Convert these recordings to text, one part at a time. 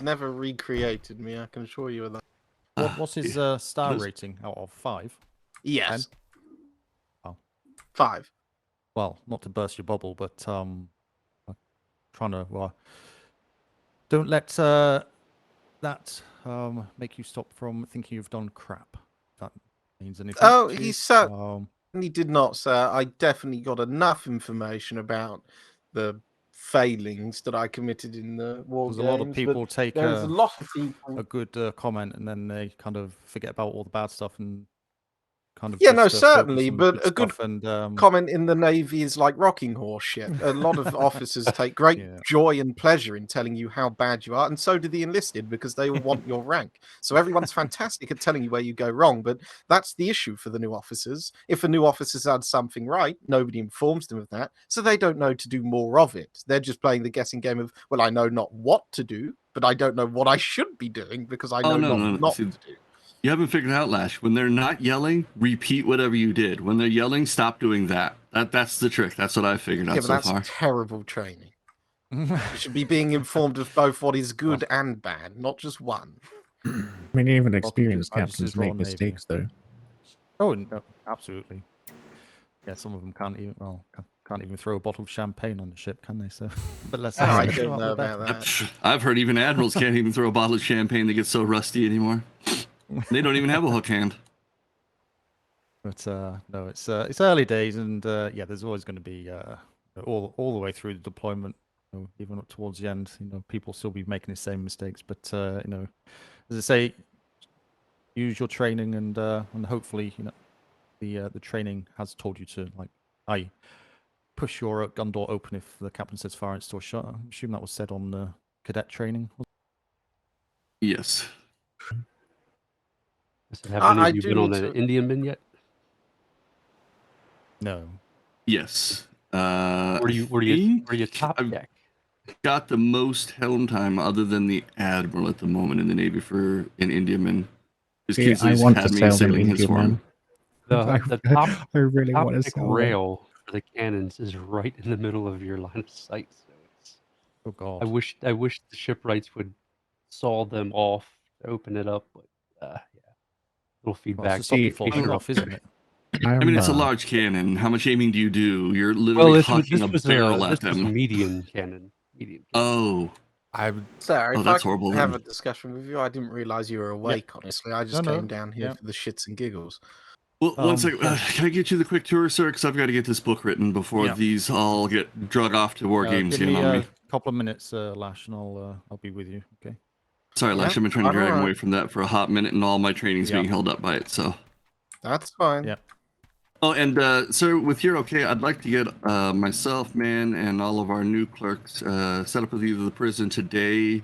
never recreated me, I can assure you of that. What's his star rating out of 5? Yes. 10? Oh. 5. Well, not to burst your bubble, but I'm trying to don't let that make you stop from thinking you've done crap. If that means anything. Oh, he certainly did not, sir. I definitely got enough information about the failings that I committed in the war games. A lot of people take there's a lot of people... a good comment and then they kind of forget about all the bad stuff and kind of certainly, but a good and, comment in the Navy is like rocking horse shit. A lot of officers take great joy and pleasure in telling you how bad you are, and so do the enlisted because they all want your rank. So everyone's fantastic at telling you where you go wrong, but that's the issue for the new officers. If a new officer's done something right, nobody informs them of that, so they don't know to do more of it. They're just playing the guessing game of, well, I know not what to do, but I don't know what I should be doing because I know not to do. You haven't figured out, Lash. When they're not yelling, repeat whatever you did. When they're yelling, stop doing that. That's the trick. That's what I figured out so far. That's terrible training. You should be being informed of both what is good and bad, not just one. I mean, even experienced captains make mistakes, though. Oh, no, absolutely. Yeah, some of them can't even throw a bottle of champagne on the ship, can they? So, but let's. I don't know about that. I've heard even admirals can't even throw a bottle of champagne. They get so rusty anymore. They don't even have a hook hand. But no, it's early days, and there's always going to be all the way through the deployment, even up towards the end. People still be making the same mistakes. But as I say, use your training, and hopefully, the training has told you to push your gun door open if the captain says fire and it's still shut. I assume that was said on the cadet training. Yes. Have any of you been on an Indian bin yet? No. Yes. Were you top deck? Got the most helm time other than the admiral at the moment in the Navy for an Indiaman. I want to sail sailing his form. The top, I really top want to deck sail rail for the cannons is right in the middle of your line of sight. So it's. Oh God. I wish the shipwrights would saw them off to open it up, but yeah. Little feedback. Off, isn't it? I mean, it's a large cannon. How much aiming do you do? You're literally hawking a barrel at them. This was median cannon. Oh. Sorry, that's horrible. I have a discussion with you. I didn't realize you were awake, honestly. I just came down here for the shits and giggles. Well, one second. Can I get you the quick tour, sir? Because I've got to get this book written before these all get drug off to war games give me on me. A couple of minutes, Lash, and I'll be with you. Okay. Sorry, Lash. I've been trying to drag him away from that for a hot minute, and all my training's being held up by it. So that's fine. Yeah. Oh, and sir, with your okay, I'd like to get myself, man, and all of our new clerks set up with either the prison today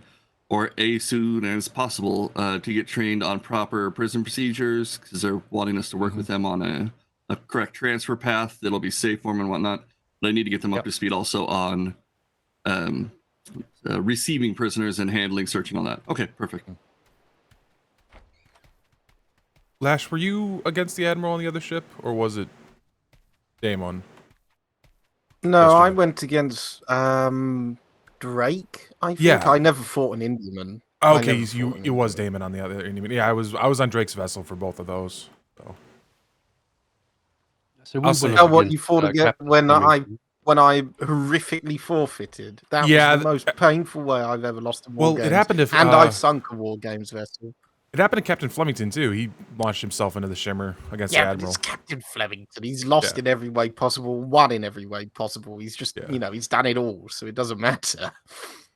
or as soon as possible to get trained on proper prison procedures, because they're wanting us to work with them on a correct transfer path that'll be safe for them and whatnot. But I need to get them up to speed also on receiving prisoners and handling, searching, all that. Okay, perfect. Lash, were you against the Admiral on the other ship, or was it Damon? No, I went against Drake, I think. Yeah. I never fought an Indiaman. Oh, okay, it was Damon on the other Indiaman. Yeah, I was on Drake's vessel for both of those. So I'll say, what you fought against when I horrifically forfeited. That was the most painful way I've ever lost a war game. It happened if, and I've sunk a war games vessel. It happened to Captain Flemington too. He launched himself into the Shimmer against the Admiral. But it's Captain Flemington. He's lost in every way possible, won in every way possible. He's just, he's done it all, so it doesn't matter.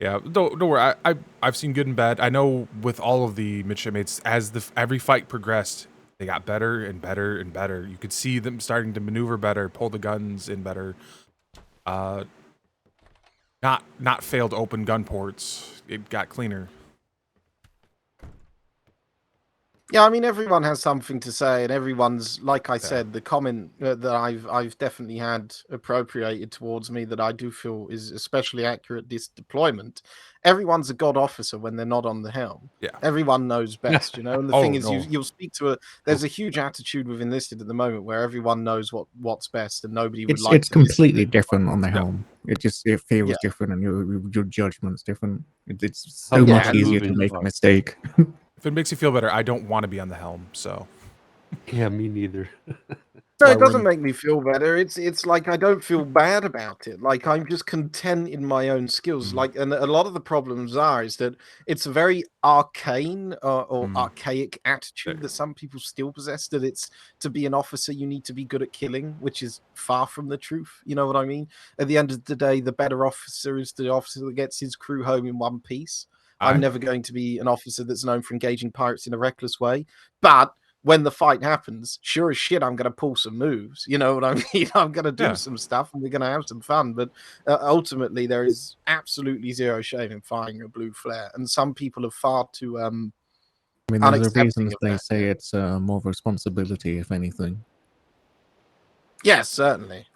Yeah, don't worry. I've seen good and bad. I know with all of the midshipmates, as every fight progressed, they got better and better and better. You could see them starting to maneuver better, pull the guns in better. Not failed open gun ports. It got cleaner. Yeah, I mean, everyone has something to say, and everyone's, like I said, the comment that I've definitely had appropriated towards me that I do feel is especially accurate this deployment. Everyone's a god officer when they're not on the helm. Yeah. Everyone knows best, you know. And the Oh, thing is, no. you'll speak to there's a huge attitude with enlisted at the moment where everyone knows what's best, and nobody would like It's to listen completely to different on the Yeah. helm. It feels Yeah. different, and your judgment's different. It's How so Yeah, much and easier to moving make a parts. mistake. If it makes you feel better, I don't want to be on the helm. So Yeah, me neither. No, why it we're doesn't in- make me feel better. It's like I don't feel bad about it. Like I'm just content in my own skills. Mm. Like, and a lot of the problems is that it's a very arcane or Mm. archaic attitude that some people still possess. That it's to be an officer, you need to be good at killing, which is far from the truth. You know what I mean? At the end of the day, the better officer is the officer that gets his crew home in one piece. I'm never going to be an officer that's known for engaging pirates in a reckless way, but when the fight happens, sure as shit, I'm going to pull some moves. You know what I mean? I'm going to do some stuff and we're going to have some fun. But ultimately, there is absolutely zero shame in firing a blue flare. And some people are far too I mean, there's a reason unaccepting of they that. say it's more responsibility, if anything. Yes, certainly.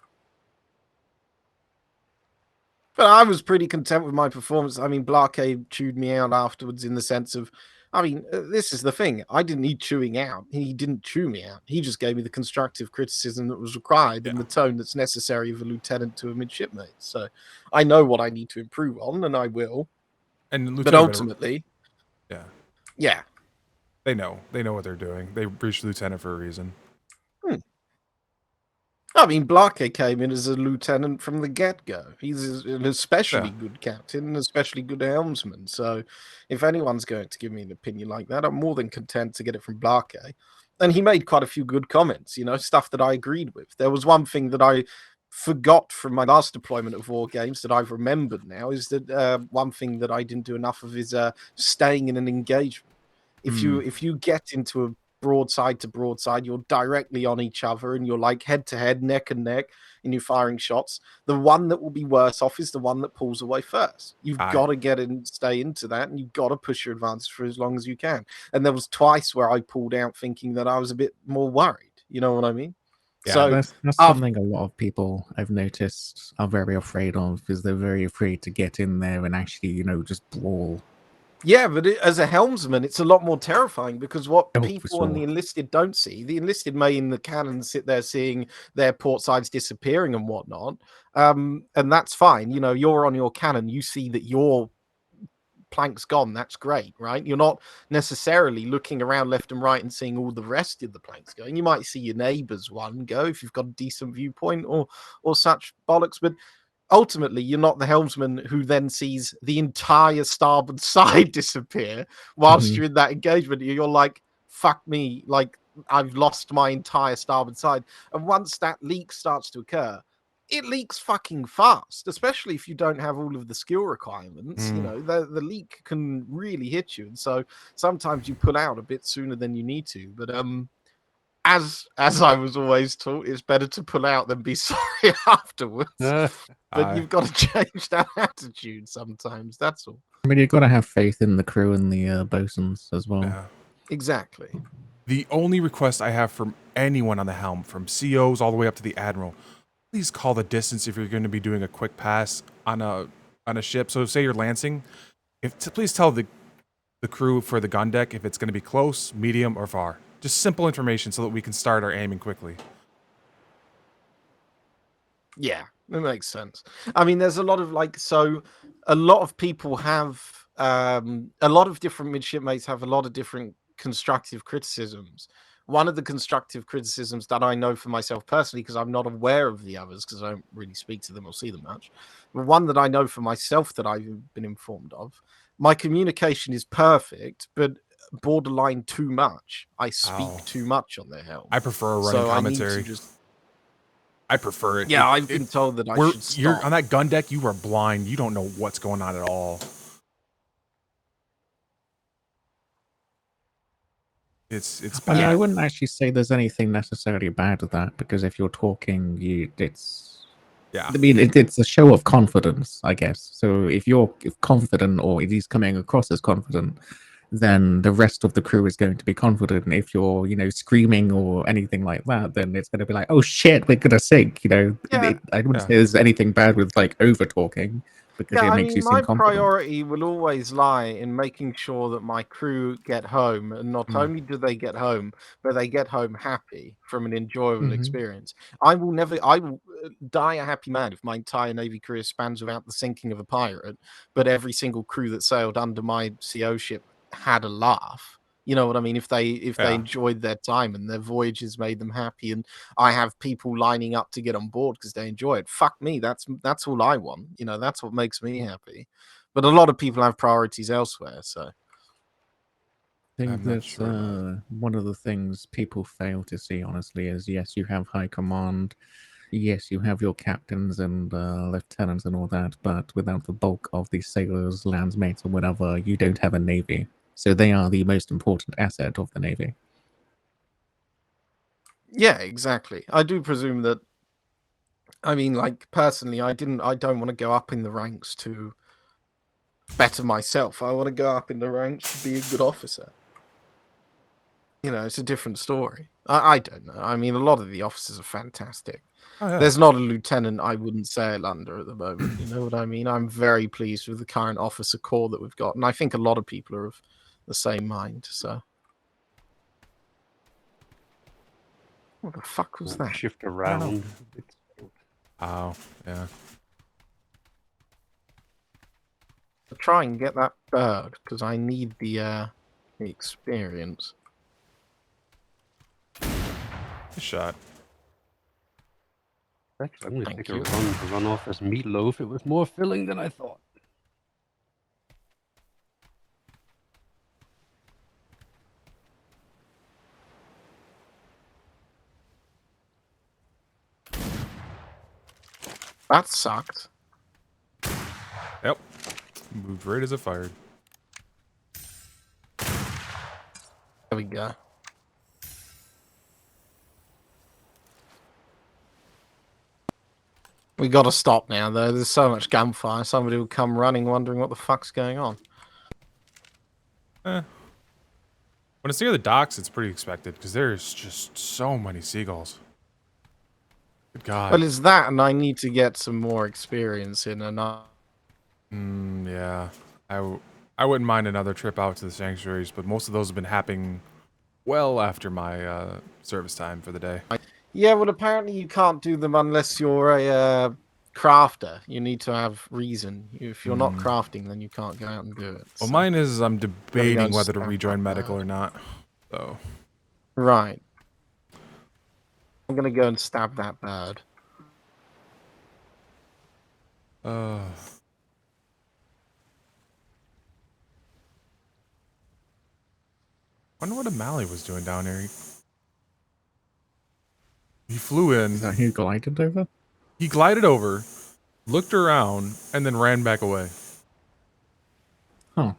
But I was pretty content with my performance. I mean, Blake chewed me out afterwards in the sense of, I mean, this is the thing. I didn't need chewing out. He didn't chew me out. He just gave me the constructive criticism that was required in the tone that's necessary of a lieutenant to a midshipmate. So I know what I need to improve on, and I will. And But ultimately, yeah, they know what they're doing. They reached lieutenant for a reason. I mean, Blake came in as a lieutenant from the get-go. He's an especially good captain, an especially good helmsman. So if anyone's going to give me an opinion like that, I'm more than content to get it from Blake. And he made quite a few good comments, you know, stuff that I agreed with. There was one thing that I forgot from my last deployment of War Games that I've remembered now, is that one thing that I didn't do enough of is staying in an engagement. If you get into a broadside to broadside, you're directly on each other and you're like head to head, neck and neck, and you're firing shots. The one that will be worse off is the one that pulls away first. You've got to get in, stay into that, and you've got to push your advantage for as long as you can. And there was twice where I pulled out thinking that I was a bit more worried. You know what I mean? Yeah, so that's something a lot of people I've noticed are very afraid of, because they're very afraid to get in there and actually, you know, just brawl. Yeah, but as a helmsman, it's a lot more terrifying because what people on the sure. enlisted don't see, the enlisted may in the cannon sit there seeing their port sides disappearing and whatnot, and that's fine. You know, you're on your cannon, you see that your plank's gone. That's great, right? You're not necessarily looking around left and right and seeing all the rest of the planks going. You might see your neighbor's one go if you've got a decent viewpoint or such bollocks, but ultimately, you're not the helmsman who then sees the entire starboard side disappear whilst you're in that engagement. You're like, fuck me, like I've lost my entire starboard side. And once that leak starts to occur, it leaks fucking fast, especially if you don't have all of the skill requirements. You know, the leak can really hit you. And so sometimes you pull out a bit sooner than you need to. But as I was always taught, it's better to pull out than be sorry afterwards. But you've got to change that attitude sometimes. That's all. I mean, you've got to have faith in the crew and the bosuns as well. Yeah. Exactly. The only request I have from anyone on the helm, from COs all the way up to the admiral, please call the distance if you're going to be doing a quick pass on a ship. So say you're lancing, please tell the crew for the gun deck if it's going to be close, medium, or far. Just simple information so that we can start our aiming quickly. Yeah, it makes sense. I mean, there's a lot of a lot of people have a lot of different midshipmates have a lot of different constructive criticisms. One of the constructive criticisms that I know for myself personally, because I'm not aware of the others because I don't really speak to them or see them much, but one that I know for myself that I've been informed of, my communication is perfect, but borderline too much. I speak too much on their helm. I prefer a running commentary. I prefer it. Yeah, I've been told that I should stop. You're on that gun deck, you are blind. You don't know what's going on at all. It's bad. I wouldn't actually say there's anything necessarily bad with that, because if you're talking, it's I mean, it's a show of confidence, I guess. So if you're confident, or if he's coming across as confident, then the rest of the crew is going to be confident. And if you're, screaming or anything like that, then it's going to be like, oh shit, we're gonna sink. Yeah. I wouldn't Yeah. say there's anything bad with like over talking because Yeah, it I makes mean, you my seem confident. priority will always lie in making sure that my crew get home, and not only do they get home, but they get home happy from an enjoyable experience. I will die a happy man if my entire Navy career spans without the sinking of a pirate, but every single crew that sailed under my CO ship had a laugh. You know what I mean? If they Yeah. enjoyed their time and their voyages made them happy, and I have people lining up to get on board because they enjoy it. Fuck me, that's all I want. That's what makes me happy. But a lot of people have priorities elsewhere. So I think I'm not that's sure about one of the things people fail to see, honestly, is yes, you have high command, yes, you have your captains and lieutenants and all that, but without the bulk of the sailors, landsmates, or whatever, you don't have a navy. So they are the most important asset of the navy. yeah, exactly. I do presume that. I mean, like personally, I don't want to go up in the ranks to better myself. I want to go up in the ranks to be a good officer. It's a different story. I don't know. I mean, a lot of the officers are fantastic. Oh, yeah. There's not a lieutenant I wouldn't sail under at the moment. You know what I mean? I'm very pleased with the current officer corps that we've got, and I think a lot of people are of the same mind. So, what the fuck was that? Shift around. Oh, yeah. I'll try and get that bird because I need the experience. Good shot. Actually, I'm gonna Thank take you. a run to run off this meatloaf. It was more filling than I thought. That sucked. Yep. Moved right as it fired. There we go. We gotta stop now, though. There's so much gunfire. Somebody will come running, wondering what the fuck's going on. When it's near the docks, it's pretty expected because there's just so many seagulls. Good God. Well, it's that, and I need to get some more experience in, and Yeah. I wouldn't mind another trip out to the sanctuaries, but most of those have been happening well after my service time for the day. yeah, well, apparently you can't do them unless you're a crafter. You need to have reason. If you're not crafting, then you can't go out and do it. Well, so- mine is I'm debating and whether to stamp rejoin that medical bird. or not. So, Right. I'm gonna go and stab that bird. wonder what O'Malley was doing down there. He flew in. Is that who glided over? He glided over, looked around, and then ran back away. Huh.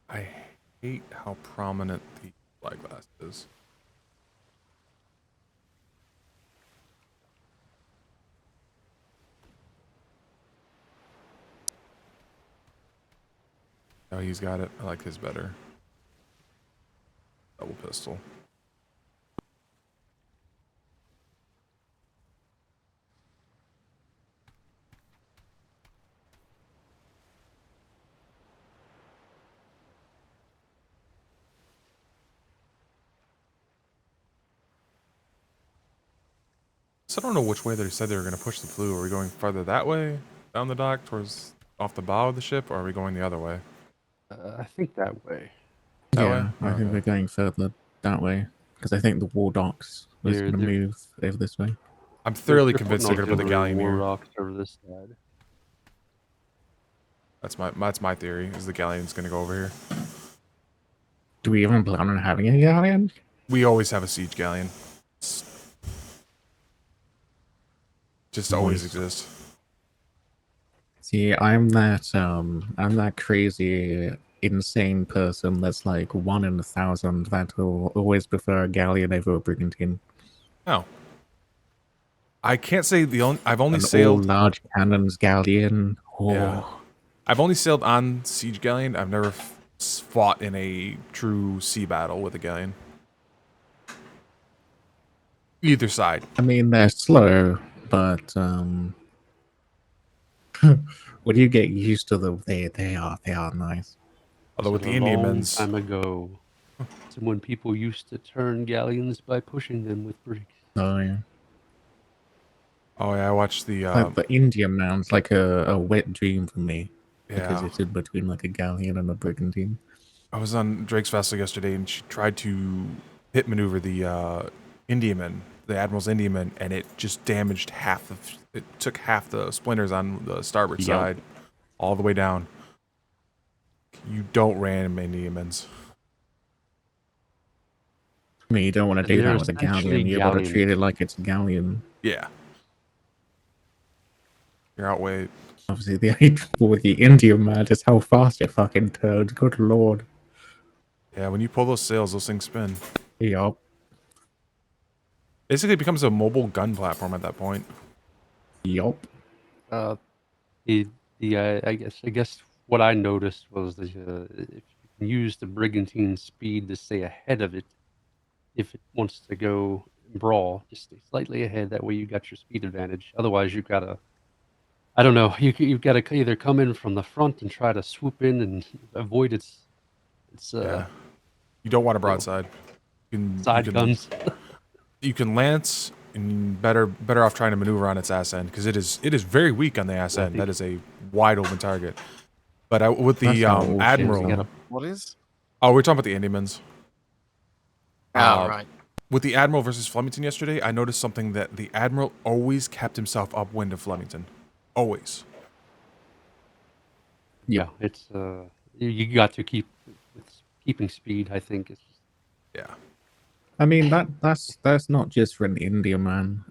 I hate how prominent the spyglass is. Oh, he's got it. I like his better. Double pistol. So I don't know which way they said they were going to push the flu. Are we going farther that way, down the dock, towards off the bow of the ship, or are we going the other way? I think that way. That Yeah, way? I think Okay. we're going further that way because I think the war docks was They're- going to they're- move over this way. I'm thoroughly They're convinced putting they're going to put the auxiliary galleon war here. rocks over this side. That's my theory. Is the galleon's going to go over here? Do we even plan on having a galleon? We always have a siege galleon. Just always Nice. exist. See, I'm that crazy, insane person that's like 1 in 1,000 that will always prefer a galleon over a brigantine. Oh. I can't say I've only An sailed. all large cannons galleon. Oh. Yeah. I've only sailed on siege galleon. I've never fought in a true sea battle with a galleon. Either side. I mean, they're slow, but when you get used to them, they are nice. Although with the A long Indiamans, time ago, it's when people used to turn galleons by pushing them with bricks. Oh yeah. oh yeah, I watched the Like the Indian man's like a wet dream for me because yeah. it's in between like a galleon and a brigantine. I was on Drake's vessel yesterday, and she tried to hit maneuver the Indiaman, the Admiral's Indiaman, and it just damaged it took half the splinters on the starboard Yep. side, all the way down. You don't ram Indiamans. I mean, you don't want to do They're that with a galleon. essentially You want to galleons. treat it like it's a galleon. Yeah. You're outweighed. Obviously, the only trouble with the Indian man is how fast it fucking turns. Good lord. Yeah, when you pull those sails, those things spin. Yup. Basically, it becomes a mobile gun platform at that point. Yup. I guess what I noticed was that if you can use the brigantine speed to stay ahead of it, if it wants to go brawl, just stay slightly ahead. That way you got your speed advantage. Otherwise, you've got to, I don't know, you've got to either come in from the front and try to swoop in and avoid its Yeah. You don't want a broadside. side guns. You can lance, and better off trying to maneuver on its ass end, because it is very weak on the ass end. That is a wide open target. But with the That's how all ships Admiral, are. What is? oh, we're talking about the Indiamans. Oh, right. With the Admiral versus Flemington yesterday, I noticed something, that the Admiral always kept himself upwind of Flemington. Always. Yeah, it's you got to keeping speed. I think it's Yeah. I mean that's not just for an Indian man.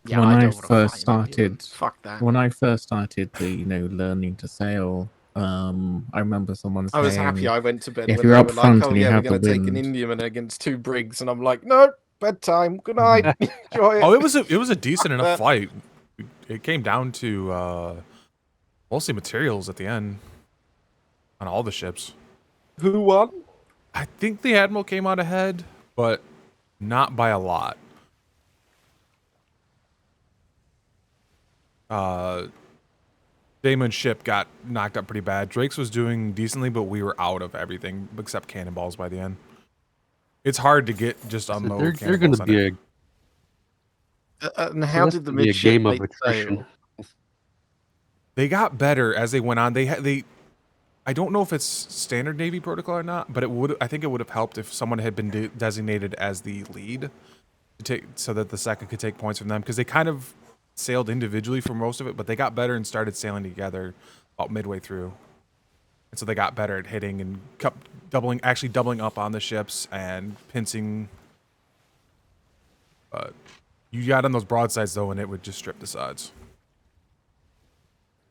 Yeah, when I I don't wanna first fight an Indian. started, Fuck that. when I first started the learning to sail, I remember someone I was saying, happy I went to bed if when you're they up were like, front "Oh and you yeah, we're have the going to take an wind." Indiaman against 2 brigs," and I'm like, "No, bedtime. Good night. Enjoy it." Oh, it was a decent enough fight. It came down to mostly materials at the end on all the ships. Who won? I think the Admiral came out ahead, but not by a lot. Damon's ship got knocked up pretty bad. Drake's was doing decently, but we were out of everything except cannonballs by the end. It's hard to get just unload they're going cannonballs to on be it. And how that's did the gonna be a game of midshipmates attrition. sail? They got better as they went on. They I don't know if it's standard Navy protocol or not, but I think it would have helped if someone had been designated as the lead to take, so that the second could take points from them, because they kind of sailed individually for most of it, but they got better and started sailing together about midway through. And so they got better at hitting and kept doubling up on the ships and pincing. But you got on those broadsides though, and it would just strip the sides.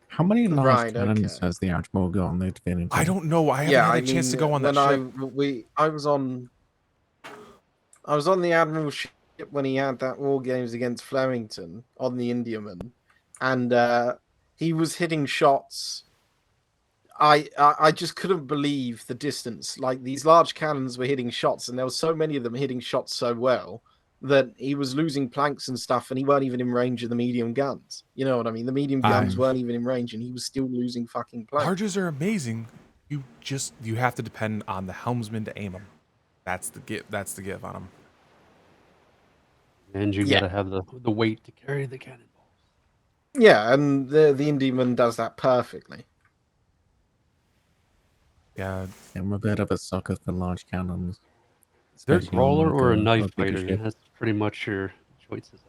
How many large Right, cannons okay. has the Admiral got on the Divinity? I don't know. I haven't Yeah, had a chance to go on that when ship. I was on the Admiral ship when he had that war games against Flemington on the Indiaman, and he was hitting shots. I just couldn't believe the distance. Like, these large cannons were hitting shots, and there were so many of them hitting shots so well that he was losing planks and stuff, and he weren't even in range of the medium guns. You know what I mean? The medium guns weren't even in range, and he was still losing fucking planks. Larges are amazing. You have to depend on the helmsman to aim them. That's the give on them. And you Yeah. got to have the weight to carry the cannonballs. Yeah, and the Indiaman does that perfectly. Yeah, I'm a bit of a sucker for large cannons. They're especially on, Brawler like, or a knife bigger fighter. ship. That's pretty much your choices.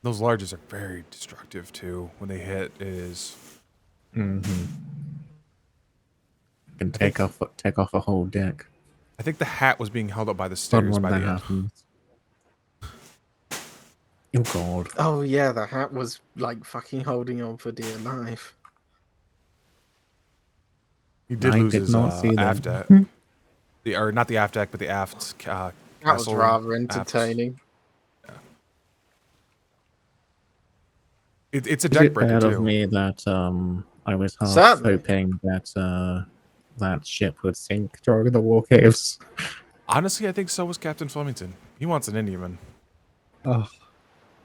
Those larges are very destructive too. When they hit, it is. Mm-hmm. Can I think- take off a whole deck. I think the hat was being held up by the But stairs when by that the end. happens. Oh god. Oh yeah, the hat was like fucking holding on for dear life. He did I lose did his not see that. aft deck. Or not the aft deck, but the aft That was castle. rather aft. entertaining. It's a Is deck it breaker bad too. of me that I was half Certainly. hoping that that ship would sink during the war caves? Honestly, I think so was Captain Flemington. He wants an Indiaman. Oh.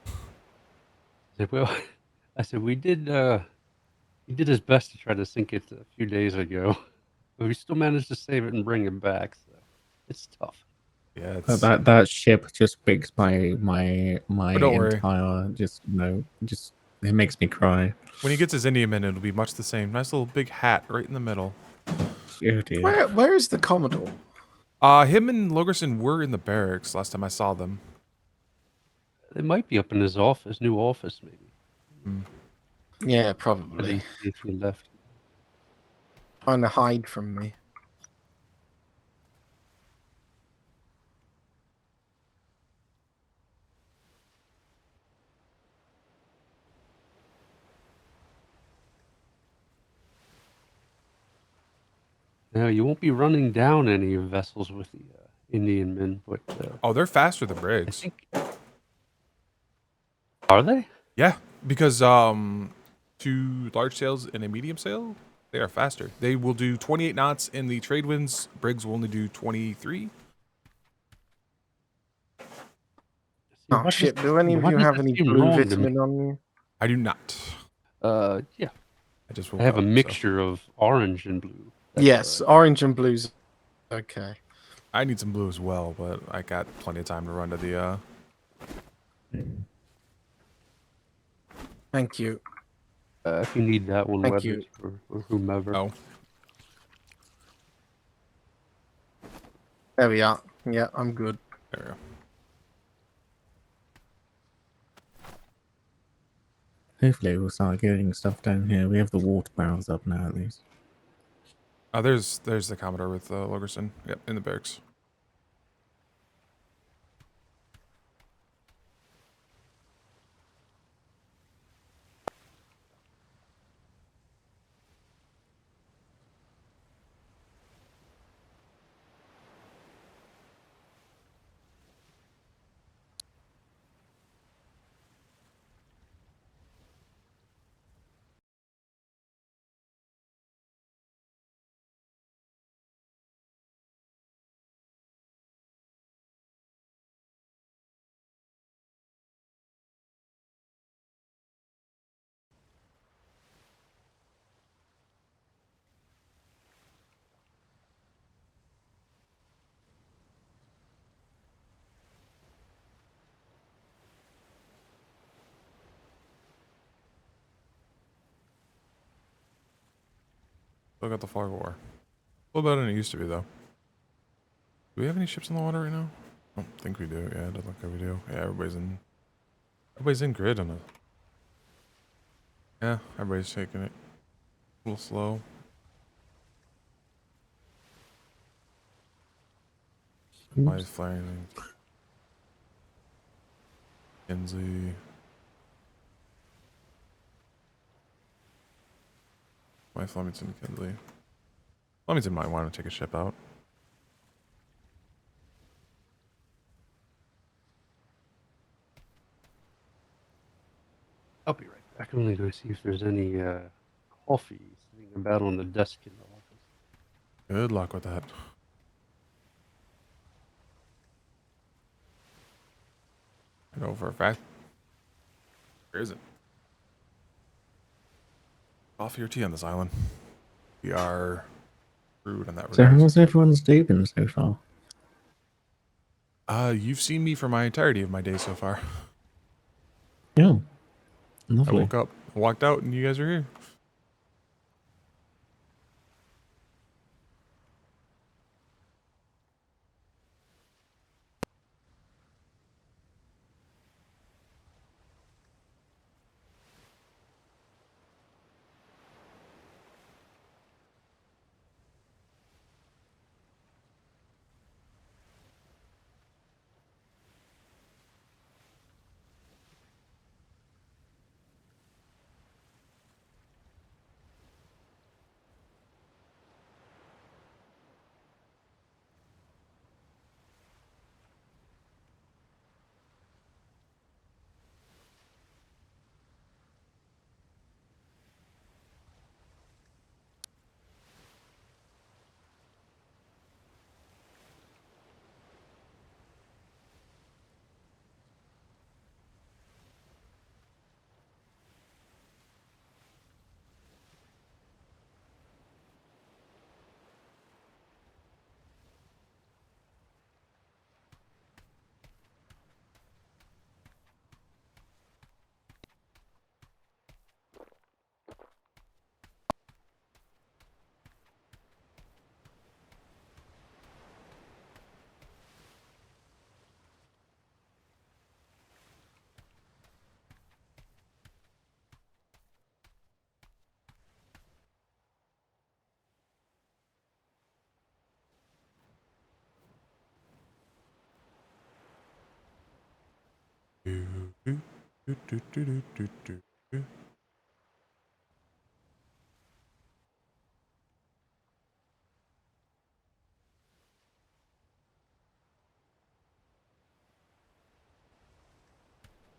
I said, well, I said he did his best to try to sink it a few days ago, but we still managed to save it and bring it back. So it's tough. Yeah, But it's, that ship just breaks my don't worry. entire just it makes me cry. when he gets his Indiaman, it'll be much the same. Nice little big hat right in the middle. Oh dear. Where is the Commodore? Him and Logerson were in the barracks last time I saw them. It might be up in his office, new office maybe. Yeah, I probably. didn't see if he left. Trying to hide from me. No, you won't be running down any vessels with the Indian men, but Oh, they're faster than I brigs. think are they? Yeah, because 2 large sails and a medium sail, they are faster. They will do 28 knots in the trade winds. Brigs will only do 23. Oh What shit, does- do any of what you does have that any seem blue wrong to me? vitamin on you? I do not. Yeah, I just woke I have up, a so- mixture of orange and blue. That's Yes, all right. orange and blues. Okay. I need some blue as well, but I got plenty of time to run to the. Thank you. If you need that one, Thank Weathers, you. or whomever. Oh, There we are. Yeah, I'm good. there we go. Hopefully we'll start getting stuff down here. We have the water barrels up now at least. Oh, there's the Commodore with Logerson. Yep, in the barracks. Still got the fog of war. A little better than it used to be, though. Do we have any ships in the water right now? I don't think we do. Yeah, it doesn't look like we do. Yeah, everybody's in grid on it. Yeah, everybody's taking it a little slow. Why is flaring? Kenzie. Why Flemington Kinley? Flemington might want to take a ship out. I'll be right back. I'm gonna go see if there's any coffee sitting about on the desk in the office. Good luck with that. I know for a fact. Where is it? Coffee or tea on this island? We are rude on that So regard. how's everyone's day been so far? You've seen me for my entirety of my day so far. Yeah. I Lovely. woke up, walked out, and you guys are here.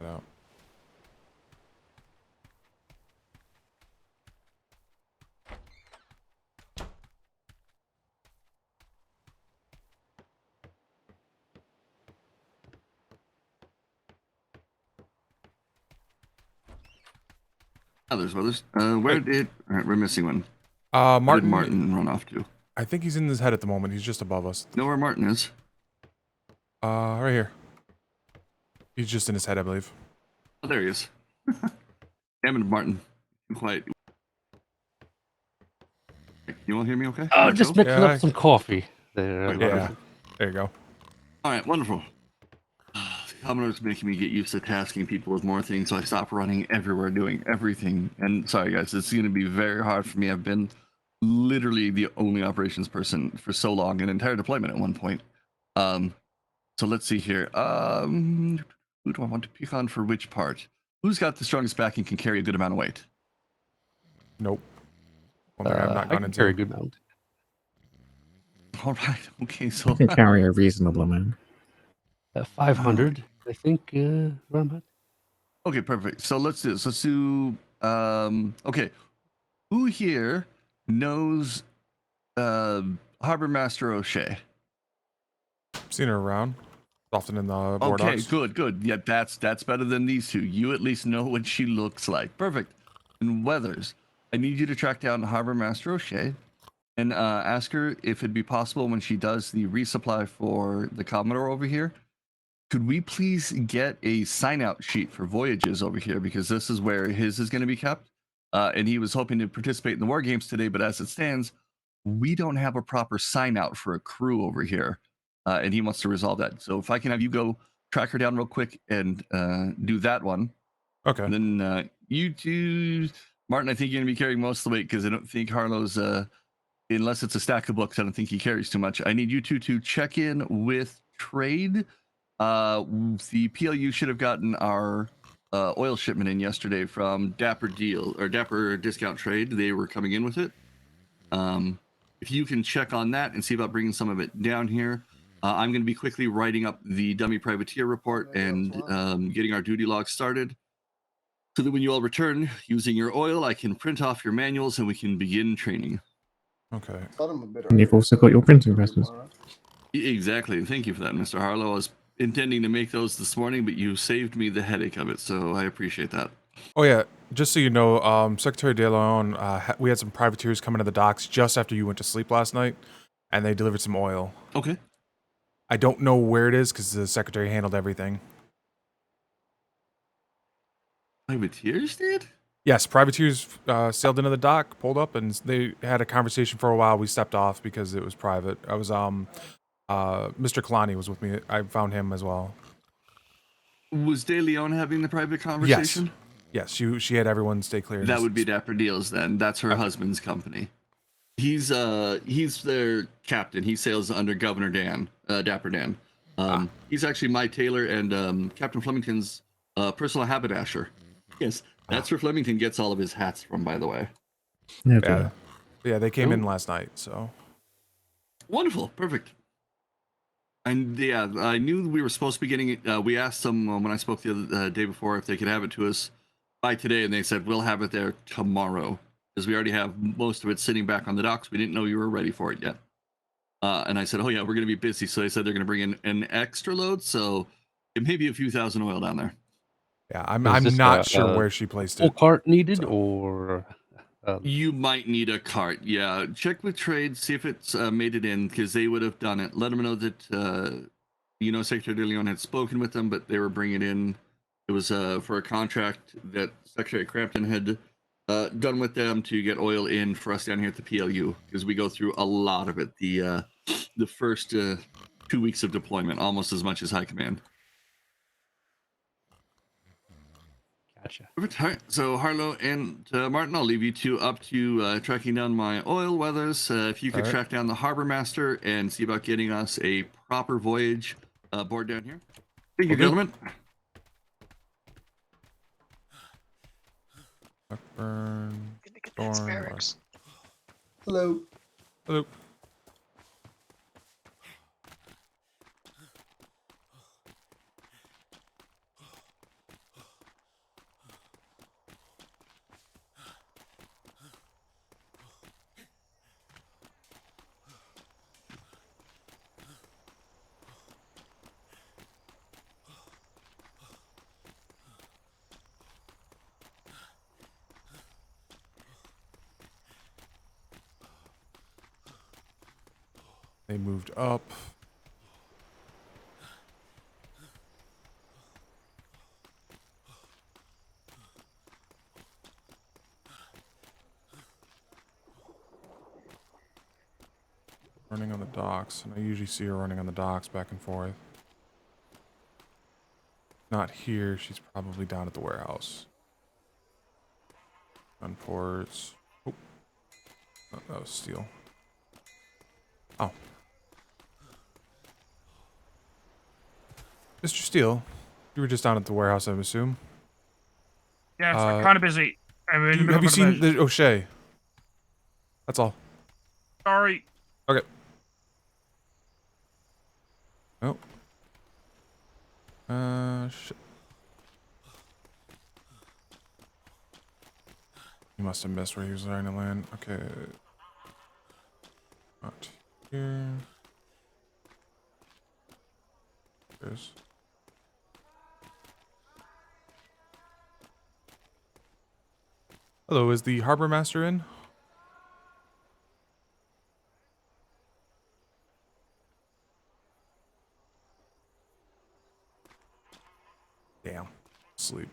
No. Others, brothers. Where did... All right, we're missing one. Where did Martin. Martin run off to? I think he's in his head at the moment. He's just above us. Know where Martin is? Right here. He's just in his head, I believe. Oh, there he is. Damn it, Martin. Be quiet. You all hear me okay? Oh, just go? mixing up some coffee. There. Wait, Yeah. There you go. All right, wonderful. Commodore's making me get used to tasking people with more things, so I stop running everywhere, doing everything. And sorry, guys, it's going to be very hard for me. I've been literally the only operations person for so long, an entire deployment at one point. So let's see here. Who do I want to pick on for which part? Who's got the strongest back and can carry a good amount of weight? Nope. Well, I've not I gone can into. carry a good amount. All right, okay, so You can carry a reasonable amount. 500, I think. Around that. okay, perfect. So let's do this. Let's do okay. Who here knows Harbor Master O'Shea? Seen her around. Often in the board Okay, docks. good. Yeah, that's better than these two. You at least know what she looks like. Perfect. And Weathers, I need you to track down Harbor Master O'Shea and ask her if it'd be possible when she does the resupply for the Commodore over here. Could we please get a sign-out sheet for voyages over here, because this is where his is going to be kept. And he was hoping to participate in the war games today, but as it stands, we don't have a proper sign-out for a crew over here. And he wants to resolve that. So if I can have you go track her down real quick and do that one. Okay. And then you two, Martin, I think you're going to be carrying most of the weight, because I don't think Harlow's, unless it's a stack of books, I don't think he carries too much. I need you two to check in with trade. The PLU should have gotten our oil shipment in yesterday from Dapper Discount Trade. They were coming in with it. If you can check on that and see about bringing some of it down here. I'm going to be quickly writing up the dummy privateer report and getting our duty log started, so that when you all return using your oil, I can print off your manuals and we can begin training. Okay. And you've also got your printing presses. Exactly. Thank you for that, Mr. Harlow. I was intending to make those this morning, but you saved me the headache of it, so I appreciate that. Oh yeah, just so you know, Secretary De Leon, we had some privateers coming to the docks just after you went to sleep last night, and they delivered some oil. Okay. I don't know where it is because the secretary handled everything. Privateers did? Yes, privateers sailed into the dock, pulled up, and they had a conversation for a while. We stepped off because it was private. I was Mr. Kalani was with me. I found him as well. Was De Leon having the private conversation? Yes, she had everyone stay clear. That would be Dapper Deals then. That's her husband's company. He's their captain. He sails under Governor Dan, Dapper Dan. He's actually my tailor and Captain Flemington's personal haberdasher. Yes, that's where Flemington gets all of his hats from, by the way. Okay. Yeah, they came in last night, so. Wonderful, perfect. And yeah, I knew we were supposed to be getting it. We asked them when I spoke the other day before if they could have it to us by today, and they said we'll have it there tomorrow, because we already have most of it sitting back on the docks. We didn't know you were ready for it yet. And I said, oh yeah, we're going to be busy. So they said they're going to bring in an extra load, so it may be a few thousand oil down there. Yeah, I'm not sure where she placed it. Full cart needed, or you might need a cart. Yeah, check with trade, see if it's made it in, because they would have done it. Let them know that Secretary De Leon had spoken with them, but they were bringing in. It was for a contract that Secretary Crampton had done with them to get oil in for us down here at the PLU, because we go through a lot of it. The first 2 weeks of deployment, almost as much as High Command. gotcha. All right, so Harlow and Martin, I'll leave you two up to tracking down my oil weathers. If you could track down the Harbor Master and see about getting us a proper voyage board down here. Thank you, gentlemen. Blackburn. It's Thorn. barracks. Hello. Hello. They moved up. Running on the docks, and I usually see her running on the docks back and forth. Not here, she's probably down at the warehouse. Gun ports. Oh, that was steel. Oh. Mr. Steele, you were just down at the warehouse, I assume. Yes, I'm kind of busy. I'm in the middle Have you of an seen emergency. the O'Shea? That's all. Sorry. Okay. Oh. Shit. He must have missed where he was trying to land. Okay. Not here. There's. Hello, is the harbor master in? Damn. Sleep.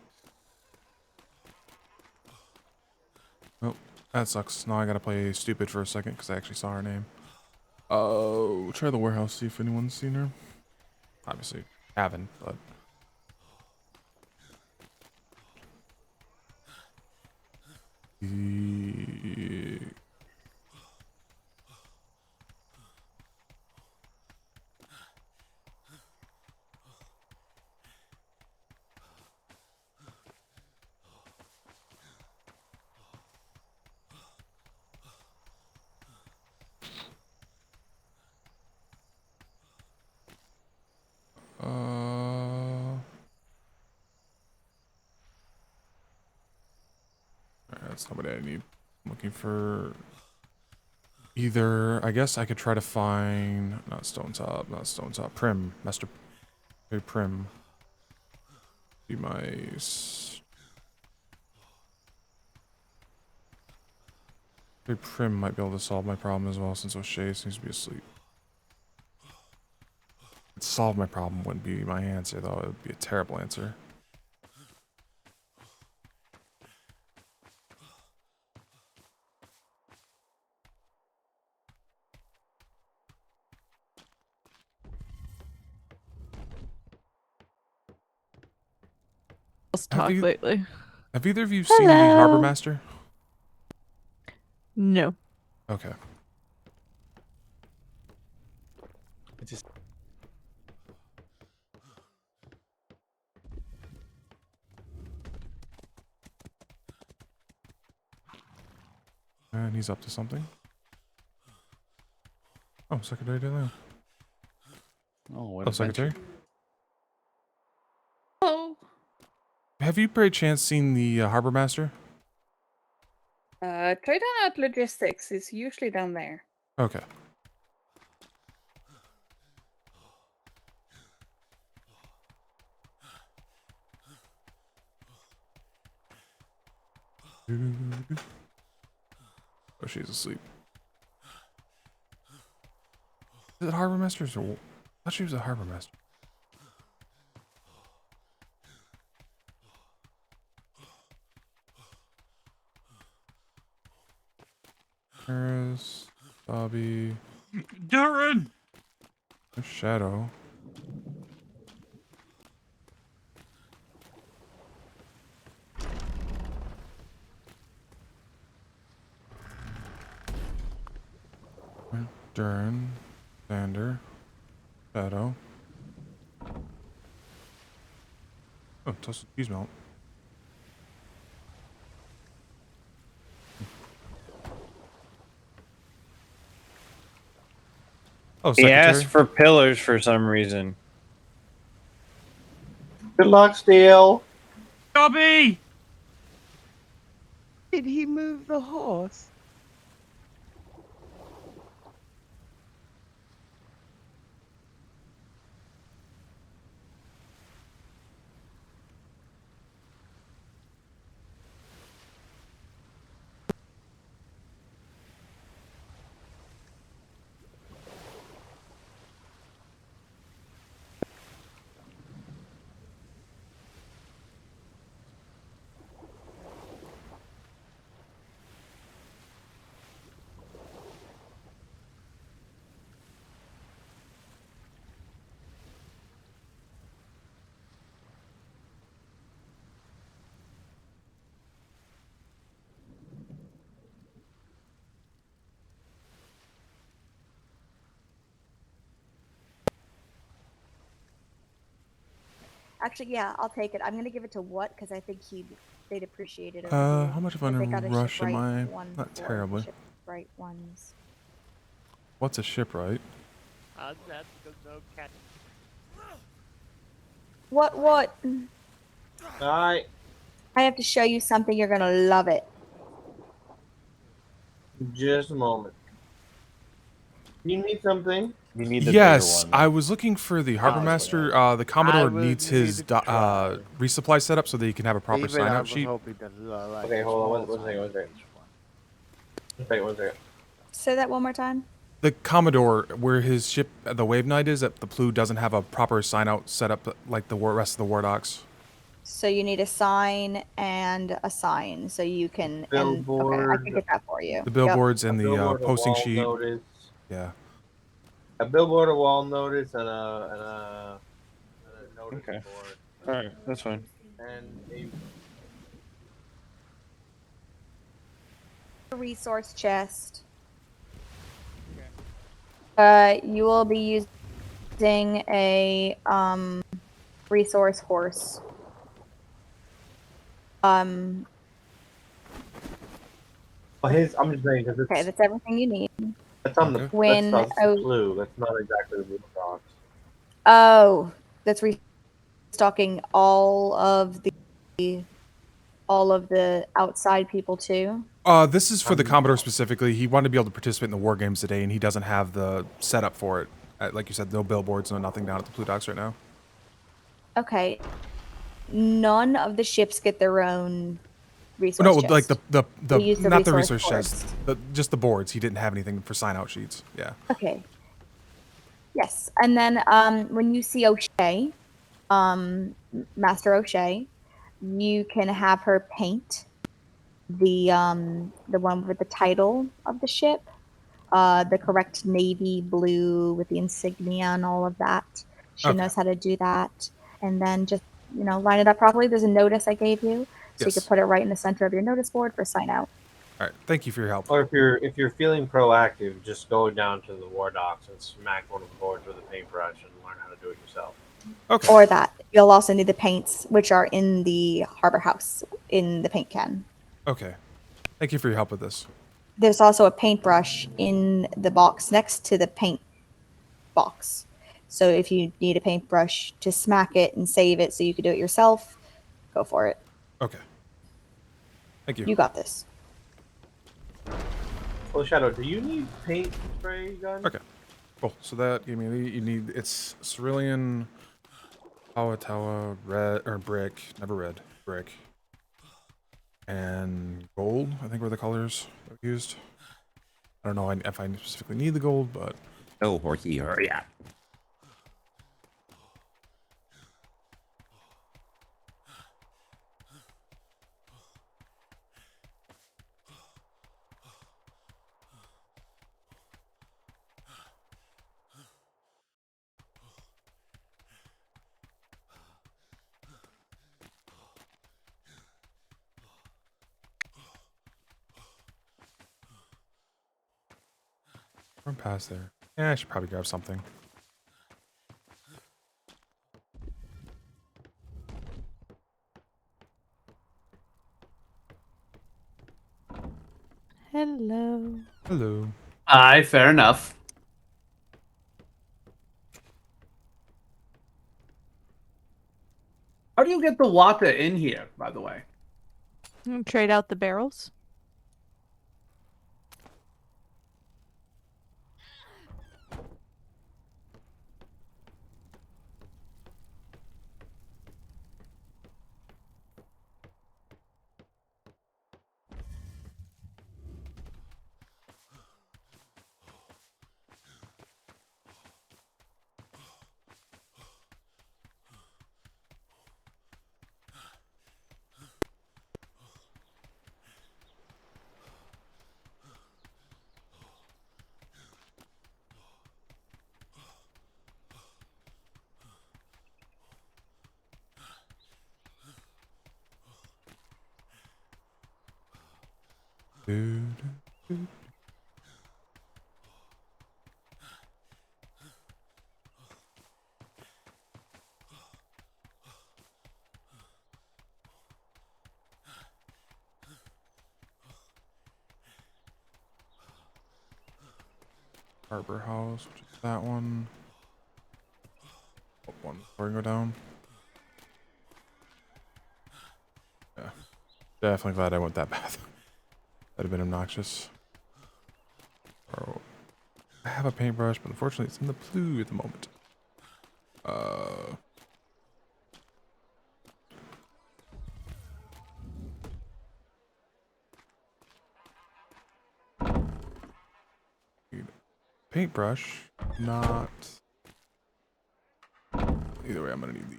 Oh, that sucks. Now I gotta play stupid for a second because I actually saw her name. Oh, try the warehouse, see if anyone's seen her. Obviously, haven't, but. That's not what I need. I'm looking for either. I guess I could try to find not Stone Top, Prim, Master Prim. Be my. Prim might be able to solve my problem as well, since O'Shea seems to be asleep. Solve my problem wouldn't be my answer, though. It would be a terrible answer. Talk lately. Have either of you seen the Harbor Master? No. Okay. And he's up to something. Oh, Secretary DeLeon. Oh, Secretary. Hello. Have you, by chance, seen the Harbor Master? Try down at logistics. It's usually down there. Okay. Oh, she's asleep. Is it Harbor Master? I thought she was a Harbor Master. Paris, Bobby. Darren! Shadow. Darren, Sander, Shadow. Oh, toasted cheese melt. Oh, He secretary. asked for pillars for some reason. Good luck, Steel. Dobby! Did he move the horse? Actually, yeah, I'll take it. I'm gonna give it to what because I think they'd appreciate it. How much of a They got a rush am I? shipwright one Not for terribly. shipwright ones. What's a shipwright? What? Alright. I have to show you something. You're gonna love it. Just a moment. You need something? You need the Yes, bigger one. I was looking for the harbor master. The Commodore needs his resupply set up so that he can have a proper sign-out sheet. Okay, hold on. One second. One second. Say that one more time. The Commodore, where his ship, the Wave Knight is, at the Plu doesn't have a proper sign-out set up like the rest of the War Docks. So you need a sign and a sign, so you can. Billboard. Okay, I can get that for you. The billboards and the Billboard, a posting wall sheet. Notice. Yeah. A billboard, a wall notice, and a notice Okay. board. Alright, that's fine. And A resource chest. You will be using a resource horse. I'm just saying because it's Okay, that's everything you need. that's on the When that's the Blue. That's not exactly the Blue Box. Oh, that's restocking all of the outside people too. This is for the Commodore specifically. He wanted to be able to participate in the war games today, and he doesn't have the setup for it. Like you said, no billboards, no nothing down at the Plu Docks right now. Okay. None of the ships get their own resource No, chest. like the We use the not the resource resource boards. chest, just the boards. He didn't have anything for sign-out sheets. Yeah. Okay. Yes, and then when you see O'Shea, Master O'Shea, you can have her paint the one with the title of the ship, the correct navy blue with the insignia and all of that. She knows how to do that, and then just line it up properly. There's a notice I gave you, so you Yes. can put it right in the center of your notice board for sign out. All right. Thank you for your help. Or if you're feeling proactive, just go down to the War Docks and smack one of the boards with a paintbrush and learn how to do it yourself. Okay. Or that. You'll also need the paints, which are in the harbor house in the paint can. Okay. Thank you for your help with this. There's also a paintbrush in the box next to the paint box. So if you need a paintbrush to smack it and save it so you can do it yourself, go for it. Okay. Thank you. You got this. Well, Shadow, do you need paint spray gun? Okay. Cool. So that you need it's cerulean, Tawa, red or brick, never red, brick, and gold. I think were the colors that we used. I don't know if I specifically need the gold, but Oh, horsey, hurry up. run past there. Yeah, I should probably grab something. Hello. Hello. Aye, fair enough. do you get the water in here, by the way? Trade out the barrels. Harbor House, which is that one. One before I go down. Yeah, definitely glad I went that path. That'd have been obnoxious. Oh, I have a paintbrush, but unfortunately it's in the blue at the moment. Paintbrush, not. Either way, I'm gonna need the.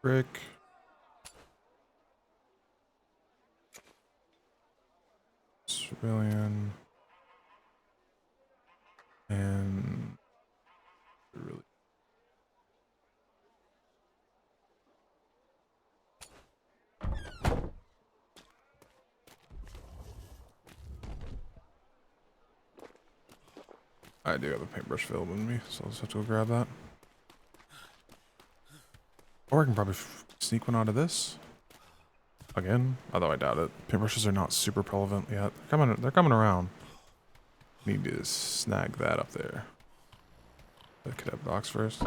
Brick. Civilian. And. Really. I do have a paintbrush filled with me, so I'll just have to go grab that. Or I can probably sneak one out of this. Again, although I doubt it. Paintbrushes are not super prevalent yet. They're coming around. Need to snag that up there. I could have box first.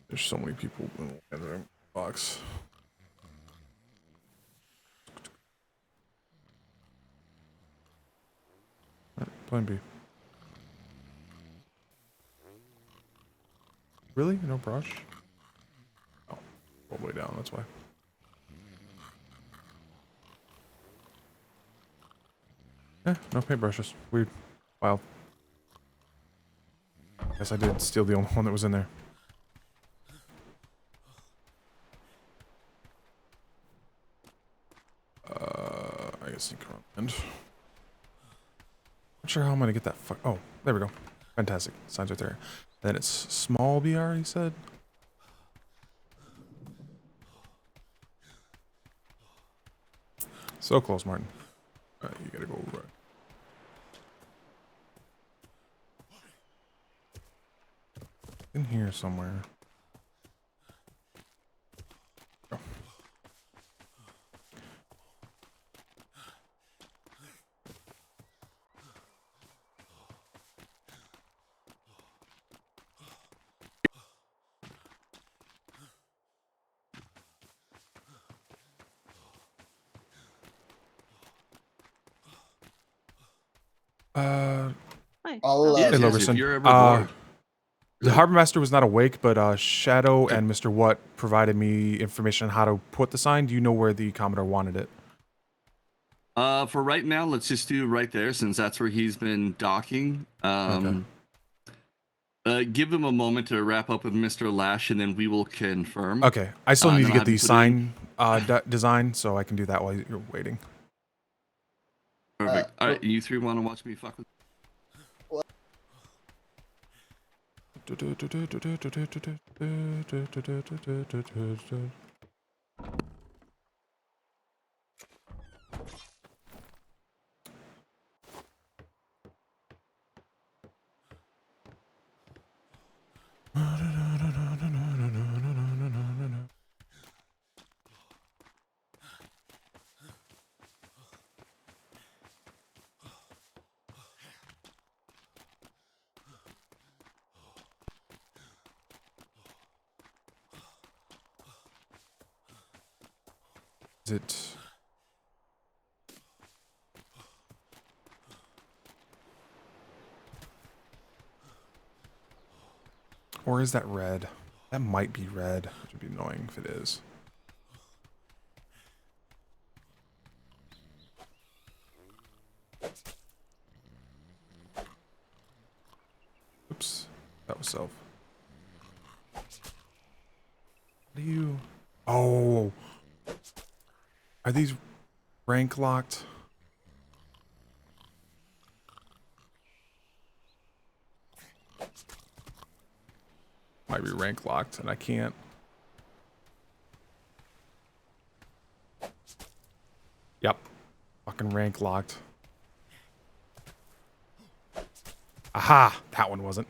There's so many people in the box. Plan B. Really? No brush? Oh, all the way down, that's why. Eh, no paintbrushes. Weird. Wild. Guess I did steal the only one that was in there. I guess you can. Not sure how I'm gonna get that. Oh, there we go. Fantastic. Signs right there. Then it's small BR, he said. So close, Martin. Alright, you gotta go right. In here somewhere. Oh. I'll, hey, yes, Logerson. if you're ever bored. The Harbor Master was not awake, but Shadow and Mr. What provided me information on how to put the sign. Do you know where the Commodore wanted it? For right now, let's just do right there, since that's where he's been docking. Okay. Give him a moment to wrap up with Mr. Lash, and then we will confirm. Okay. I still need to then get I'll the have you sign design, so I can do that while you're waiting. Perfect. All right, you three want to watch me fuck with? Is it? Or is that red? That might be red, which would be annoying if it is. Oops, that was self. What do you... Oh! Are these rank locked? Might be rank locked, and I can't. Yep. Fucking rank locked. Aha! That one wasn't.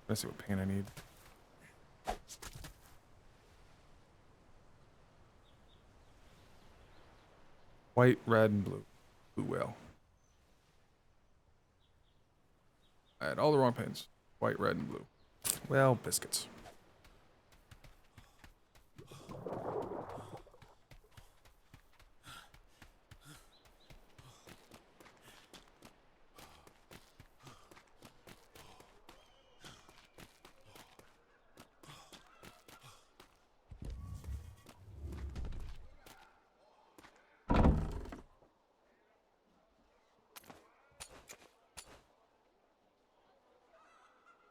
Let's see what paint I need. White, red, and blue. Blue whale. I had all the wrong paints. White, red, and blue. Well, biscuits.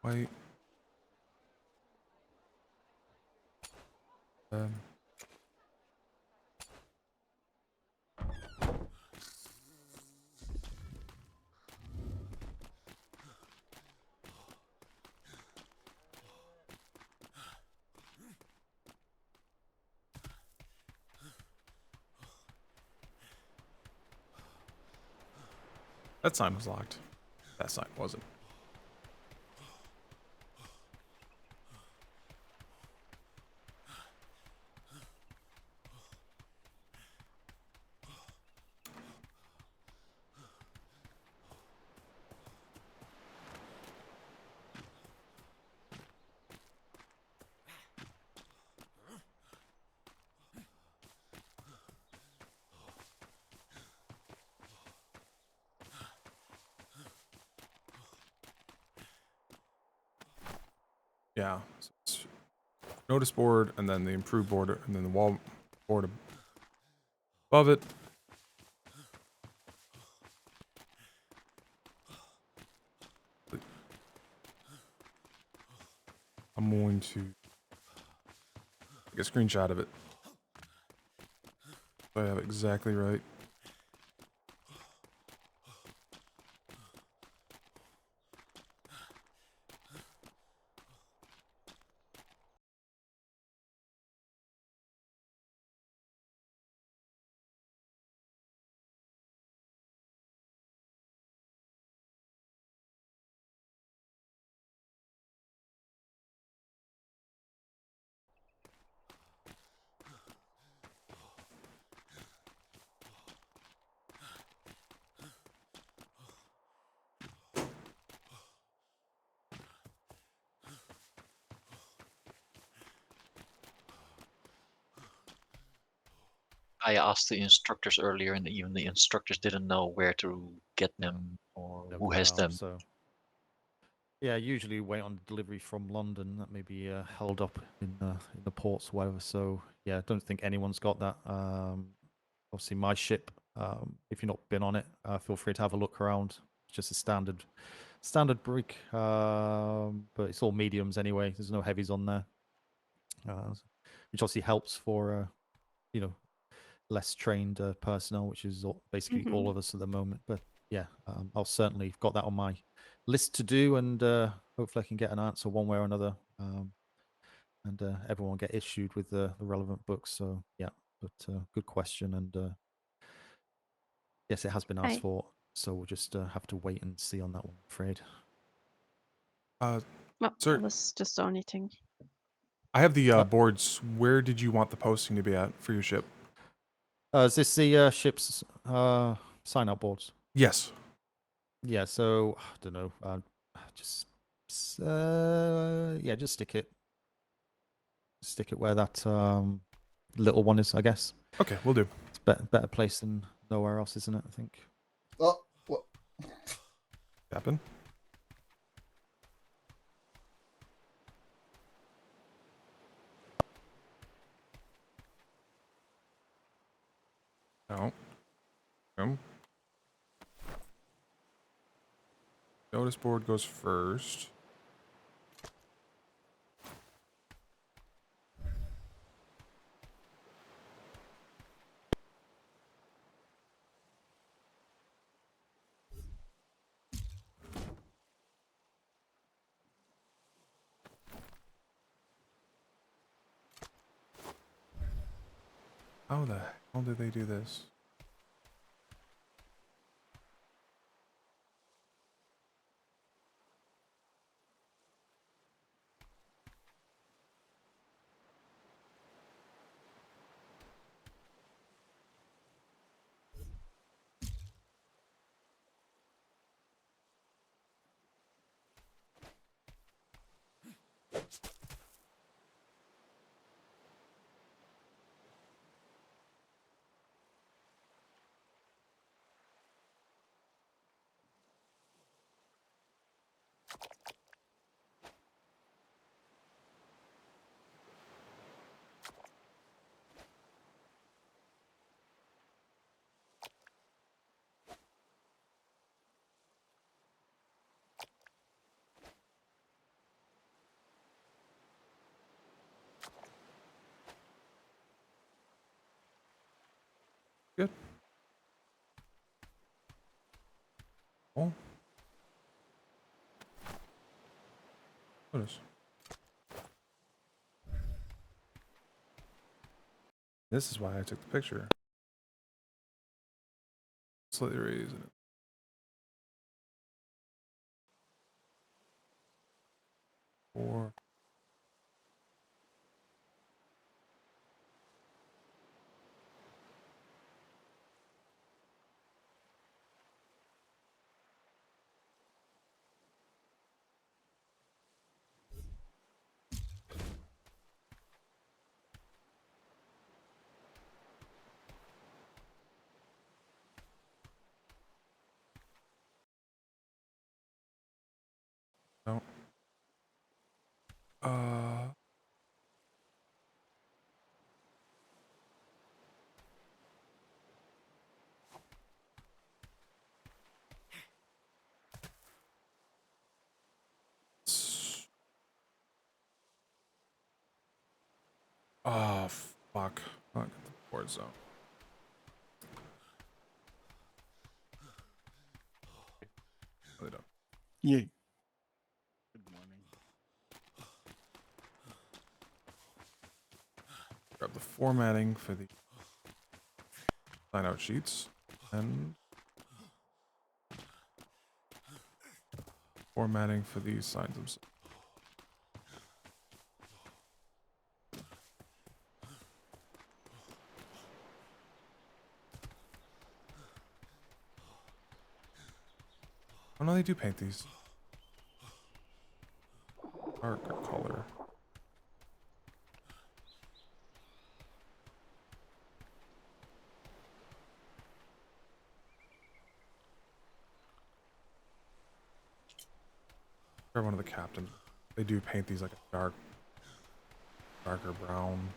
White. That sign was locked. That sign wasn't. Yeah. So it's notice board, and then the improved board, and then the wall board above it. I'm going to take a screenshot of it. So I have it exactly right. I asked the instructors earlier, and even the instructors didn't know where to get them or who has them. So, yeah, usually wait on delivery from London. That may be held up in the ports or whatever. So, yeah, I don't think anyone's got that. Obviously, my ship. If you've not been on it, feel free to have a look around. It's just a standard brig, but it's all mediums anyway. There's no heavies on there, which obviously helps for you know, less trained personnel, which is basically all of us at the moment. But yeah, I'll certainly got that on my list to do, and hopefully I can get an answer one way or another, and everyone get issued with the relevant books. So yeah, but good question, and yes, it has been asked for, so we'll just have to wait and see on that one, I'm afraid. Sir, I was just donating. I have the boards. Where did you want the posting to be at for your ship? Is this the ship's sign-up boards? Yes. Yeah. So I don't know. Just just stick it. Stick it where that little one is, I guess. Okay, we'll do. It's better place than nowhere else, isn't it? I think. Oh, what happened? No. Notice board goes first. How the hell did they do this? Good. Oh. Notice. This is why I took the picture. Slightly raised it. Four. No. Oh, fuck. Fuck the board zone. Really don't. Yeah. Good morning. Grab the formatting for the sign out sheets and formatting for these signs themselves. Oh no, they do paint these. Darker color. Grab one of the captains. They do paint these like a darker brown.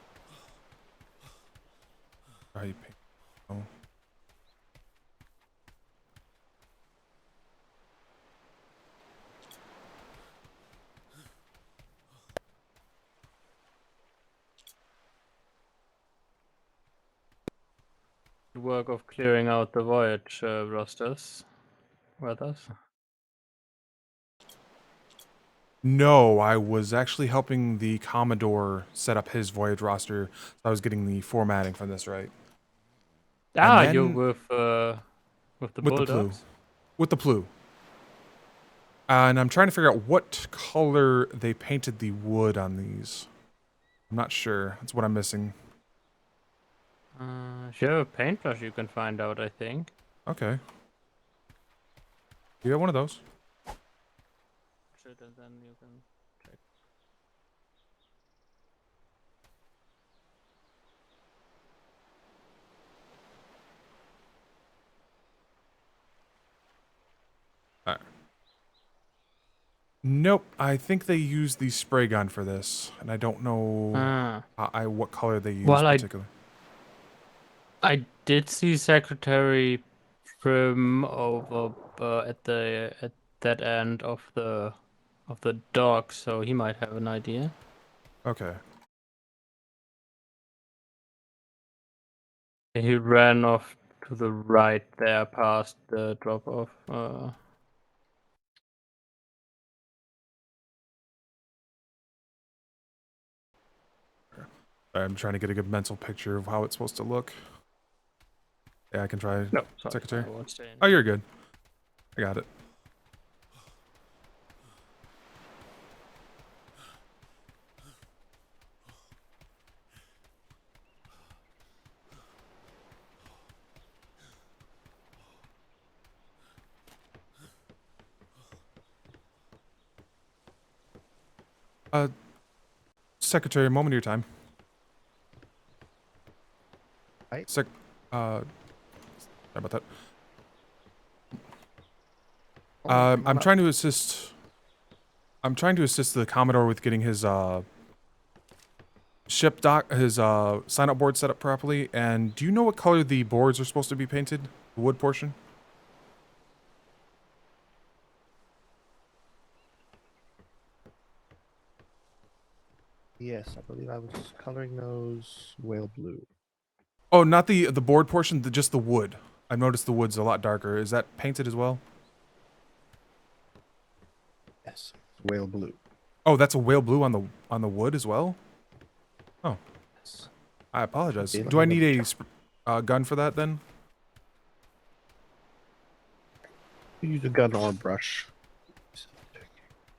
How you paint? Oh. Work of clearing out the voyage rosters with us. No, I was actually helping the Commodore set up his voyage roster. So I was getting the formatting from this right. Ah, then, you with the Bulldogs? With the Plu. And I'm trying to figure out what color they painted the wood on these. I'm not sure. That's what I'm missing. If you have a paintbrush, you can find out, I think. Okay. You have one of those? And then you can check. Alright. Nope. I think they used the spray gun for this, and I don't know what color they used particularly. I did see Secretary Prim over at that end of the dock, so he might have an idea. Okay. He ran off to the right there, past the drop-off. I'm trying to get a good mental picture of how it's supposed to look. Yeah, I can try. No, sorry, Secretary. I won't say anything. Oh, you're good. I got it. Secretary, a moment of your time. Right. Sorry about that. I'm trying to assist. I'm trying to assist the Commodore with getting his sign-up board set up properly. And do you know what color the boards are supposed to be painted? The wood portion. Yes, I believe I was coloring those whale blue. Oh, not the board portion, just the wood. I've noticed the wood's a lot darker. Is that painted as well? Yes, whale blue. Oh, that's a whale blue on the wood as well? Oh. Yes. I apologize. Okay, Do I let me need a gun for that then? Use a gun or a brush.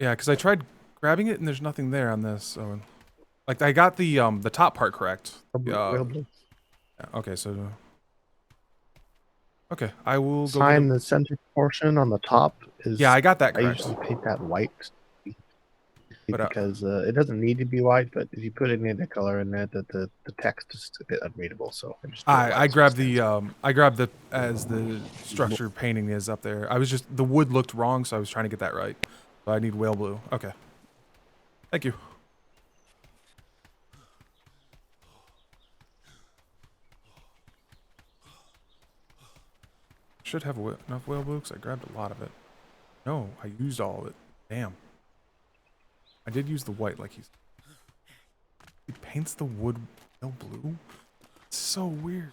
Yeah, because I tried grabbing it and there's nothing there on this. So, like, I got the top part correct. Whale blue. Okay, so okay, I will go. Sign the center portion on the top is. Yeah, I got that I correct. usually paint that white because it doesn't need to be white, but if you put any other color in there, the text is a bit unreadable. So I grabbed the as the structure painting is up there. I was just the wood looked wrong, so I was trying to get that right. So I need whale blue. Okay. Thank you. Should have enough whale blue because I grabbed a lot of it. No, I used all of it. Damn. I did use the white like he paints the wood whale blue. It's so weird.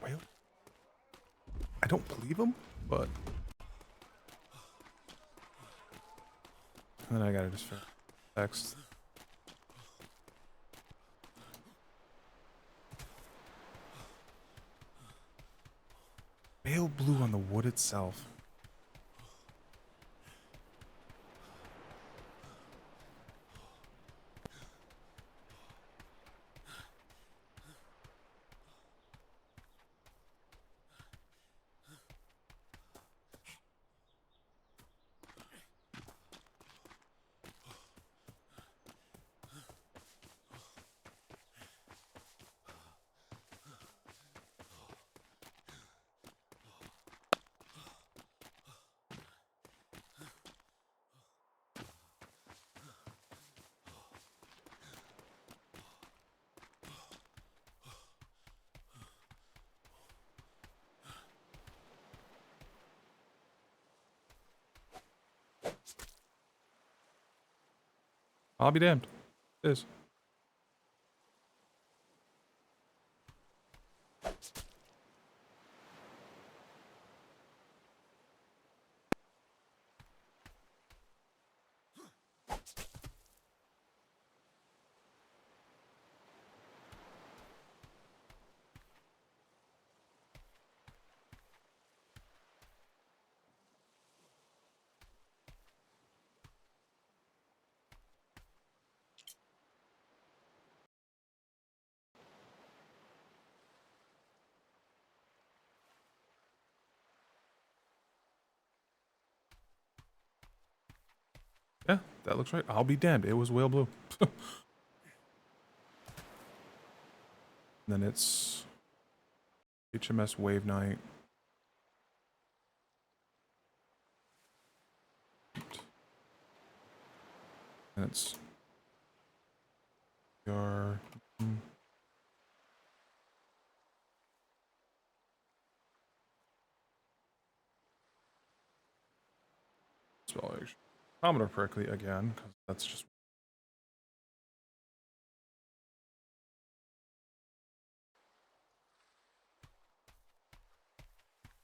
Well, I don't believe him, but and then I gotta just text. Pale blue on the wood itself. I'll be damned. It is. that looks right. I'll be damned. It was whale blue. Then it's HMS Wave Knight. And it's your spell Commodore correctly again, because that's just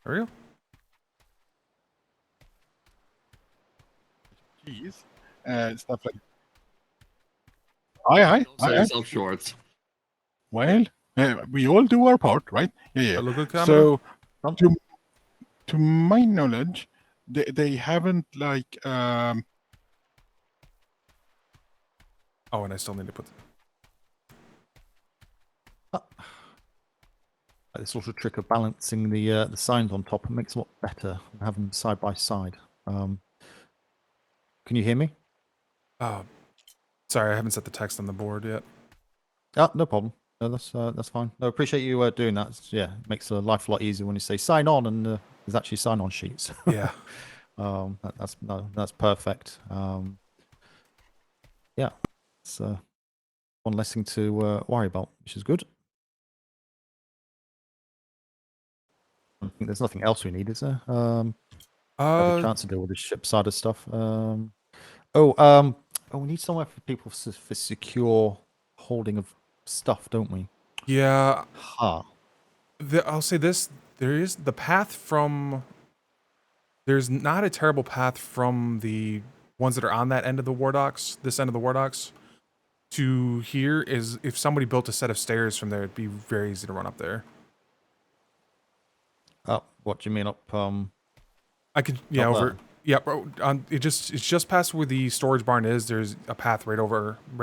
there we go. Jeez. Stuff like aye. Sell yourself shorts. Well, we all do our part, right? Yeah. Look at camera. So, to my knowledge, they haven't like Oh, and I still need to put. This little trick of balancing the signs on top, it makes it a lot better than having them side by side. Can you hear me? Sorry, I haven't set the text on the board yet. Oh, no problem. No, that's fine. No, appreciate you doing that. Yeah, it makes life a lot easier when you say sign on and there's actually sign on sheets. Yeah. That's perfect. Yeah, it's one less thing to worry about, which is good. I think there's nothing else we need, is there? Have a chance to deal with the ship side of stuff. We need somewhere for people for secure holding of stuff, don't we? Yeah. Huh. I'll say this: there is the path from. There's not a terrible path from the ones that are on that end of the war docks, this end of the war docks, to here. Is if somebody built a set of stairs from there, it'd be very easy to run up there. Oh, what do you mean up? I can over. There. Yeah, bro. It's just past where the storage barn is. There's a path right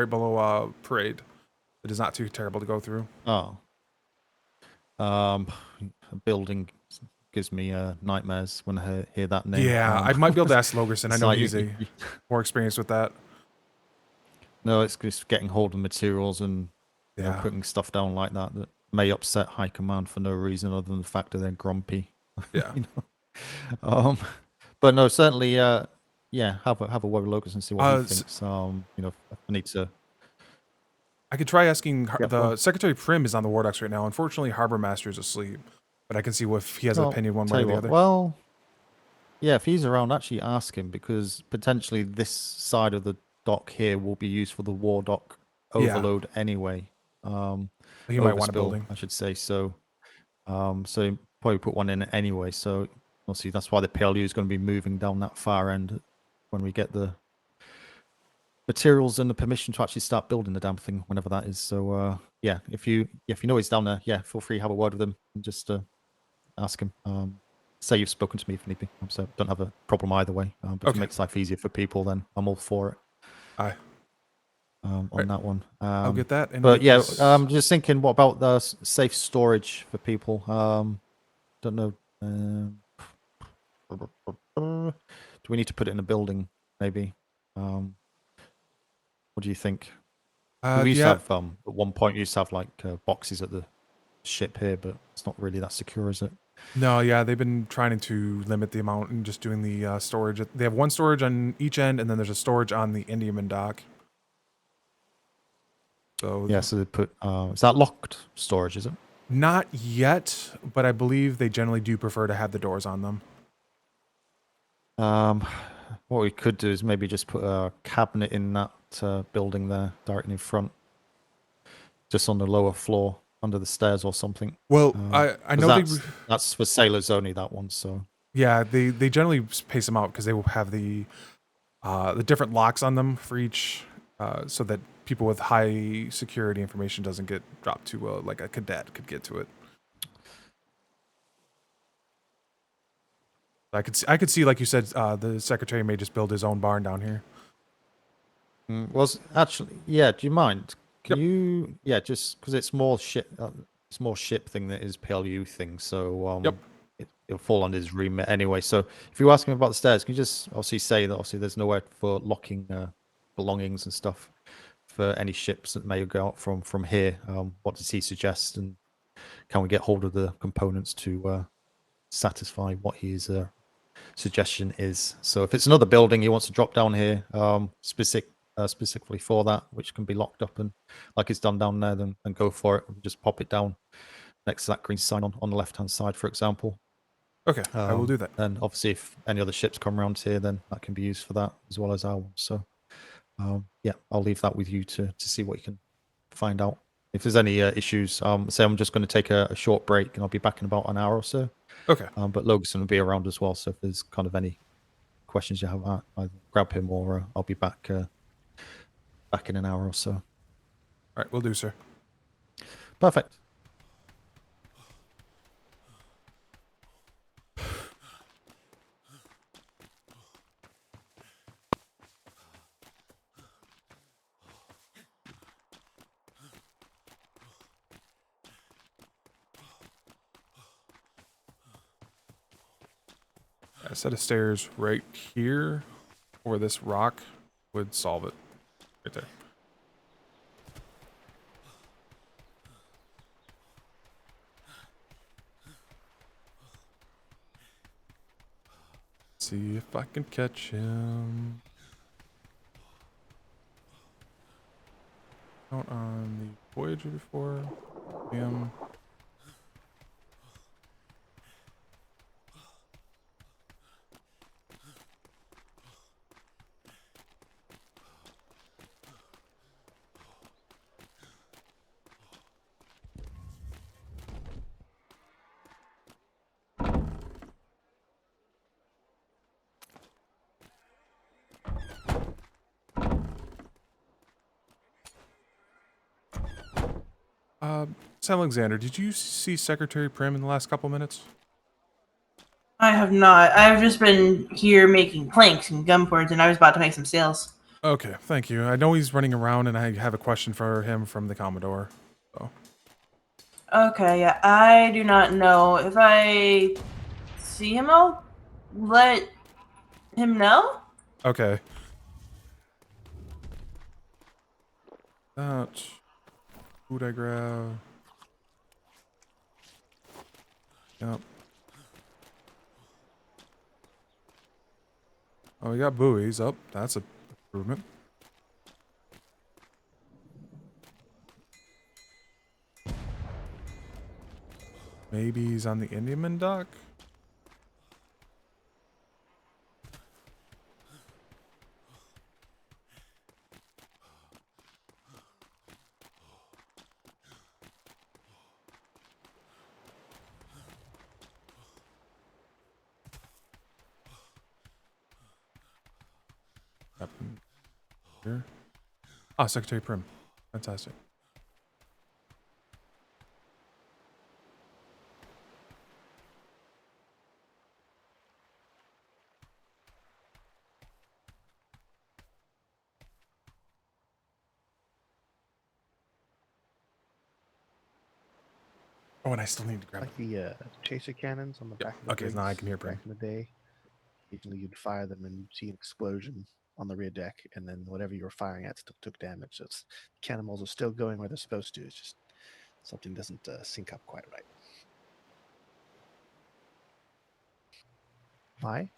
below parade. It is not too terrible to go through. Oh. A building gives me nightmares when I hear that name. Yeah, I might be able to ask Logerson. I know he's more experienced with that. No, it's just getting hold of materials and putting stuff down like that may upset high command for no reason other than the fact that they're grumpy. Yeah. But no, certainly, have a word with Locust and see what he thinks. I need to. I could try asking the Secretary Prim is on the war docks right now. Unfortunately, Harbor Master is asleep, but I can see if he has an opinion one way or the other. Well, yeah, if he's around, actually ask him because potentially this side of the dock here will be used for the war dock overload anyway. He might want a building, I should say. So, so probably put one in anyway. So we'll see. That's why the PLU is going to be moving down that far end when we get the materials and the permission to actually start building the damn thing, whenever that is. So, if you know he's down there, feel free to have a word with him and just ask him. Say you've spoken to me if need be. So don't have a problem either way. But if it makes life easier for people, then I'm all for it. Aye. On that one. I'll get that. But yeah, I'm just thinking, what about the safe storage for people? Don't know. Do we need to put it in a building, maybe? What do you think? We used to have, at one point, you used to have like boxes at the ship here, but it's not really that secure, is it? No, yeah, they've been trying to limit the amount and just doing the storage. They have one storage on each end, and then there's a storage on the Indiaman dock. So yeah, so they put is that locked storage, is it? Not yet, but I believe they generally do prefer to have the doors on them. What we could do is maybe just put a cabinet in that building there, directly in front, just on the lower floor, under the stairs or something. Well, I know that's for sailors only, that one. So yeah, they generally pace them out because they will have the different locks on them for each, so that people with high security information doesn't get dropped to like a cadet could get to it. I could see, like you said, the secretary may just build his own barn down here. Was actually, yeah. Do you mind? Can you? Yeah, just because it's more ship. It's more ship thing that is PLU thing. So it'll fall under his remit anyway. So if you ask him about the stairs, can you just obviously say that obviously there's nowhere for locking belongings and stuff for any ships that may go out from here. What does he suggest, and can we get hold of the components to satisfy what his suggestion is? So if it's another building he wants to drop down here, specifically for that, which can be locked up and like it's done down there, then go for it. Just pop it down next to that green sign on the left-hand side, for example. Okay, I will do that. And obviously, if any other ships come around here, then that can be used for that as well as our one. So, yeah, I'll leave that with you to see what you can find out. If there's any issues, say I'm just going to take a short break and I'll be back in about an hour or so. Okay. But Logan's will be around as well, so if there's kind of any questions you have, either grab him or I'll be back in an hour or so. All right, will do, sir. Perfect. A set of stairs right here, or this rock would solve it. Right there. See if I can catch him. Out on the Voyager before. Him. Alexander, did you see Secretary Prim in the last couple minutes? I have not. I've just been here making planks and gun boards, and I was about to make some sails. Okay, thank you. I know he's running around, and I have a question for him from the Commodore. So. Okay, yeah, I do not know. If I see him, I'll let him know. Okay. That. Who'd I grab? Yep. Oh, we got buoys up. That's an improvement. Maybe he's on the Indiaman dock? Here. Ah, Secretary Prim. Fantastic. Oh, and I still need to grab like the chaser cannons on the back of the okay, rigs now I can hear Prim. back in the day. Occasionally you'd fire them and you'd see an explosion on the rear deck, and then whatever you were firing at still took damage. So it's, cannonballs are still going where they're supposed to. It's just something doesn't sync up quite right. Why?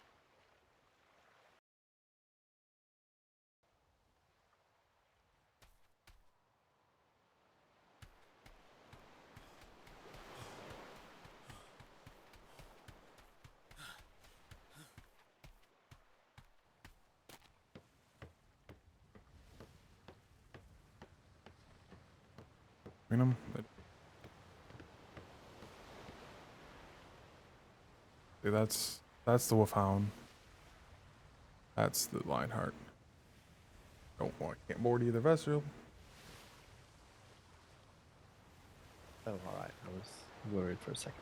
Bring them. See, that's the Wolfhound. That's the Lionheart. Don't want, can't board either vessel. Oh, all right. I was worried for a second.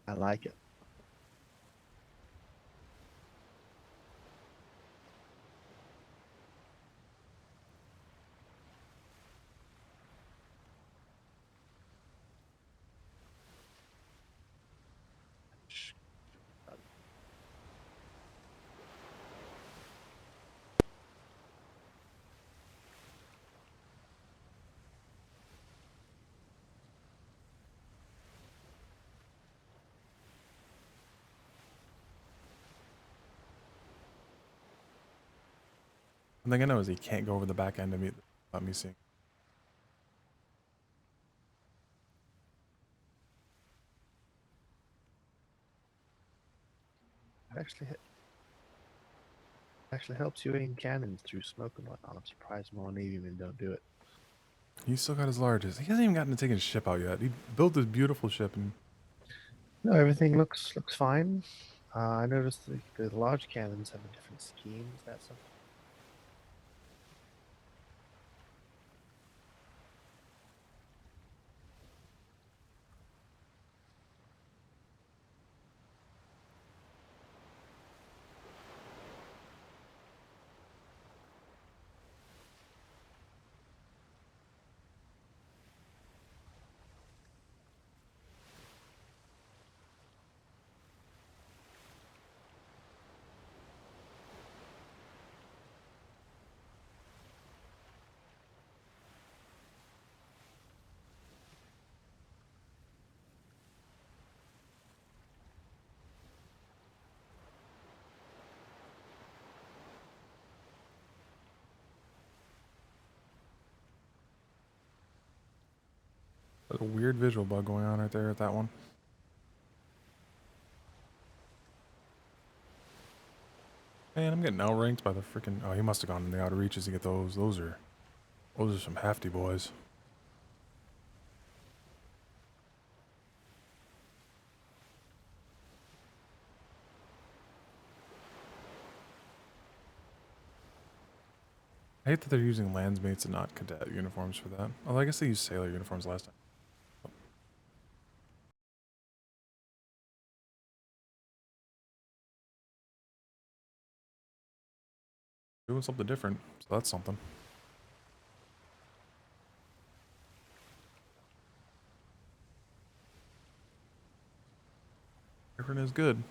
I like it. One thing I know is he can't go over the back end of me without me seeing. Actually helps you aim cannons through smoke and whatnot. I'm surprised more Navy men don't do it. He's still got his largest. He hasn't even gotten to take his ship out yet. He built this beautiful ship and No, everything looks fine. I noticed the large cannons have a different scheme. Is that something? there's a weird visual bug going on right there at that one. Man, I'm getting outranked by the freaking. Oh, he must have gone in the outer reaches to get those. Those are some hefty boys. I hate that they're using Landsmates and not cadet uniforms for that. Although I guess they used sailor uniforms last time. Doing something different, so that's something. Different is good.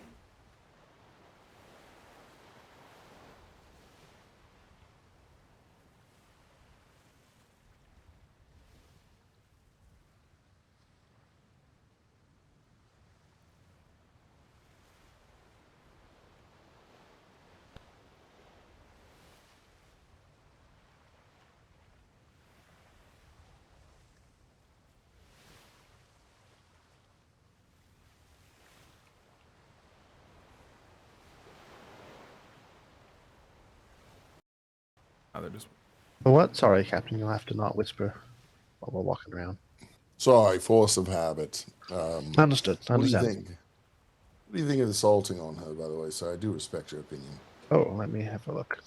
Now they're just. But what? Sorry, Captain. You'll have to not whisper while we're walking around. Sorry, force of habit. Understood. What do you Understand. think? What do you think of assaulting on her, by the way? So I do respect your opinion. Oh, let me have a look.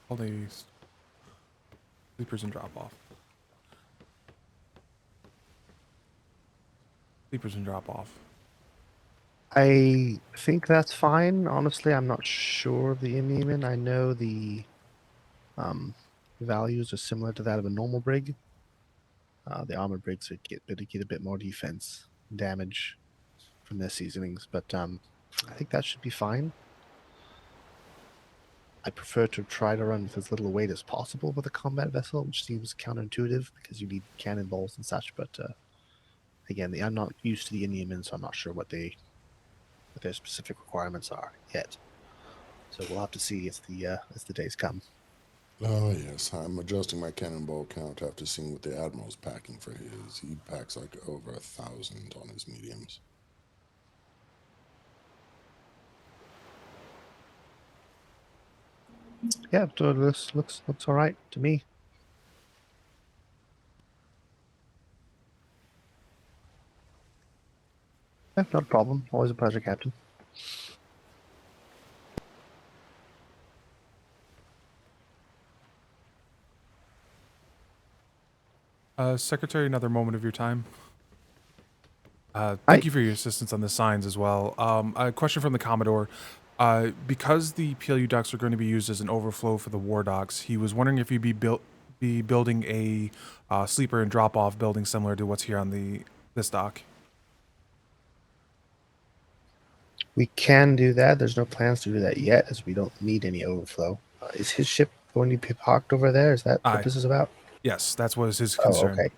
All these sleepers and drop off. Sleepers and drop off. I think that's fine. Honestly, I'm not sure of the Indian. I know the values are similar to that of a normal brig. The armored brigs would get a bit more defense damage from their seasonings, but I think that should be fine. I prefer to try to run with as little weight as possible with a combat vessel, which seems counterintuitive because you need cannonballs and such. But again, I'm not used to the Indian, so I'm not sure what their specific requirements are yet. So we'll have to see as the days come. Oh yes, I'm adjusting my cannonball count after seeing what the Admiral's packing for his. He packs like over 1,000 on his mediums. Yeah, so this looks all right to me. Yeah, not a problem. Always a pleasure, Captain. Secretary, another moment of your time. Thank you for your assistance on the signs as well. A question from the Commodore. Because the PLU docks are going to be used as an overflow for the war docks, he was wondering if you'd be building a sleeper and drop-off building similar to what's here on this dock. We can do that. There's no plans to do that yet, as we don't need any overflow. Is his ship going to be parked over there? Is that what this is about? Yes, that's what his concern. Oh, okay.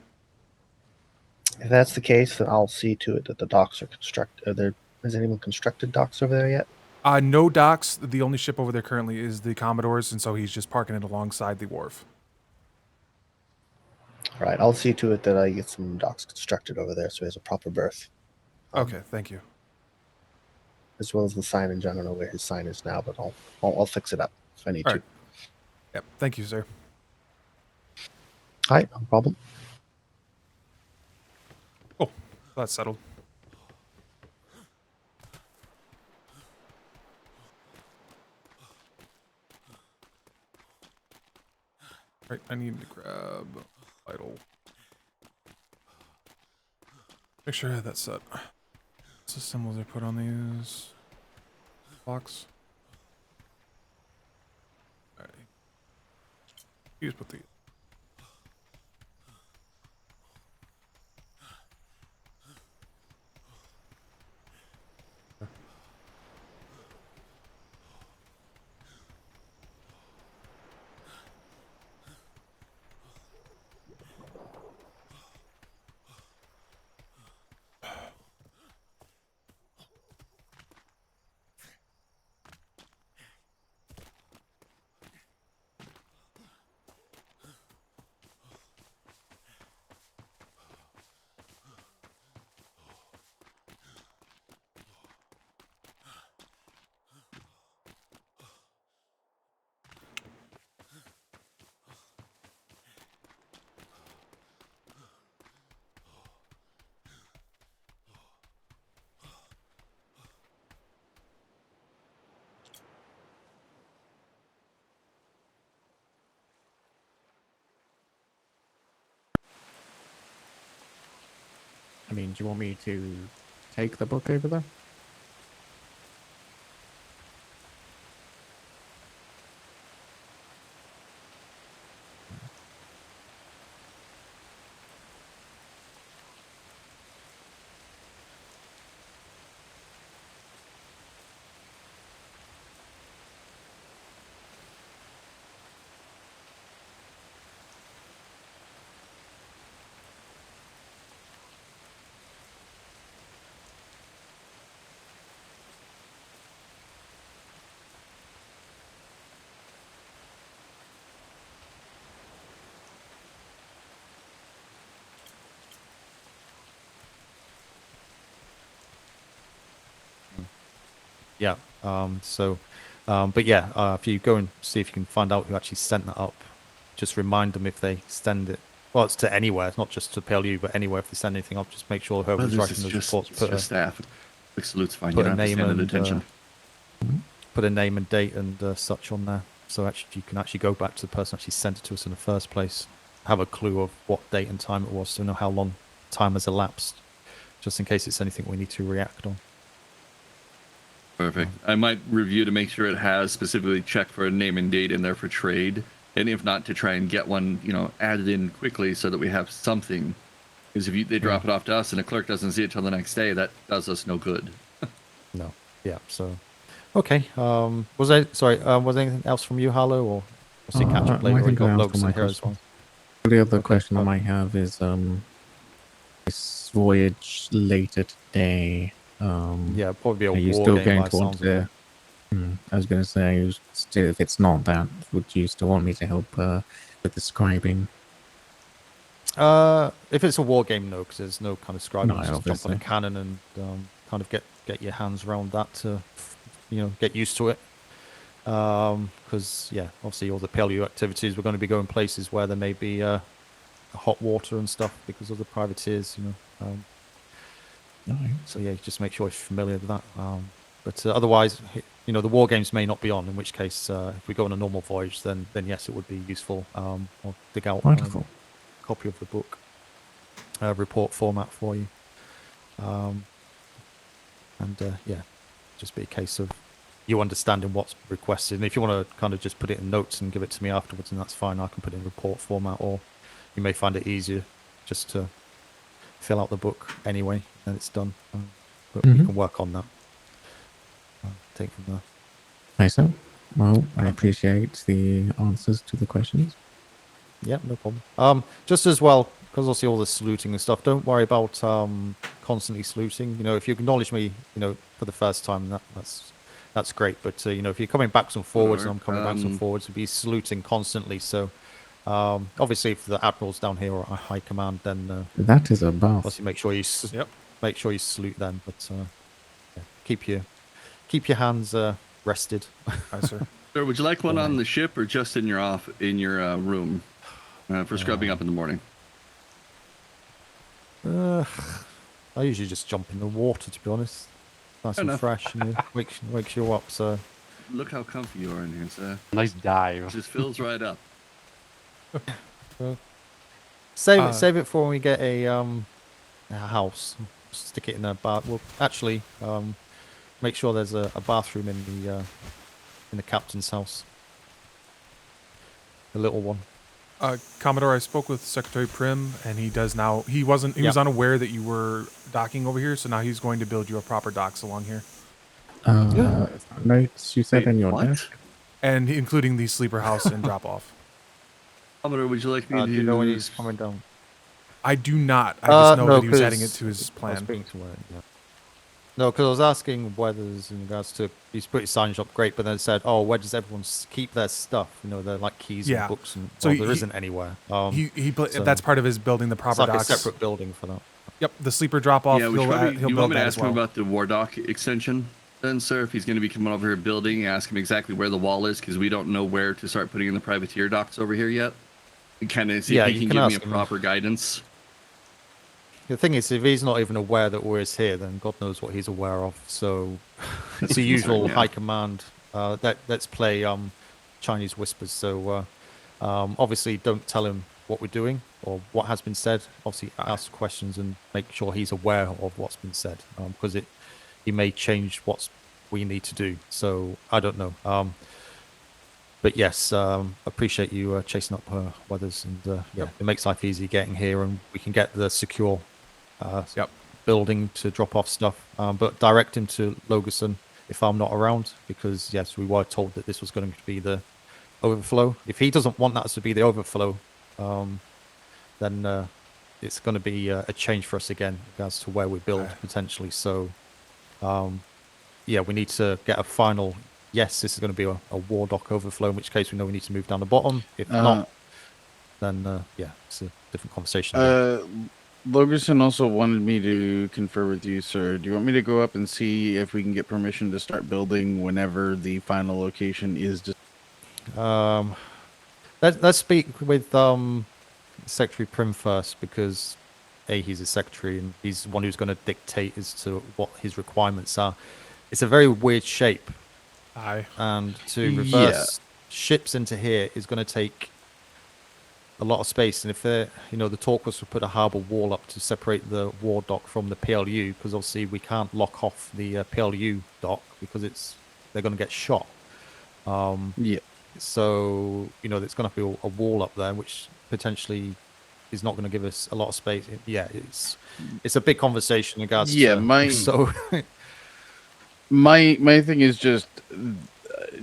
If that's the case, then I'll see to it that the docks are constructed. Has anyone constructed docks over there yet? No docks. The only ship over there currently is the Commodore's, and so he's just parking it alongside the wharf. All right, I'll see to it that I get some docks constructed over there so he has a proper berth. Okay, thank you. As well as the sign in general. I don't know where his sign is now, but I'll fix it up if I need to. Right. Yep, thank you, sir. All right, no problem. Oh, that's settled. Right, I need to grab vital. Make sure I have that set. What's the symbols I put on these? Box. Alright. You just put the. I mean, do you want me to take the book over there? Yeah. But yeah, if you go and see if you can find out who actually sent that up, just remind them if they send it. Well, it's to anywhere. It's not just to PLU, but anywhere. If they send anything up, just make sure whoever's writing those reports put staff. Quick salute's fine. Put You a don't have to name stand at and attention. put a name and date and such on there. So actually, you can actually go back to the person who actually sent it to us in the first place, have a clue of what date and time it was, so know how long time has elapsed, just in case it's anything we need to react on. Perfect. I might review to make sure it has specifically checked for a name and date in there for trade, and if not, to try and get one, added in quickly so that we have something. Because if they drop it off to us and the clerk doesn't see it till the next day, that does us no good. No. Yeah. So, okay. Was there anything else from you, Harlow, or we'll see catch up later? I think Or I you got asked Lokes all in my here as well. questions. The other question I might have is this voyage later today. Yeah, probably a are you war still game going by the towards sounds of it. I was going to say, if it's not that, would you still want me to help with the scribing? If it's a war game, no, because there's no kind of scribing. No, Just jump on a obviously. cannon and kind of get your hands around that to, get used to it. Because yeah, obviously all the PLU activities we're going to be going places where there may be hot water and stuff because of the privateers. So yeah, just make sure you're familiar with that. But otherwise, the war games may not be on. In which case, if we go on a normal voyage, then yes, it would be useful. I'll dig out Wonderful. a copy of the book. report format for you. Yeah, just be a case of you understanding what's requested. And if you want to kind of just put it in notes and give it to me afterwards, and that's fine, I can put it in report format, or you may find it easier just to fill out the book anyway, and it's done. But we can work on that. Take from there. Myself? Well, I appreciate the answers to the questions. Yeah, no problem. Just as well, because obviously all the saluting and stuff, don't worry about constantly saluting. You know, if you acknowledge me, you know, for the first time, that's great. But you know, if you're coming backwards and forwards, and I'm coming backwards and forwards, you'll be saluting constantly. So obviously, if the admiral's down here or a high command, then that is a buff. obviously make sure you make sure you salute them. But yeah, keep your hands rested. Hi, sir. Sir, would you like one on the ship or just in your room for scrubbing up in the morning? I usually just jump in the water, to be honest. Nice and fresh, and it wakes you up. So look how comfy you are in here, sir. Nice dive. Just fills right up. Save it for when we get a house. Stick it in a bath. Well, actually, make sure there's a bathroom in the captain's house. The little one. Commodore, I spoke with Secretary Prim, and he does now. He was unaware that you were docking over here, so now he's going to build you a proper docks along here. Notes you said in your desk, and including the sleeper house and drop off. Commodore, would you like me to? Do you know when he's coming down? I do not. I just know that he was adding it to his plan. No, because I was asking Weathers in regards to he's put his signage up great, but then it said, "Oh, where does everyone keep their stuff? You know, their like keys and books, and so there isn't anywhere." So that's part of his building the proper it's like docks. a separate building for that. Yep, the sleeper drop off. Yeah, he'll you build want me to that ask as well. him about the war dock extension? Then, sir, if he's going to be coming over here building, ask him exactly where the wall is, because we don't know where to start putting in the privateer docks over here yet. And kind of see if he can give me a proper guidance. The thing is, if he's not even aware that we're here, then God knows what he's aware of. So it's the usual high command. Let's play Chinese whispers. So obviously, don't tell him what we're doing or what has been said. Obviously, ask questions and make sure he's aware of what's been said, because he may change what we need to do. So I don't know. But yes, appreciate you chasing up Weathers, and it makes life easy getting here, and we can get the secure building to drop off stuff. But direct him to Logerson if I'm not around, because yes, we were told that this was going to be the overflow. If he doesn't want that to be the overflow, then it's going to be a change for us again as to where we build potentially. So we need to get a final. Yes, this is going to be a war dock overflow, in which case we know we need to move down the bottom. If not, then it's a different conversation. Logerson also wanted me to confer with you, sir. Do you want me to go up and see if we can get permission to start building whenever the final location is? Let's speak with Secretary Prim first, because he's a secretary and he's the one who's going to dictate as to what his requirements are. It's a very weird shape. And to reverse ships into here is going to take a lot of space. And if the talk was to put a harbour wall up to separate the war dock from the PLU, because obviously we can't lock off the PLU dock because they're going to get shot. So there's going to be a wall up there, which potentially is not going to give us a lot of space. It's a big conversation in regards to my thing is just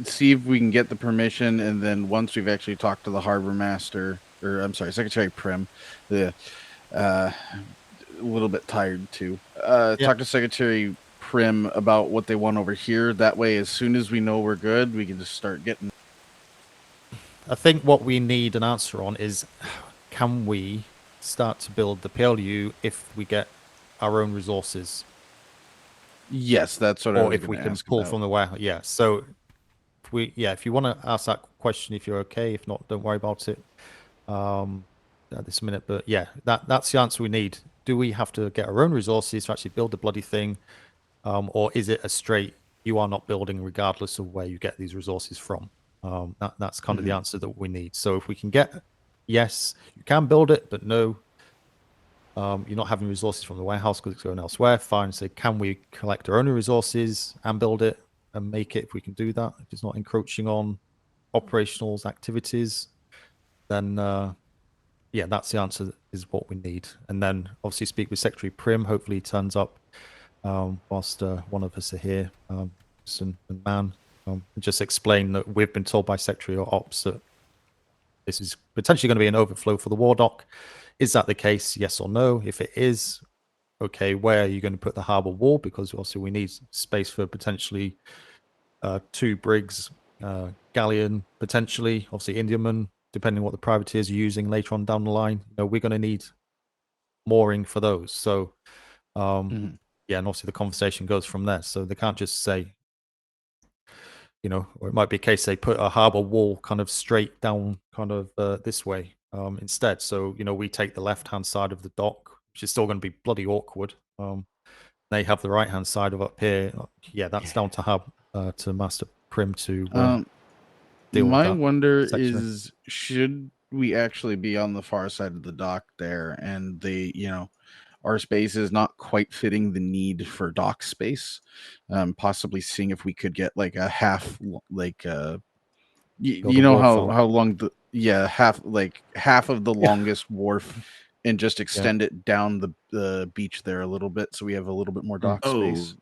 see if we can get the permission, and then once we've actually talked to the harbor master, or I'm sorry, Secretary Prim, a little bit tired too. Talk to Secretary Prim about what they want over here. That way, as soon as we know we're good, we can just start getting. I think what we need an answer on is, can we start to build the PLU if we get our own resources? Yes, that's what. Or if we can pull from the warehouse. Yeah. So, if you want to ask that question, if you're okay. If not, don't worry about it at this minute. But yeah, that's the answer we need. Do we have to get our own resources to actually build the bloody thing, or is it a straight you are not building regardless of where you get these resources from? That's kind of the answer that we need. So if we can get yes, you can build it, but no, you're not having resources from the warehouse because it's going elsewhere. Fine. So can we collect our own resources and build it and make it if we can do that? If it's not encroaching on operational activities, then yeah, that's the answer, is what we need. And then obviously speak with Secretary Prim. Hopefully he turns up whilst one of us are here, and Man, and just explain that we've been told by Secretary or Ops that this is potentially going to be an overflow for the war dock. Is that the case? Yes or no? If it is, okay, where are you going to put the harbour wall? Because also we need space for potentially 2 brigs, galleon, potentially, obviously Indiaman, depending on what the privateers are using later on down the line. You know, we're going to need mooring for those. So, yeah, and obviously the conversation goes from there. So they can't just say, you know, or it might be a case they put a harbour wall kind of straight down kind of this way instead. So, you know, we take the left-hand side of the dock, which is still going to be bloody awkward. They have the right-hand side of up here. Yeah, that's down to Master Prim to deal with my that wonder section. is, should we actually be on the far side of the dock there, and the, you know, our space is not quite fitting the need for dock space, possibly seeing if we could get like a half, like you know how long the half of the longest wharf, and just extend it down the beach there a little bit, so we have a little bit more dock space.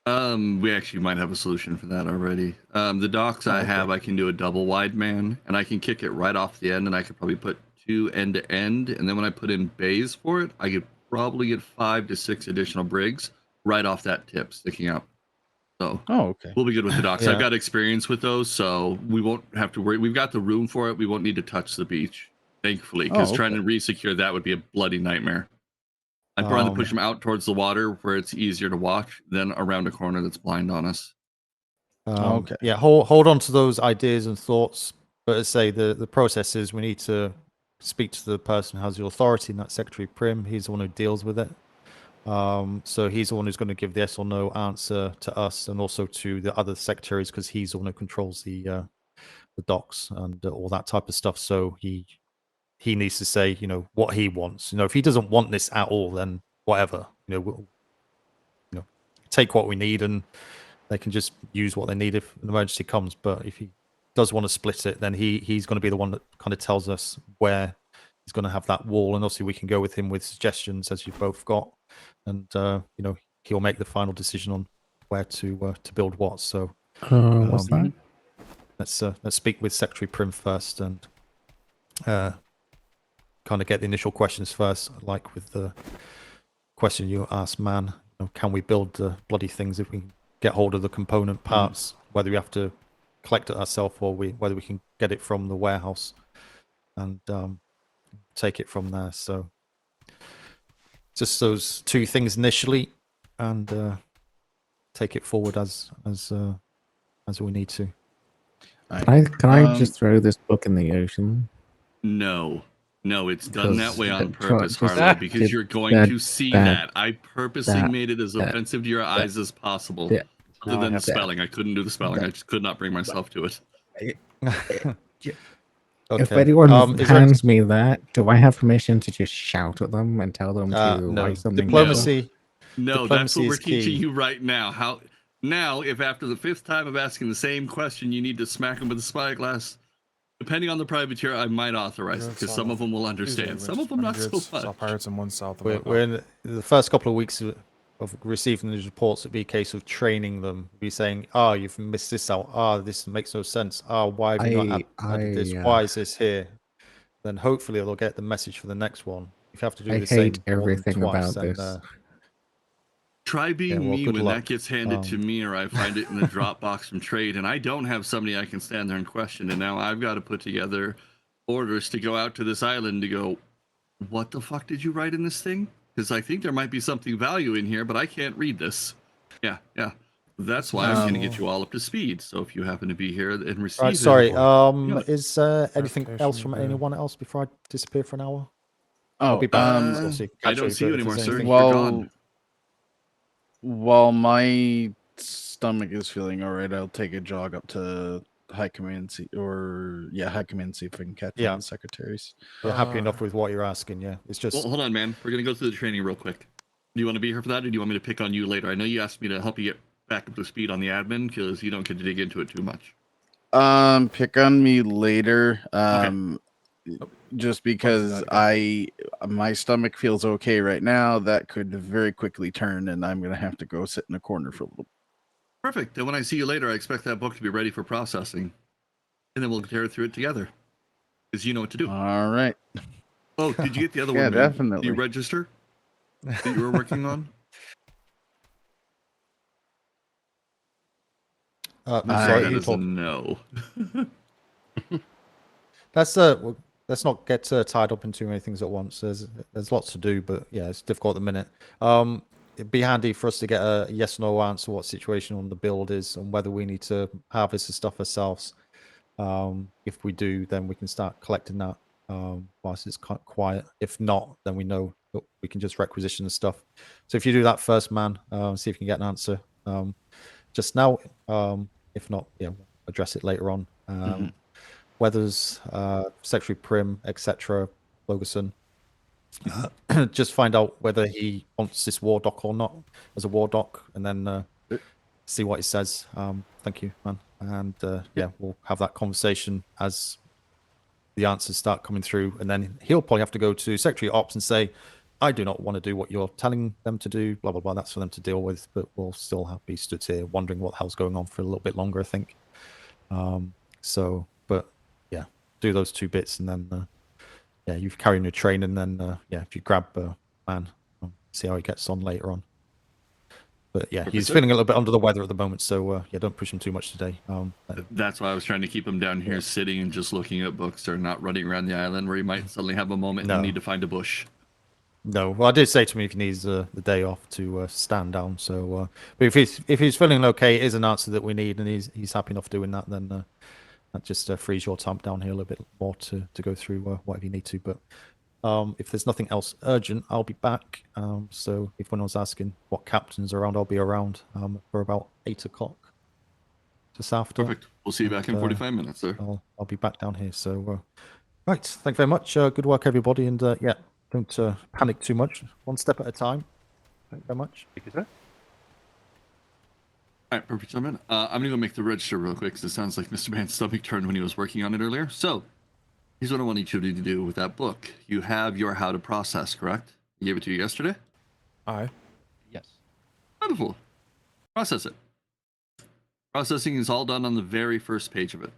We actually might have a solution for that already. The docks I have, I can do a double wide man, and I can kick it right off the end, and I could probably put 2 end to end, and then when I put in bays for it, I could probably get 5 to 6 additional brigs right off that tip sticking out. So we'll be good with the docks. I've got experience with those, so we won't have to worry. We've got the room for it. We won't need to touch the beach, thankfully, because trying to re-secure that would be a bloody nightmare. I'd rather push them out towards the water where it's easier to watch than around a corner that's blind on us. Yeah, hold on to those ideas and thoughts. But as I say, the process is we need to speak to the person who has the authority, and that's Secretary Prim. He's the one who deals with it. So he's the one who's going to give the yes or no answer to us, and also to the other secretaries, because he's the one who controls the docks and all that type of stuff. So he needs to say, you know, what he wants. You know, if he doesn't want this at all, then whatever. You know, we'll, you know, take what we need, and they can just use what they need if an emergency comes. But if he does want to split it, then he's going to be the one that kind of tells us where he's going to have that wall, and obviously we can go with him with suggestions, as you've both got, and you know, he'll make the final decision on where to build what. So what's that? Let's speak with Secretary Prim first, and kind of get the initial questions first, like with the question you asked, Man. You know, can we build the bloody things if we can get hold of the component parts, whether we have to collect it ourselves or whether we can get it from the warehouse, and take it from there. So just those 2 things initially, and take it forward as we need to. Can I just throw this book in the ocean? No, it's done that way on Because- purpose, just Harlow, because get you're going to see that. I purposely made it as offensive to your eyes as possible. Other than the spelling, I couldn't do the spelling. I just could not bring myself to it. If anyone hands me that, do I have permission to just shout at them and tell them to no. write something? Diplomacy. No, that's what we're teaching key. you right now. Now, if after the 5th time of asking the same question, you need to smack them with a spyglass, depending on the privateer, I might authorize it, because some of them will understand. Some of them not so much. Saw pirates in one south of We're in the first couple of weeks of receiving these reports. It'd be a case of training them. Be saying, you've missed this out. This makes no sense. Why have you not added this? Why is this here? Then hopefully they'll get the message for the next one. If you have to do the same hate everything twice, about then, this. Try being me good when luck. that gets handed to me, or I find it in the Dropbox from trade, and I don't have somebody I can stand there and question, and now I've got to put together orders to go out to this island to go, what the fuck did you write in this thing? Because I think there might be something value in here, but I can't read this. Yeah. That's why I'm going to get you all up to speed. So if you happen to be here and receive Right, sorry. it, Is anything else from anyone else before I disappear for an hour? Oh, I'll be back. I don't see you anymore, sir. You're Well, gone. while my stomach is feeling all right, I'll take a jog up to high command see high command see if we can catch Yeah. one of the secretaries. You're happy enough with what you're asking, yeah. It's just Well, hold on, man. We're gonna go through the training real quick. Do you want to be here for that, or do you want me to pick on you later? I know you asked me to help you get back up to speed on the admin because you don't get to dig into it too much. Pick on me later. Just because my stomach feels okay right now, that could very quickly turn, and I'm gonna have to go sit in a corner for a little. Perfect. Then when I see you later, I expect that book to be ready for processing, and then we'll tear through it together, because you know what to do. All right. Oh, did you get the other Yeah, one? Man? definitely. Did you register that you were working on? I'm sorry, that you is a talk. no. Let's not get tied up in too many things at once. There's lots to do, but yeah, it's difficult at the minute. It'd be handy for us to get a yes or no answer what situation on the build is and whether we need to harvest the stuff ourselves. If we do, then we can start collecting that whilst it's quiet. If not, then we know that we can just requisition the stuff. So if you do that first, man, see if you can get an answer just now. If not, yeah, we'll address it later on. Weathers, Secretary Prim, etc., Logerson. Just find out whether he wants this war doc or not as a war doc, and then see what he says. Thank you, man. And yeah, we'll have that conversation as the answers start coming through, and then he'll probably have to go to Secretary Ops and say, I do not want to do what you're telling them to do, blah, blah, blah. That's for them to deal with, but we'll still be stood here wondering what the hell's going on for a little bit longer, I think. But yeah, do those two bits, and then yeah, you carry on your train, and then yeah, if you grab man, see how he gets on later on. But yeah, he's feeling a little bit under the weather at the moment, so yeah, don't push him too much today. That's why I was trying to keep him down here sitting and just looking at books, or not running around the island where he might suddenly have a moment and need to find a bush. No, well, I did say to him if he needs the day off to stand down. So, but if he's feeling okay, it is an answer that we need, and he's happy enough doing that. Then that just frees your time down here a little bit more to go through whatever you need to. But if there's nothing else urgent, I'll be back. So if anyone's asking what captain's around, I'll be around for about 8 o'clock just after. Perfect. We'll see you back in 45 minutes, sir. I'll be back down here. So, right. Thank you very much. Good work, everybody. And yeah, don't panic too much. One step at a time. Thank you very much. Thank you, sir. All right, perfect, gentlemen. I'm going to go make the register real quick, because it sounds like Mr. Man's stomach turned when he was working on it earlier. So, here's what I want each of you to do with that book. You have your how to process, correct? I gave it to you yesterday? Aye. Yes. Wonderful. Process it. Processing is all done on the very first page of it.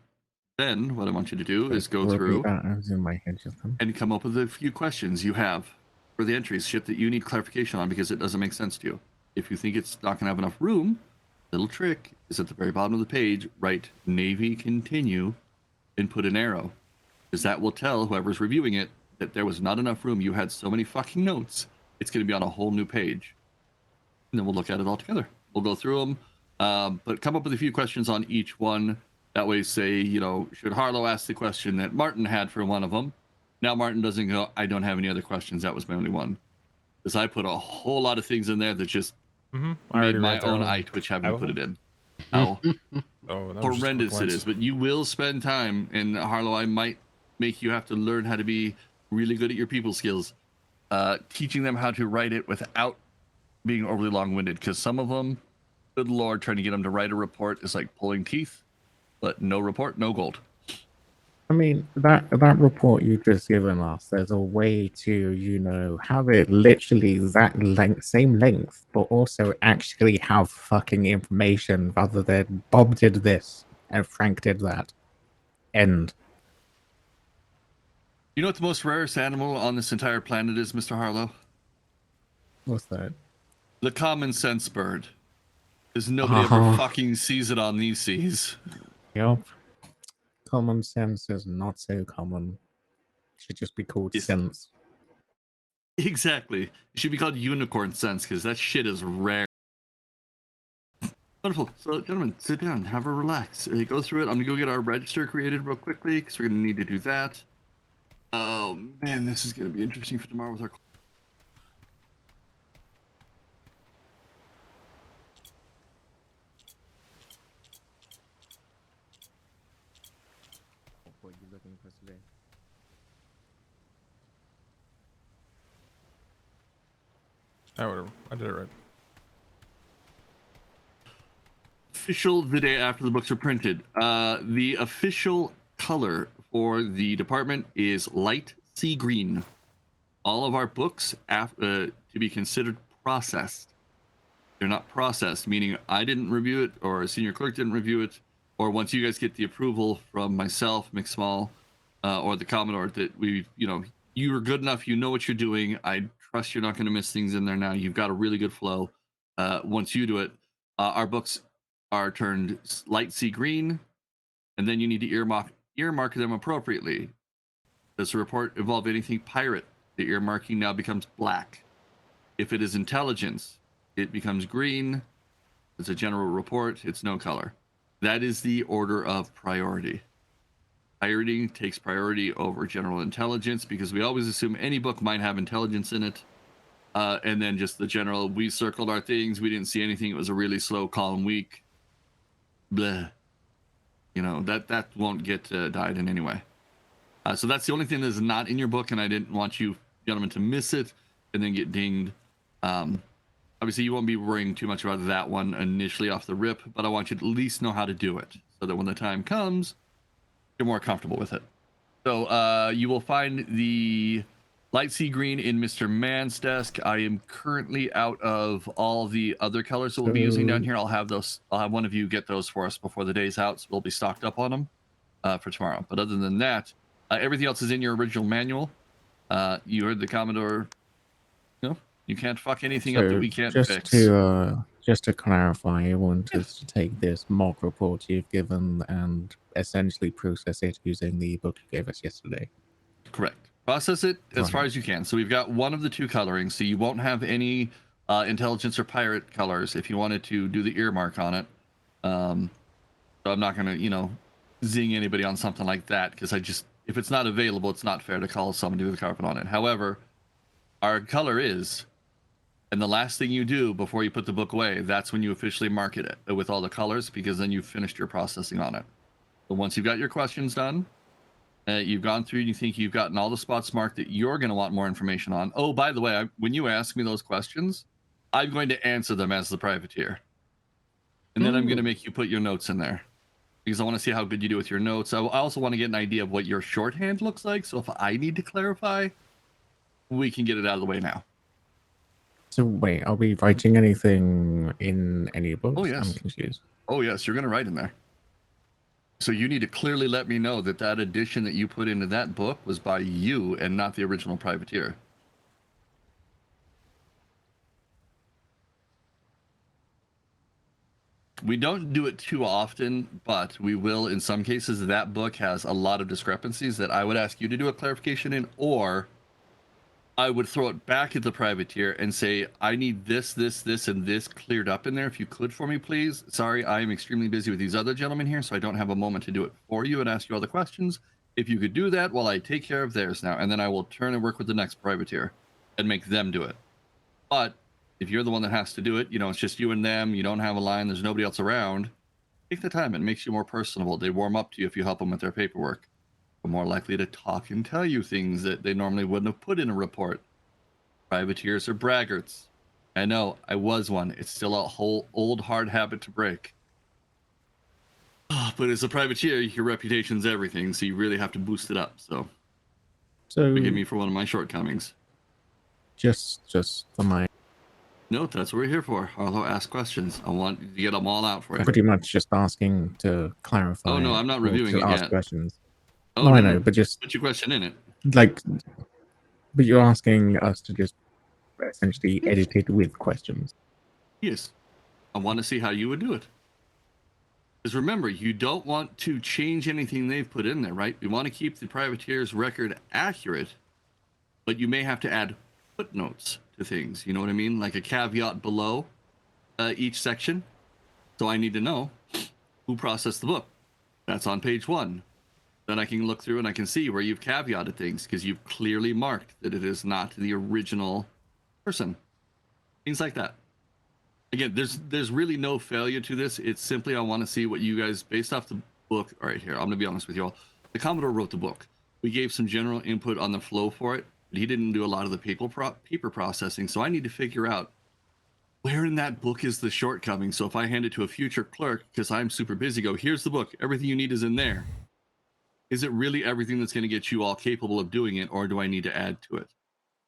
Then, what I want you to do is go through in my head just then. and come up with a few questions you have for the entries, shit that you need clarification on because it doesn't make sense to you. If you think it's not going to have enough room, little trick is at the very bottom of the page, write Navy continue and put an arrow. Because that will tell whoever's reviewing it that there was not enough room. You had so many fucking notes. It's going to be on a whole new page. And then we'll look at it all together. We'll go through them, but come up with a few questions on each one. That way, say, you know, should Harlow ask the question that Martin had for one of them? Now Martin doesn't go, I don't have any other questions. That was my only one. Because I put a whole lot of things in there that just made my own eye twitch having to put it in. How horrendous it is. But you will spend time, and Harlow, I might make you have to learn how to be really good at your people skills. Teaching them how to write it without being overly long-winded. Because some of them, good lord, trying to get them to write a report is like pulling teeth. But no report, no gold. I mean, that report you just given us, there's a way to, you know, have it literally that same length, but also actually have fucking information rather than Bob did this and Frank did that. End. You know what the most rarest animal on this entire planet is, Mr. Harlow? What's that? The common sense bird. Because nobody ever fucking sees it on these seas. Yep. Common sense is not so common. It should just be called sense. Exactly. It should be called unicorn sense, because that shit is rare. Wonderful. So, gentlemen, sit down, have a relax. Go through it. I'm going to go get our register created real quickly, because we're going to need to do that. Oh, man, this is going to be interesting for tomorrow with our... whatever. I did it right. Official the day after the books are printed. The official color for the department is light sea green. All of our books to be considered processed. They're not processed, meaning I didn't review it or a senior clerk didn't review it, or once you guys get the approval from myself, McSmall, or the Commodore that you are good enough, you know what you're doing. I trust you're not going to miss things in there now. You've got a really good flow. Once you do it, our books are turned light sea green, and then you need to earmark them appropriately. Does the report involve anything pirate? The earmarking now becomes black. If it is intelligence, it becomes green. It's a general report. It's no color. That is the order of priority. Pirating takes priority over general intelligence because we always assume any book might have intelligence in it. And then just the general, we circled our things. We didn't see anything. It was a really slow, calm week. Blah. That won't get dyed in any way. So that's the only thing that is not in your book, and I didn't want you gentlemen to miss it and then get dinged. Obviously, you won't be worrying too much about that one initially off the rip, but I want you to at least know how to do it so that when the time comes, you're more comfortable with it. So you will find the light sea green in Mr. Mann's desk. I am currently out of all the other colors that we'll be using down here. I'll have one of you get those for us before the day's out, so we'll be stocked up on them for tomorrow. But other than that, everything else is in your original manual. You heard the Commodore. You can't fuck anything up that we can't fix. Just to clarify, you want us to take this mock report you've given and essentially process it using the book you gave us yesterday. Correct. Process it as far as you can. So we've got one of the two colorings, so you won't have any intelligence or pirate colors if you wanted to do the earmark on it. So I'm not going to, zing anybody on something like that because if it's not available, it's not fair to call somebody with a carpet on it. However, our color is, and the last thing you do before you put the book away, that's when you officially mark it with all the colors, because then you've finished your processing on it. So once you've got your questions done, you've gone through and you think you've gotten all the spots marked that you're going to want more information on. Oh, by the way, when you ask me those questions, I'm going to answer them as the privateer. And then I'm going to make you put your notes in there because I want to see how good you do with your notes. I also want to get an idea of what your shorthand looks like. So if I need to clarify, we can get it out of the way now. So wait, are we writing anything in any books? Oh, yes. I'm confused. Oh, yes, you're going to write in there. So you need to clearly let me know that addition that you put into that book was by you and not the original privateer. We don't do it too often, but we will in some cases. That book has a lot of discrepancies that I would ask you to do a clarification in, or I would throw it back at the privateer and say, I need this, this, this, and this cleared up in there. If you could for me, please. Sorry, I am extremely busy with these other gentlemen here, so I don't have a moment to do it for you and ask you all the questions. If you could do that while I take care of theirs now, and then I will turn and work with the next privateer and make them do it. But if you're the one that has to do it, it's just you and them, you don't have a line, there's nobody else around, take the time. It makes you more personable. They warm up to you if you help them with their paperwork. More likely to talk and tell you things that they normally wouldn't have put in a report. Privateers are braggarts. I know, I was one. It's still a whole old hard habit to break. But as a privateer, your reputation's everything, so you really have to boost it up. So forgive me for one of my shortcomings. Just for my... No, that's what we're here for. Although ask questions. I want to get them all out for you. Pretty much just asking to clarify. Oh, no, I'm not reviewing it ask yet. Questions. Oh, no, I know, but just... Put your question in it. But you're asking us to just essentially edit it with questions. Yes. I want to see how you would do it. Because remember, you don't want to change anything they've put in there, right? We want to keep the privateer's record accurate, but you may have to add footnotes to things. You know what I mean? Like a caveat below each section. So I need to know who processed the book. That's on page 1. Then I can look through and I can see where you've caveated things because you've clearly marked that it is not the original person. Things like that. Again, there's really no failure to this. It's simply I want to see what you guys, based off the book. All right, here, I'm going to be honest with you all. The Commodore wrote the book. We gave some general input on the flow for it. but he didn't do a lot of the paper processing. So I need to figure out where in that book is the shortcoming. So if I hand it to a future clerk, because I'm super busy, go, here's the book. Everything you need is in there. Is it really everything that's going to get you all capable of doing it, or do I need to add to it?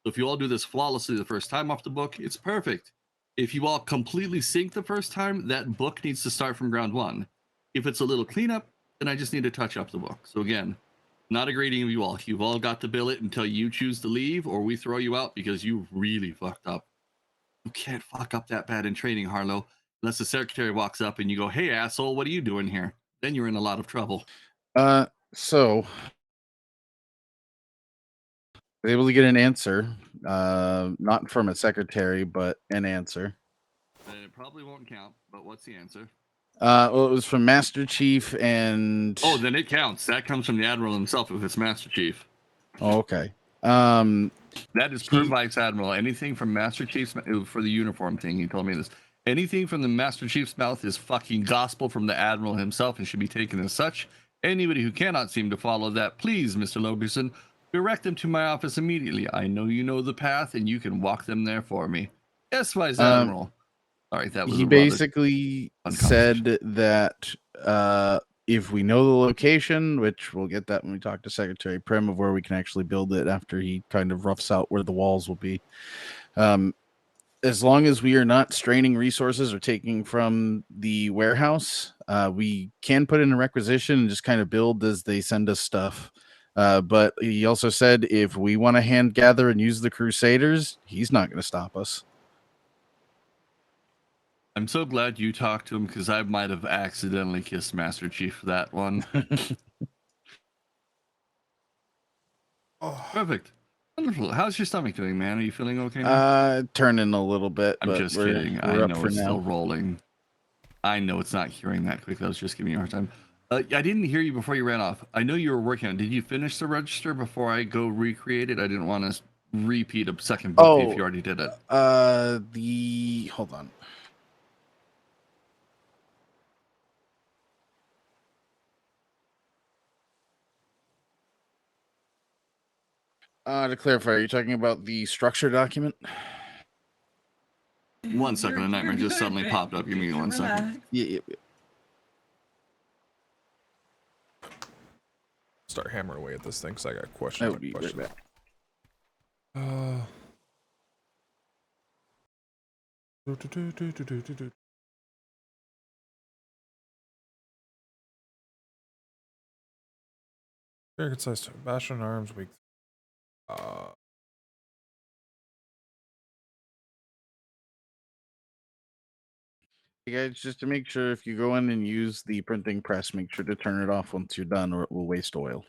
So if you all do this flawlessly the first time off the book, it's perfect. If you all completely sync the first time, that book needs to start from ground one. If it's a little cleanup, then I just need to touch up the book. So again, not a grading of you all. You've all got to bill it until you choose to leave, or we throw you out because you really fucked up. You can't fuck up that bad in training, Harlow, unless the secretary walks up and you go, hey, asshole, what are you doing here? Then you're in a lot of trouble. So able to get an answer, not from a secretary, but an answer. Then it probably won't count, but what's the answer? Well, it was from Master Chief and... Oh, then it counts. That comes from the Admiral himself if it's Master Chief. Oh, okay. That is per Vice Admiral. Anything from Master Chief's for the uniform thing, he told me this. Anything from the Master Chief's mouth is fucking gospel from the Admiral himself and should be taken as such. Anybody who cannot seem to follow that, please, Mr. Logerson, direct them to my office immediately. I know you know the path and you can walk them there for me. Yes, Vice Admiral. All right, that was he basically said that if we know the location, which we'll get that when we talk to Secretary Prim, of where we can actually build it after he kind of roughs out where the walls will be. As long as we are not straining resources or taking from the warehouse, we can put in a requisition and just kind of build as they send us stuff. But he also said if we want to hand gather and use the Crusaders, he's not going to stop us. I'm so glad you talked to him because I might have accidentally kissed Master Chief for that one. Perfect. Wonderful. How's your stomach doing, man? Are you feeling okay now? Turning a little bit. I'm but just we're kidding. I up know for it's now. still rolling. I know it's not curing that quick. I was just giving you a hard time. I didn't hear you before you ran off. I know you were working on it. Did you finish the register before I go recreate it? I didn't want to repeat a second book if you already did it. Hold on. To clarify, are you talking about the structure document? 1 second, a nightmare just suddenly popped up. Give me 1 second. Yeah. Start hammering away at this thing because I got questions. I'll be right back. Very good size. Bastion arms weak. Hey guys, just to make sure if you go in and use the printing press, make sure to turn it off once you're done or it will waste oil.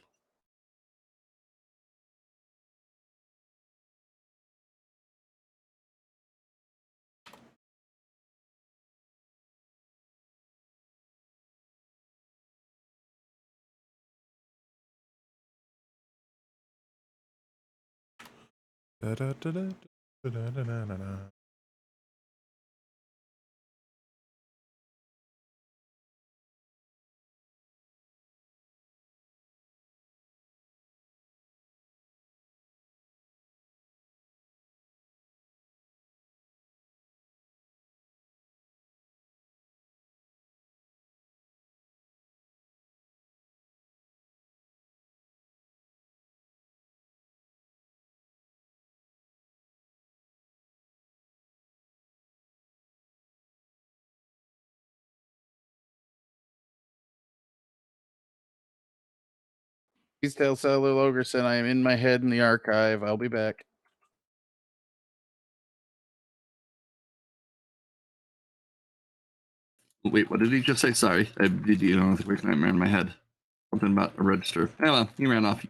Please tell Cellular Logerson I am in my head in the archive. I'll be back. Wait, what did he just say? Sorry. I did you know the quick nightmare in my head. Something about a register. Hey, well, he ran off.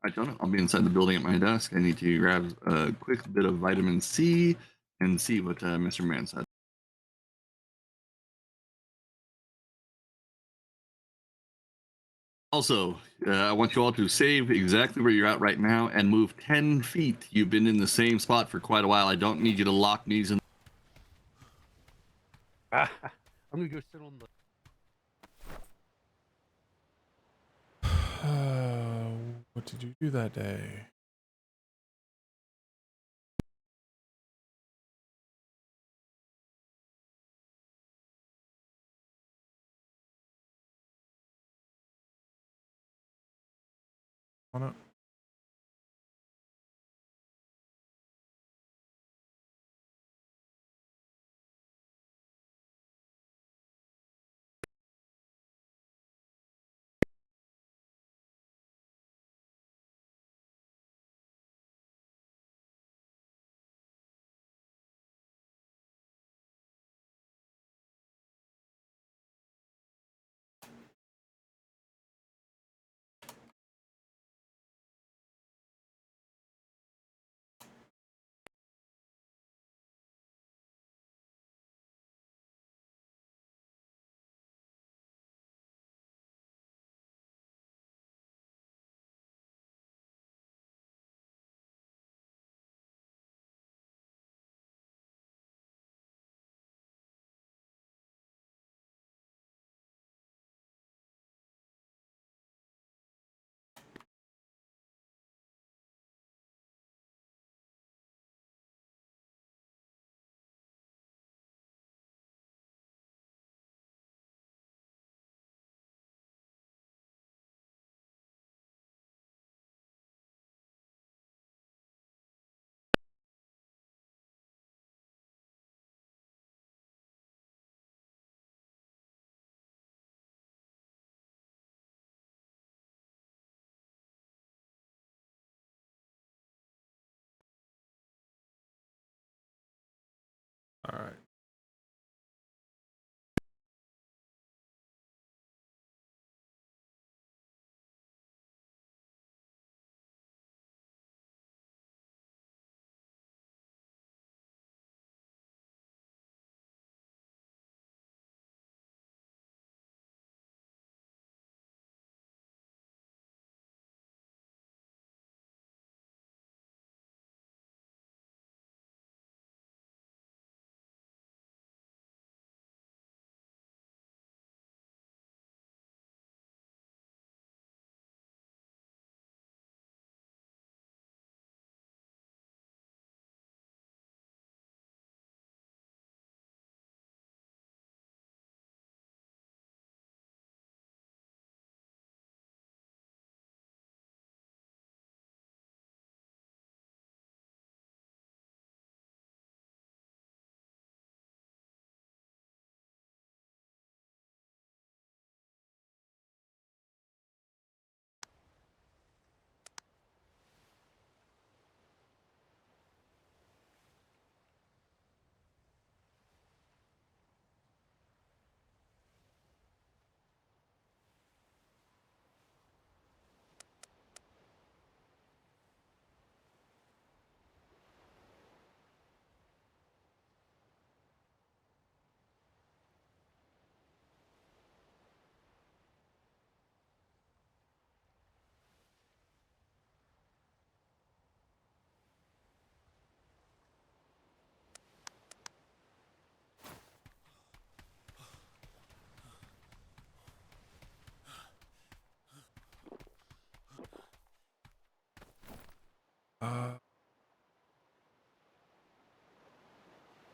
I don't know. I'll be inside the building at my desk. I need to grab a quick bit of vitamin C and see what Mr. Man said. Also, I want you all to save exactly where you're at right now and move 10 feet. You've been in the same spot for quite a while. I don't need you to lock knees in. I'm gonna go sit on the. What did you do that day? On it. All right.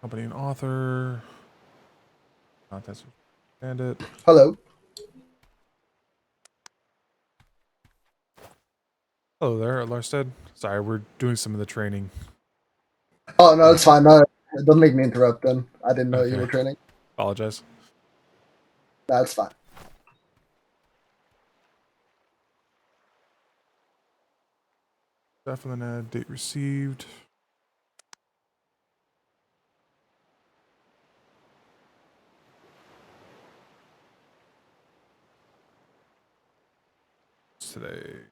Company and author. Contest bandit. Hello. Hello there, Larstead. Sorry, we're doing some of the training. Oh no, it's fine. No, don't make me interrupt. Then I didn't know you Okay. were training. Apologize. That's fine. Definitely date received. Today.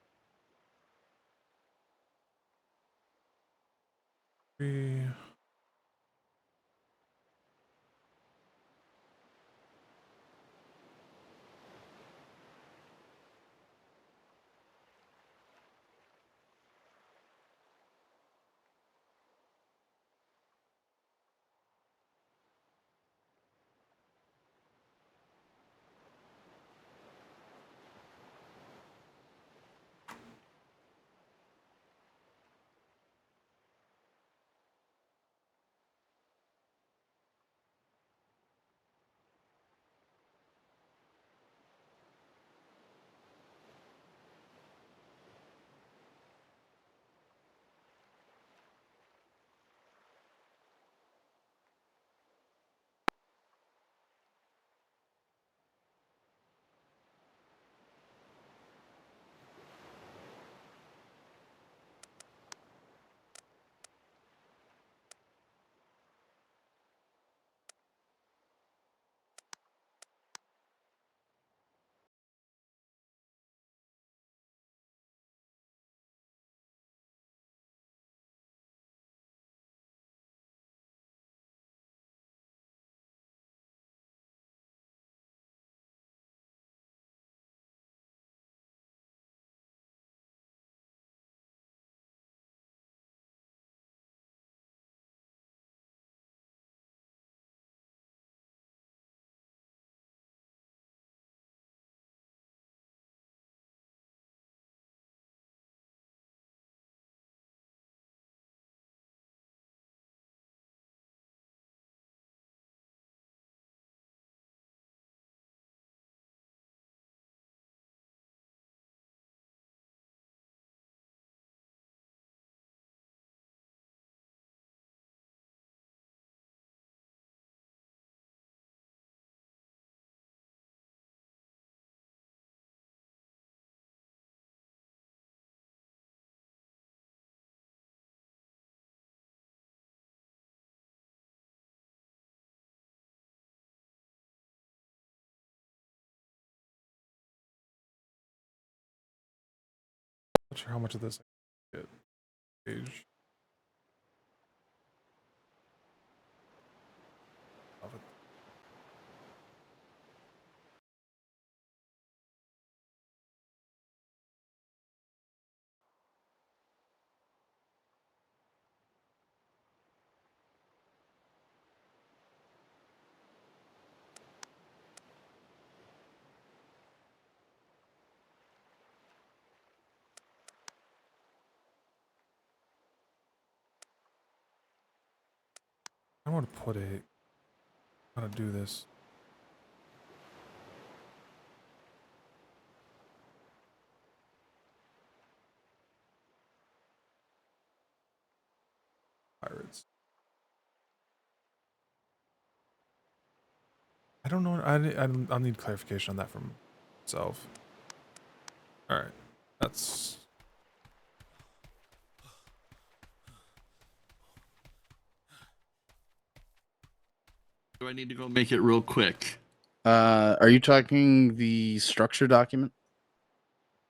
not sure how much of this I get. Page. I want to put it. How to do this? Pirates. I don't know. I'll need clarification on that from myself. All right, that's. Do I need to go make it real quick? Are you talking the structure document?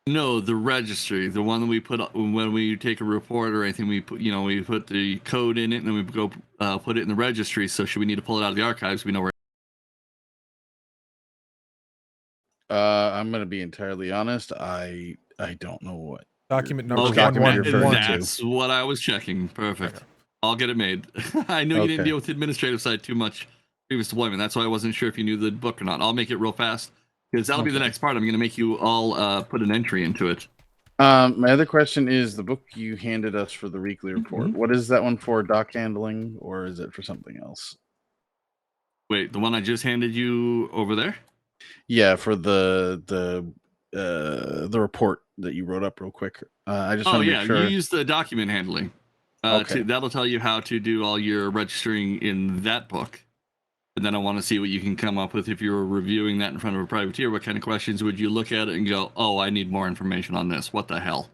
No, the registry, the one that we put when we take a report or anything. We put, we put the code in it, and then we go put it in the registry. So, should we need to pull it out of the archives? We know where. I'm going to be entirely honest. I don't know what Document number Okay, 111. that's what I was checking. Perfect. Okay. I'll get it made. I know you didn't deal with the administrative side too much previous deployment. That's why I wasn't sure if you knew the book or not. I'll make it real fast because that'll be the next part. I'm going to make you all put an entry into it. My other question is the book you handed us for the weekly report. What is that one for? Dock handling, or is it for something else? Wait, the one I just handed you over there? Yeah, for the report that you wrote up real quick. I just want to make sure. You use the document handling. That'll tell you how to do all your registering in that book. And then I want to see what you can come up with if you were reviewing that in front of a privateer. What kind of questions would you look at it and go, oh, I need more information on this. What the hell?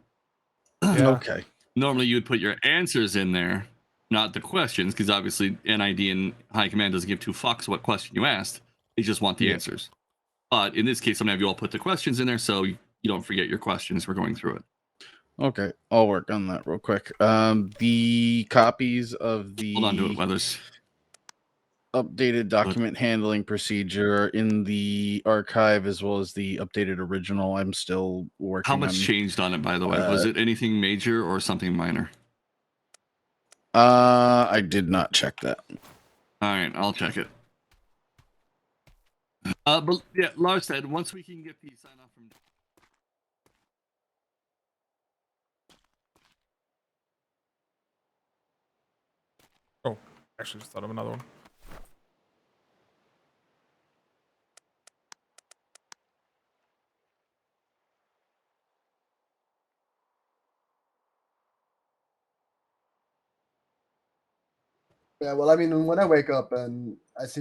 Yeah. Okay. Normally you would put your answers in there, not the questions, because obviously NID and High Command doesn't give two fucks what question you asked. They just want the answers. But in this case, I'm going to have you all put the questions in there so you don't forget your questions. We're going through it. Okay, I'll work on that real quick. The copies of the Hold on to it, Weathers. Updated document handling procedure in the archive, as well as the updated original. I'm still working. How much changed on it, by the way? Was it anything major or something minor? I did not check that. All right, I'll check it. But yeah, Lars said once we can get the sign off from. Oh, actually, just thought of another one. Yeah, well, I mean, when I wake up and I see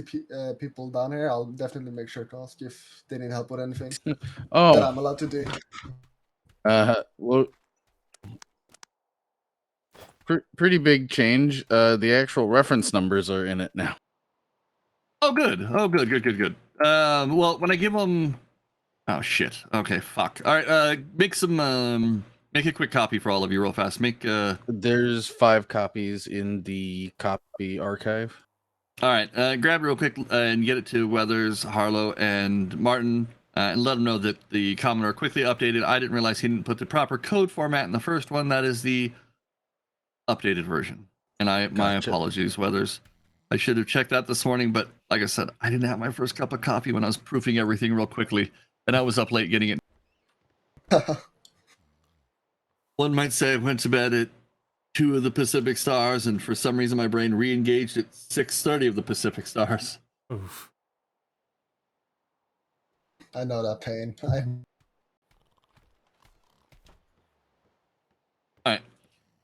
people down here, I'll definitely make sure to ask if they need help with anything. Oh, that I'm allowed to do. Well, pretty big change. The actual reference numbers are in it now. Oh, good. Good. Well, when I give them. Oh shit. Okay, fuck. All right. Make some. Make a quick copy for all of you, real fast. There's 5 copies in the copy archive. All right. Grab it real quick and get it to Weathers, Harlow, and Martin, and let them know that the Commodore quickly updated. I didn't realize he didn't put the proper code format in the first one. That is the updated version. And my apologies, Weathers. I should have checked that this morning, but like I said, I didn't have my first cup of coffee when I was proofing everything real quickly, and I was up late getting it. One might say I went to bed at 2 of the Pacific Stars, and for some reason my brain re-engaged at 6:30 of the Pacific Stars. Oof. I know that pain. All right.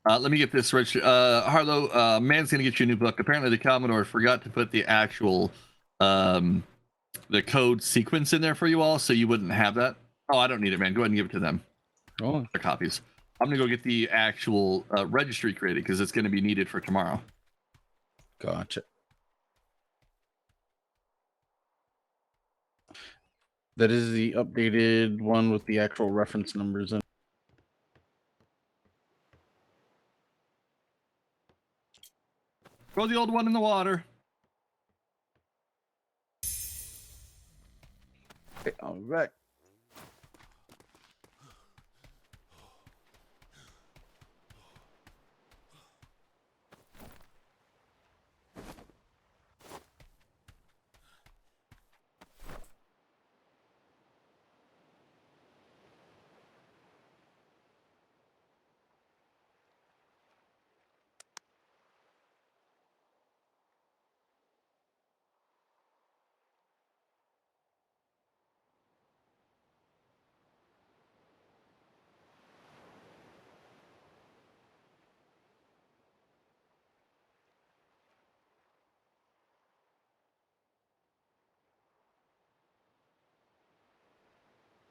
Let me get this right. Harlow, Man's going to get you a new book. Apparently the Commodore forgot to put the actual the code sequence in there for you all, so you wouldn't have that. Oh, I don't need it, man. Go ahead and give it to them. Oh. Their copies. I'm going to go get the actual registry created because it's going to be needed for tomorrow. Gotcha. That is the updated one with the actual reference numbers in. Throw the old one in the water. Okay, all right.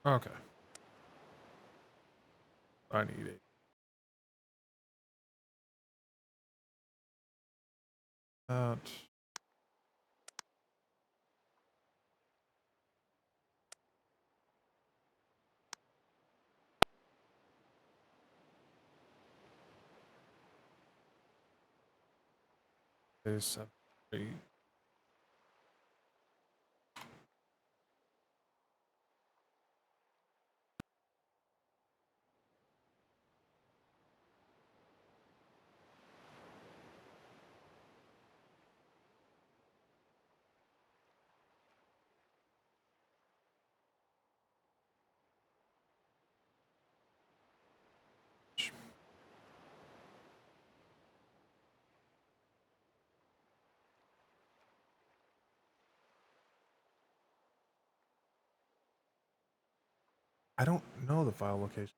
Okay. I need it. That. Is 7, 8. I don't know the file location.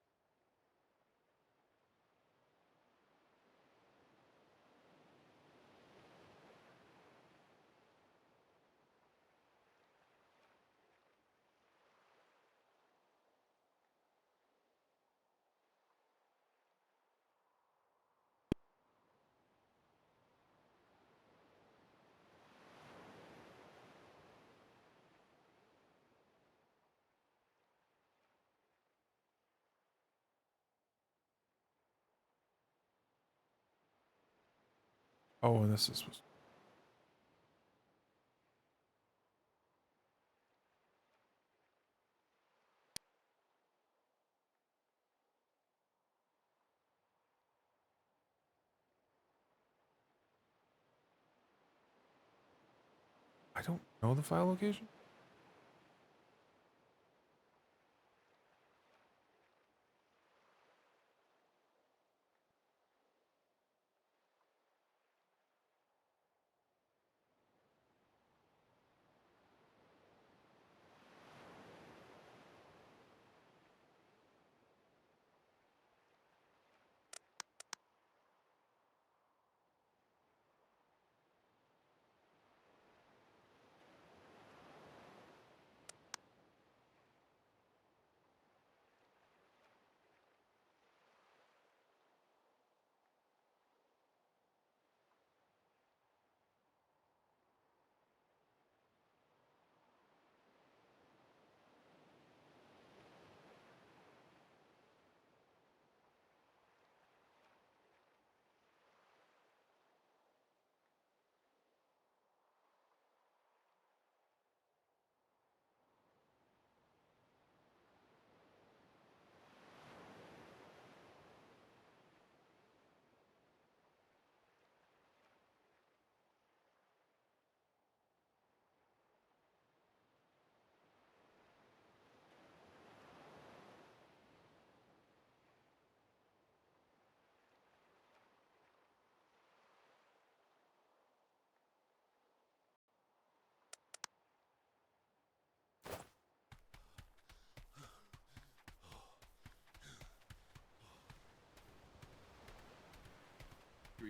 Oh, and this is. I don't know the file location.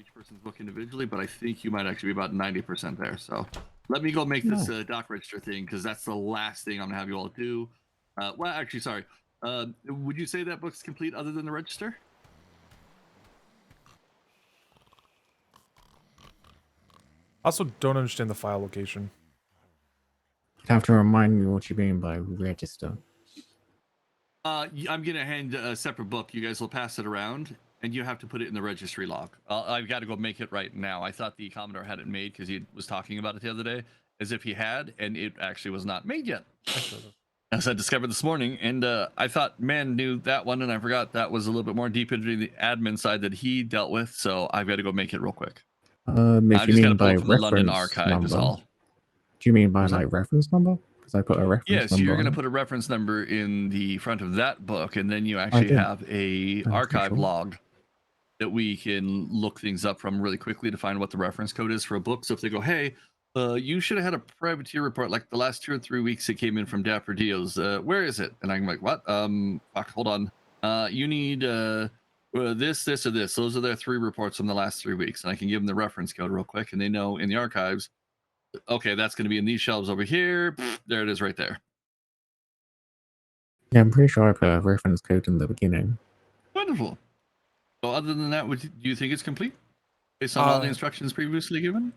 Each person's book individually, but I think you might actually be about 90% there. So let me go make this doc register thing, because that's the last thing I'm gonna have you all do. Well, actually, sorry. Would you say that book's complete other than the register? Also, don't understand the file location. You'd have to remind me what you mean by register. I'm gonna hand a separate book. You guys will pass it around, and you have to put it in the registry log. I've got to go make it right now. I thought the Commodore had it made because he was talking about it the other day, as if he had, and it actually was not made yet. As I discovered this morning, and I thought man knew that one, and I forgot that was a little bit more deep into the admin side that he dealt with. So I've got to go make it real quick. If you mean by from the London reference archive is number, all. do you mean by What's that? like reference number? Because I put a reference Yes, number. you're going to on it. put a reference number in the front of that book, and then you actually did. have a I'm archive pretty sure. log that we can look things up from really quickly to find what the reference code is for a book. So if they go, hey, you should have had a privateer report like the last 2 or 3 weeks it came in from Dapper Dios. Where is it? And I'm like, what? Fuck, hold on. You need this, or this. Those are their 3 reports from the last 3 weeks. And I can give them the reference code real quick, and they know in the archives, okay, that's going to be in these shelves over here. There it is right there. Yeah, I'm pretty sure I put a reference code in the beginning. Wonderful. So other than that, do you think it's complete? Based on all the instructions previously given?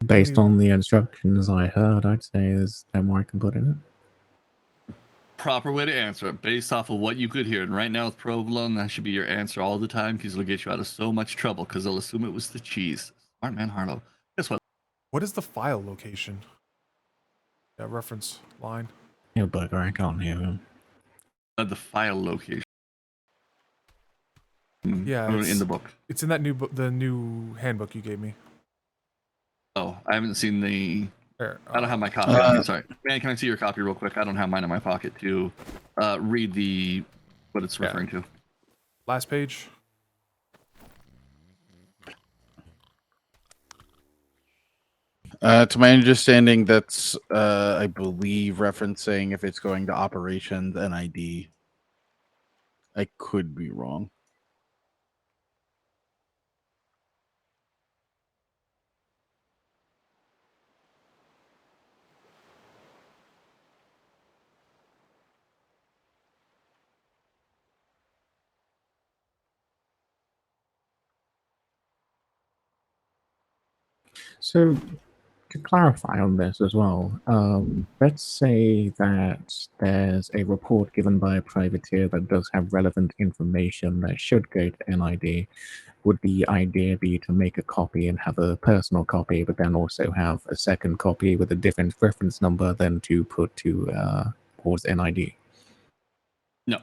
Based on the instructions I heard, I'd say there's no more I can put in it. Proper way to answer it, based off of what you could hear. And right now with provolone, that should be your answer all the time, because it'll get you out of so much trouble, because they'll assume it was the cheese. Smart man, Harlow. Guess what? What is the file location? That reference line. Yeah, bugger, I can't hear him. The file location. Yeah, in the book. It's in that new book, the new handbook you gave me. Oh, I haven't seen the. I don't have my copy. Sorry, man. Can I see your copy real quick? I don't have mine in my pocket to read what it's referring to. Last page. To my understanding, that's I believe referencing if it's going to operations NID. I could be wrong. So, to clarify on this as well, let's say that there's a report given by a privateer that does have relevant information that should go to NID. Would the idea be to make a copy and have a personal copy, but then also have a second copy with a different reference number than to put towards NID? No.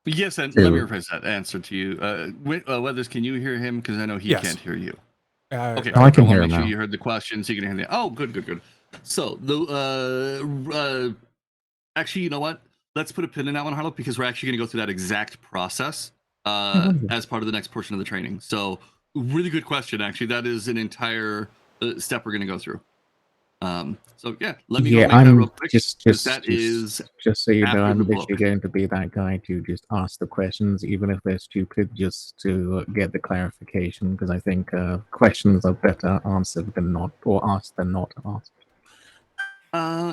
Yes, and let me rephrase that answer to you. Weathers, can you hear him? Because I know he can't hear you. Okay, I can hear make him sure now. you heard the question, so you can hear the. Oh, good. So the actually, you know what? Let's put a pin in that one, Harlow, because we're actually going to go through that exact process as part of the next portion of the training. So, really good question. Actually, that is an entire step we're going to go through. So yeah, let me go make that real quick. Just so you know, after I'm the literally book. going to be that guy to just ask the questions, even if they're stupid, just to get the clarification. Because I think questions are better answered than not, or asked than not asked.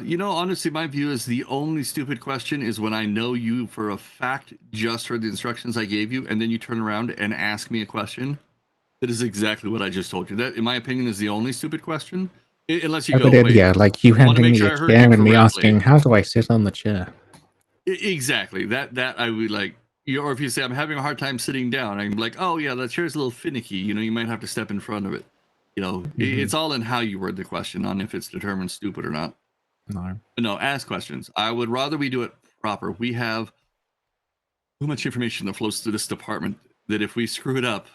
You know, honestly, my view is the only stupid question is when I know you for a fact just heard the instructions I gave you, and then you turn around and ask me a question. That is exactly what I just told you. That, in my opinion, is the only stupid question. Unless you go, wait, yeah, like you I wanna handing make me sure a I heard you chair and me correctly. asking, how do I sit on the chair? Exactly. That I would like. Or if you say I'm having a hard time sitting down, I'm like, oh yeah, that chair's a little finicky. You know, you might have to step in front of it. You know, it's all in how you word the question, on if it's determined stupid or not. No, ask questions. I would rather we do it proper. We have too much information that flows through this department that if we screw it up,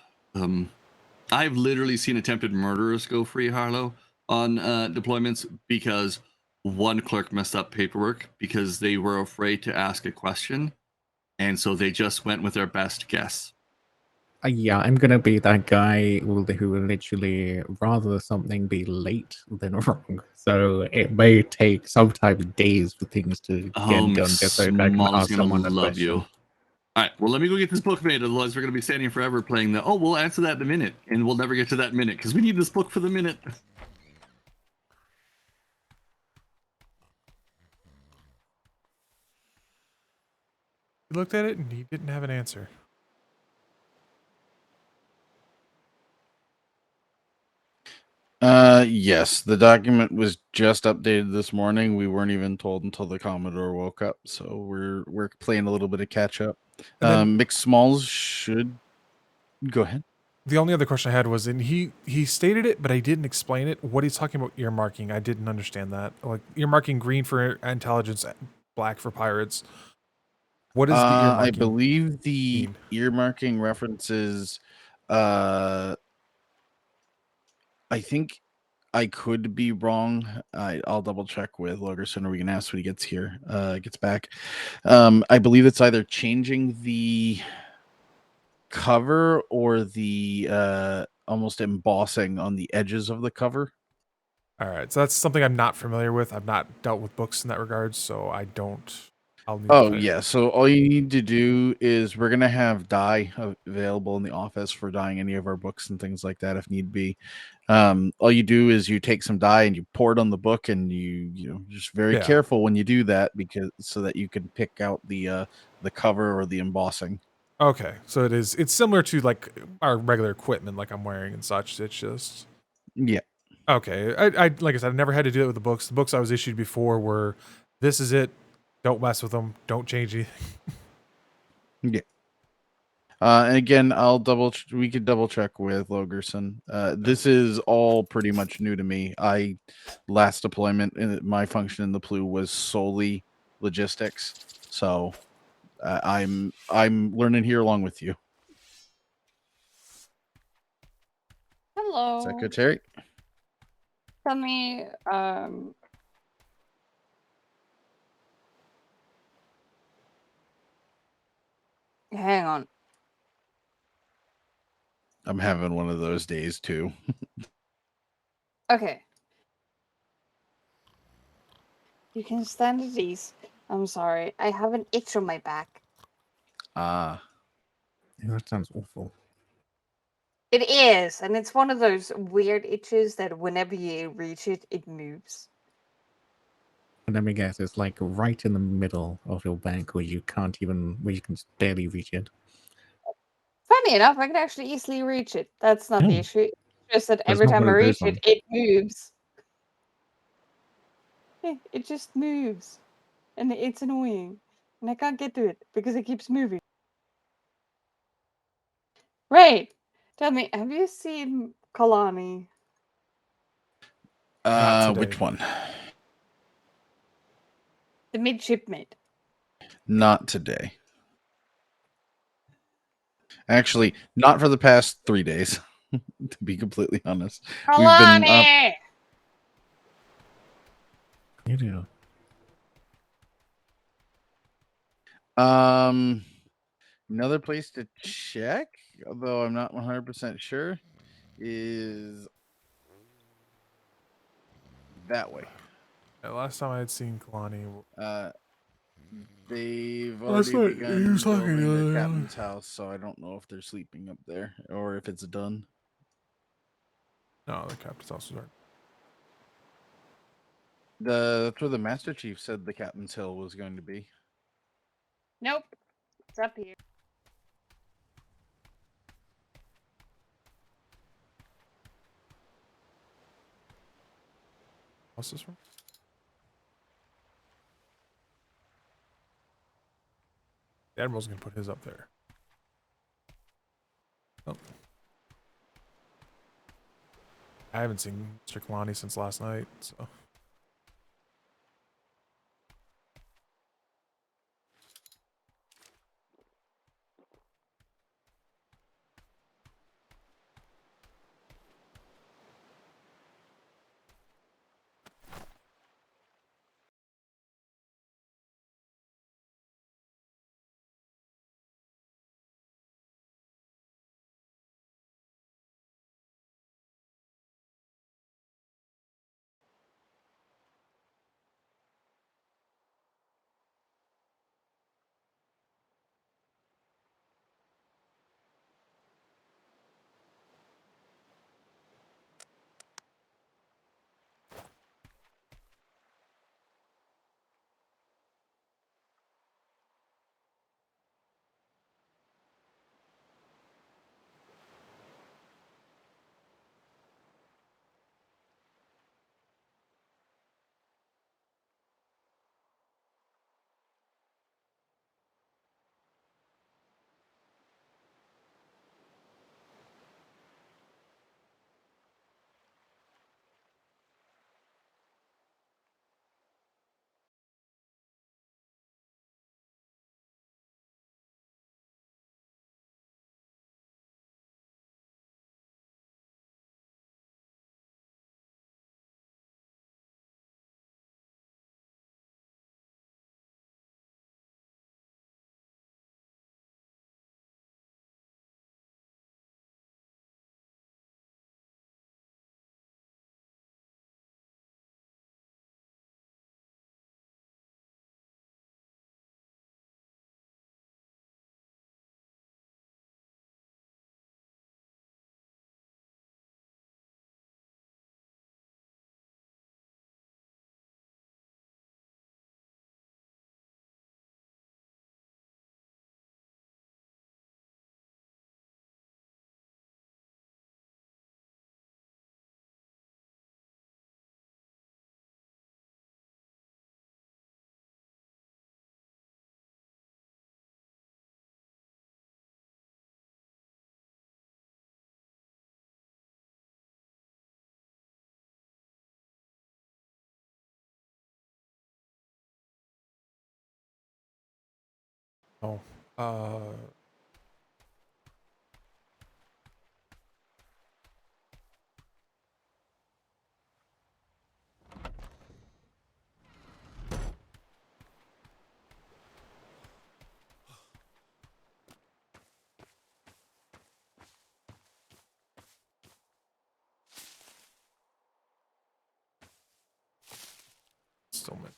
I've literally seen attempted murderers go free, Harlow, on deployments because one clerk messed up paperwork because they were afraid to ask a question, and so they just went with their best guess. Yeah, I'm gonna be that guy who will literally rather something be late than wrong. So it may take sometimes days for things to get done, just so that I can Molly's ask gonna someone a love question. you. All right, well, let me go get this book made. Otherwise, we're going to be standing forever playing the, oh, we'll answer that in a minute. And we'll never get to that minute because we need this book for the minute. He looked at it and he didn't have an answer. Yes, the document was just updated this morning. We weren't even told until the Commodore woke up, so we're playing a little bit of catch up. Mixed smalls should go ahead. The only other question I had was, and he stated it, but I didn't explain it. What he's talking about earmarking, I didn't understand that. Like earmarking green for intelligence, black for pirates. What is the earmarking? I believe the earmarking references. I think I could be wrong. I'll double check with Logerson, or we can ask when he gets here, gets back. I believe it's either changing the cover or the almost embossing on the edges of the cover. All right, so that's something I'm not familiar with. I've not dealt with books in that regard, so I don't. I'll need Oh to yeah, so all you need to do is we're gonna have dye available in the office for dyeing any of our books and things like that if need be. All you do is you take some dye and you pour it on the book, and you know, just very careful when you do that, because so that you can pick out the cover or the embossing. Okay, so it's similar to like our regular equipment, like I'm wearing and such. It's just okay. I like I said, I never had to do it with the books. The books I was issued before were, this is it. Don't mess with them. Don't change anything. Yeah. And again, we could double check with Logerson. This is all pretty much new to me. Last deployment in my function in the PLU was solely logistics, so I'm learning here along with you. Hello. Secretary. Tell me, hang on. I'm having one of those days too. Okay. You can stand at ease. I'm sorry. I have an itch on my back. Yeah, that sounds awful. It is, and it's one of those weird itches that whenever you reach it, it moves. And let me guess, it's like right in the middle of your back where you can just barely reach it. Funny enough, I can actually easily reach it. That's not the issue. It's just that That's every not time I what it reach goes it, it moves. It just moves. And it's annoying. And I can't get to it because it keeps moving. Ray, tell me, have you seen Kalani? Which one? The midshipmate. Not today. Actually, not for the past 3 days, to be completely honest. We've been up. Kalani! You do. Another place to check, although I'm not 100% sure, is that way. Last time I had seen Kalani, They've Last already night, begun he was talking building to the captain's house, so I don't know if they're sleeping up there or if it's done. no, the captain's house is That's where the Master Chief said the Captain's Hill was going to be. Nope. It's up here. What's this from? The Admiral's gonna put his up there. Oh. I haven't seen Mr. Kalani since last night, so. Oh, uh, still meant.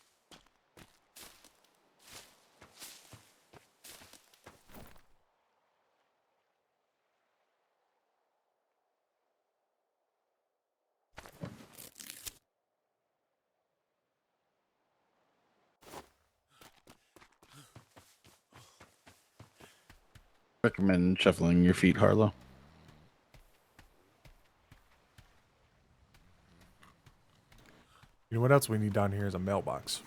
Recommend shuffling your feet, Harlow. You know what else we need down here is a mailbox.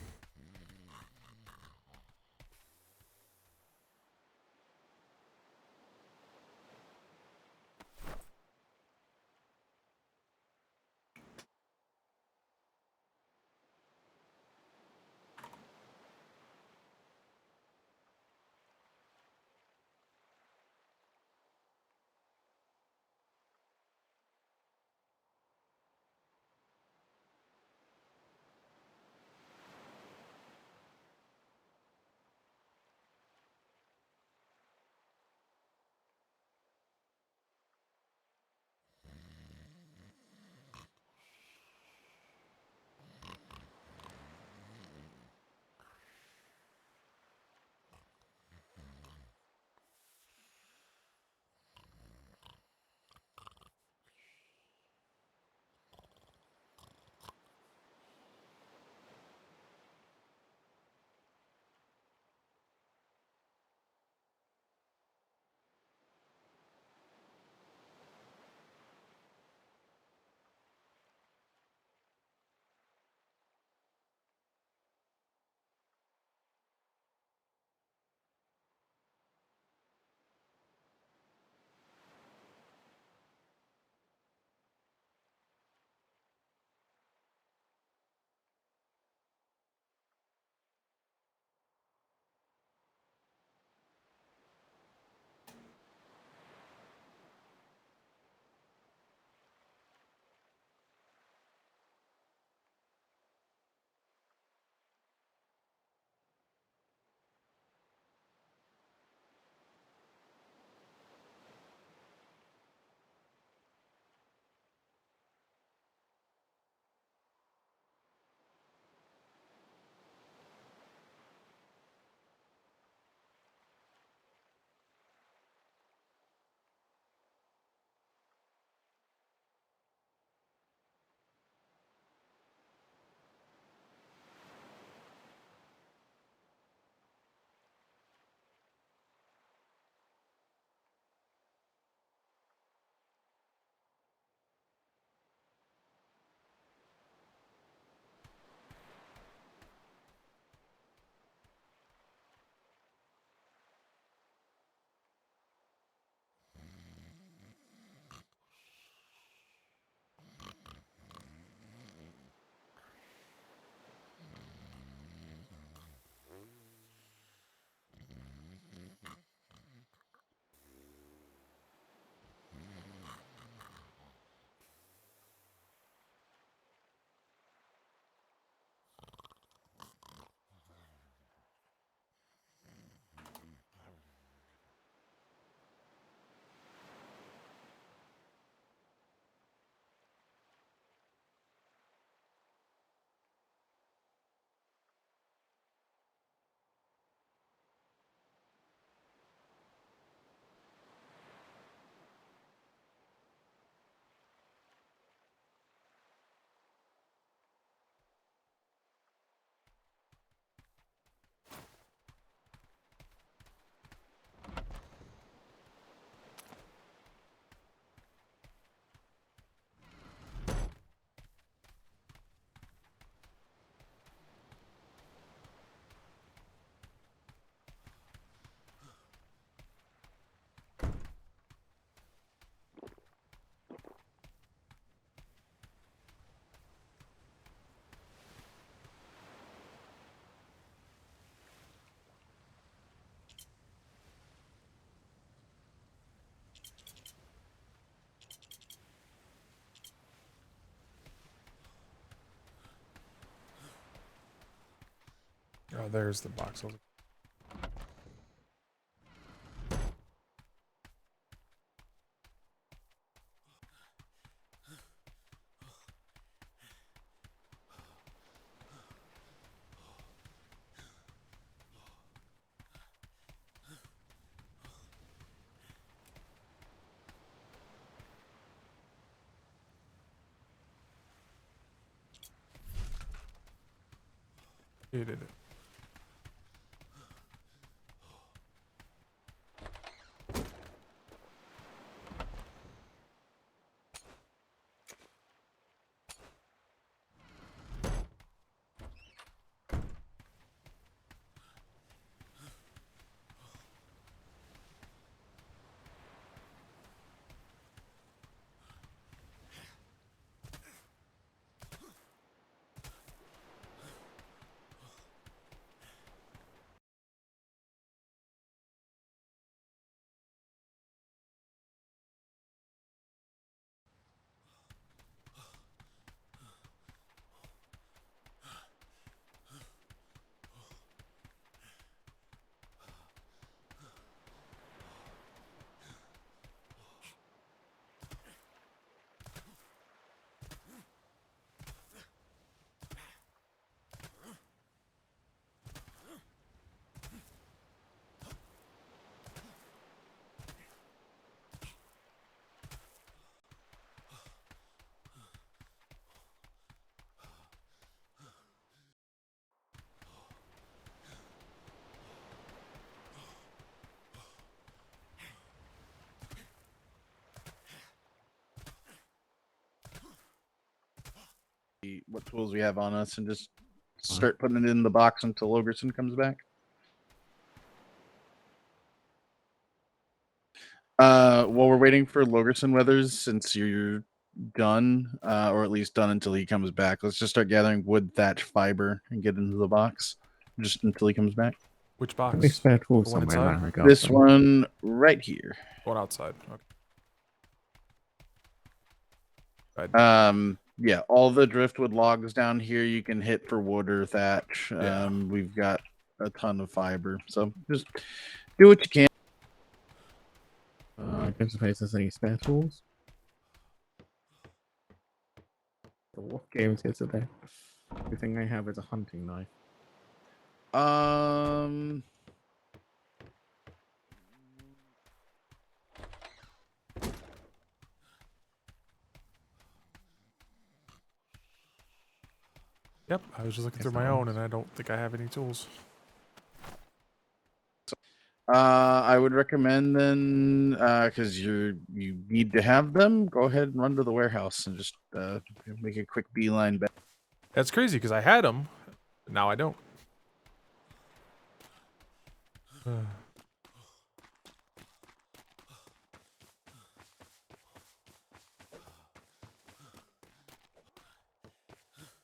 there's the box. You did it. What tools we have on us and just start putting it in the box until Ogerson comes back. While we're waiting for Logerson Weathers, since you're done, or at least done until he comes back, let's just start gathering wood, thatch, fiber, and get into the box just until he comes back. Which box? We spare tools The one somewhere. inside? I got This them. one right here. One outside. Okay. Yeah, all the driftwood logs down here you can hit for wood or thatch. We've got a ton of fiber, so just do what you can. I don't suppose there's any spare tools. What games here today? The thing I have is a hunting knife. Yep, I was just looking through my own, and I don't think I have any tools. I would recommend then, because you need to have them, go ahead and run to the warehouse and just make a quick beeline back. That's crazy because I had them, but now I don't.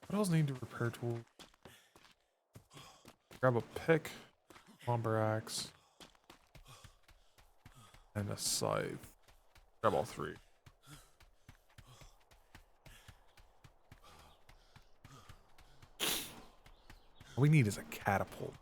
What else need to repair tool? Grab a pick, lumber axe, and a scythe. Grab all three. All we need is a catapult.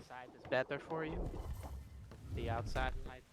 inside is better for you. The outside might.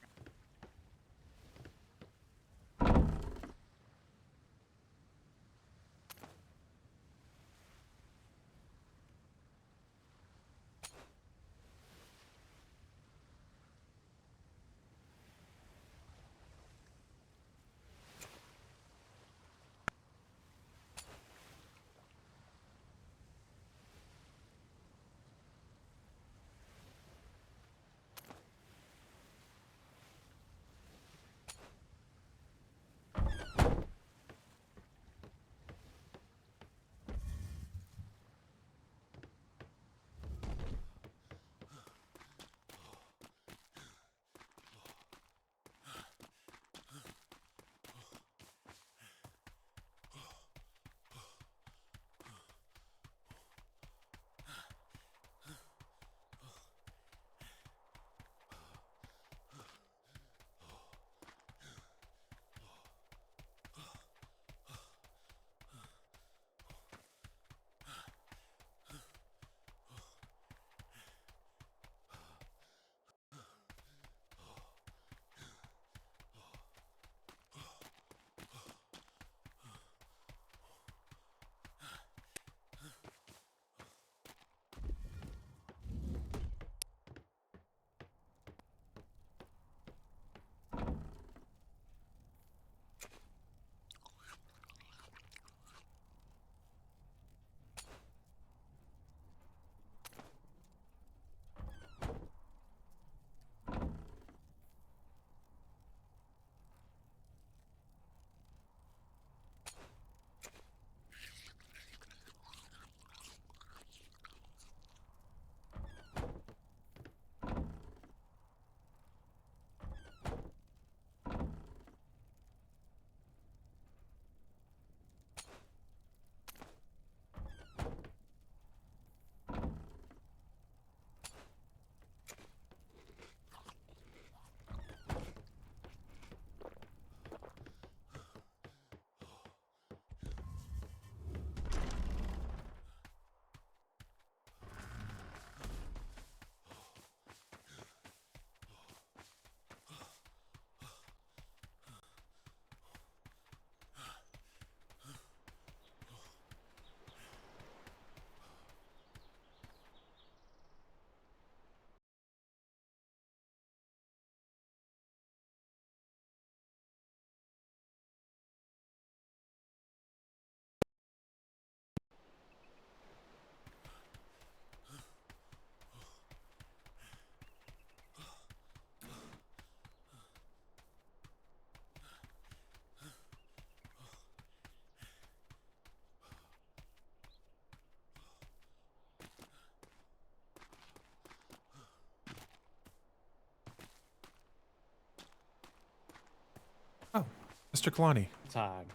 Oh, Mr. Kalani. Time.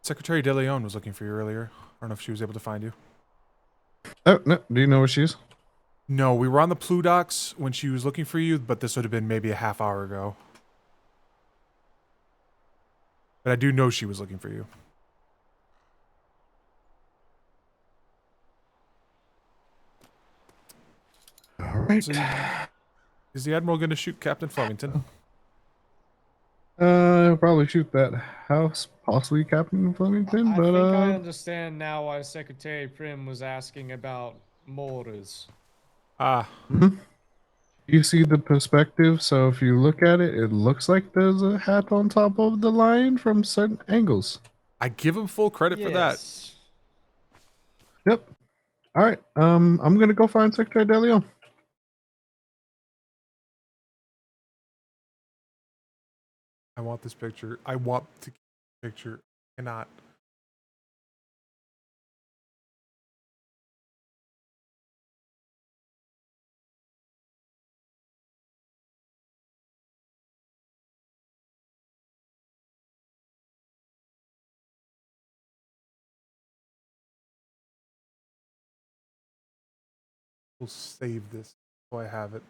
Secretary De Leon was looking for you earlier. I don't know if she was able to find you. Oh, no. Do you know where she is? No, we were on the Pludocks when she was looking for you, but this would have been maybe a half hour ago. But I do know she was looking for you. All right. So, is the Admiral going to shoot Captain Flemington? He'll probably shoot that house, possibly Captain Flemington, I but think I understand now why Secretary Prim was asking about mortars. Ah. You see the perspective, so if you look at it, it looks like there's a hat on top of the lion from certain angles. I give him full credit for that. Yep. All right. I'm gonna go find Secretary De Leon. I want this picture. I want to keep the picture. I cannot. We'll save this so I have it.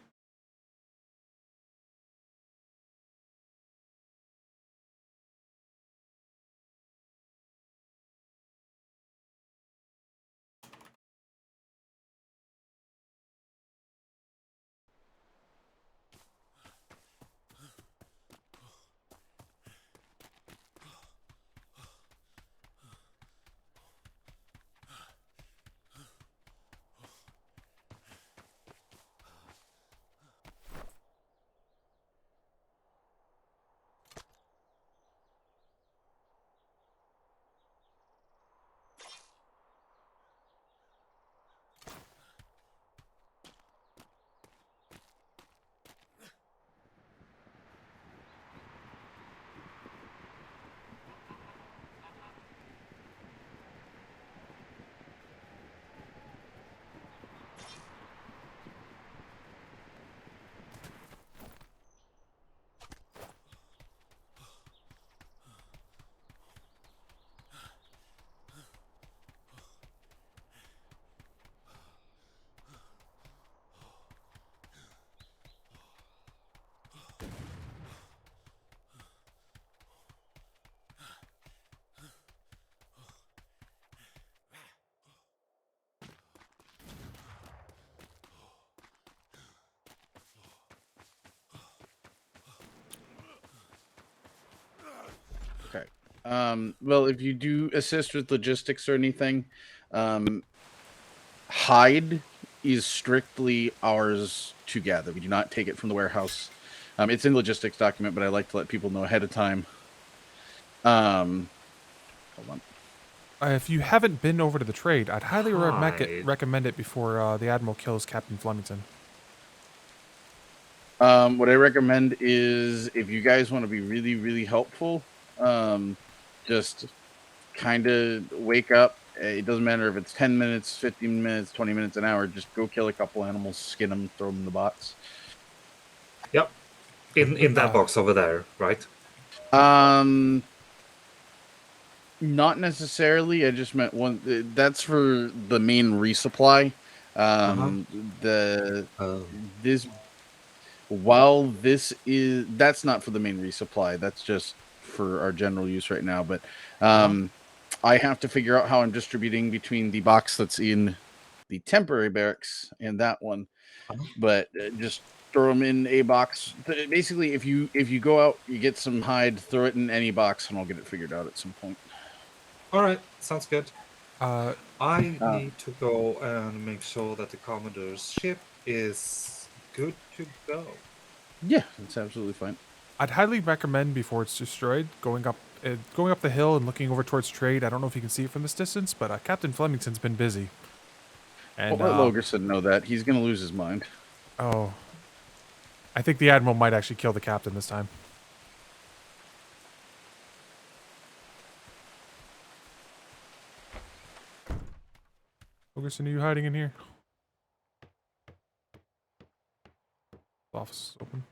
Well, if you do assist with logistics or anything, hide is strictly ours to gather. We do not take it from the warehouse. It's in logistics document, but I like to let people know ahead of time. Hold on. If you haven't been over to the trade, I'd highly recommend it before the Admiral kills Captain Flemington. What I recommend is if you guys want to be really, really helpful, just kind of wake up. It doesn't matter if it's 10 minutes, 15 minutes, 20 minutes, an hour. Just go kill a couple animals, skin them, throw them in the box. Yep. In that box over there, right? Not necessarily. I just meant one. That's for the main resupply. That's not for the main resupply. That's just for our general use right now. But I have to figure out how I'm distributing between the box that's in the temporary barracks and that one. But just throw them in a box. Basically, if you go out, you get some hide, throw it in any box, and I'll get it figured out at some point. All right, sounds good. I need to go and make sure that the Commodore's ship is good to go. Yeah, that's absolutely fine. I'd highly recommend before it's destroyed going up the hill and looking over towards trade. I don't know if you can see it from this distance, but Captain Flemington's been busy. And let Logerson know that he's going to lose his mind. Oh, I think the Admiral might actually kill the captain this time. Logerson, are you hiding in here? Office is open.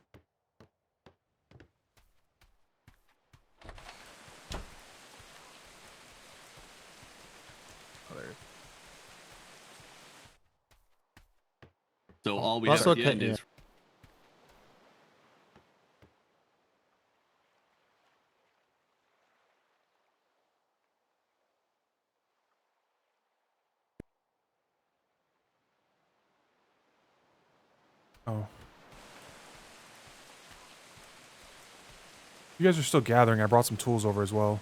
Oh, there. So all we have at the end is. Oh. You guys are still gathering. I brought some tools over as well.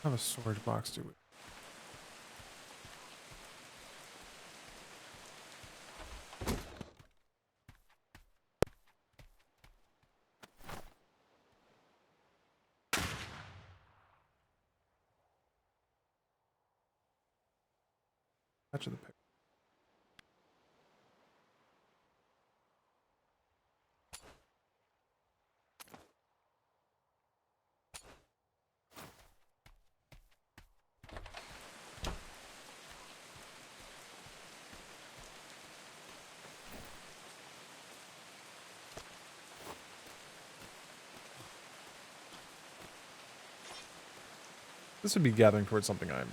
I have a storage box, do it. Touch of the pick. This would be gathering towards something I'm...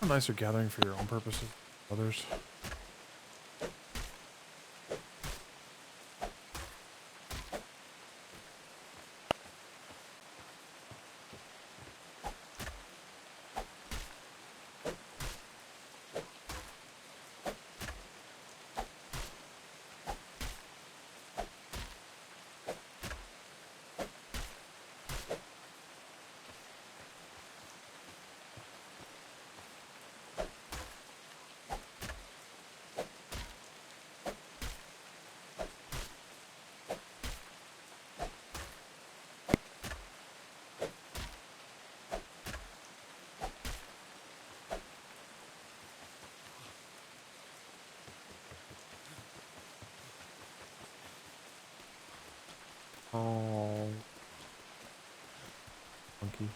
Nicer gathering for your own purposes, others. Oh. Monkey.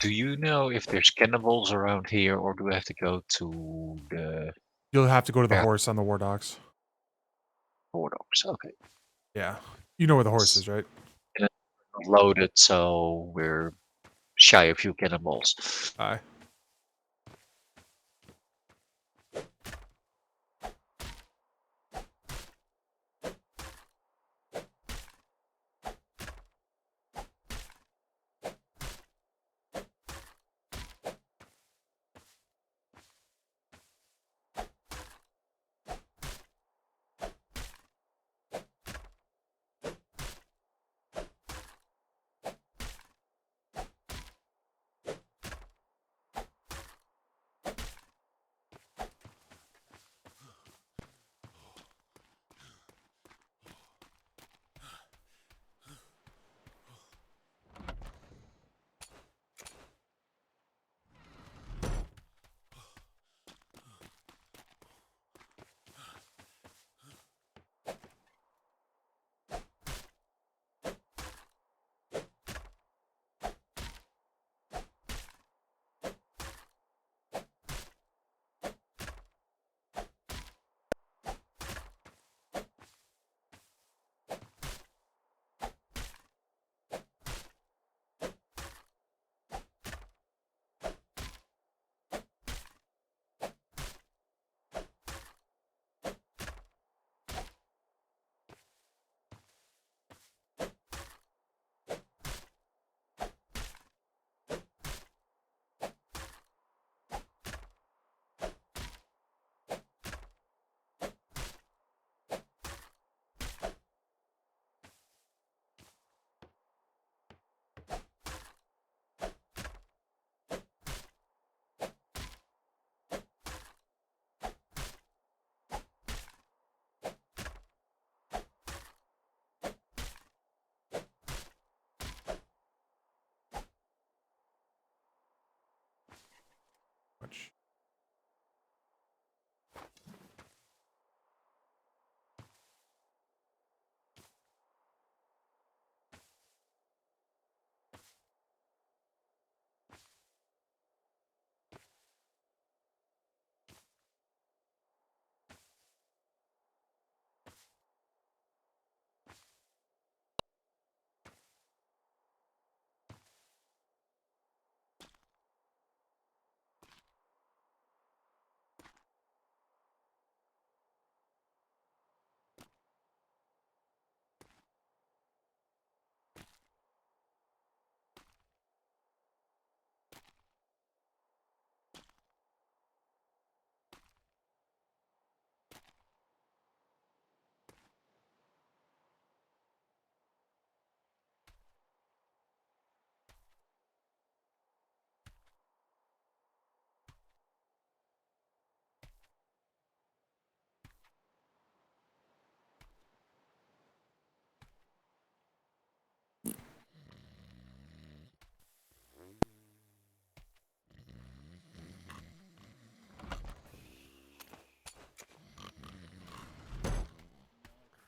Do you know if there's cannibals around here, or do I have to go to the You'll have to go to the Yeah. horse on the war docks. war dogs? Okay. Yeah. You know where the horse is, right? And it's loaded, so we're shy a few cannibals. Aye.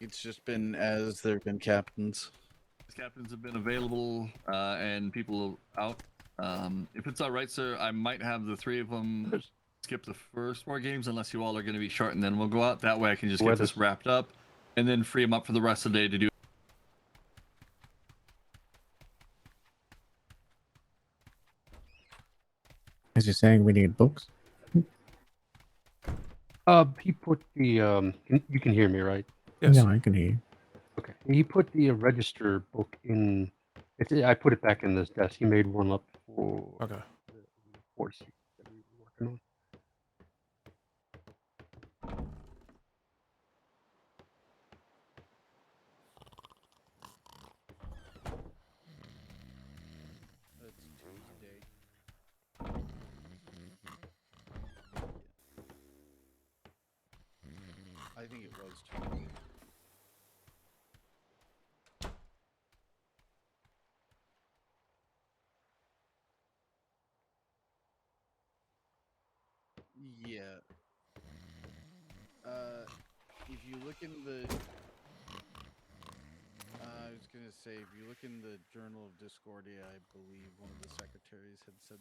It's just been as there have been captains. Captains have been available and people out. If it's all right, sir, I might have the 3 of them skip the first 4 games unless you all are going to be short, and then we'll go out. That way I can just get this wrapped up and then free them up for the rest of the day to do. Is he saying we need books? He put the you can hear me, right? Yes. Yeah, I can hear you. Okay. He put the register book in. I put it back in this desk. He made one up for Okay. the force that we were working on. I think it was Tuesday. Yeah. If you look in the, I was gonna say, if you look in the Journal of Discordia, I believe one of the secretaries had said.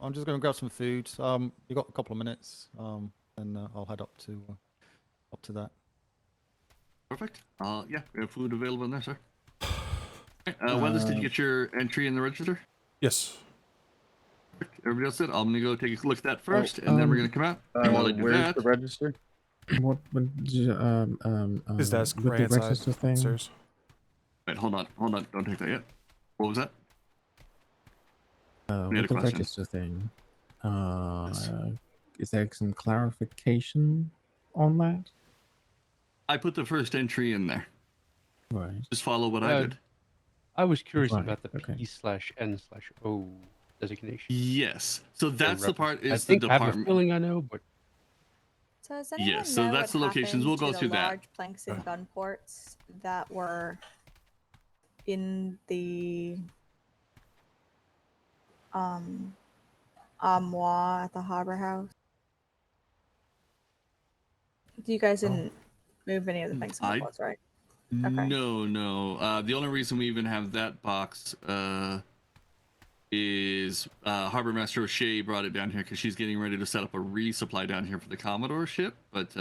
I'm just going to grab some food. You got a couple of minutes, and I'll head up to that. Perfect. Yeah, we have food available in there, sir. Weathers, did you get your entry in the register? Yes. Everybody else did? I'm gonna go take a look at that first, and then we're gonna come out. And while I do Where's that, the register? What would His desk, with right the side, register thing? upstairs. Wait, hold on, don't take that yet. What was that? We had With a the question. register thing, is there some clarification on that? I put the first entry in there. Right. Just follow what I did. I was curious Right, about the P/N/O designation. Yes. So that's the part I is the think I have a department. feeling I know, but So does anyone Yes, so know that's what the locations. We'll happened go to the through that. large planks and gun ports that were in the armoire at the harbor house? You guys didn't move any of the planks and gun ports, right? Okay. No. The only reason we even have that box is Harbor Master O'Shea brought it down here because she's getting ready to set up a resupply down here for the Commodore ship. But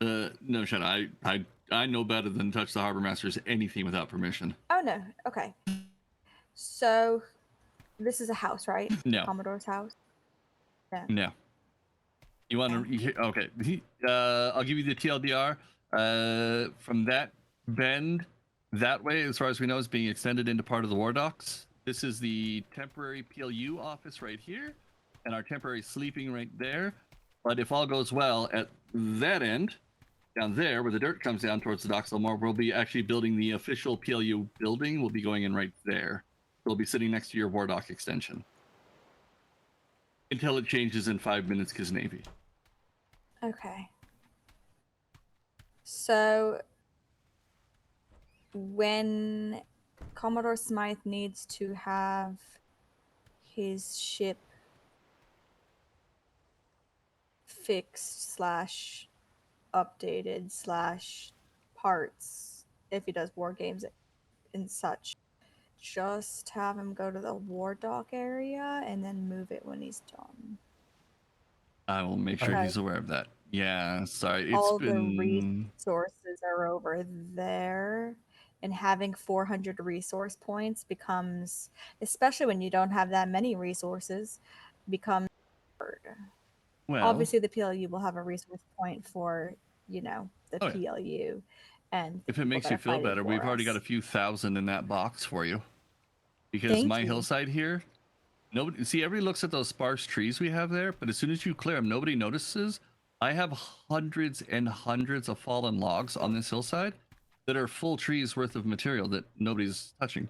no, Shadow, I know better than touch the Harbor Master's anything without permission. Oh no. Okay. So this is a house, right? No. Commodore's house. No. No. You want to? Okay. I'll give you the TLDR. From that bend that way, as far as we know, is being extended into part of the war docks. This is the temporary PLU office right here, and our temporary sleeping right there. But if all goes well, at that end, down there, where the dirt comes down towards the docks a little more, we'll be actually building the official PLU building. We'll be going in right there. We'll be sitting next to your war dock extension. Until it changes in 5 minutes, because Navy. Okay. So when Commodore Smythe needs to have his ship fixed / updated / parts, if he does war games and such, just have him go to the war dock area and then move it when he's done. I will make sure Okay. he's aware of that. Yeah, sorry. All the resources are over there, and having 400 resource points becomes, especially when you don't have that many resources, becomes hard. Well, obviously the PLU will have a resource point for, the Oh, yeah. PLU, and if it makes you feel better, we've already got a few thousand in that box for you. Because Thank my you. hillside here, nobody everybody looks at those sparse trees we have there, but as soon as you clear them, nobody notices. I have hundreds and hundreds of fallen logs on this hillside that are full trees worth of material that nobody's touching.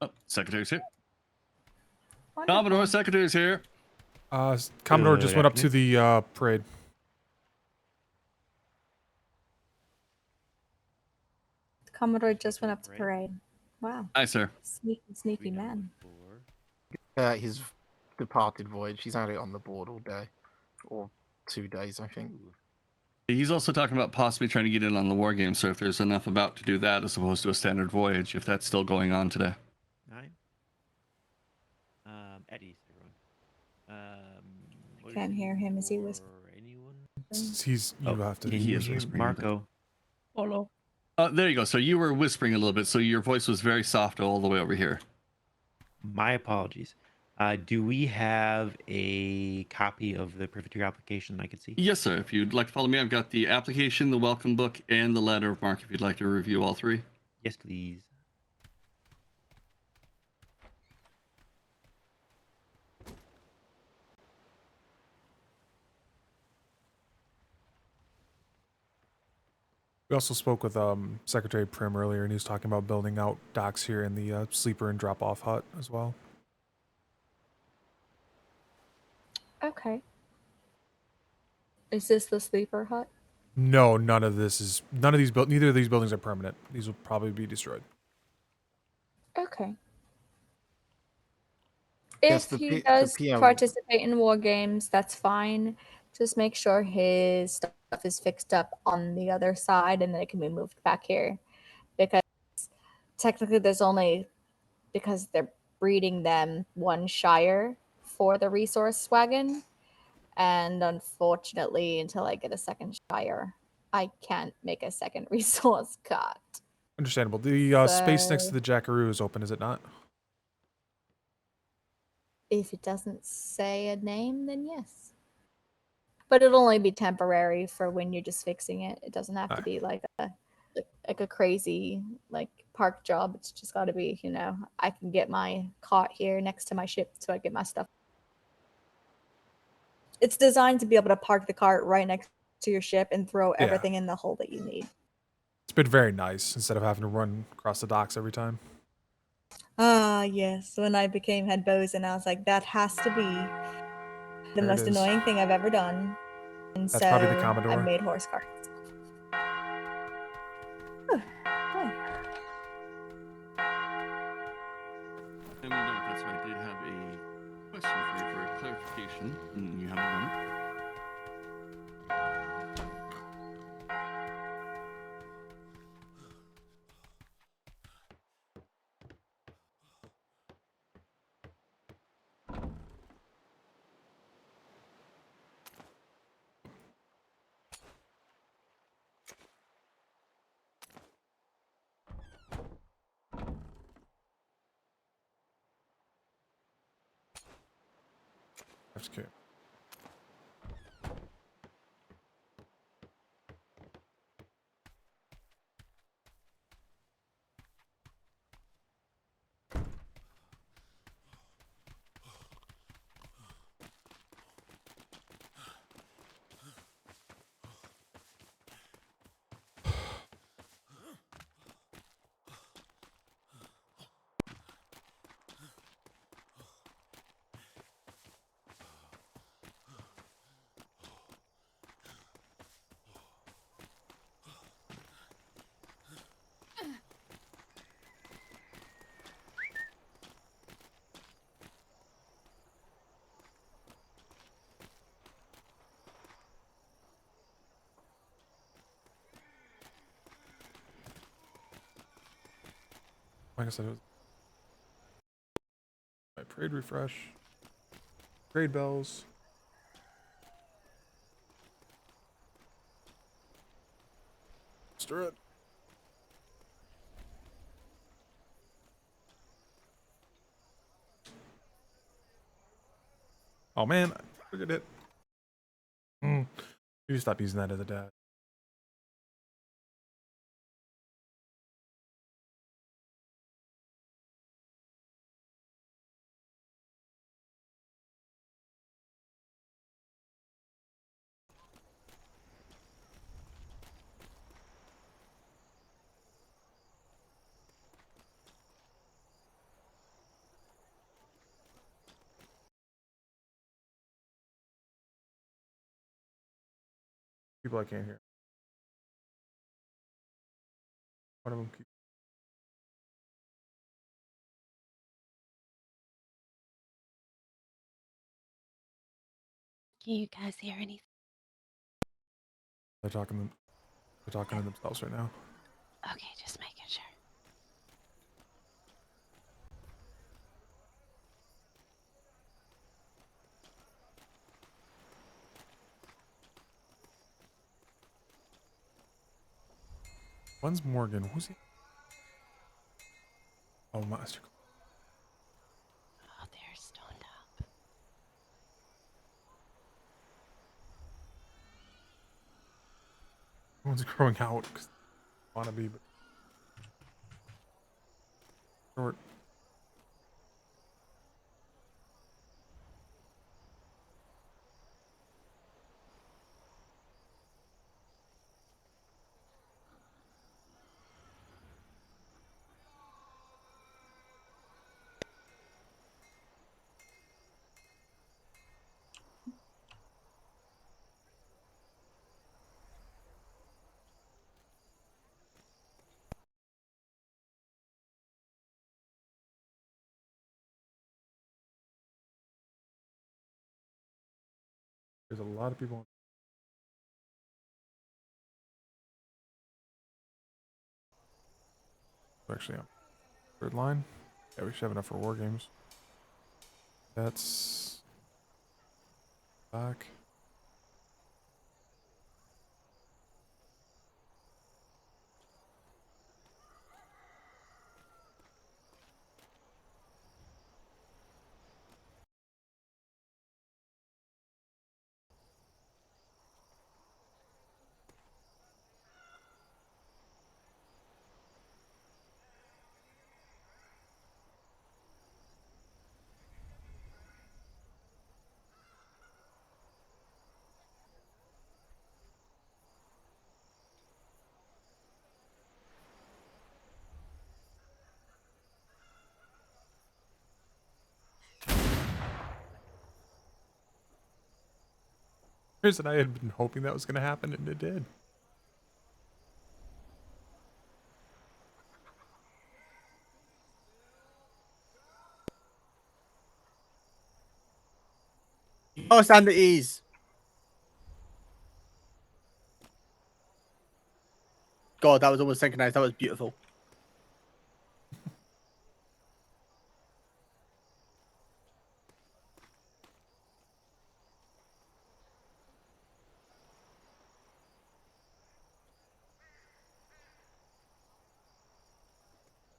Oh, Secretary's here. Commodore, Secretary's here. Commodore just went up to the parade. Commodore just went up to parade. Wow. Hi, sir. Sneaky man. His departed voyage. He's had it on the board all day, or 2 days, I think. He's also talking about possibly trying to get in on the war game, so if there's enough about to do that as opposed to a standard voyage, if that's still going on today. All right. Eddie's everyone. Can't hear him. Is he whispering? He's you have to. He is whispering. Marco. Hello. There you go. So you were whispering a little bit, so your voice was very soft all the way over here. My apologies. Do we have a copy of the Privateer application I could see? Yes, sir. If you'd like to follow me, I've got the application, the welcome book, and the letter of marque if you'd like to review all three. Yes, please. We also spoke with Secretary Prim earlier, and he was talking about building out docks here in the sleeper and drop-off hut as well. Okay. Is this the sleeper hut? No, neither of these buildings are permanent. These will probably be destroyed. Okay. Yes, If the he P- the does PM participate in war games, that's fine. Just make sure his stuff is fixed up on the other side and then it can be moved back here. Because technically there's only, because they're breeding them, one shire for the resource wagon. And unfortunately, until I get a second shire, I can't make a second resource cart. Understandable. The space next to So- the Jackaroo is open, is it not? If it doesn't say a name, then yes. But it'll only be temporary for when you're just fixing it. It doesn't have to be like a crazy park job. It's just got to be, I can get my cart here next to my ship so I get my stuff. It's designed to be able to park the cart right next to your ship and throw Yeah. everything in the hole that you need. It's been very nice instead of having to run across the docks every time. Ah, yes. When I became head bosun, I was like, that has to be the There it most is. annoying thing I've ever done. And That's so probably the I Commodore. made horse carts. And we know that's right. I did have a question for you for a clarification. And you have a moment. That's good. Like I said, it was my parade refresh. Grade bells. Stir it. Oh man, I forget it. You stop using that as a dash. People I can't hear. One of them keep. Can you guys hear anything? They're talking to themselves right now. Okay, just making sure. One's Morgan. Who's he? Oh, Master. Oh, they're stoned up. One's growing out because they want to be, but short. There's a lot of people. Actually, on third line. Yeah, we should have enough for war games. That's back. Chris and I had been hoping that was going to happen, and it did. Oh, stand at ease. God, that was almost synchronized. That was beautiful.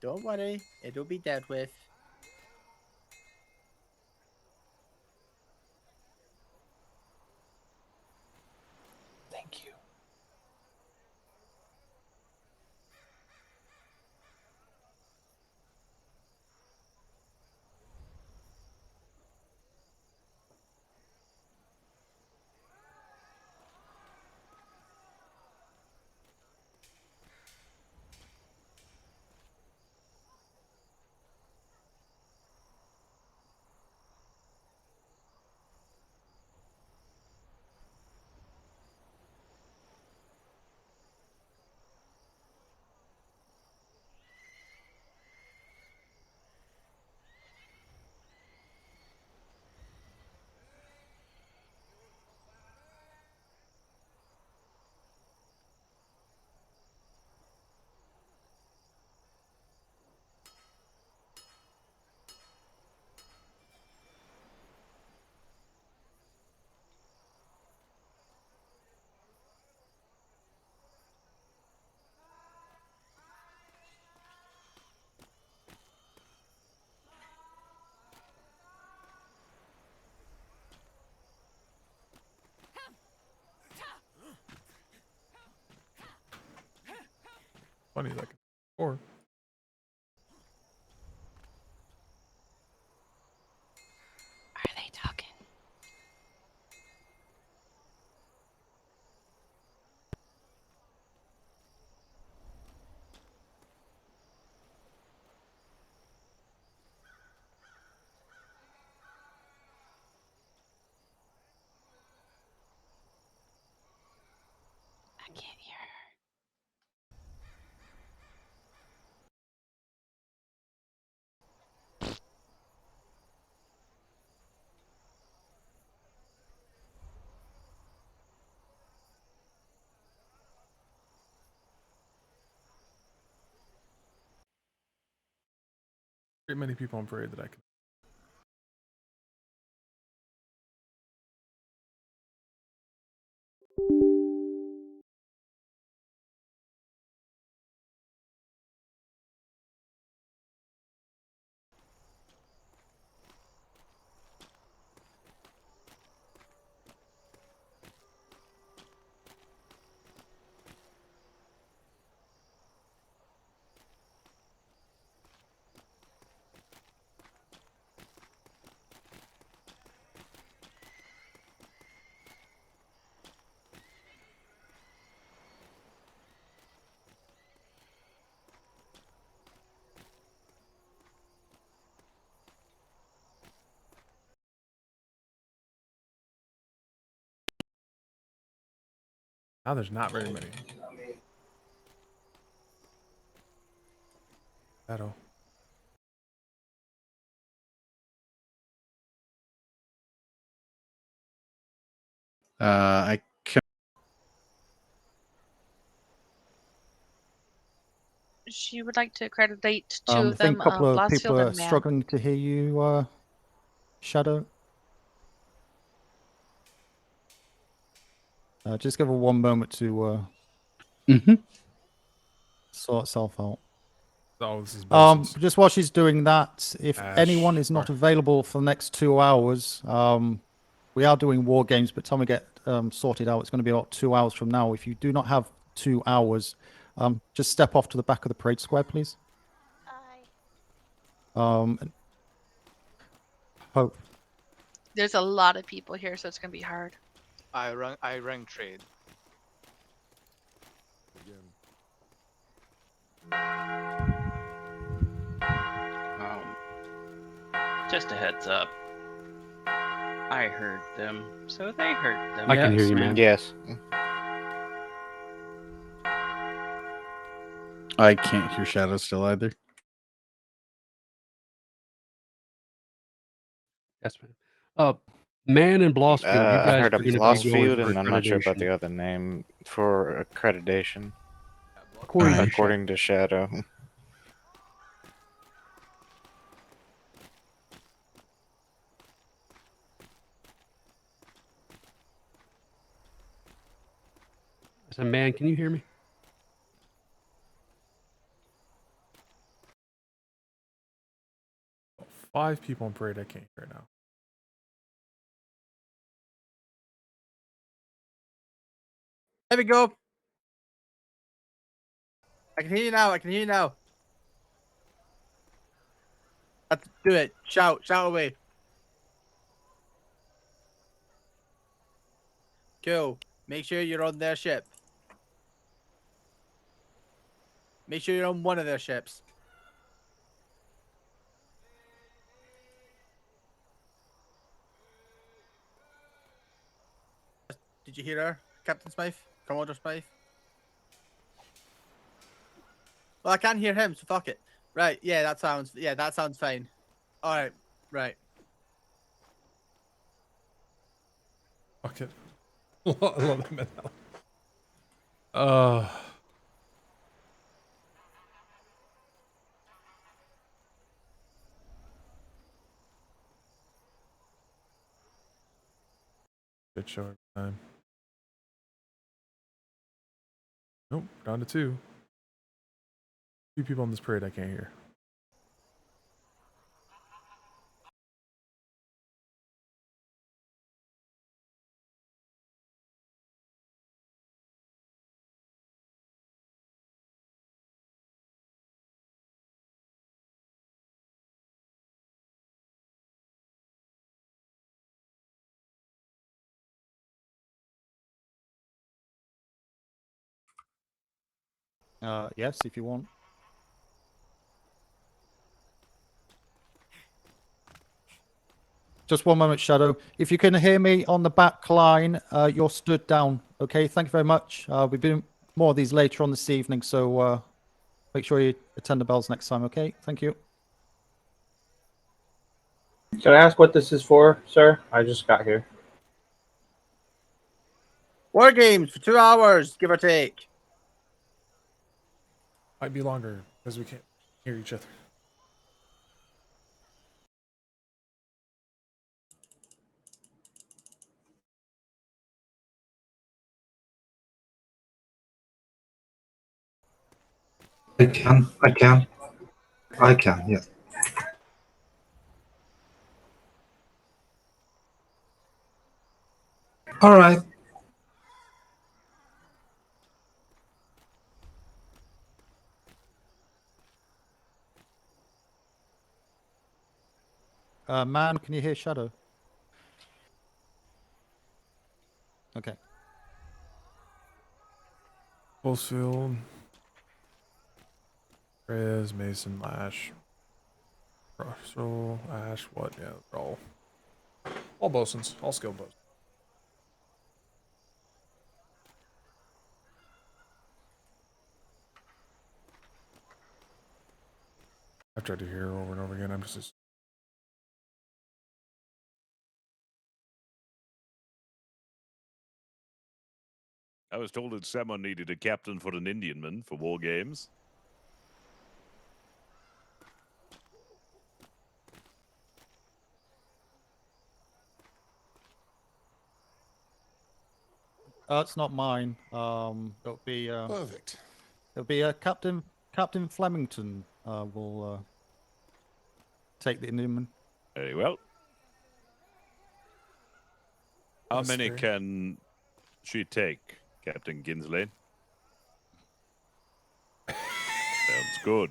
Don't worry, it'll be dealt with. Thank you. funny like before. Are they talking? I can't hear her. Very many people on parade that I can. Now there's not very many. Battle. I can. She would like to accreditate two I of think them, a couple of people Blasfield are and Man. struggling to hear you, Shadow. Just give her one moment to sort itself out. Oh, this is just while she's doing that, if Ash, anyone is not available for the next 2 hours, we are doing war games, but time we get sorted out, it's going to be about 2 hours from now. If you do not have 2 hours, just step off to the back of the parade square, please. Hope. There's a lot of people here, so it's gonna be hard. I rang trade. Just a heads up. I heard them, so they heard them. I can hear you, man. Yes. I can't hear Shadow still either. Yes, man. Man and Blossfield, you I guys heard are of going to be Blossfield, going for and I'm not sure about accreditation. the other name for accreditation. According to According to Shadow. I said, man, can you hear me? Five people on parade. I can't hear it now. There we go. I can hear you now. I can hear you now. Let's do it. Shout away. Cool. Make sure you're on their ship. Make sure you're on one of their ships. Did you hear her, Captain Smythe? Commodore Smythe? Well, I can't hear him, so fuck it. Right, yeah, that sounds fine. Alright, right. Fuck it. I love that mentality. Good show every time. Nope, down to two. Two people on this parade I can't hear. Yes, if you want. Just one moment, Shadow. If you can hear me on the back line, you're stood down. Okay, thank you very much. We'll be doing more of these later on this evening, so make sure you attend the bells next time, okay? Thank you. Can I ask what this is for, sir? I just got here. War games for 2 hours, give or take. Might be longer because we can't hear each other. I can, yeah. All right. Man, can you hear Shadow? Okay. Pulsefield, Rez, Mason, Lash, Russell, Ash, what? Yeah, they're all bosuns, all skilled bosuns. I've tried to hear over and over again. I'm just I was told that someone needed a captain for an Indian man for war games. It's not mine. It'll be perfect. It'll be Captain Flemington. Will take the Indian. Very well. How That's many fair. can she take, Captain Ginsley? Sounds good.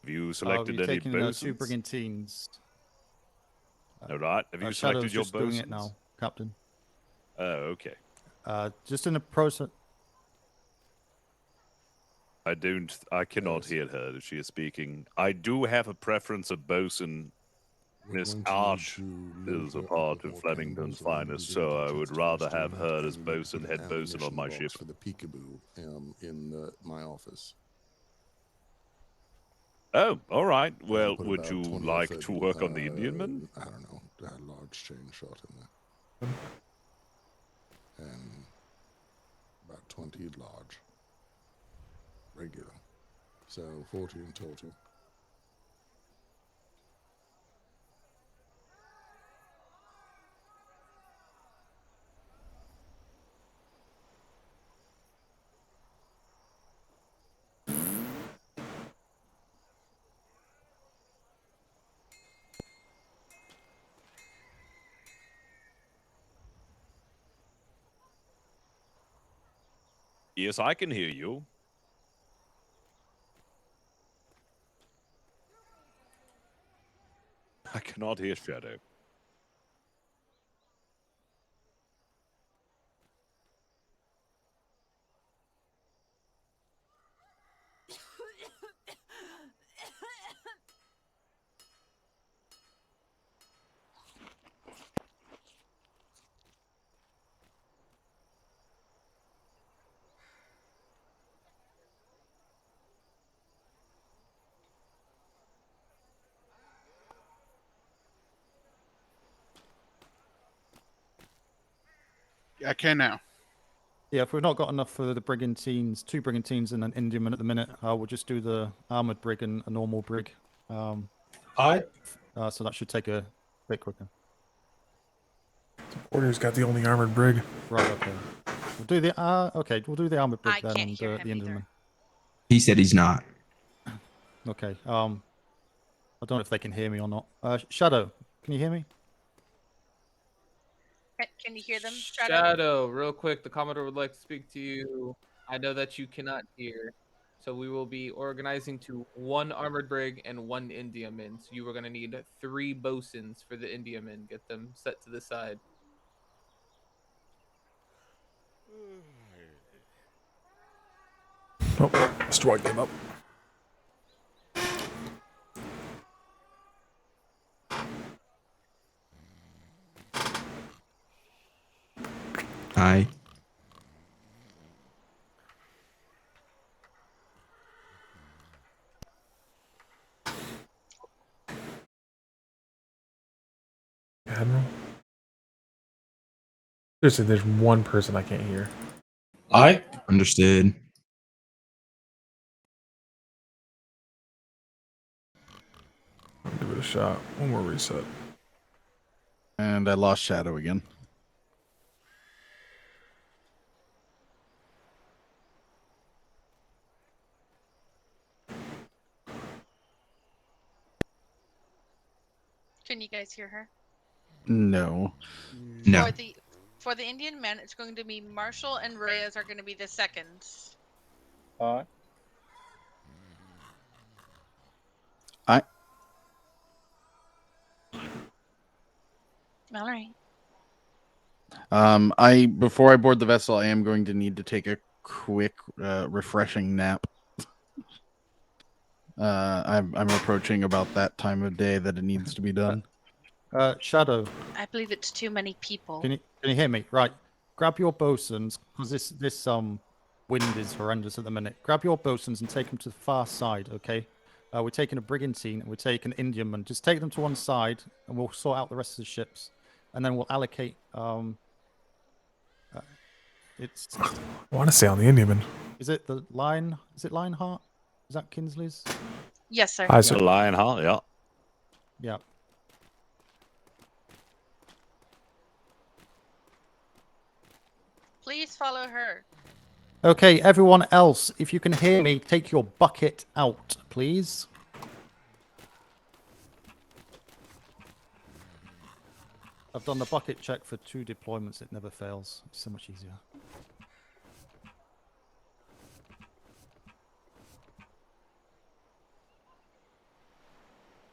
Have you selected you're any taking 2 bosuns? brigantines. All right. Have you Shadow's selected your just doing bosuns? it now, Captain. Oh, okay. Just in the process. I cannot hear her if she is speaking. I do have a preference of bosun. Miss Arch is a part of Flemington's finest, so I would rather have her as bosun, head bosun on my ship. For the peekaboo in my office. Oh, all right. Well, Put would about you 20 or like 30, to work on the Indian man? I don't know. A large chain shot in there. And about 20 large. Regular. So 40 in total. Yes, I can hear you. I cannot hear Shadow. I can now. Yeah, if we've not got enough for the brigantines, 2 brigantines and an Indian man at the minute, we'll just do the armored brig and a normal brig. So that should take a bit quicker. Porter's got the only armored brig. Right. Okay. We'll do the We'll do the armored brig then, and the Indian man. He said he's not. Okay. I don't know if they can hear me or not. Shadow, can you hear me? Can you hear them, Shadow? Shadow, real quick, the Commodore would like to speak to you. I know that you cannot hear, so we will be organizing to 1 armored brig and 1 Indiaman. So you are going to need 3 bosuns for the Indiaman. Get them set to the side. Oh, Mr. White came up. Hi. Admiral? Seriously, there's one person I can't hear. I understood. I'll give it a shot. One more reset. And I lost Shadow again. Can you guys hear her? No. No. For the Indian men, it's going to be Marshall and Reyes are going to be the seconds. Alright. All right. Before I board the vessel, I am going to need to take a quick refreshing nap. I'm approaching about that time of day that it needs to be done. Shadow, I believe it's too many people. can you hear me? Right, grab your bosuns because this wind is horrendous at the minute. Grab your bosuns and take them to the far side. Okay, we're taking a brigantine and we're taking Indiaman. Just take them to one side and we'll sort out the rest of the ships, and then we'll allocate. It's. I want to say on the Indiaman. Is it the Lion? Is it Lionheart? Is that Kinsley's? Yes, sir. Hi, sir. Lionheart, yeah. Yeah. Please follow her. Okay, everyone else, if you can hear me, take your bucket out, please. I've done the bucket check for 2 deployments. It never fails. It's so much easier.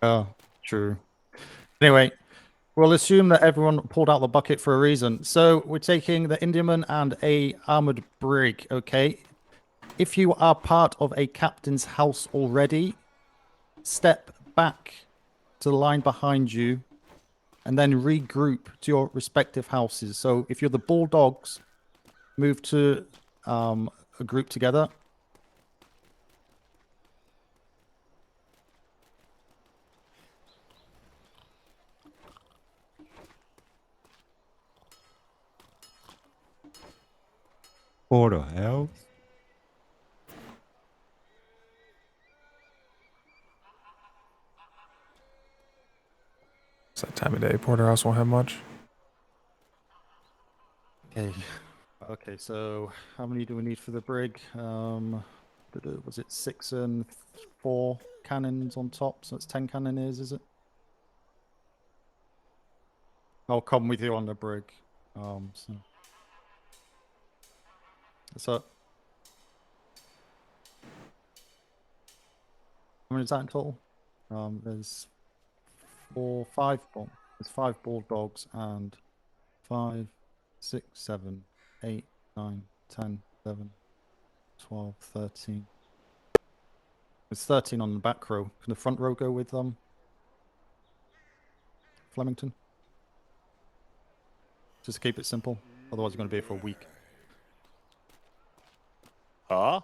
Oh, true. Anyway, we'll assume that everyone pulled out the bucket for a reason. So we're taking the Indiaman and a armored brig, okay? If you are part of a captain's house already, step back to the line behind you and then regroup to your respective houses. So if you're the Bulldogs, move to a group together. Porterhouse. It's that time of day. Porterhouse won't have much. Okay. Okay, so how many do we need for the brig? Was it 6 and 4 cannons on top? So it's 10 cannoneers, is it? I'll come with you on the brig. So how many is that in total? There's 5 Bulldogs and 5, 6, 7, 8, 9, 10, 11, 12, 13. There's 13 on the back row. Can the front row go with Flemington? Just to keep it simple. Otherwise, you're going to be here for a week. Huh?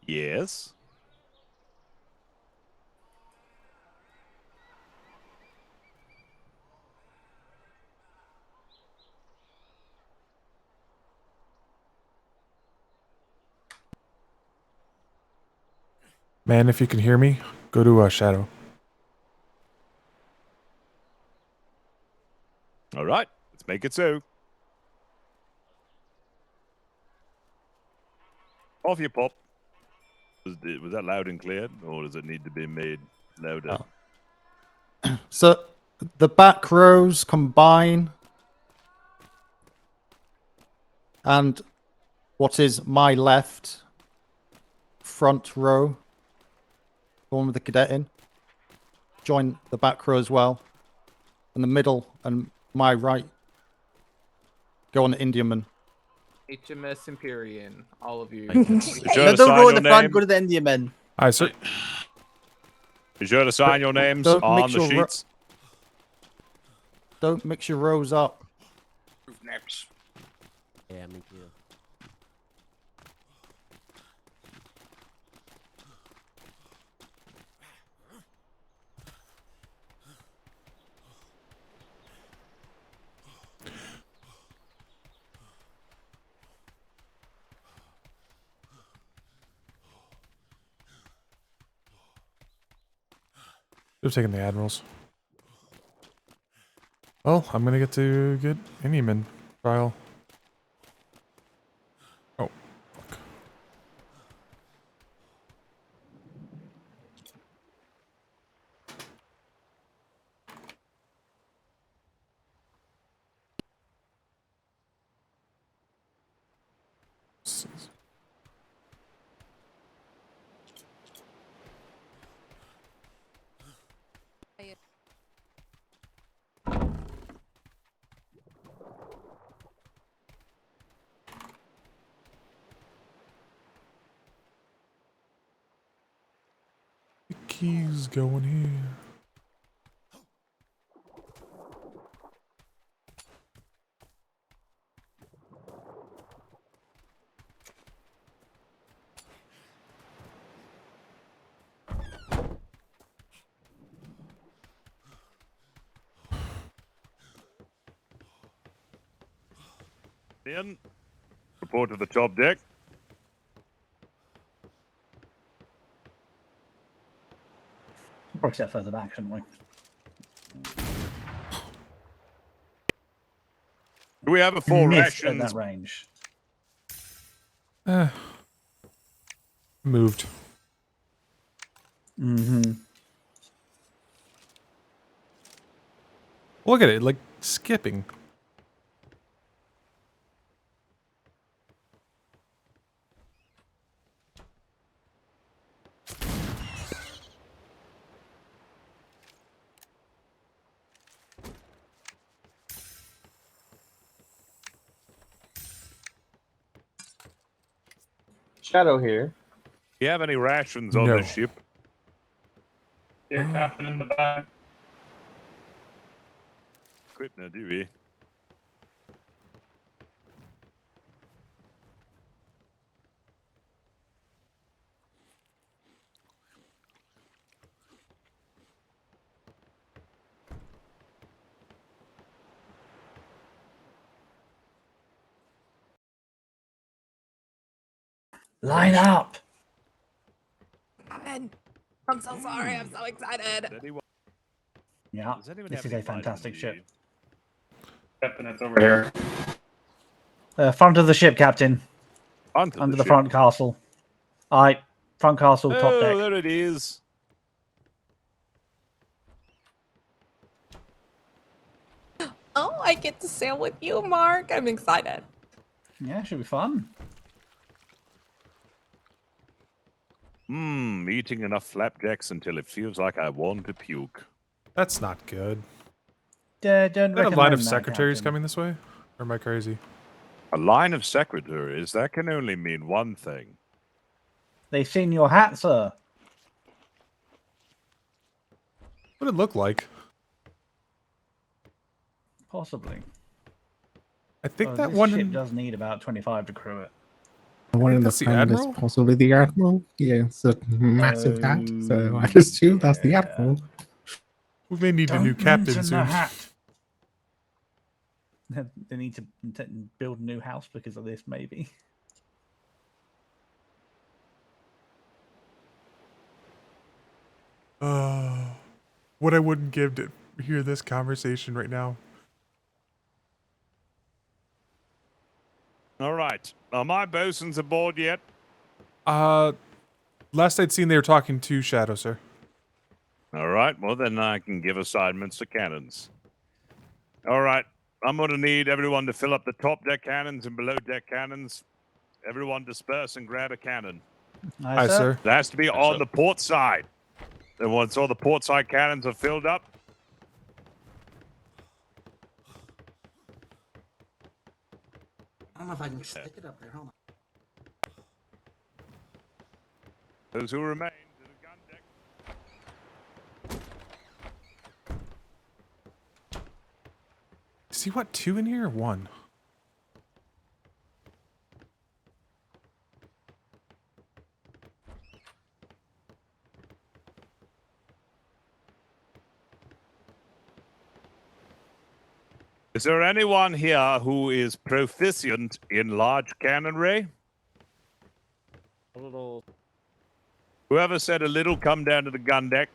Yes. Man, if you can hear me, go to Shadow. All right, let's make it so. Off you pop. Was that loud and clear, or does it need to be made louder? So the back rows combine, and what is my left front row, the one with the cadet in, join the back row as well, and the middle and my right Go on the Indiaman. HMS Empyrean, all of you. Don't go in the front. Go to the Indian men. Aye, sir. Be sure to sign your names Don't on mix the your sheets. Don't mix your rows up. Yeah, me too. Should have taken the admirals. Well, I'm gonna get to get Indiaman trial. Oh, fuck. The keys going here. In. Report to the top deck. Probably set further back, shouldn't we? Do we have a full Missed at rations? that range. Moved. Mm-hmm. Look at it, like skipping. Shadow here. Do you have any rations on No. this ship? Here, Captain in the back. Quit now, do we? Line up. I'm so sorry. I'm so excited. Yeah, Does anyone this have is any a fantastic vitamin ship. Captain, it's over here. Front of the ship, Captain. Front of Under the the front castle. Aye, front castle, top Oh, deck. there it is. Oh, I get to sail with you, Mark. I'm excited. Yeah, should be fun. Eating enough flapjacks until it feels like I want to puke. That's not good. Don't Is that a recommend line of that, secretaries Captain. coming this way? Or am I crazy? A line of secretaries? That can only mean one thing. They've seen your hat, sir. What did it look like? Possibly. I think that this one ship in... does need about 25 to crew it. The one in the that's the front is Admiral? possibly the Admiral. Yeah, it's a massive hat, so I assume that's the Admiral. We may need a new Don't captain mention soon. the hat. They need to build a new house because of this, maybe. What I wouldn't give to hear this conversation right now. All right. Are my bosuns aboard yet? Last I'd seen they were talking to Shadow, sir. All right. Well, then I can give assignments to cannons. All right. I'm going to need everyone to fill up the top deck cannons and below deck cannons. Everyone disperse and grab a cannon. Aye, sir. It has to be on the port side. And once all the port side cannons are filled up, don't know if I can stick it up there. Hold on. Those who remain to the gun deck. Does he want 2 in here or 1? Is there anyone here who is proficient in large cannonry? A little. Whoever said a little, come down to the gun deck.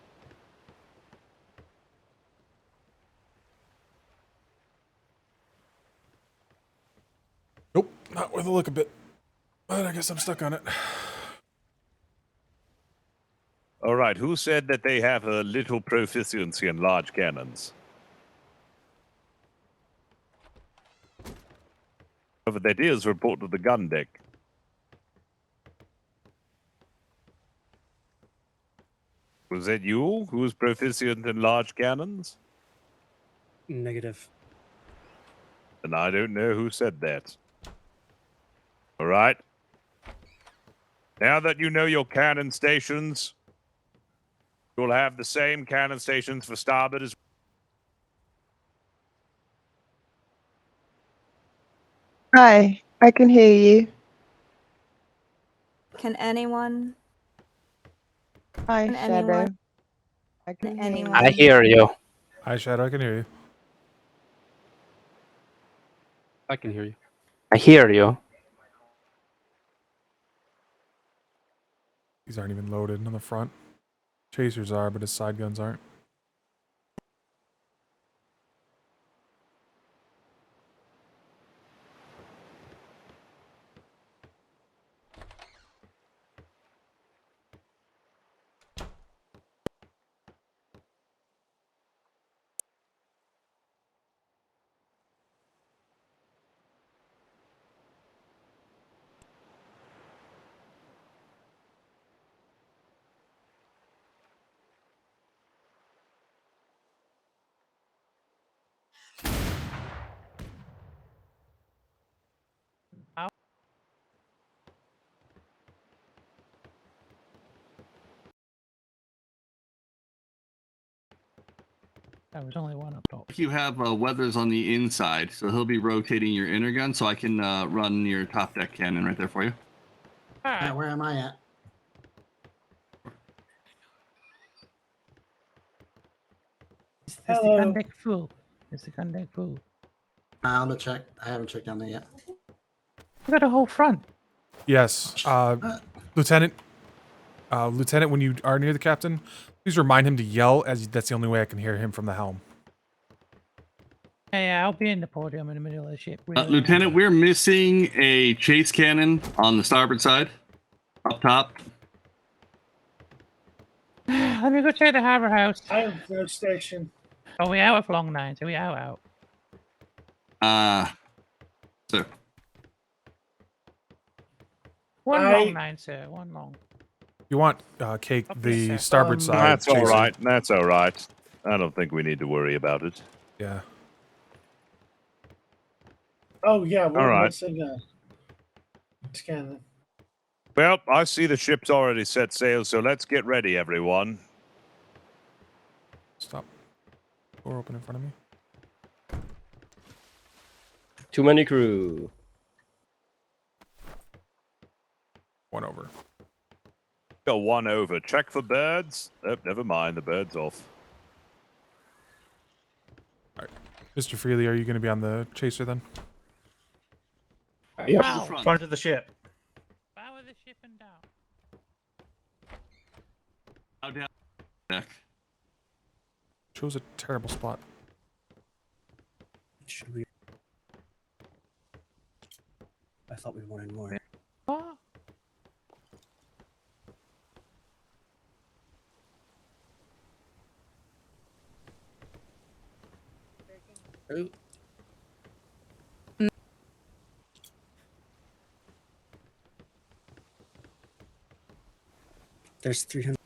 Nope, not with a look a bit. But I guess I'm stuck on it. All right, who said that they have a little proficiency in large cannons? Whoever that is, report to the gun deck. Was that you who was proficient in large cannons? Negative. And I don't know who said that. All right. Now that you know your cannon stations, you'll have the same cannon stations for starboard as Hi, I can hear you. Can anyone? Hi, Can Shadow. anyone? I can Can hear you. anyone? I hear you. Hi, Shadow. I can hear you. I can hear you. I hear you. These aren't even loaded on the front. Chasers are, but his side guns aren't. There's only one up top. You have Weathers on the inside, so he'll be rotating your inner gun, so I can run your top deck cannon right there for you. Alright, where am I at? Is the gun deck full? Is the gun deck full? I'm gonna check. I haven't checked on that yet. We got a whole front. Yes. Lieutenant, when you are near the captain, please remind him to yell, as that's the only way I can hear him from the helm. Yeah, I'll be in the podium in the middle of the ship. Lieutenant, we're missing a chase cannon on the starboard side, up top. Let me go check the harbor house. I have third station. Are we out of long nines? Are we out? Sir. One long nine, sir. One long. You want Cake, the starboard side. That's all chaser. right. That's all right. I don't think we need to worry about it. Yeah. Oh yeah, we're All right. missing a scanner. Well, I see the ship's already set sail, so let's get ready, everyone. Stop. Door open in front of me. Too many crew. One over. Go one over. Check for birds. Oh, never mind. The bird's off. All right. Mr. Freely, are you going to be on the chaser then? Yep. Wow. Front of the ship. Power the ship and down. Out down deck. Chose a terrible spot. Should we? I thought we wanted more. Oh. Oh. There's 330.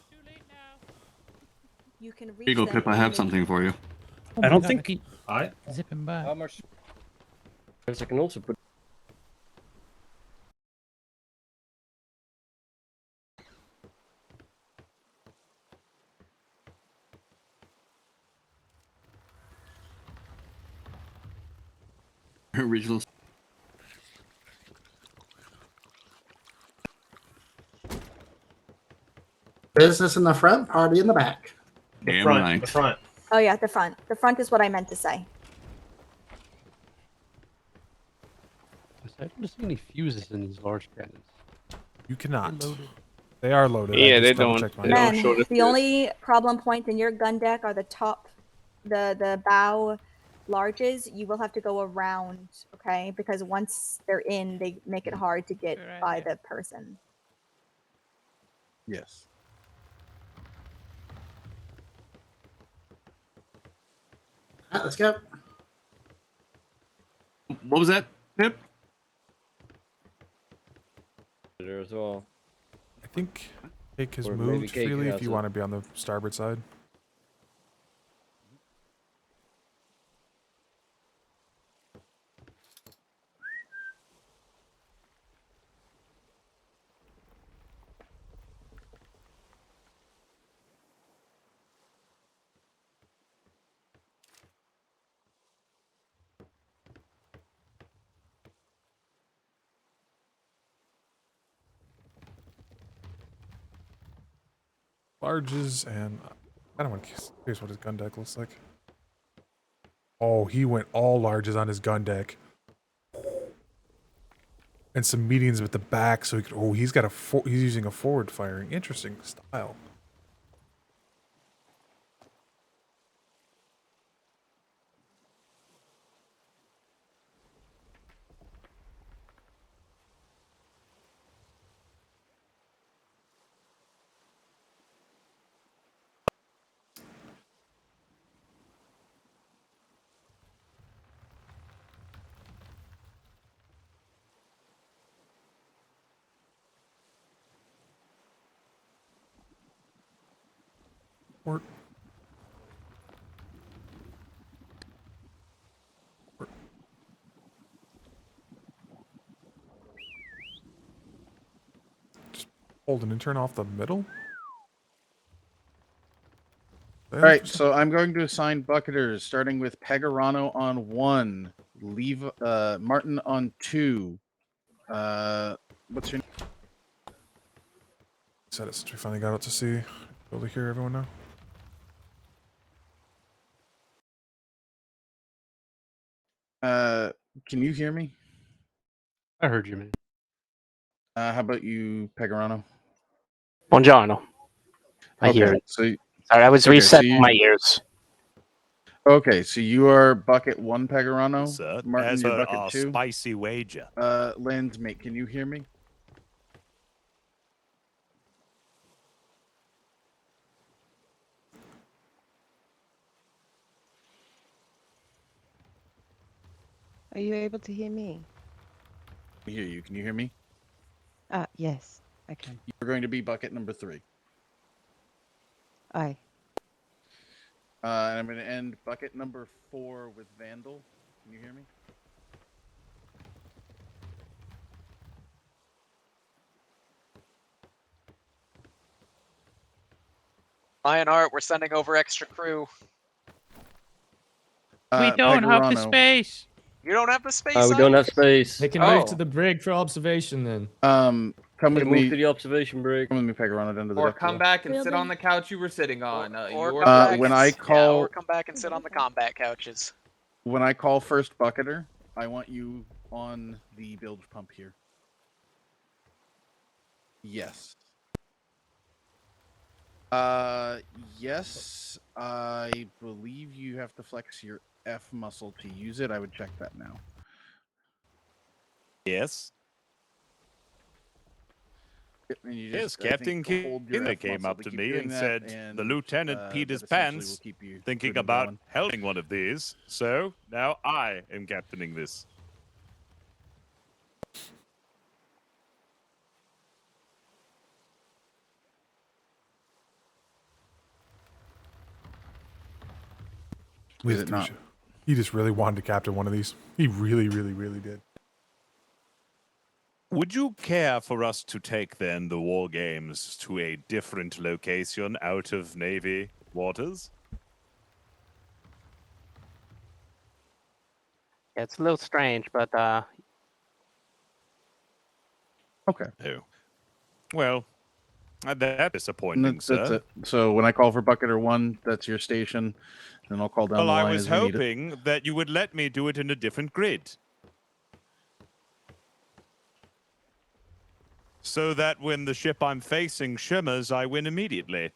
Too late now. you can reach Here you go, them Pip. I in have the- something for you. I don't think. I zip him back. How much? Because I can also put. Original. Business in the front, party in the back. Damn right. The front. Oh yeah, the front. The front is what I meant to say. I don't see any fuses in these large cannons. You cannot. They're loaded. They are loaded. Yeah, I they just don't- double-checked mine. they don't Men, show the the only problem point in your gun deck are the top, the bow larges. You will have to go around, okay? Because once they're in, they make it hard to get by the person. Yes. All right, let's go. What was that, Pip? There as well. I think Cake has Or maybe moved Cake freely has if you it. want to be on the starboard side. Larges, and I don't want to curious what his gun deck looks like. Oh, he went all larges on his gun deck. And some medians with the back, so he could. Oh, he's got he's using a forward firing. Interesting style. Or just hold and turn off the middle. All right, so I'm going to assign bucketers, starting with Pegarano on 1, leave Martin on 2. What's your name? Said it since we finally got out to sea. Able to hear everyone now. Can you hear me? I heard you, man. How about you, Pegarano? Buongiorno. I hear it. So, Sorry, I was okay, resetting my ears. Okay, so you are bucket 1, Pegarano. Sir, Martin, as you're per bucket our 2. spicy wager. Landsmate, can you hear me? Are you able to hear me? I hear you. Can you hear me? Yes, I can. You're going to be bucket number 3. Aye. And I'm going to end bucket number 4 with Vandal. Can you hear me? Lion Art, we're sending over extra crew. We don't have the Pegarano. space. You don't have the space. We don't have space. They can move to the brig for observation then. Come with move me. to the observation break. Come with me, Pegarano, down to the Or deck. come back and sit on the couch you were sitting on. Or come back when and I yeah, call or come back and sit on the combat couches. when I call first bucketer, I want you on the bilge pump here. Yes. Yes. I believe you have to flex your F muscle to use it. I would check that now. Yes. And you Yes, just, I think, Captain hold your Kina F came muscle up to keep me doing and that, said and, the lieutenant peed his that essentially will pants, keep you thinking good and about going. helming one of these. So now I am captaining this. We Is have it three not? ships. He just really wanted to captain one of these. He really, really, really did. Would you care for us to take then the war games to a different location out of Navy waters? Yeah, it's a little strange, but Okay. Oh. Well, that's disappointing, That's sir. it. So when I call for Bucketer 1, that's your station, and I'll call down Well, the I line was as we need it. hoping that you would let me do it in a different grid. So that when the ship I'm facing shimmers, I win immediately.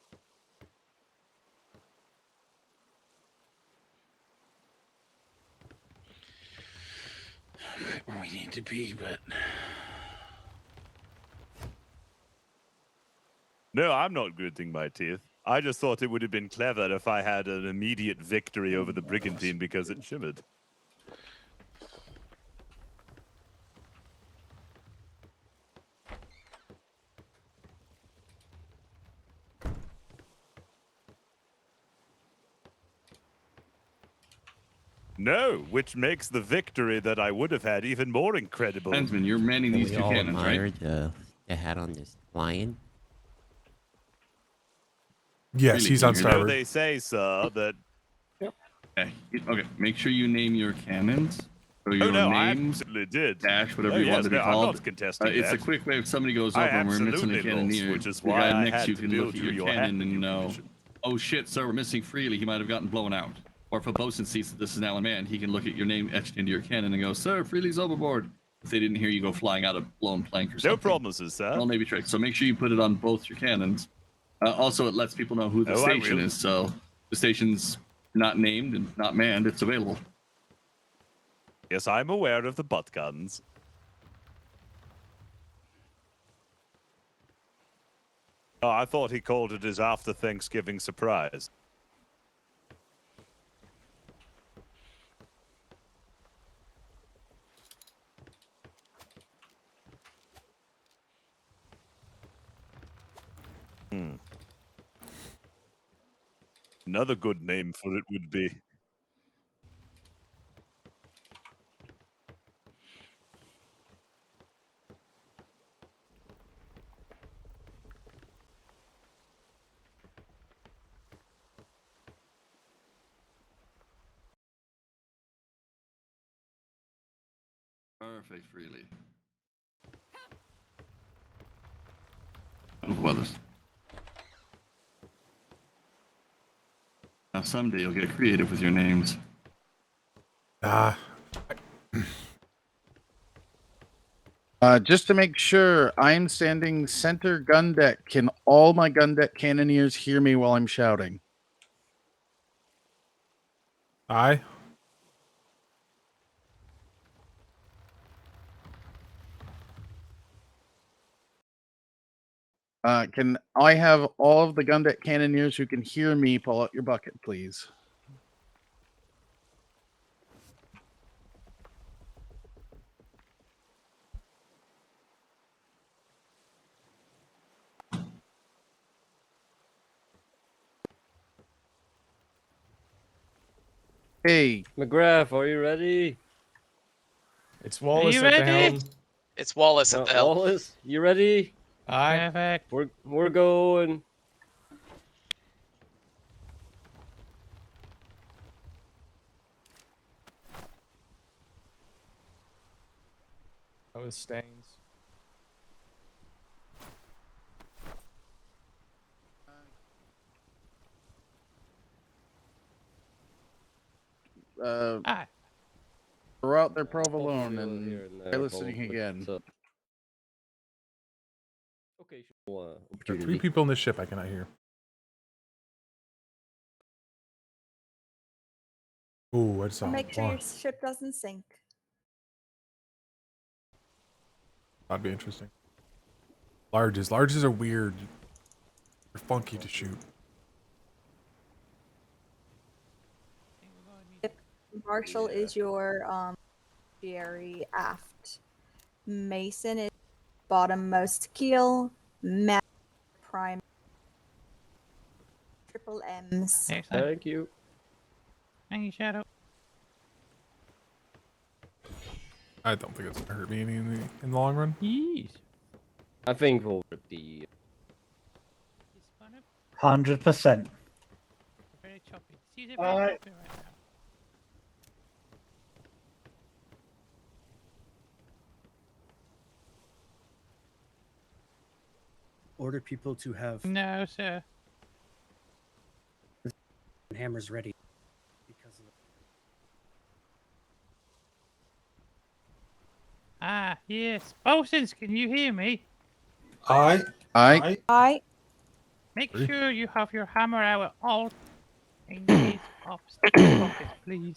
Where we need to be, but No, I'm not gritting my teeth. I just thought it would have been clever if I had an immediate victory over the brigantine because it shimmered. No, which makes the victory that I would have had even more incredible. Landsman, you're manning these two cannons, right? The hat on this lion. Yes, Really, he's can on you hear that? So starboard. they say, sir, that... Okay, make sure you name your cannons. So your Oh, no, I names, absolutely did. dash, whatever Oh, you want yes, to be no, called. I'm not contesting It's a that. quick way if somebody goes I over and we're missing a absolutely lost, cannoneer. which is the why guy I next had to you to can build look at you your your hat cannon that you and know, commissioned. oh shit, sir, we're missing Freely. He might have gotten blown out. Or if a bosun sees that this is an Alan Man, he can look at your name etched into your cannon and go, sir, Freely's overboard. If they didn't hear you go flying out a blown plank or something. No promises, sir. Well, maybe tricks. So make sure you put it on both your cannons. Also, it lets people know who the Oh, I station will. is. So the station's not named and not manned. It's available. Yes, I'm aware of the butt guns. Oh, I thought he called it his after Thanksgiving surprise. Another good name for it would be... Perfect, Freely. Weathers. Now, someday you'll get creative with your names. Just to make sure, I'm standing center gun deck. Can all my gun deck cannoneers hear me while I'm shouting? Aye. Can I have all of the gun deck cannoneers who can hear me pull out your bucket, please? Hey, McGrath, are you ready? It's Wallace you at the ready? helm. It's Wallace at the helm. Wallace, you ready? Aye. Perfect. We're going. That was Stains. Throw out their provolone Here and and try there, listening probably. again. So- Okay, There are opportunity. 3 people in this ship I cannot hear. Ooh, I saw Make sure one. your ship doesn't sink. That'd be interesting. Larges are weird. They're funky to shoot. Marshall is your Jerry aft. Mason is bottommost keel. Matt prime. Triple M's. Thank you. Thank you, Shadow. I don't think it's gonna hurt me in the long run. Jeez. I think we'll rip the. 100%. Very choppy. Seems very Alright. choppy right now. Order people to have No, sir. hammers ready. Because of Ah, yes. Bosuns, can you hear me? I. I Make sure you have your hammer out at all engaged off pocket, please.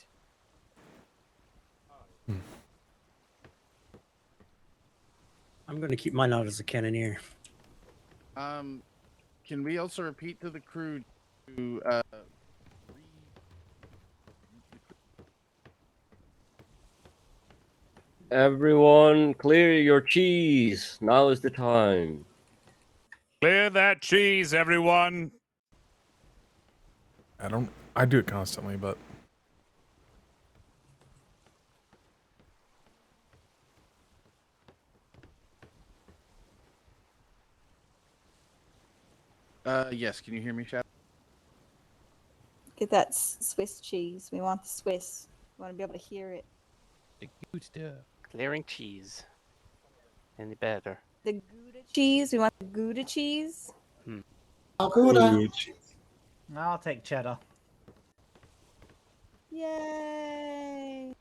I'm going to keep mine out as a cannoneer. Can we also repeat to the crew to Everyone, clear your cheese. Now is the time. Clear that cheese, everyone. I do it constantly, but yes, can you hear me, Shadow? get that Swiss cheese. We want the Swiss. We want to be able to hear it. The good stuff. Clearing cheese. Any better? The Gouda cheese. We want the Gouda cheese. I'll take cheddar. Yay!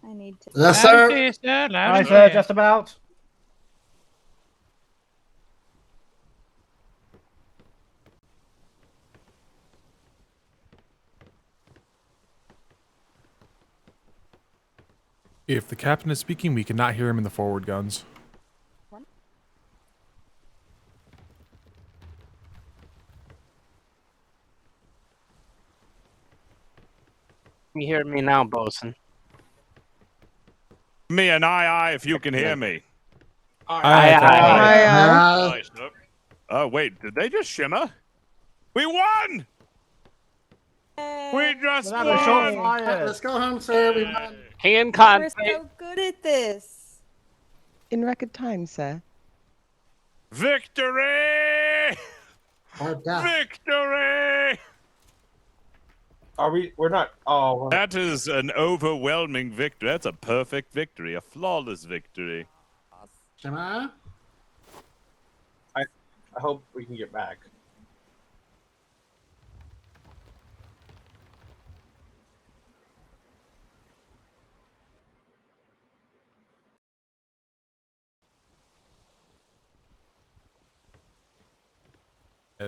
I need to. Yes, Loud sir. and clear, sir. Loud Hi, and sir. clear. Just about. if the captain is speaking, we cannot hear him in the forward guns. Can you hear me now, bosun? Me and I, if you can hear me. Aye. Nice. Oh, wait, did they just shimmer? We won! We just We'll have a short won! fire. Let's go home, sir. We won. Can We're contact. so good at this. In record time, sir. Victory! Our death. Victory! We're not. Oh. That is an overwhelming victory. That's a perfect victory, a flawless victory. Shema? I hope we can get back.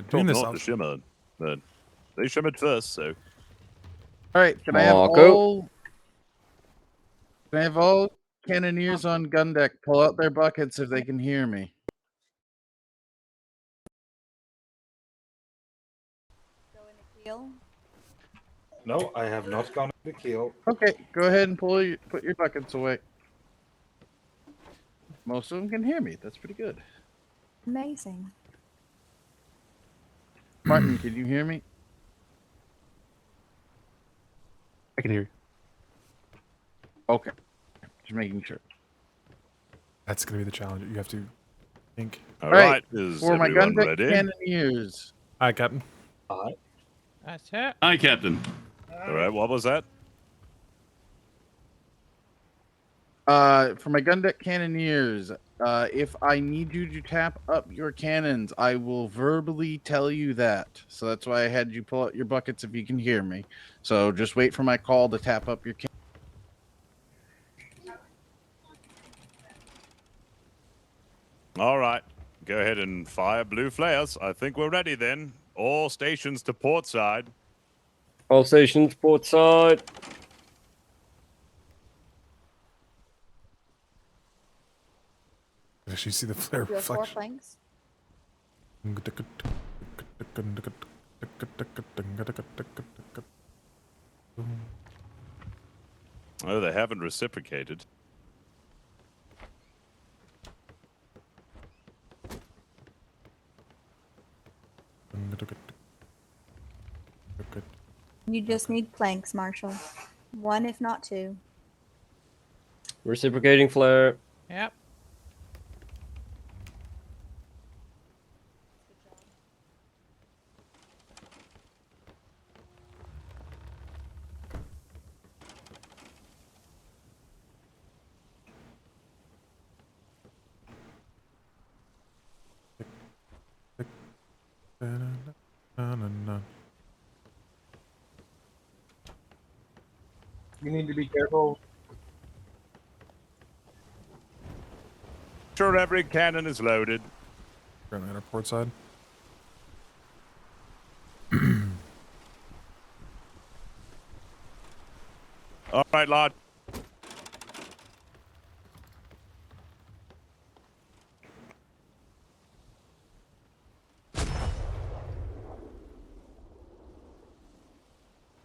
Doing this not to shimmer, but they shimmered first, so. All right, can I have Marco. all? Can I have all cannoneers on gun deck pull out their buckets if they can hear me? Keel. No, I have not gone to the keel. Okay, go ahead and put your buckets away. Most of them can hear me. That's pretty good. Amazing. Martin, can you hear me? I can hear you. Okay, just making sure. That's gonna be the challenge. You have to think. All right, is for my gun everyone deck ready? cannoneers. Hi, Captain. That's it. Hi, Captain. All right, what was that? For my gun deck cannoneers, if I need you to tap up your cannons, I will verbally tell you that. So that's why I had you pull out your buckets if you can hear me. So just wait for my call to tap up your cannons. All right, Go ahead and fire blue flares. I think we're ready then. All stations to port side. All stations, port side. Did you see the flare Your 4 reflection? flanks. Oh, they haven't reciprocated. You just need planks, Marshall. 1, if not 2. Reciprocating flare. Yep. You need to be careful. Sure, every cannon is loaded. Currently on our port side. All right, Lord.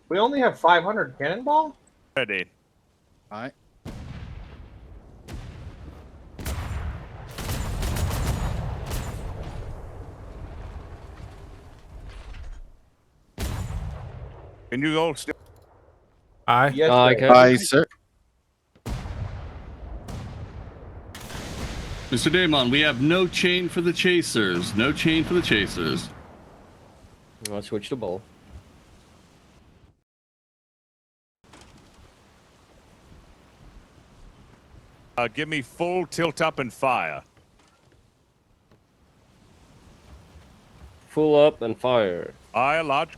We only have 500 cannonball? Ready. All right. Can you all still? Aye. Yes, Aye, sir. Captain. Aye, sir. Mr. Damon, we have no chain for the chasers. No chain for the chasers. I'll switch the ball. Give me full tilt up and fire. Full up and fire. Fire, large.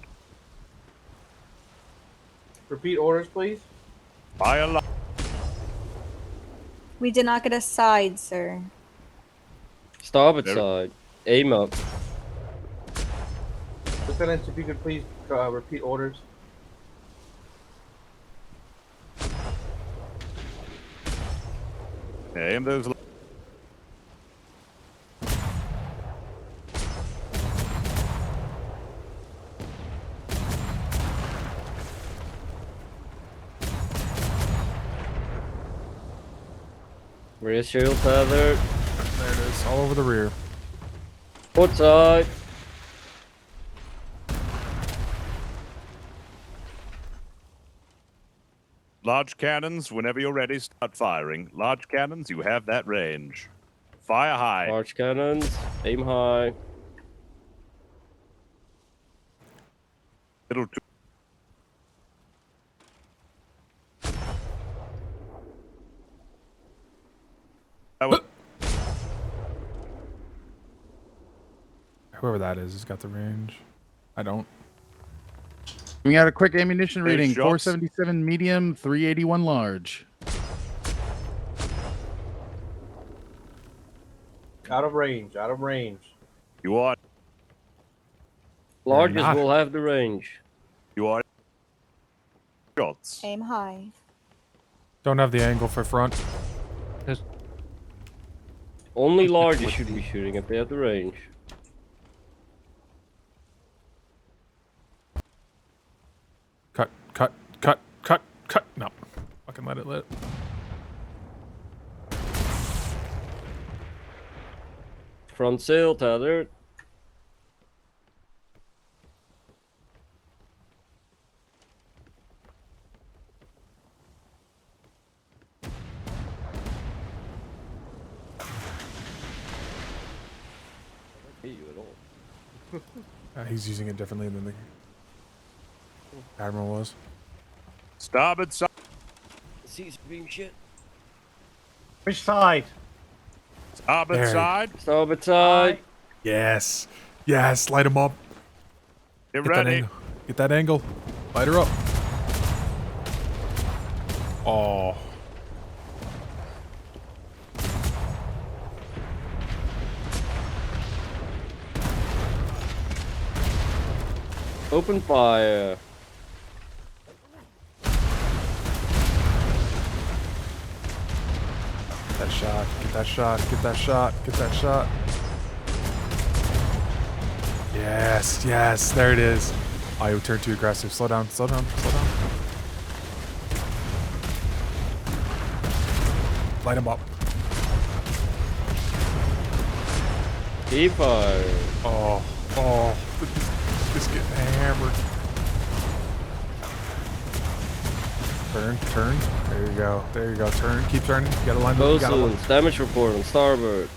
Repeat orders, please. Fire, large. We did not get a side, sir. Starboard There- side. Aim up. Lieutenants, if you could please repeat orders. Aim those. Rear shield tethered. There it is, all over the rear. Port side. Large cannons, whenever you're ready, start firing. Large cannons, you have that range. Fire high. Large cannons. Aim high. Middle two. That was- Whoever that is has got the range. I don't. We got a quick ammunition Hey, reading: shots. 477 medium, 381 large. Out of range. Out of range. You are. Larges not. will have the range. You are. Shots. Aim high. Don't have the angle for front. Only larges should be shooting if they have the range. Cut, cut, cut, cut, cut. No. Fucking let it lit. Front sail tethered. Hit you at all. He's using it differently than the Admiral was. Starboard side. Seas being shit. Which side? Starboard There. side. Starboard side. Yes. Yes. Light him up. Get Get that ready. angle. Get that angle. Light her up. Oh. Open fire. Get that shot. Get that shot. Get that shot. Get that shot. Yes, yes, there it is. Oh, you turned too aggressive. Slow down, slow down, slow down. Light him up. D5. Oh, oh, just getting hammered. Turn. There you go. There you go. Turn. Keep turning. You gotta line up. You gotta Bosun's damage report on starboard.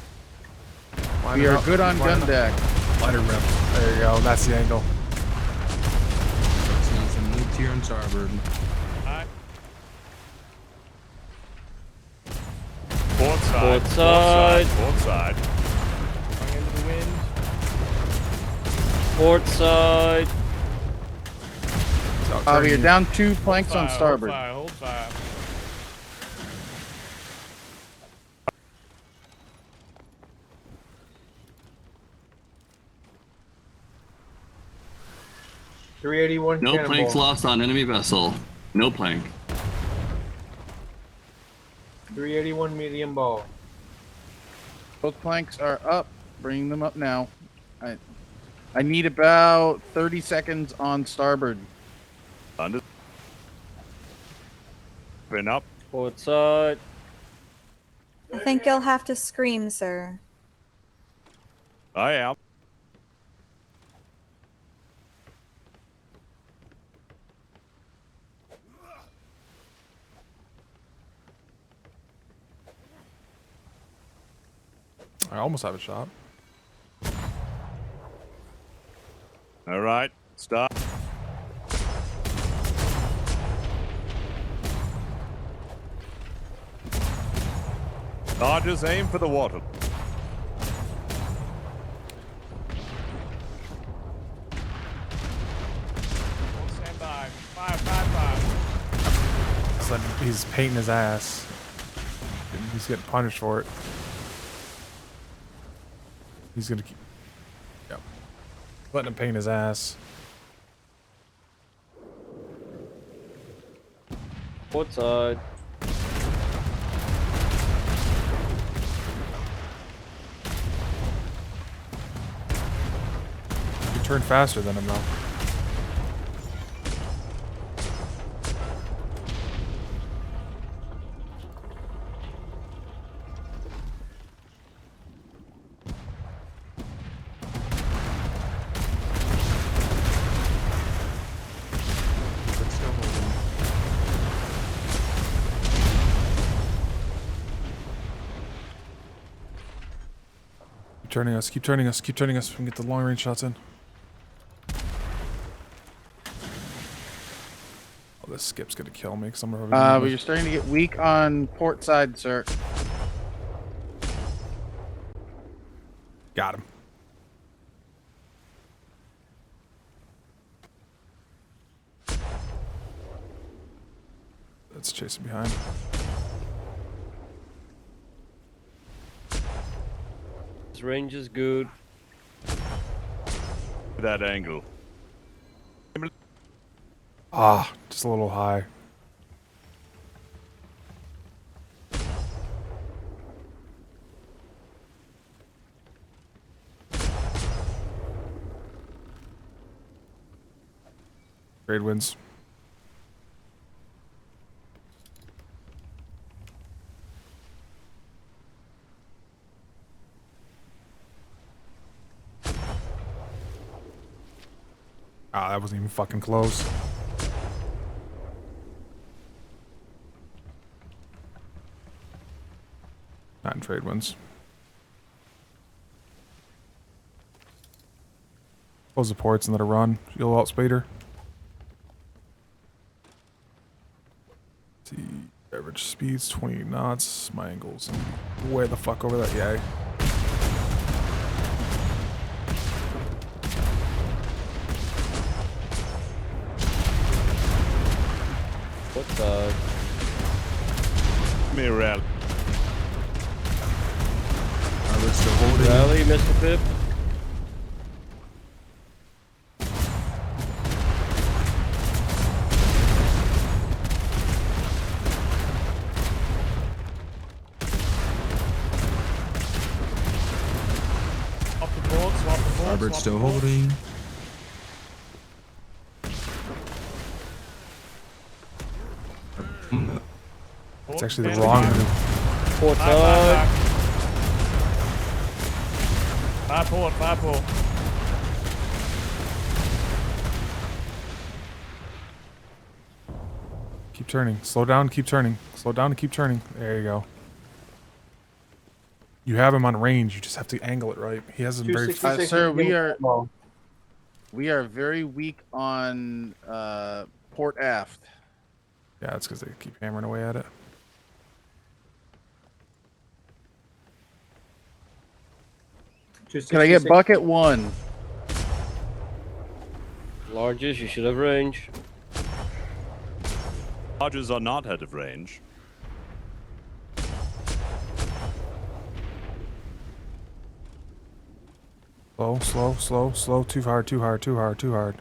line We it are up. good on Line gun up. deck. Line it rim. There you go. That's the angle. Some mid tier on starboard. Port side. Port side. Port side. Going into the wind. Port side. We are down 2 planks on Fire, starboard. Hold fire. 381 No cannonball. planks lost on enemy vessel. No plank. 381 medium ball. Both planks are up. Bring them up now. I need about 30 seconds on starboard. Under. Been up. Port side. I think you'll have to scream, sir. I am. I almost have a shot. All right. Stop. Dodgers aim for the water. Stand by. Fire. So he's painting his ass. He's getting punished for it. He's gonna keep. Yep. Letting him paint his ass. Port side. You turn faster than him though. But still holding. Keep turning us. Keep turning us. Keep turning us. We can get the long range shots in. Oh, this skip's gonna kill me because I'm over. We're starting to get weak on port side, sir. Got him. Let's chase him behind. His range is good. That angle. Ah, just a little high. Trade wins. Ah, that wasn't even fucking close. Not in trade wins. Close the ports and let her run. You'll outspeed her. See, average speeds 20 knots. My angles way the fuck over that. Yay. What's up? Me around. Are they still holding? Rally, Mr. Pip. Starboard still holding. It's actually the wrong move. Port side. Fire port, fire port. Keep turning. Slow down, keep turning. Slow down and keep turning. There you go. You have him on range. You just have to angle it right. He has him very. Sir, we are very weak on port aft. Yeah, that's because they keep hammering away at it. Can I get bucket 1? Largest, you should have range. Charges are not out of range. Slow, slow, slow, slow. Too hard, too hard, too hard, too hard.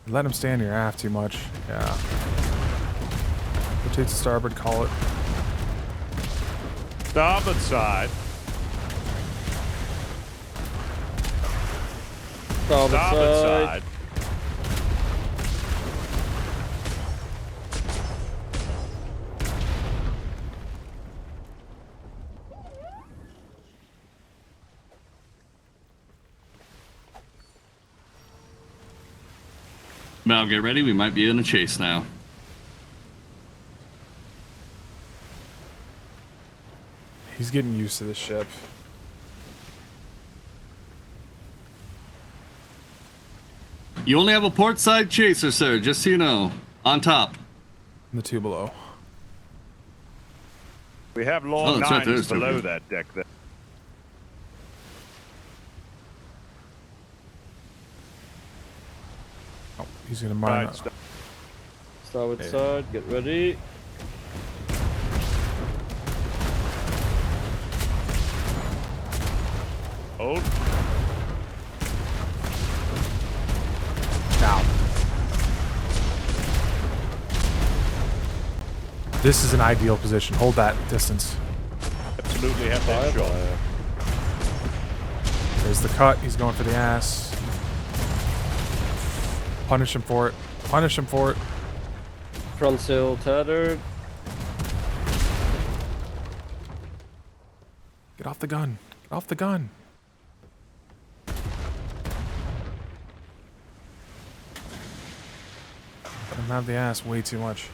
Let him stand in your aft too much. Yeah. Rotate to starboard, call it. Starboard side. Starboard side. Mal, get ready. We might be in a chase now. He's getting used to this ship. You only have a port side chaser, sir, just so you know. On top. The two below. We have long that's right, nines there's two below here. that deck there. Oh, he's gonna mine. Right, Starboard side, get ready. Hold. Down. This is an ideal position. Hold that distance. Absolutely have that shot. There's the cut. He's going for the ass. Punish him for it. Punish him for it. Front sail tattered. Get off the gun. Get off the gun. Let him have the ass way too much.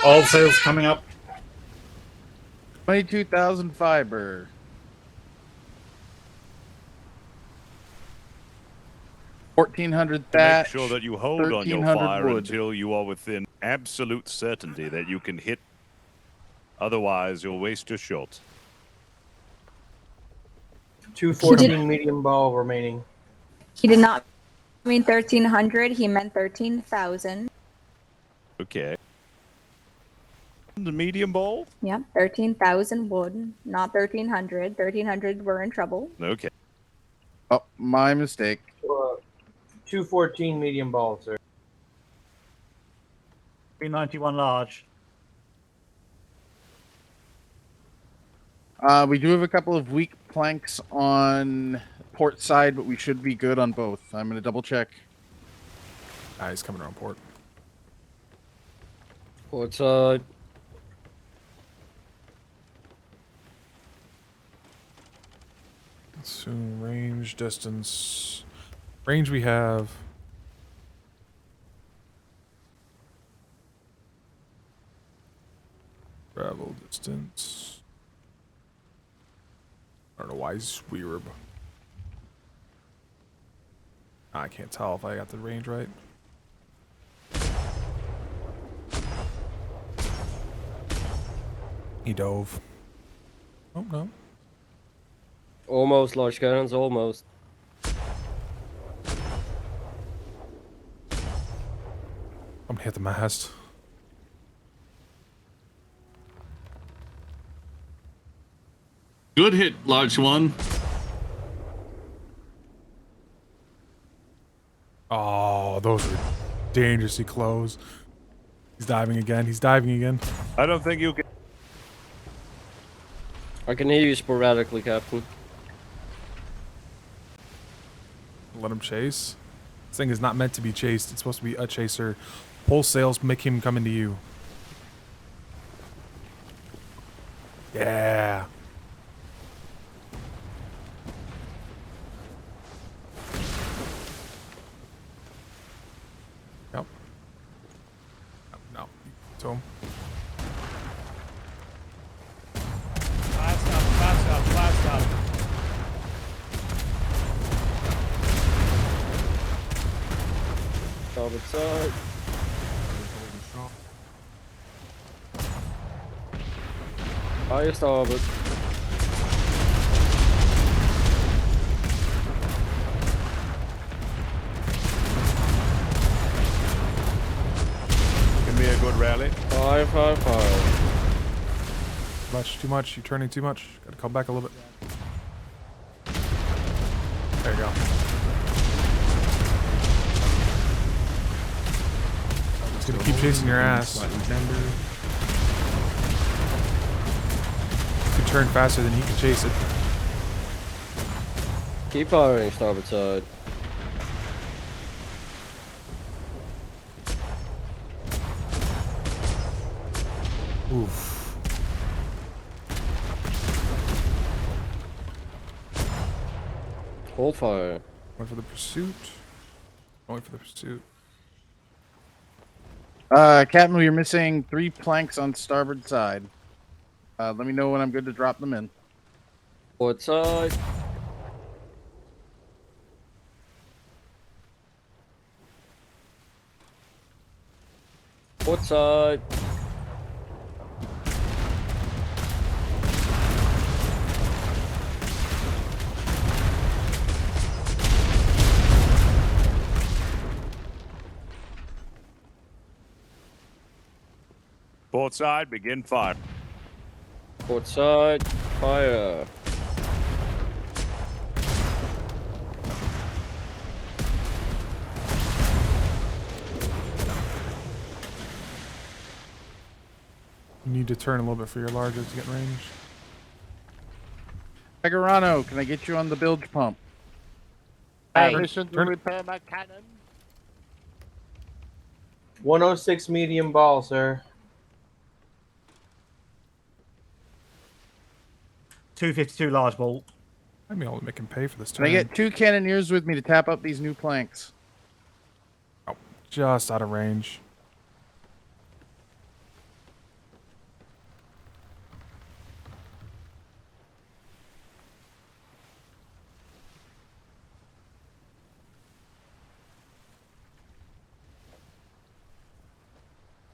All sails coming up. 22,000 fiber. 1,400 thatch. Make sure that you hold on your 1,300 fire wood. until you are within absolute certainty that you can hit. Otherwise, you'll waste your shot. 214 medium ball remaining. He did not mean 1,300. He meant 13,000. Okay. The medium ball? Yep, 13,000 wood, not 1,300. 1,300 were in trouble. Okay. Oh, my mistake. 214 medium ball, sir. 391 large. We do have a couple of weak planks on port side, but we should be good on both. I'm going to double check. Ah, he's coming around port. Port side. Soon range, distance. Range we have. Travel distance. I don't know why he's weird. I can't tell if I got the range right. He dove. Oh, no. Almost large cannons, almost. I'm gonna hit the mast. Good hit, large one. Oh, those were dangerously close. He's diving again. He's diving again. I don't think you can. I can hear you sporadically, Captain. Let him chase. This thing is not meant to be chased. It's supposed to be a chaser. Pull sails, make him come into you. Yeah. Yep. No. To him. Blast up, blast up, blast up. Starboard side. Fire starboard. Give me a good rally. Fire, fire, fire. Too much. You're turning too much. Gotta come back a little bit. There you go. It's gonna keep chasing your ass. Slightly tender. You can turn faster than he can chase it. Keep firing, starboard side. Oof. Hold fire. Wait for the pursuit. Wait for the pursuit. Captain, we're missing 3 planks on starboard side. Let me know when I'm good to drop them in. Port side. Port side. Port side, begin fire. Port side. Fire. You need to turn a little bit for your larger to get in range. Pegarano, can I get you on the bilge pump? Permission to repair my cannon. 106 medium ball, sir. 252 large ball. I'd be able to make him pay for this Can turn. I get 2 cannoneers with me to tap up these new planks? Oh, just out of range.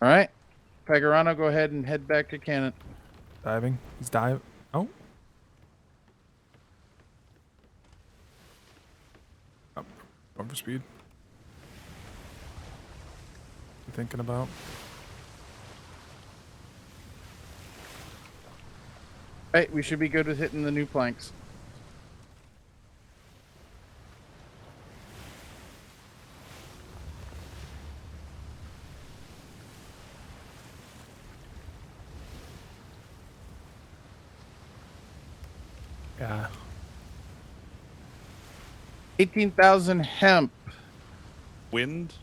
All right. Pegarano, go ahead and head back to cannon. Diving. He's diving. Oh. Oh. Going for speed. You thinking about? Right, we should be good with hitting the new planks. Yeah. 18,000 hemp. Wind.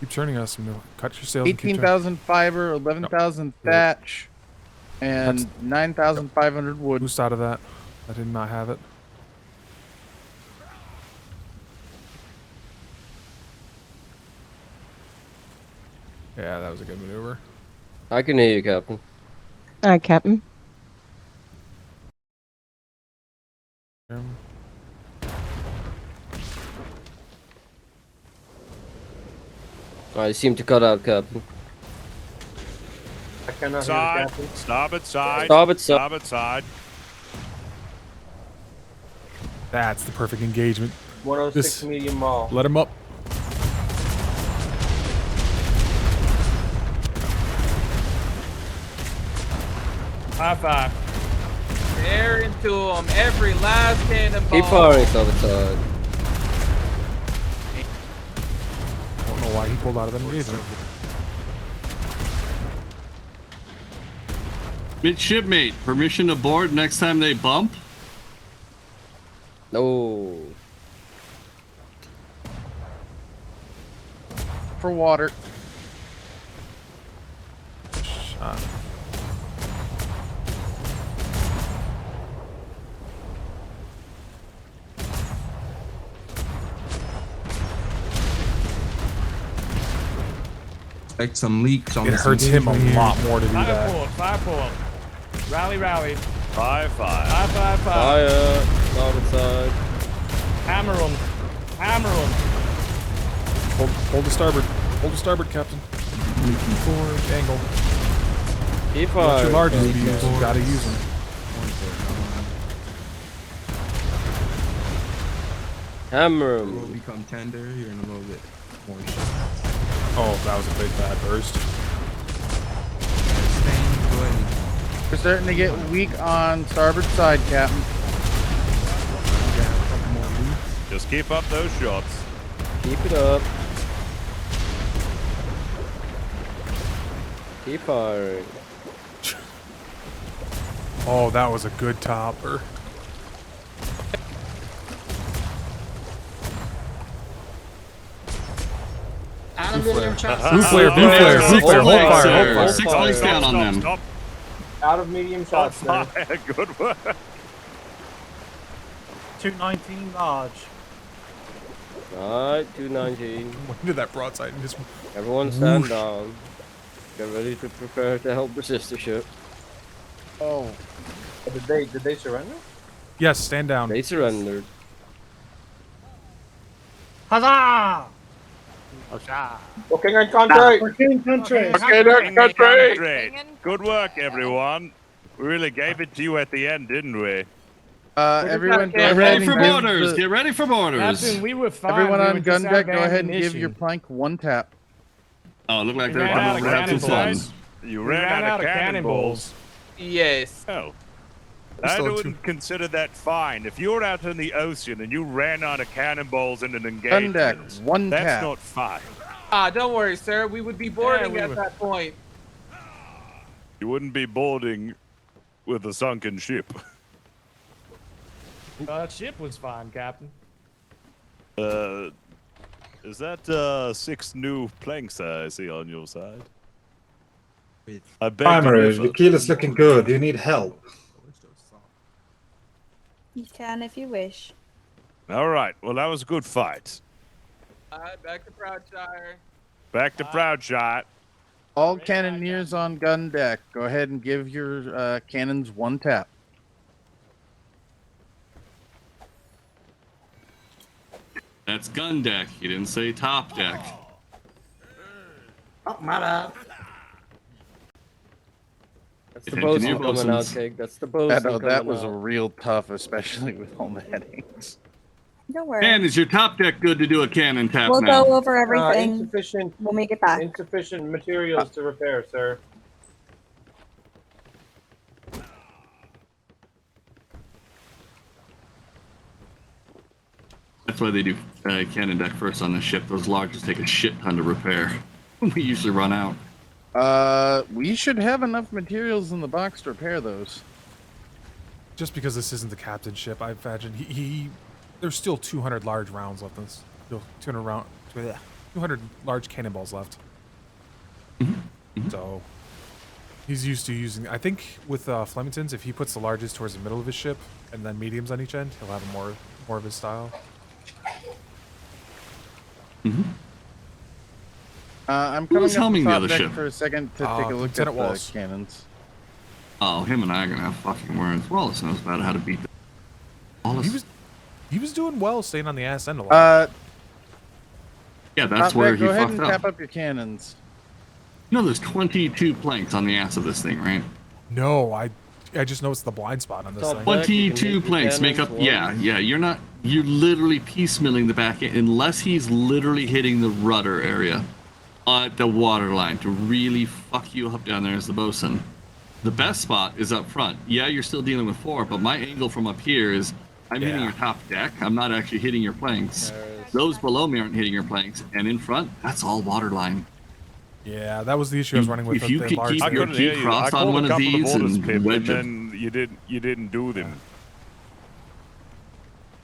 Keep turning us and we'll cut your sails. 18,000 fiber, 11,000 thatch, and That's- 9,500 wood. Boost out of that. I did not have it. Yeah, that was a good maneuver. I can hear you, Captain. All right, Captain. I seem to cut out, Captain. I cannot hear the Side. captain. Starboard side. Starboard side. Starboard side. That's the perfect engagement. 106 medium mall. Let him up. High five. Tear into them. Every last cannonball. Keep firing, Sabotage. I don't know why he pulled out of that engagement. Midshipmate, permission to board next time they bump? No. For water. Shot. Expect some leaks on It this hurts him a engagement here. lot more to do Fire that. port. Fire port. Rally, rally. 5-5. Fire, fire, fire. Fire. Starboard side. Hammer on. Hammer on. Hold the starboard. Hold the starboard, Captain. Leaking forward. Angle. Keep What's firing. your largest views? You gotta use them. Hammer Will 'em. become tender here in a little bit. More shots. Oh, that was a big bad burst. Staying good. We're starting to get weak on starboard side, Captain. Got a couple more leaks. Just keep up those shots. Keep it up. Keep firing. Oh, that was a good topper. Blue flare, blue flare, blue flare. Hold fire, hold fire. 6 planks down on them. Stop. Out of medium shots, sir. Fire. Good work. 219 large. Alright, 219. When did that broadside just... Everyone stand down. Get ready to prepare to help the sister ship. Oh. Did they surrender? Yes, stand down. They surrendered. Huzzah! Booking and contract. Booking country. Great. Good work, everyone. We really gave it to you at the end, didn't we? Everyone, go Get ahead ready and for give borders. the- Get ready for borders. Captain, we were fine. Everyone we on were gun just deck, out go of ahead and give ammunition. your plank one tap. Oh, look like We they're ran out coming of to have some fun. cannonballs. You We ran out of cannonballs. Yes. Oh. I wouldn't consider that fine. If you were out in the ocean and you ran out of cannonballs in an engagement, deck, one that's tap. not fine. Ah, don't worry, sir. We would be boarding we at would. that point. You wouldn't be boarding with a sunken ship. That ship was fine, Captain. Is that 6 new planks I see on your side? I bet Primary, the keel is looking good. Do you need help? You can if you wish. All right. Well, that was a good fight. Back to Proudshire. Back to Proudshot. All cannoneers on gun deck, go ahead and give your cannons one tap. That's gun deck. You didn't say top deck. Oh, my bad. That's the bosun coming out, Cake. That's the bosun coming That was out. real tough, especially with all the headings. Don't worry. Man, is your top deck good to do a cannon tap We'll now? go over everything. Insufficient. We'll make it back. Insufficient materials to repair, sir. That's why they do cannon deck first on the ship. Those larges take a shit ton to repair. We usually run out. We should have enough materials in the box to repair those. Just because this isn't the captain's ship, I imagine there's still 200 large rounds left. There's still 200 large cannonballs left. So he's used to using. I think with Flemington's, if he puts the largest towards the middle of his ship and then mediums on each end, he'll have more of his style. I'm Who coming was up helming the top other deck ship? for a second to take a look at Lieutenant the Wallace. cannons. Oh, him and I are gonna have fucking words. Wallace knows about how to beat them. Wallace. He was doing well, staying on the ass end a lot. Yeah, that's Top where deck, he go ahead fucked and tap up. up your cannons. You know, there's 22 planks on the ass of this thing, right? No, I just noticed the blind spot on this Top thing. deck, you can 22 hit the planks make up. cannons once. Yeah. You're literally piecemealing the back end unless he's literally hitting the rudder area at the water line to really fuck you up down there as the bosun. The best spot is up front. Yeah, you're still dealing with 4, but my angle from up here is I'm hitting your top deck. I'm not actually hitting your planks. Those below me aren't hitting your planks, and in front, that's all water line. Yeah, that was the issue I was running with. If you the could large keep thing. your couldn't hear key you. I crossed on called one a of couple of these orders, and Pip, wedge it. then you didn't do them.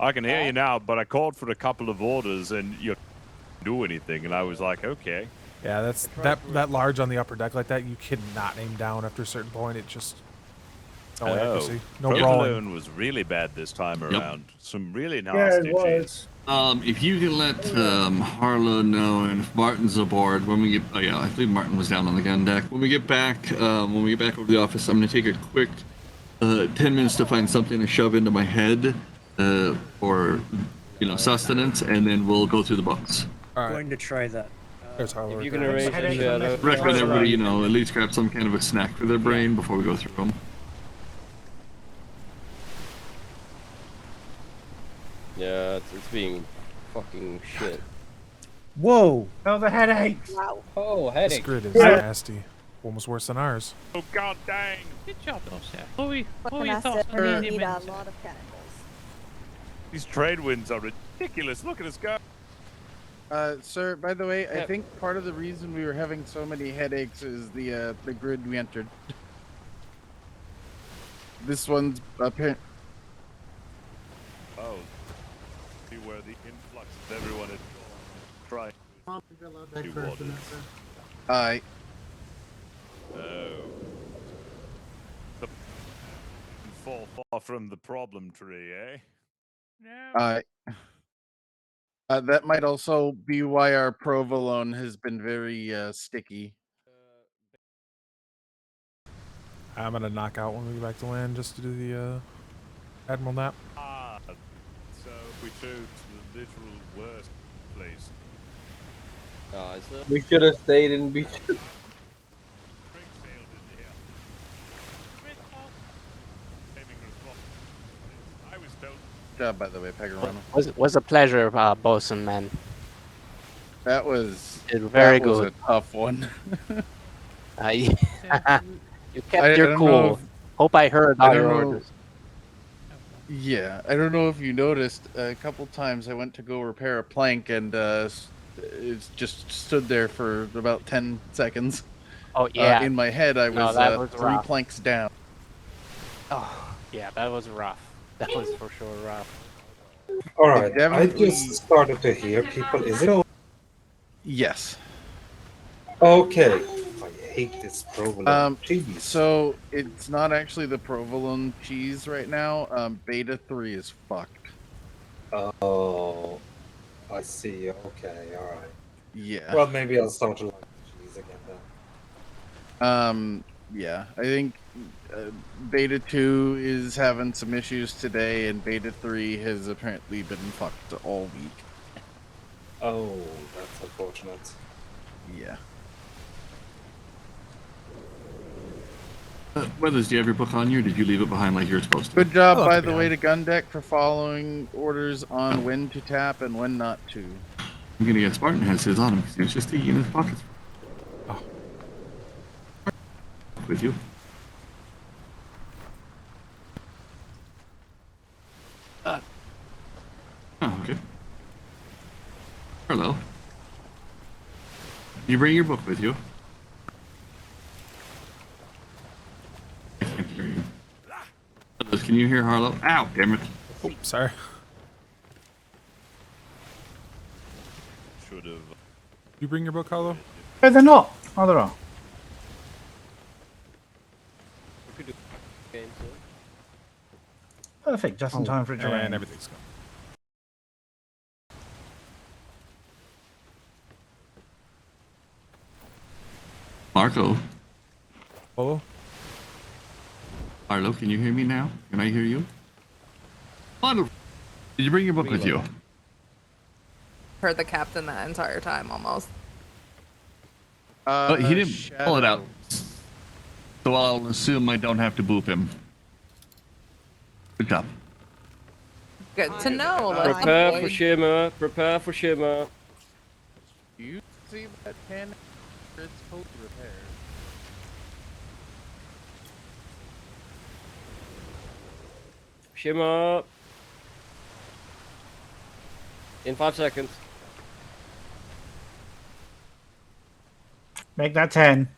I can hear you now, but I called for a couple of orders and you didn't do anything, and I was like, okay. Yeah, that's that large on the upper deck like that. You cannot aim down after a certain point. It just no accuracy, no brawling. Provolone was really bad this time around. Some really nasty cheese. If you can let Harlow know, and if Martin's aboard when we get, I believe Martin was down on the gun deck. When we get back over to the office, I'm gonna take a quick 10 minutes to find something to shove into my head for sustenance, and then we'll go through the books. I'm going to try that. There's Harlow. If you can arrange I recommend everybody, at least grab some kind of a snack for their brain before we go through them. Yeah, it's being fucking shit. Whoa! Oh, the headaches! Wow. Oh, This headache. grid is nasty. Almost worse than ours. Oh god dang! Good job, though, sir. What were your Master, thoughts on the we Indian need a men, sir? lot of cannibals. These trade winds are ridiculous. Look at us go. Sir, by the way, I think part of the reason we were having so many headaches is the grid we entered. This one's apparent. Oh, see where the influx of everyone is trying to do waters. Aye. Oh. Fall far from the problem tree, eh? No. That might also be why our provolone has been very sticky. I'm gonna knock out when we get back to land just to do the Admiral nap. So we chose the literal worst place. Is there? We should have stayed in beach. Good job, by the way, Pegarano. Was a pleasure, bosun man. That was very that was good. a tough one. You kept your cool. Hope I heard all your orders. Yeah, I don't know if you noticed. A couple times I went to go repair a plank and it just stood there for about 10 seconds. Oh yeah. In my head, I was, that was 3 rough. planks down. Oh yeah, that was rough. That was for sure rough. Alright, I Definitely- just started to hear people. Is it all? Yes. Okay. I hate this provolone cheese. So it's not actually the provolone cheese right now. Beta 3 is fucked. Oh, I see. Okay, alright. Yeah. Well, maybe I'll start to like cheese again then. Yeah, I think Beta 2 is having some issues today, and Beta 3 has apparently been fucked all week. Oh, that's unfortunate. Yeah. Weathers, do you have your book on you, or did you leave it behind like you're supposed to? Good job, I'll by have to the be way, on. to Gun Deck for following orders on when to tap and when not to. I'm gonna get Spartan has his on him because he was just taking in his pockets. Oh. With you. Oh, okay. Hello. You bring your book with you. I can't hear you. Can you hear Harlow? Ow, damn it. Oh, sorry. Should have. You bring your book, Harlow? No, they're not. Oh, they're not. We could do games, Perfect, just in time for it to and rain. everything's gone. Marco. Hello? Harlow, can you hear me now? Can I hear you? Harlow, did you bring your book with you? Heard the captain that entire time almost. But he didn't pull it out. So I'll assume I don't have to boop him. Good job. Good to know. Let's Prepare for avoid- shimmer. Prepare for shimmer. You see that pan? It's supposed to repair. Shimmer. In 5 seconds. Make that 10.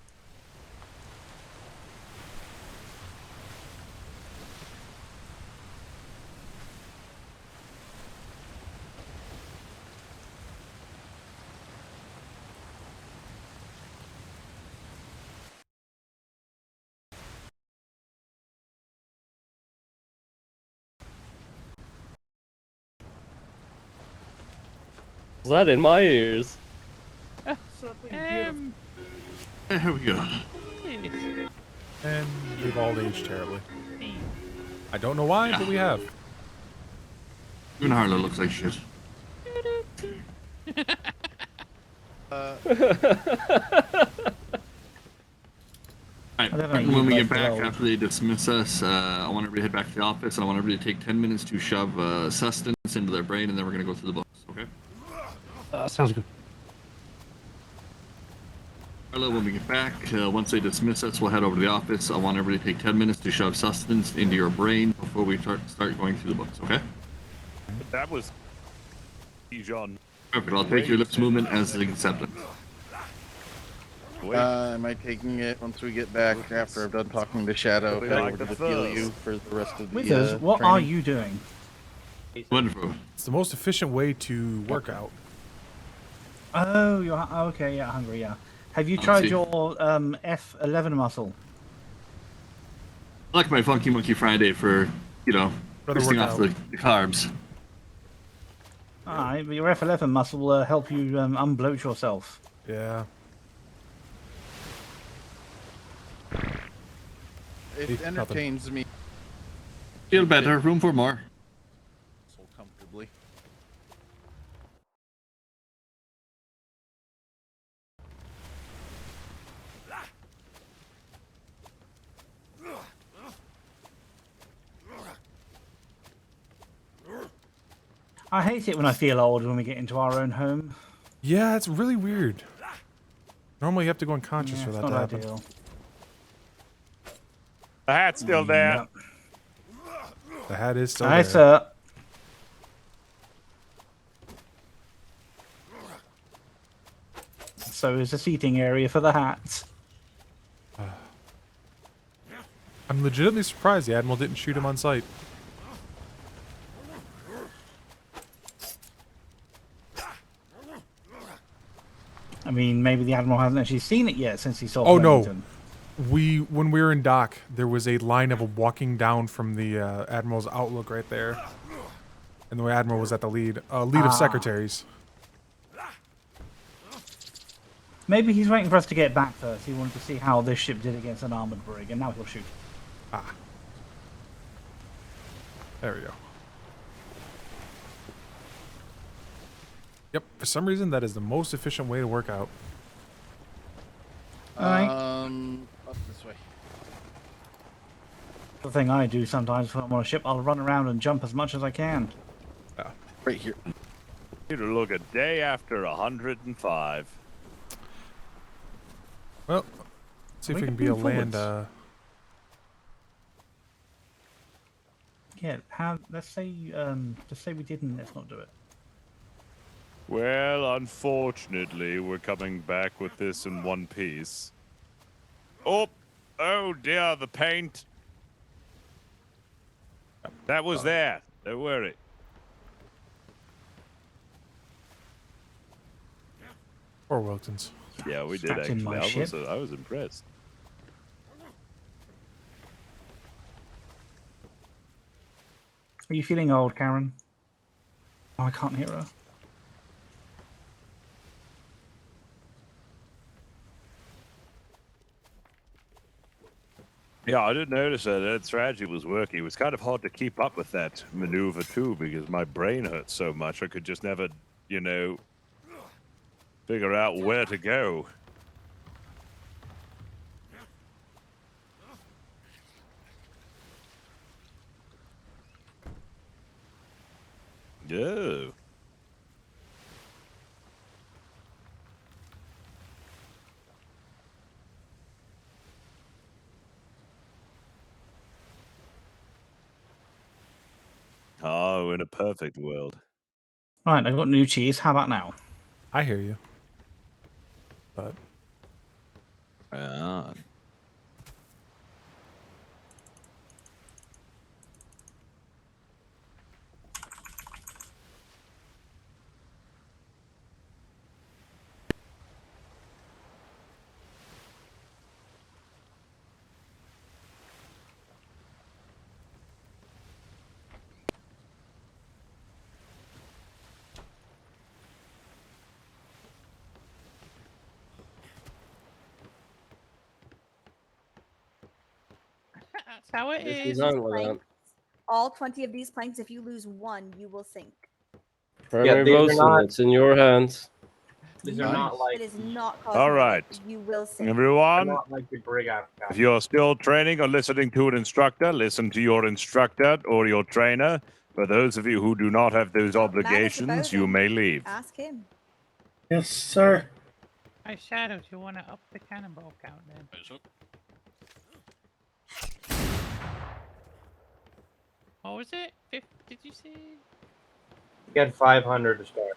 Is that in my ears? There we go. And we've all aged terribly. I don't know why, but we have. Even Harlow looks like shit. Alright, when we get back after they dismiss us, I want everybody to head back to the office, and I want everybody to take 10 minutes to shove sustenance into their brain, and then we're going to go through the books, okay? Sounds good. Harlow, when we get back, once they dismiss us, we'll head over to the office. I want everybody to take 10 minutes to shove sustenance into your brain before we start going through the books, okay? That was John. Perfect, I'll take your lips movement as the acceptance. Am I taking it once we get back after I've done talking to Shadow? Head over to the PLU for the rest of the Withers, what training? are you doing? Wonderful. It's the most efficient way to work out. Oh, you're okay. Yeah, hungry. Yeah. Have you Let's tried see. your F11 muscle? I like my Funky Monkey Friday for, you know, Rather listing work off out. the carbs. Alright, but your F11 muscle will help you unbloat yourself. Yeah. It entertains me. Feel better, room for more. So comfortably. I hate it when I feel old when we get into our own home. Yeah, it's really weird. Normally you have to go unconscious Yeah, for it's that to not happen. ideal. The hat's still there. The hat is still Aye, there. sir. So is the seating area for the hats. I'm legitimately surprised the Admiral didn't shoot him on sight. I mean, maybe the Admiral hasn't actually seen it yet since he saw Oh Flemington. no. When we were in dock, there was a line of them walking down from the Admiral's outlook right there. And the Admiral was at the lead of secretaries. Maybe he's waiting for us to get back first. He wanted to see how this ship did against an armored brig, and now he'll shoot. Ah. There we go. Yep, for some reason that is the most efficient way to work out. Up this way. The thing I do sometimes when I'm on a ship, I'll run around and jump as much as I can. Right here. You to look a day after 105. Well, let's see if we can be a land. Yeah, let's say we didn't. Let's not do it. Well, unfortunately, we're coming back with this in one piece. Oh dear, the paint. That was there. Don't worry. Or Wiltons. Yeah, we did Strapped in my actually. I was impressed. Are you feeling old, Karen? Oh, I can't hear her. Yeah, I did notice that strategy was working. It was kind of hard to keep up with that maneuver too, because my brain hurt so much I could just never, you know, figure out where to go. Yeah. Oh, in a perfect world. Right, I've got new cheese. How about now? I hear you. But That's how it This is. is on with that. All 20 of these planks, if you lose one, you will sink. Primary these are bosun, not- it's in your hands. These are not like It is not All cosmetic. right. You will sink. they're Everyone, not like the brig I've got. if you're still training or listening to an instructor, listen to your instructor or your trainer. For those of you who do not have those obligations, you may leave. Ask him. Yes, sir. Hey, Shadows, you want to up the cannonball count then? What was it? Did you say? Get 500 to start.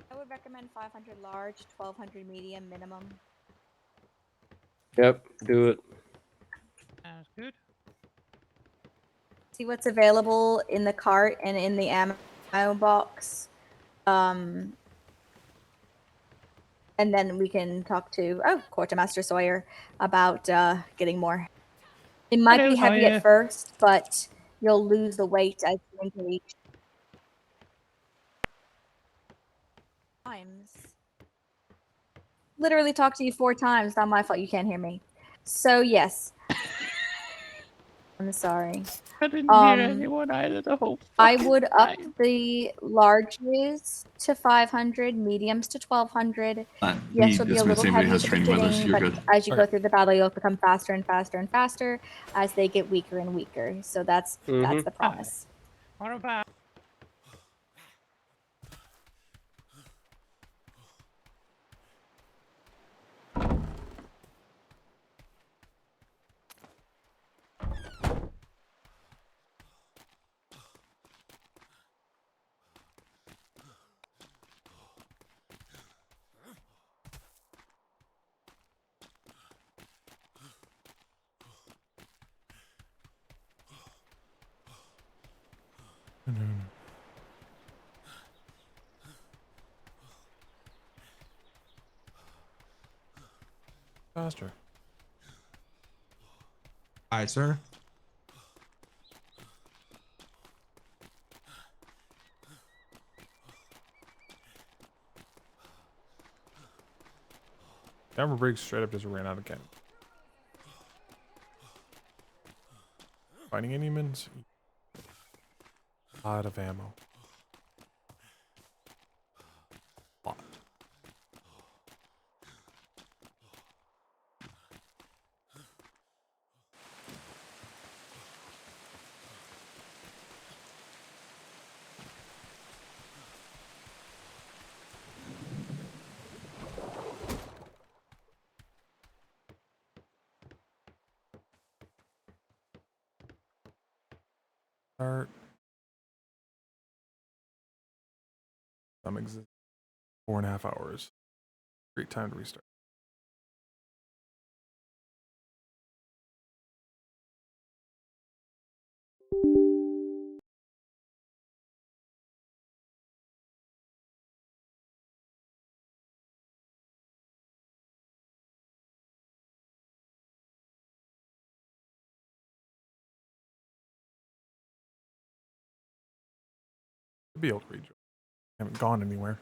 I would recommend 500 large, 1200 medium minimum. Yep, do it. Sounds good. See what's available in the cart and in the ammo box. And then we can talk to Quartermaster Sawyer about getting more. It might Hello, be heavy Sawyer. at first, but you'll lose the weight as you enter each times. Literally talked to you 4 times. Not my fault. You can't hear me. So yes, I'm sorry. I didn't hear anyone either the whole I fucking would up time. the larges to 500, mediums to 1200. Yes, me, you'll be this a man little Savory heavy has at the training with us. beginning, You're but good. as you go through the battle, you'll become faster and faster and faster as they get weaker and weaker. So that's the promise. What about? faster. Aye, sir. Armor brig straight up just ran out of cannon. Finding any mins? Lot of ammo. Lot. Start. I'm 4.5 hours. Great time to restart. I'll be able to rejoin. I haven't gone anywhere.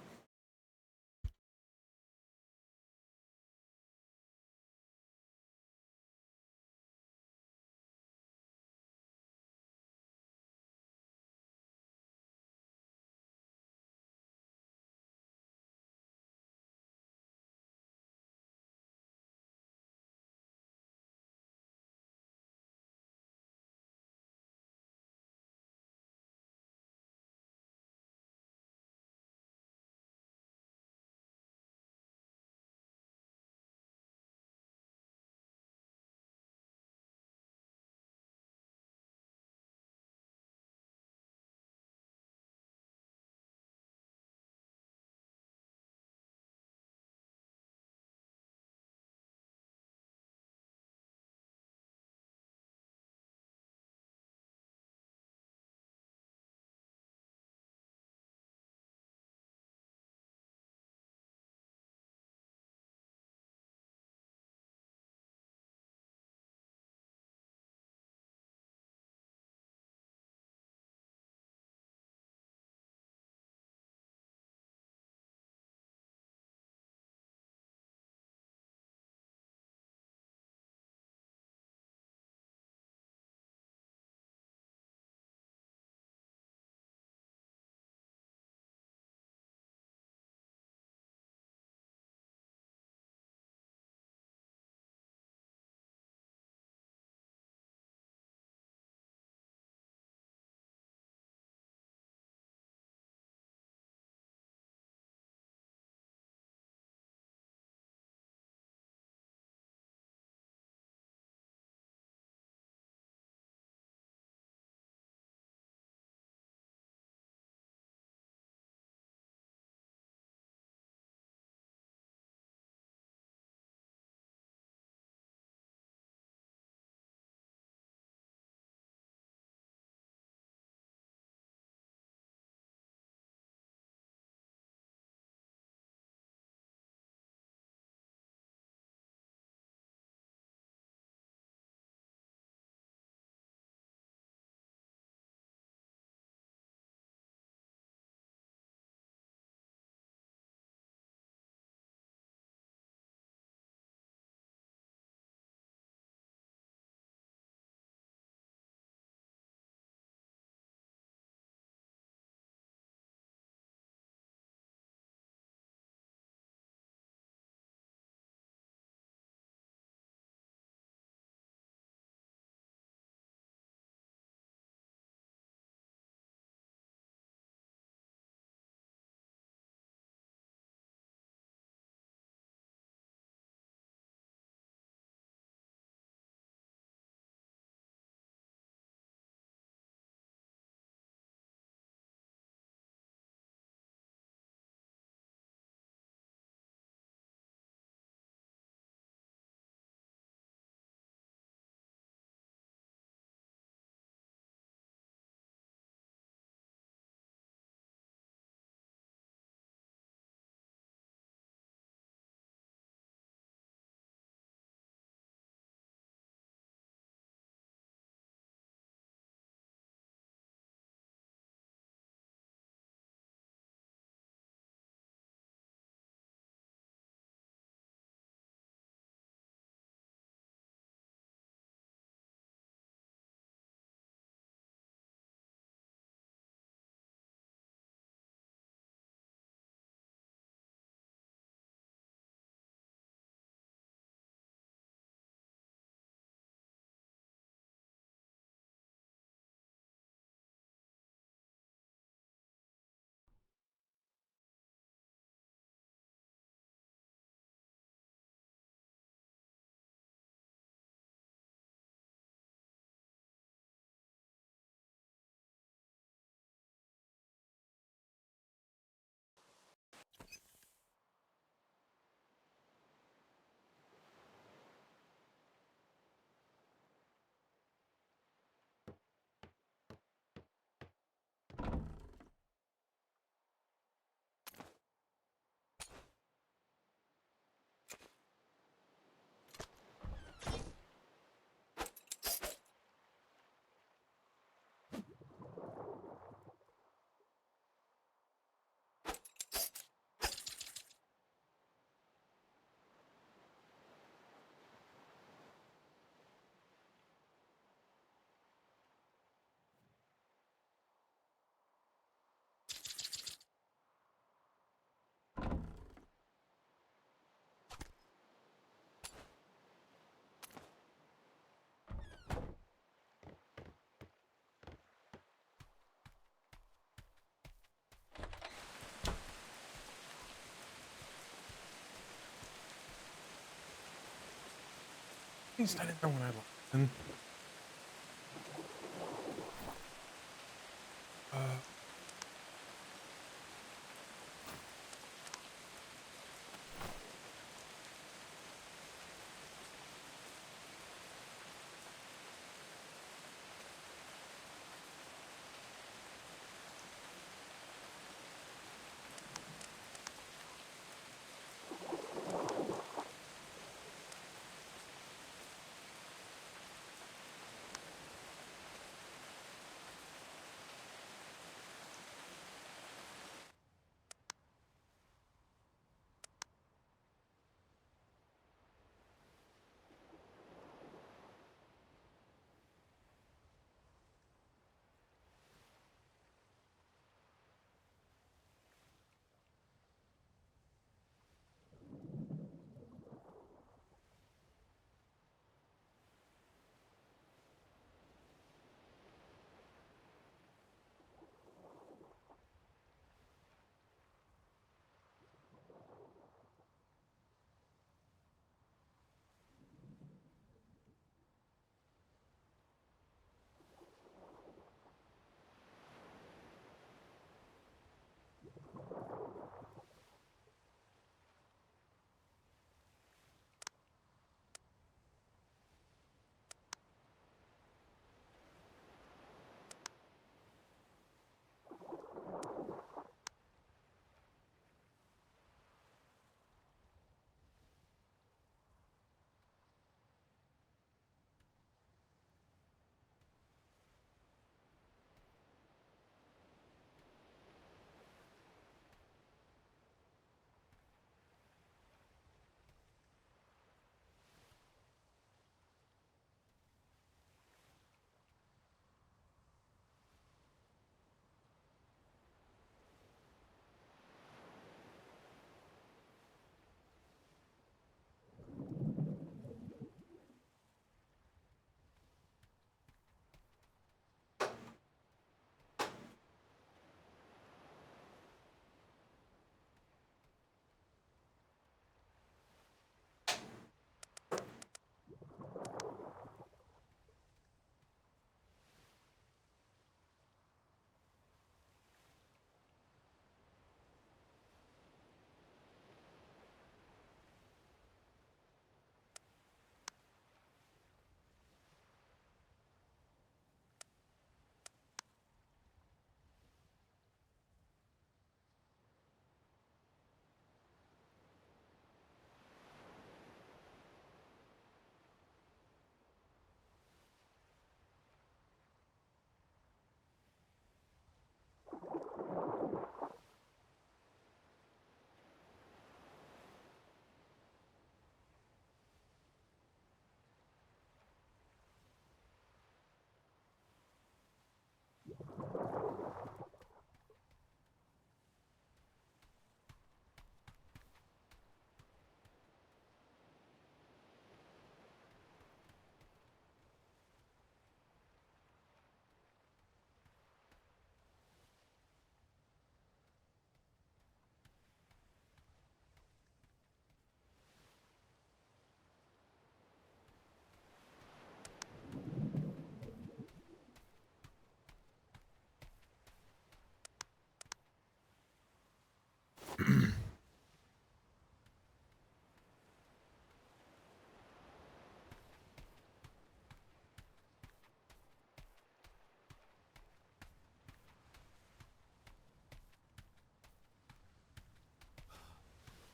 he standing there when I walked in?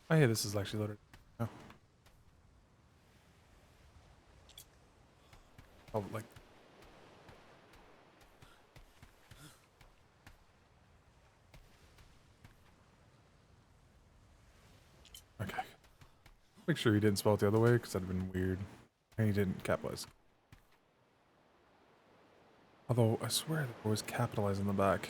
Oh yeah, this is actually loaded. Oh. Oh, like. Okay. Make sure he didn't spell it the other way, because that'd have been weird. And he didn't capitalize. Although, I swear there was capitalized in the back.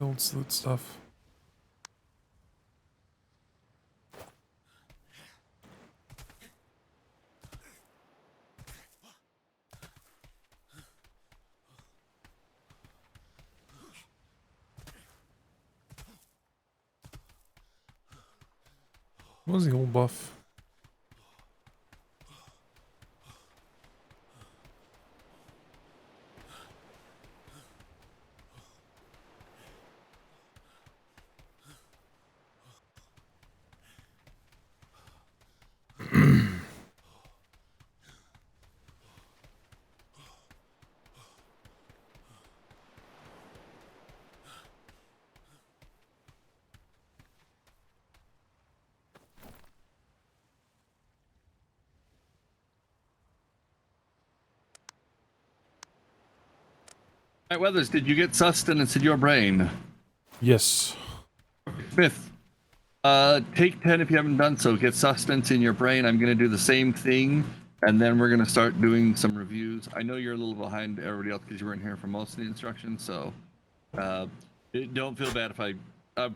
Old loot stuff. What was the old buff? All right, Weathers, did you get sustenance in your brain? Yes. Smith, take 10 if you haven't done so. Get sustenance in your brain. I'm going to do the same thing, and then we're going to start doing some reviews. I know you're a little behind everybody else because you weren't here for most of the instructions, so don't feel bad if I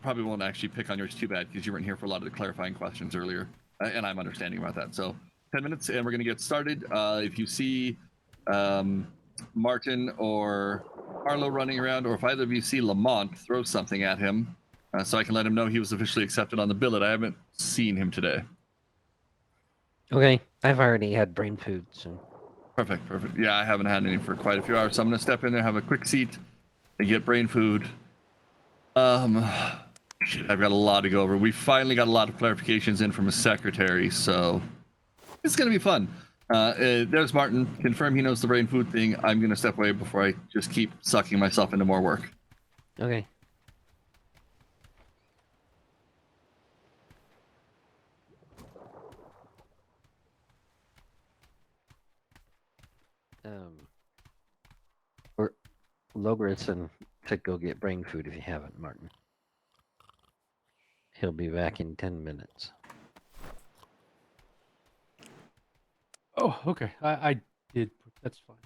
probably won't actually pick on yours too bad because you weren't here for a lot of the clarifying questions earlier, and I'm understanding about that. So 10 minutes, and we're going to get started. If you see Martin or Arlo running around, or if either of you see Lamont, throw something at him so I can let him know he was officially accepted on the billet. I haven't seen him today. Okay, I've already had brain food, so. Perfect. Yeah, I haven't had any for quite a few hours, so I'm going to step in there, have a quick seat, and get brain food. Shit, I've got a lot to go over. We finally got a lot of clarifications in from his secretary, so it's going to be fun. There's Martin. Confirm he knows the brain food thing. I'm going to step away before I just keep sucking myself into more work. Okay. Or Logrisson to go get brain food if you haven't, Martin. He'll be back in 10 minutes. Oh, okay. I did. That's fine.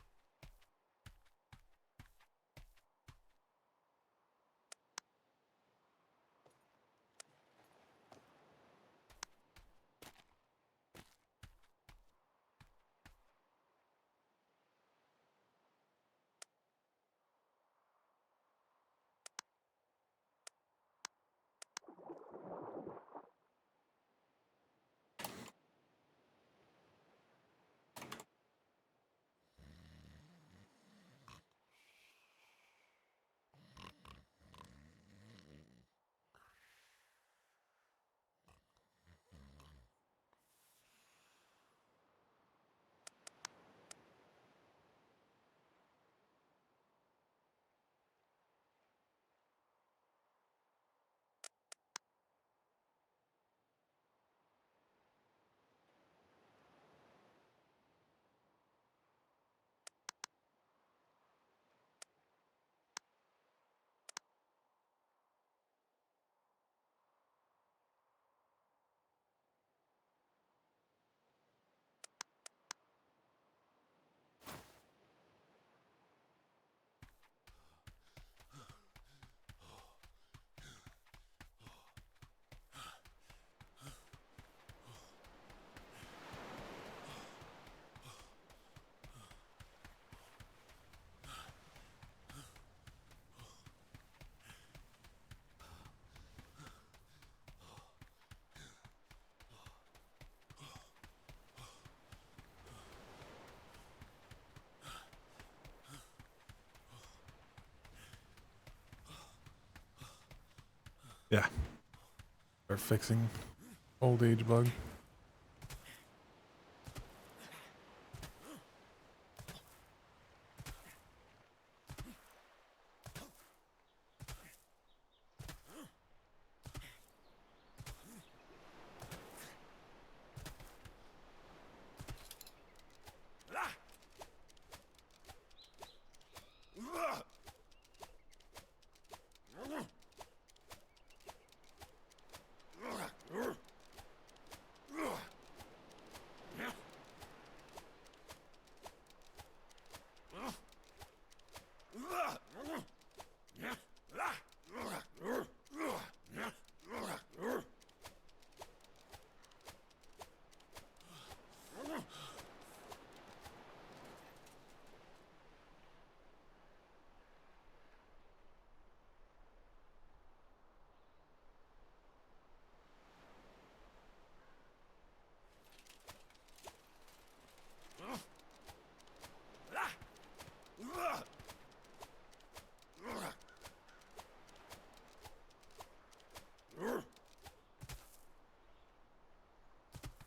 Yeah. Start fixing old age bug.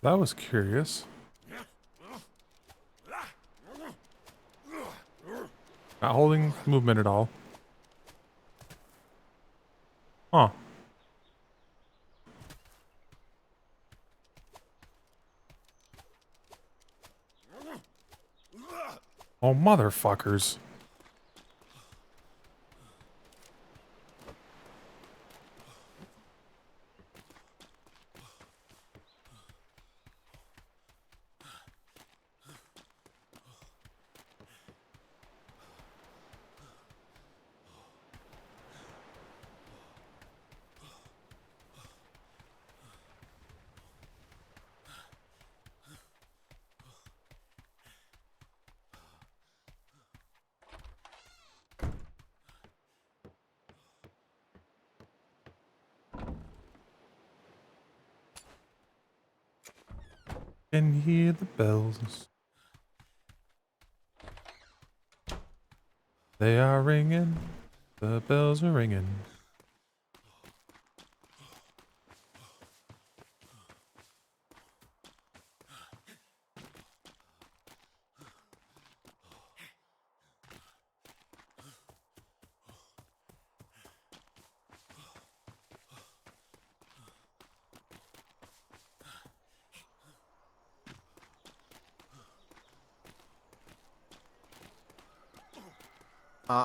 That was curious. Not holding movement at all. Huh. Oh, motherfuckers. Can hear the bells. They are ringing. The bells are ringing.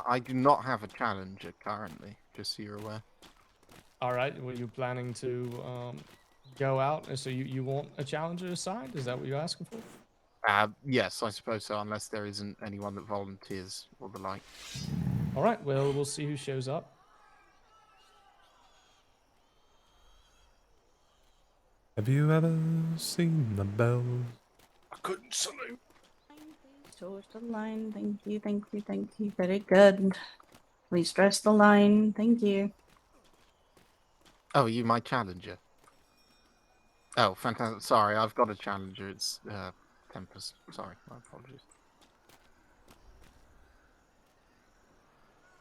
I do not have a challenger currently, just so you're aware. All right. Were you planning to go out? So you want a challenger assigned? Is that what you're asking for? Yes, I suppose so, unless there isn't anyone that volunteers or the like. All right. Well, we'll see who shows up. Have you ever seen the bells? I couldn't salute. Towards the line. Thank you, thank you, thank you. Very good. Please dress the line. Thank you. Oh, are you my challenger? Oh, fantastic. Sorry, I've got a challenger. It's Tempest. Sorry, my apologies.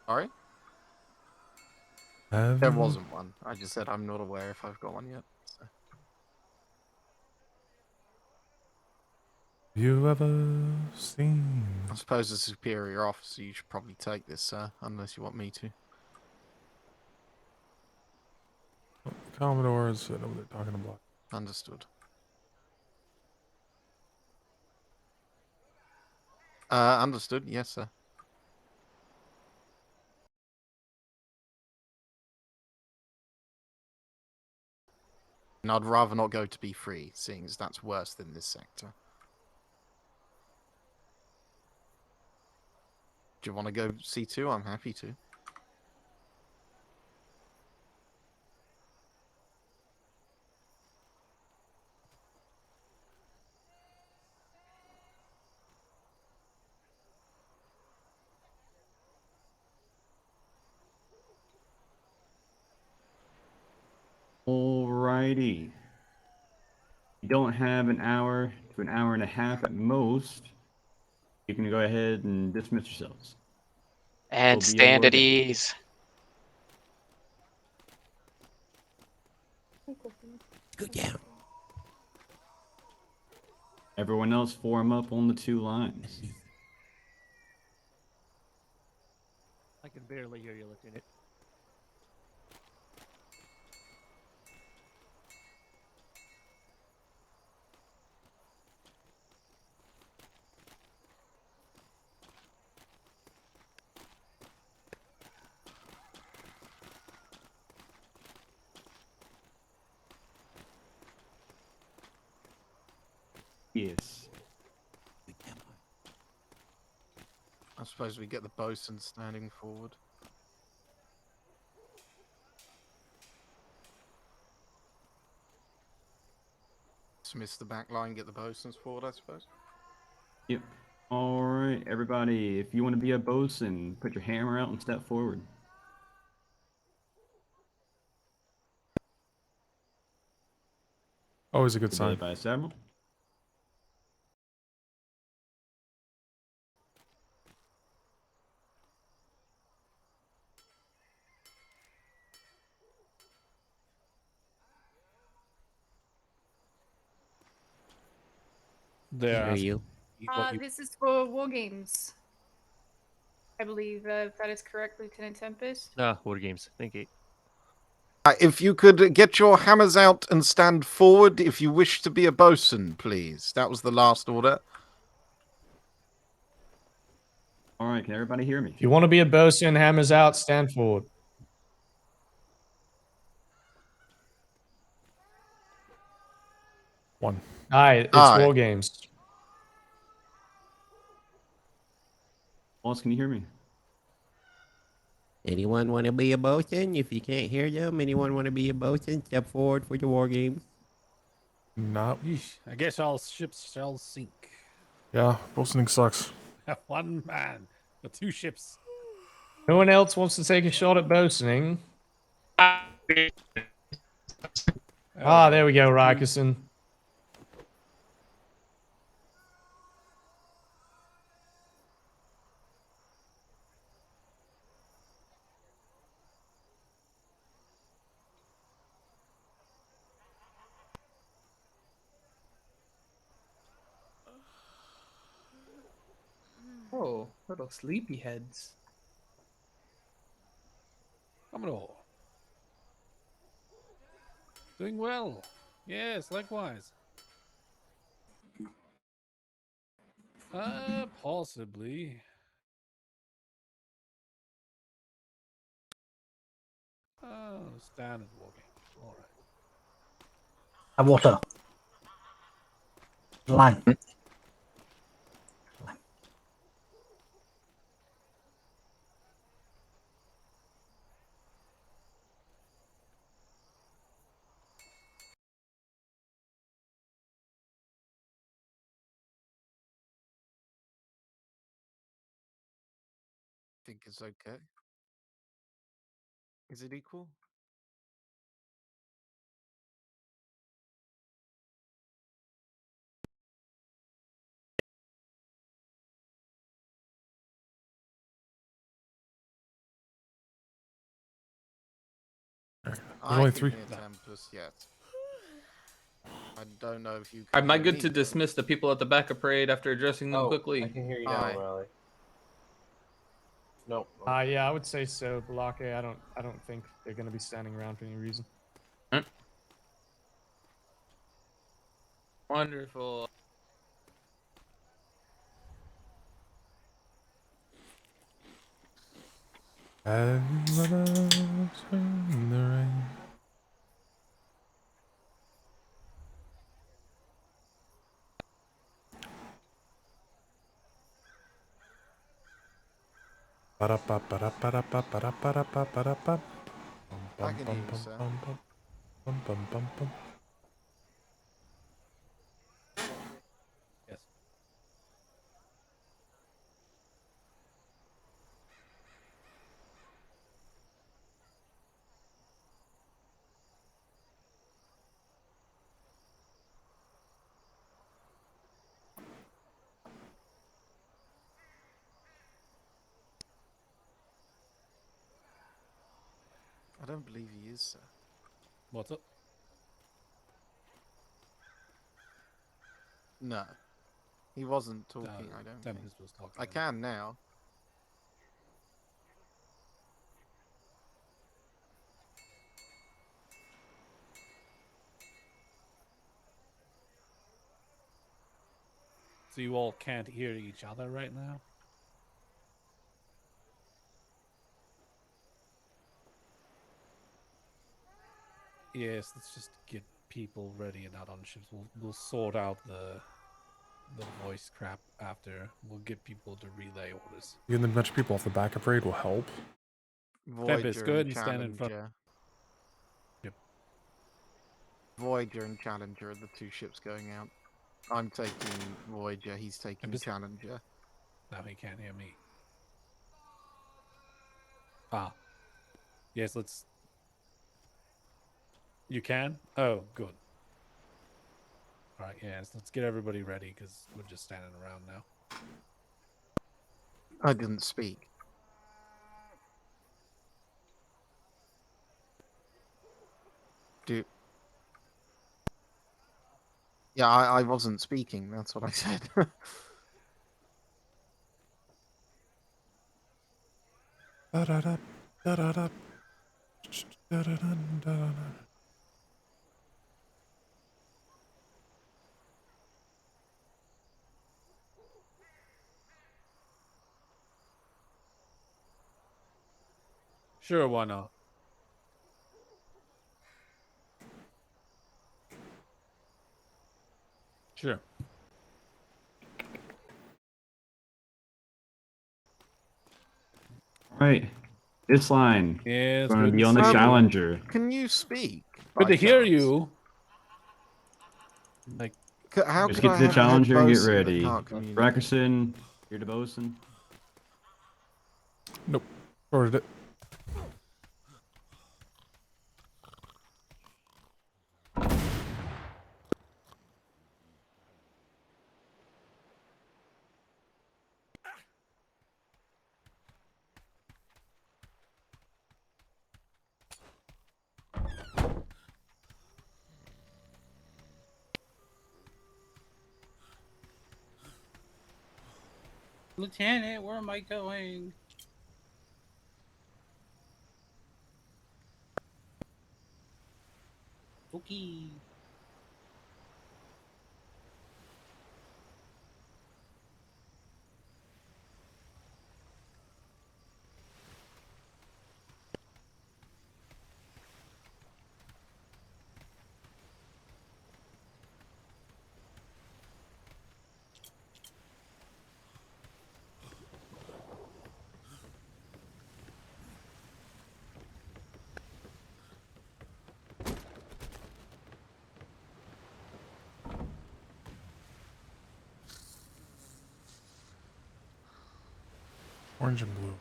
Sorry? There wasn't one. I just said I'm not aware if I've got one yet. So. You ever seen? I suppose as a superior officer, you should probably take this, sir, unless you want me to. Commodores, I know what they're talking about. Understood. Understood. Yes, sir. And I'd rather not go to be free, seeing as that's worse than this sector. Do you want to go C2? I'm happy to. Alrighty. You don't have an hour to an hour and a half at most. You can go ahead and dismiss yourselves. And Will be stand at awarded. ease. Good down. Everyone else form up on the two lines. I can barely hear you, Lieutenant. Yes. I suppose we get the bosun standing forward. Dismiss the back line, get the bosuns forward, I suppose. Yep. Alright, everybody, if you want to be a bosun, put your hammer out and step forward. Always a good sign. By Admiral. They're asking what you. This is for war games. I believe if that is correct, Lieutenant Tempest. Ah, war games. Thank you. If you could get your hammers out and stand forward if you wish to be a bosun, please. That was the last order. All right, can everybody hear me? If you want to be a bosun, hammers out, stand forward. One. Aye, it's Aye. war games. Boss, can you hear me? Anyone want to be a bosun? If you can't hear them, anyone want to be a bosun? Step forward for the war games. Not. I guess all ships shall sink. Yeah, bosuning sucks. One man, the 2 ships. No one else wants to take a shot at bosuning. Ah, there we go, Rykerson. Oh, little sleepyheads. Commodore. Doing well. Yes, likewise. Possibly. Oh, standard walking. All right. Have water. Line. I think it's okay. Is it equal? There's I only can 3. hear Tempest, yes. I don't know if you can. Am I hear good me, to though. dismiss the people at the back of parade after addressing them quickly? I can hear you now, Aye. Riley. Nope. Yeah, I would say so, Balake. I don't think they're going to be standing around for any reason. Wonderful. And let us in the rain. Ba-da-ba-ba-da-ba-da-ba-ba-da-ba-da-ba. I can hear you, sir. Yes. I don't believe he is, sir. What's up? No. He wasn't talking, I don't think. Tempest was talking. I can now. So you all can't hear each other right now? Yes, let's just get people ready and out on ships. We'll sort out the voice crap after. We'll get people to relay orders. Getting a bunch of people off the back of parade will help. Tempest, go ahead and Challenger. stand in front. Yep. Voyager and Challenger are the 2 ships going out. I'm taking Voyager, he's taking Challenger. Now he can't hear me. Ah. Yes, let's... You can? Oh, good. Alright, yes, let's get everybody ready, because we're just standing around now. I didn't speak. Yeah, I wasn't speaking. That's what I said. Da-da-da, da-da-da, da-da-da, da-da-da. Sure, why not? Sure. Right. This line Yeah, it's going to good be to on the see you. Challenger. Can you speak? Good by to hear chance? you. Like, How Just could get I to the have a head Challenger and get bosun that ready. can't communicate? Rackerson, you're the bosun. Nope. Ordered it. Lieutenant, where am I going? Okay. Orange and blue.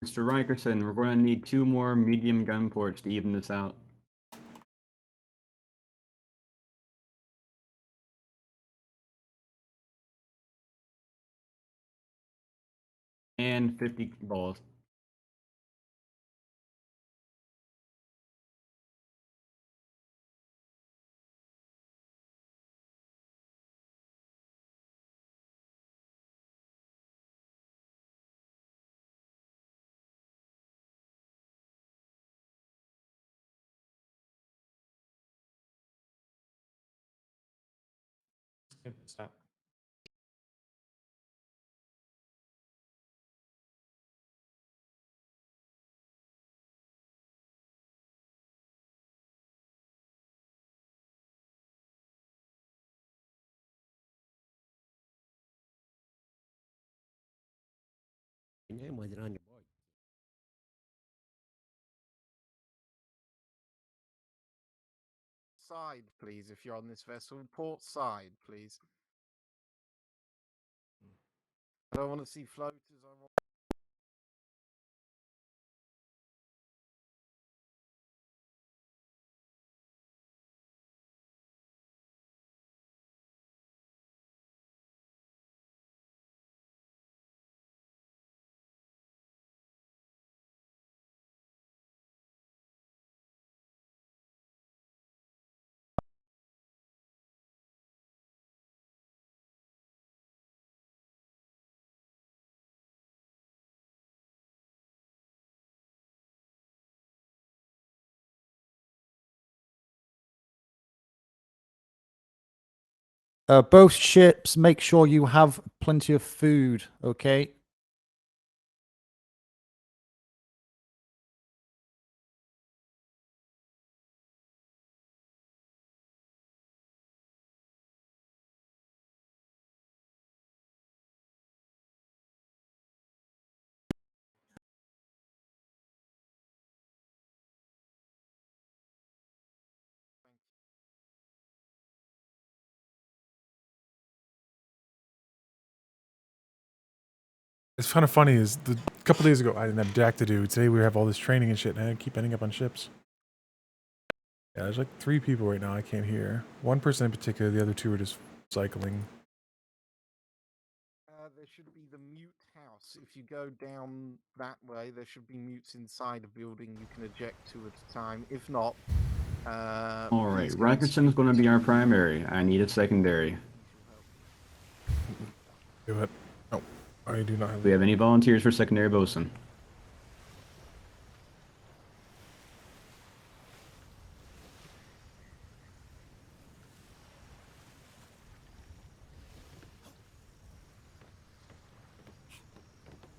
Mr. Rikerson, we're going to need 2 more medium gun ports to even this out. And 50 balls. Stop. Your name wasn't on your board. Side, please, if you're on this vessel. Port side, please. I don't want to see floaters. I want Both ships, make sure you have plenty of food, okay? It's kind of funny is a couple days ago I didn't have jack to do. Today we have all this training and shit, and I keep ending up on ships. Yeah, there's like 3 people right now I can't hear. One person in particular, the other 2 are just cycling. There should be the mute house. If you go down that way, there should be mutes inside a building you can eject 2 at a time. If not, All right, Rackerson is going to be our primary. I need a secondary. Do it. No, I do not have. Do we have any volunteers for secondary bosun?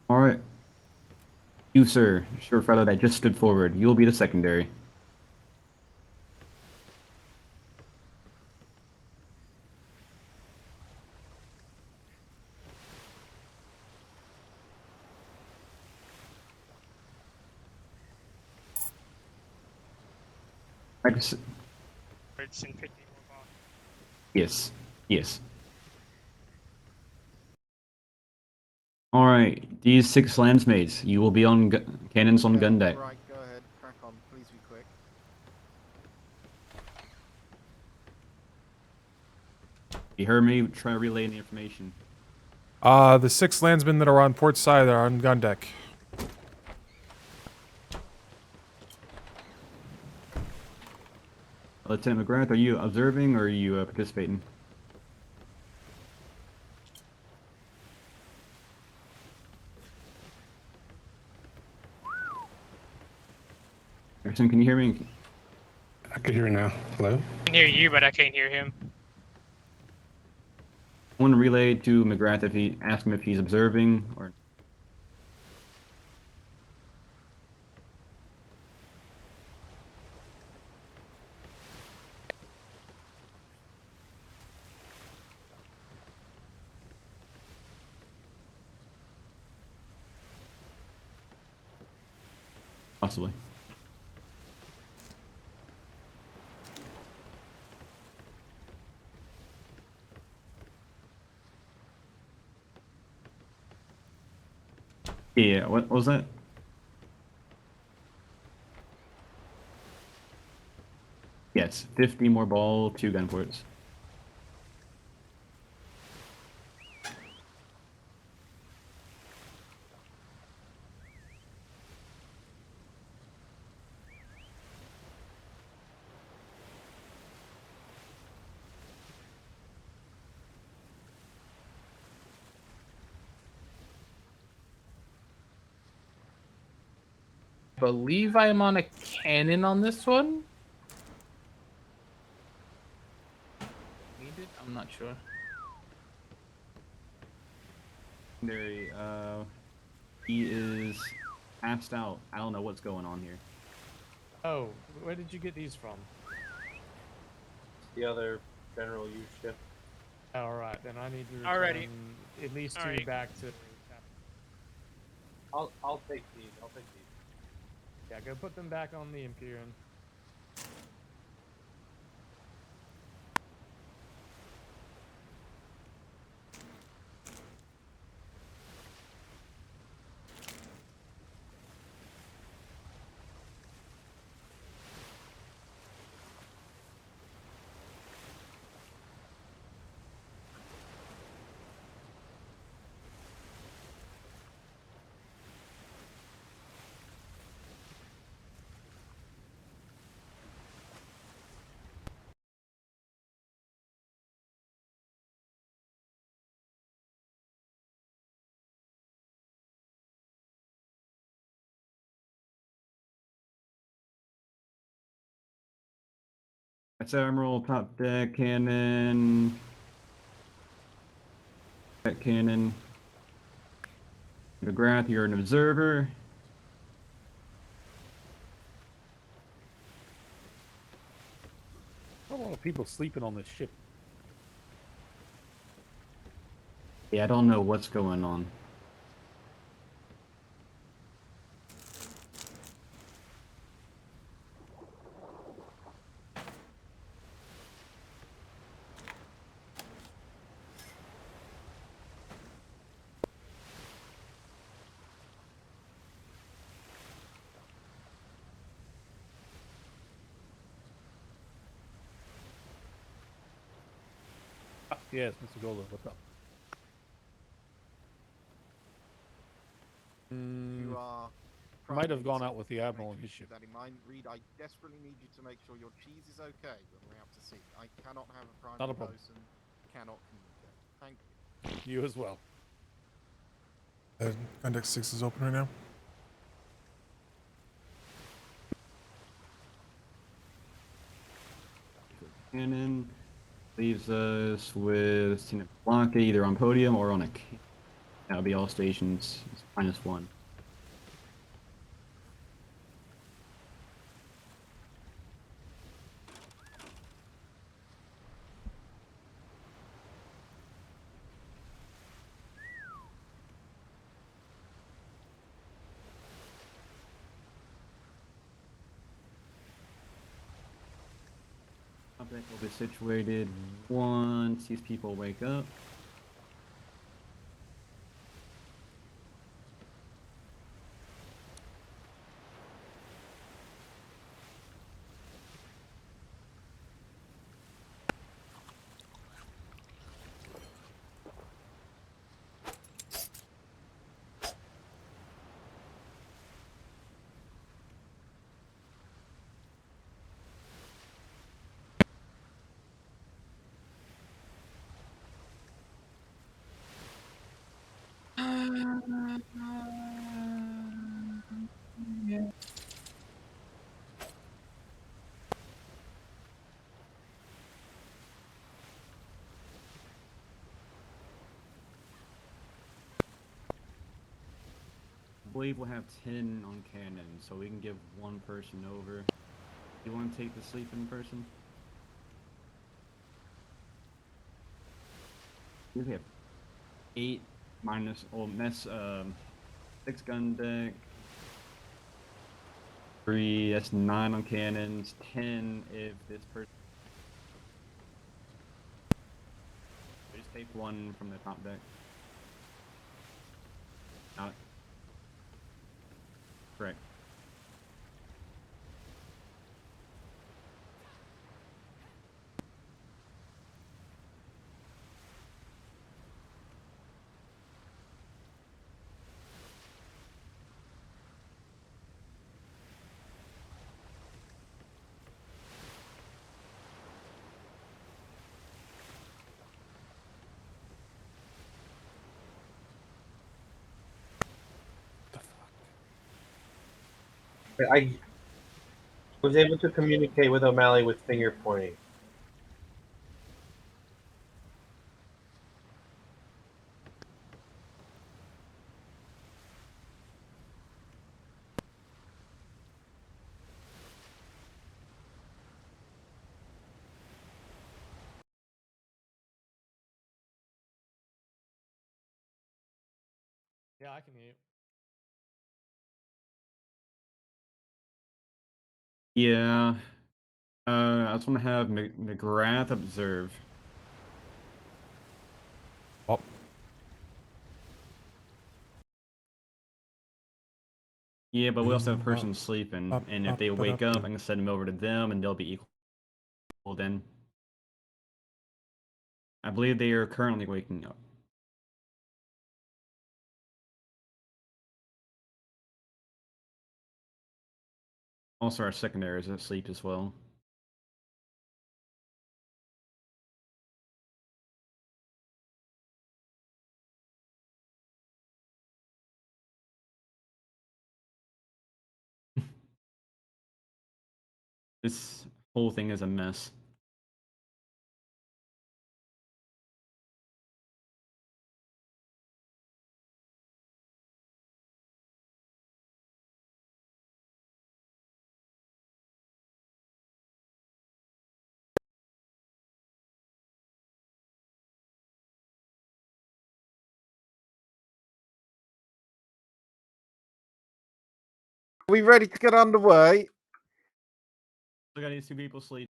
All right. You, sir, short fellow that just stood forward. You'll be the secondary. Rackerson. Yes. Yes. All right, these 6 landsmates, you will be on cannons on gun deck. Right, go ahead, crack on. Please be quick. You heard me. Try relaying the information. The 6 landsmen that are on port side are on gun deck. Lieutenant McGrath, are you observing or are you participating? Harrison, can you hear me? I can hear you now. Hello? I can hear you, but I can't hear him. I want to relay to McGrath if he ask him if he's observing or. Possibly. Yeah, what was that? Yes, 50 more ball, 2 gun ports. I believe I am on a cannon on this one. Needed? I'm not sure. He is passed out. I don't know what's going on here. Oh, where did you get these from? The other general use ship. All right, then I need to return Alrighty. at least 2 Alright. back to. I'll take these. I'll take these. Yeah, go put them back on the Imperium. That's Admiral, top deck cannon. Deck cannon. McGrath, you're an observer. A lot of people sleeping on this ship. Yeah, I don't know what's going on. Yes, Mr. Golden, what's up? You are. Might have gone meeting, out with the Admiral and his ship. That in mind, Reed, I desperately need you to make sure your cheese is okay when we're out to sea. I cannot have a Not a primary problem. bosun, cannot communicate. Thank you. You as well. Index 6 is open right now. Cannon leaves us with Tina Blanca either on podium or on a. That'll be all stations. It's -1. Object will be situated once these people wake up. I believe we'll have 10 on cannon, so we can give one person over. You want to take the sleeping person? We have 8 minus, oh, mess, 6 gun deck. 3, that's 9 on cannons. 10 if this person. Just take one from the top deck. Out. Correct. I was able to communicate with O'Malley with finger pointing. Yeah, I can hear you. Yeah. I just want to have McGrath observe. Oh. Yeah, but we also have a person sleeping, and if they wake up, I can send them over to them, and they'll be equal then. I believe they are currently waking up. Also, our secondary is asleep as well. This whole thing is a mess. Are we ready to get underway? Look at these 2 people sleep.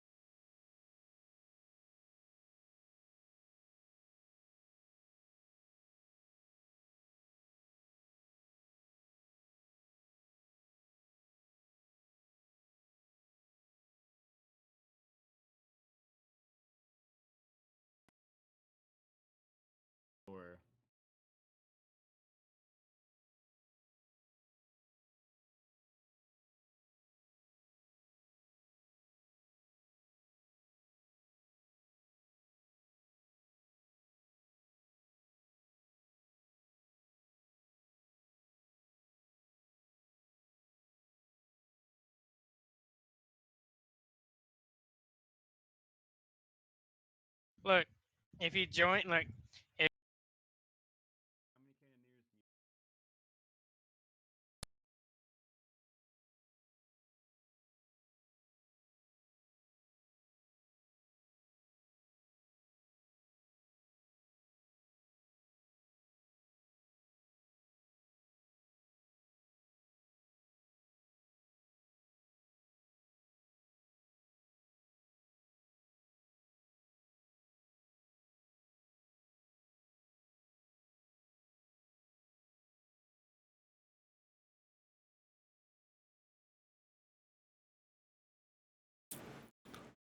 Look, if you join, look, if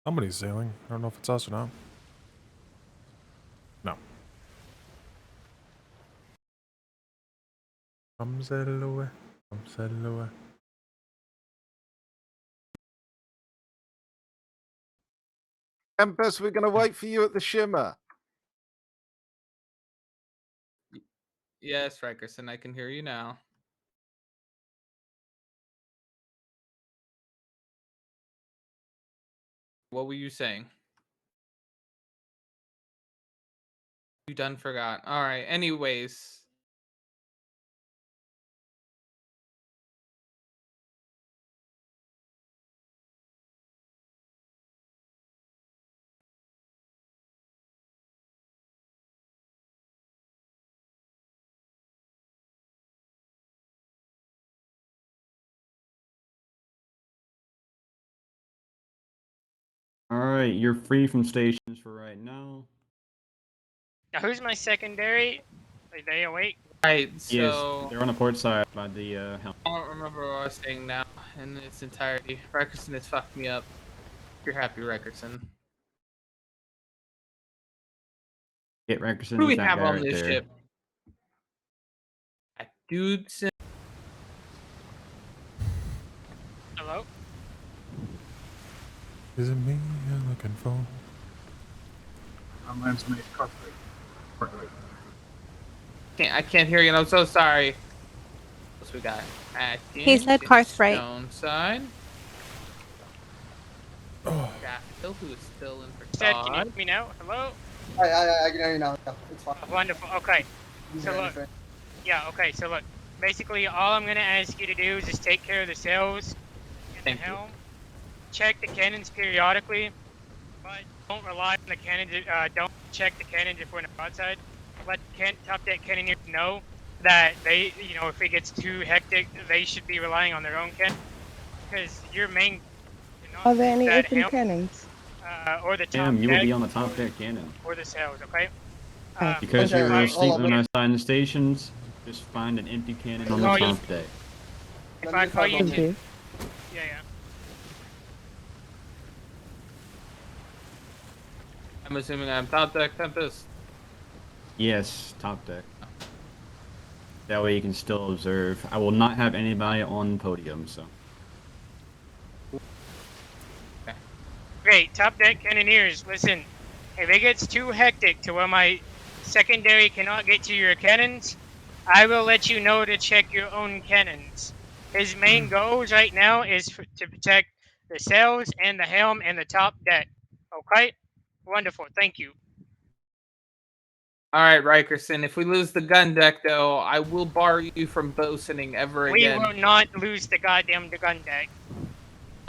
Somebody's sailing. I don't know if it's us or not. No. Come sail away. Come sail away. Tempest, we're gonna wait for you at the shimmer. Yes, Rikerson, I can hear you now. What were you saying? You done forgot. All right. Anyways. All right, you're free from stations for right now. now who's my secondary? Are they awake? Right. Yes, So they're on the port side by the helm. I don't remember what I was saying now in its entirety. Rikerson has fucked me up. You're happy, Rikerson. Get Rickerson Who do we with that have guy on right this there. ship? That dude. Hello? Is it me you're looking for? I'm Landsmate Cartwright. I can't hear you, and I'm so sorry. What else we got? He said Cartwright. Side. Phil, who is still in for Ted, can you Todd. hear me now? Hello? I can hear you now. Yeah, it's fine. Oh, wonderful. Okay. You So hear look. anything? Yeah. Okay. So look. Basically, all I'm gonna ask you to do is just take care of the sails and the helm. Check the cannons periodically, but don't rely on the cannons. Don't check the cannons if we're in the broadside. Let top deck cannoneers know that they, if it gets too hectic, they should be relying on their own cannon, because your main. Are there any that open helm, cannons? or the top Damn, you will deck, be on the top deck cannon. or the sails. Okay. Because Okay, you're hold asleep on, when let I sign the stations, just find an empty cannon on the Oh, top deck. If I call you, Okay. yeah. I'm assuming I'm top deck Tempest. Yes, top deck. That way you can still observe. I will not have anybody on podium, so. Great, top deck cannoneers, listen. If it gets too hectic to where my secondary cannot get to your cannons, I will let you know to check your own cannons. His main goals right now is to protect the sails and the helm and the top deck. Okay? Wonderful, thank you. All right, Rikerson. If we lose the gun deck, though, I will bar you from bosuning ever We again. will not lose the goddamn gun deck.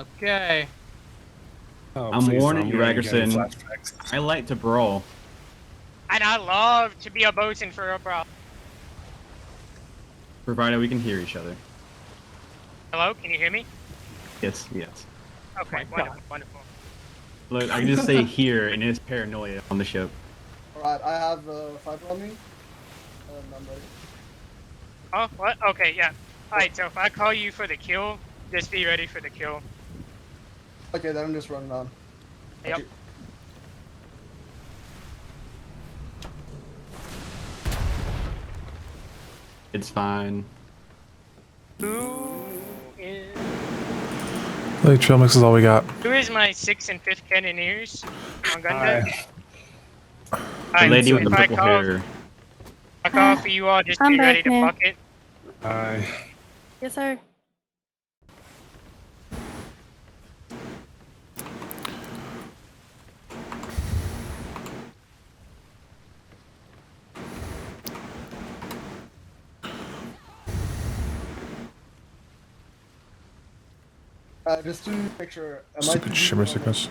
Okay. Oh, I'm please warning tell you, me you're getting Raggerson. flashbacks. I like to brawl. And I love to be a bosun for a bro. Provided we can hear each other. Hello, can you hear me? Yes, yes. Okay, wonderful, wonderful. Look, I can just say here, and it's paranoia on the ship. Alright, I have fiber on me. And I'm ready. Oh, what? Okay, yeah. Alright, so if I call you for the kill, just be ready for the kill. Okay, then I'm just running on. Yep. It's fine. Who is Trail mix is all we got. my 6th and 5th cannoneers on gun Hi. deck? The lady with the if I purple call, hair. I call for you all, just I'm be ready back to now. bucket. Hi. Yes, sir. Just to make sure, am I Stupid too shimmer deep on the- sickness.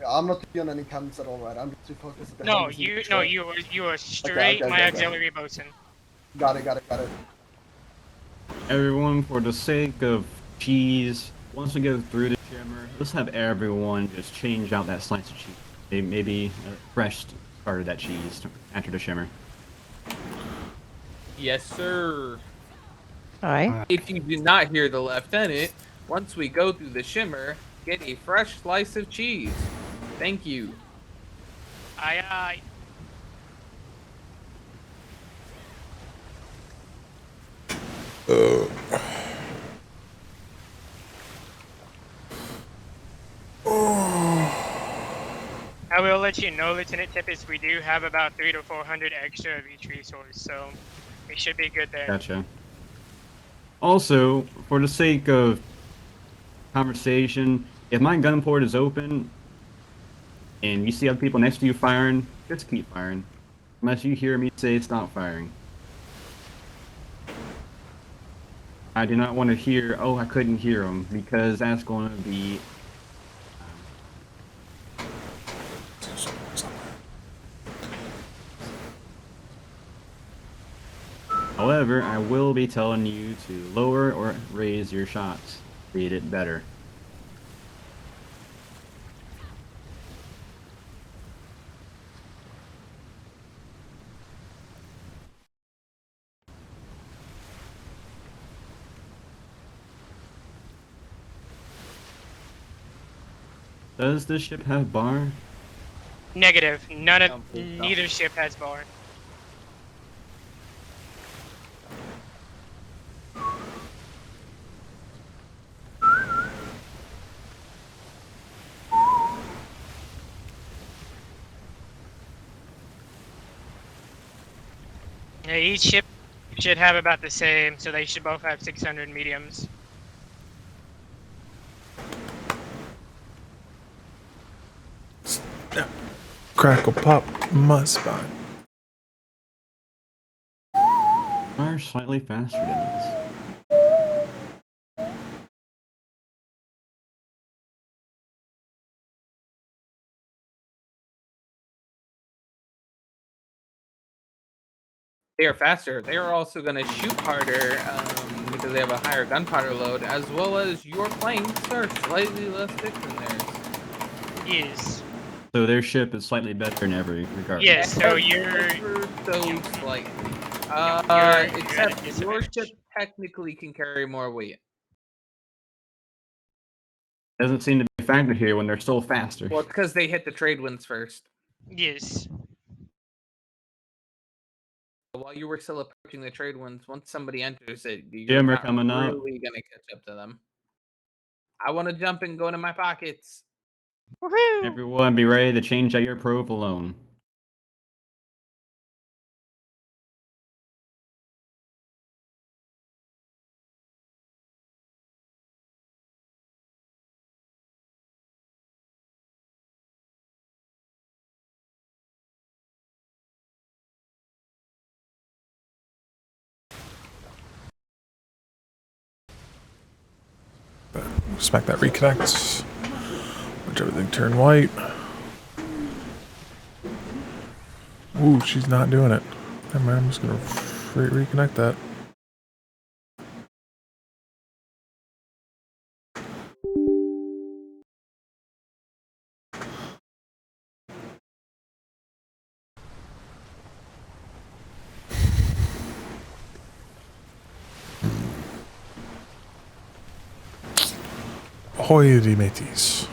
Yeah, I'm not too on any cannons at all, right? I'm just too focused at the No, helmets and you the no right? you are straight my auxiliary bosun. Got it. Everyone, for the sake of cheese, once we go through the shimmer, let's have everyone just change out that slice of cheese. Maybe a fresh start of that cheese after the shimmer. Yes, sir. Alright. If you do not hear the lieutenant, once we go through the shimmer, get a fresh slice of cheese. Thank you. Aye aye. I will let you know, Lieutenant Tempest, we do have about 300 to 400 extra of each resource, so we should be good there. Gotcha. Also, for the sake of conversation, if my gun port is open and you see other people next to you firing, just keep firing. Unless you hear me say stop firing. I do not want to hear, oh, I couldn't hear them, because that's going to be... However, I will be telling you to lower or raise your shots. Read it better. Does this ship have bar? Negative. Neither ship has bar. Yeah, each ship should have about the same, so they should both have 600 mediums. Crackle pop my spine. Are slightly faster than us. They are faster. They are also going to shoot harder because they have a higher gunpowder load, as well as your planes are slightly less thick than theirs. Yes. So their ship is slightly better in every regard. Yes, so you're... So slightly. Except your ship technically can carry more weight. Doesn't seem to be a factor here when they're still faster. Well, it's because they hit the trade winds first. Yes. While you were still approaching the trade winds, once somebody enters it, you're Jimmer not coming up. really going to catch up to them. I want to jump and go into my pockets. Woohoo! Everyone be ready to change out your provolone. Smack that reconnect. Watch everything turn white. Ooh, she's not doing it. Hey man, I'm just gonna reconnect that. Ahoy, mateys.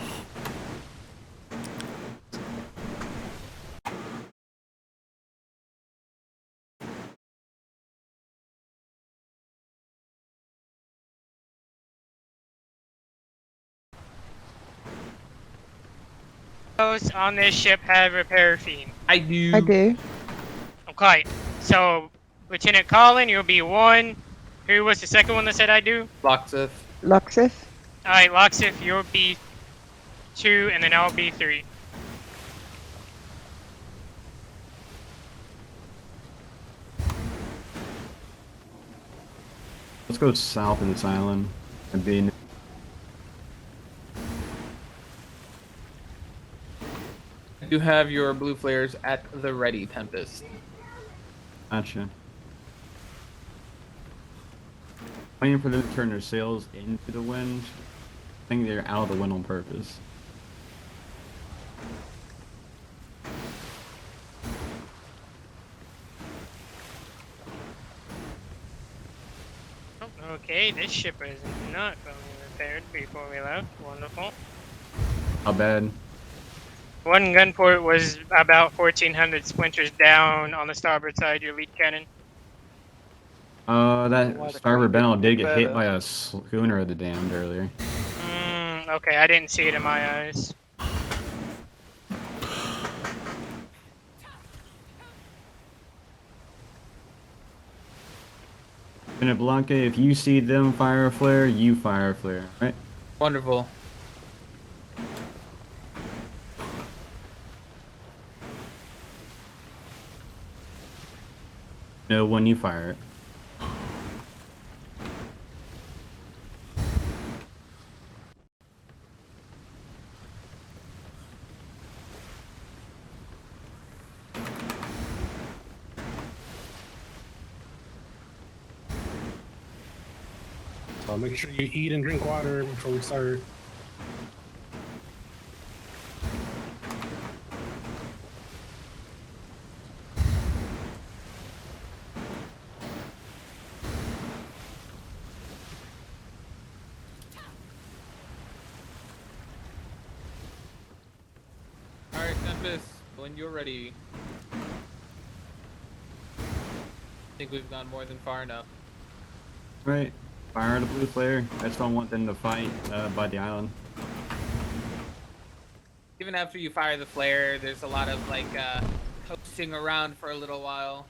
Those on this ship have repair fiend. I do. I do. Okay, so Lieutenant Colin, you'll be 1. Who was the second one that said I do? Locksif. Loxif. Alright, Loxif, you'll be 2, and then I'll be 3. Let's go south of this island and be. You have your blue flares at the ready, Tempest. Gotcha. Waiting for them to turn their sails into the wind. I think they're out of the wind on purpose. Okay, this ship is not fully repaired before we left. Wonderful. How bad? One gun port was about 1,400 splinters down on the starboard side, your lead cannon. That starboard Benel did get hit by a schooner of the damned earlier. Okay, I didn't see it in my eyes. Blanca, if you see them fire a flare, you fire a flare, right? Wonderful. No, when you fire it. So make sure you eat and drink water before we start. Alright, Tempest, when you're ready. I think we've gone more than far enough. Right. Fire the blue flare. I just don't want them to fight by the island. Even after you fire the flare, there's a lot of like coasting around for a little while.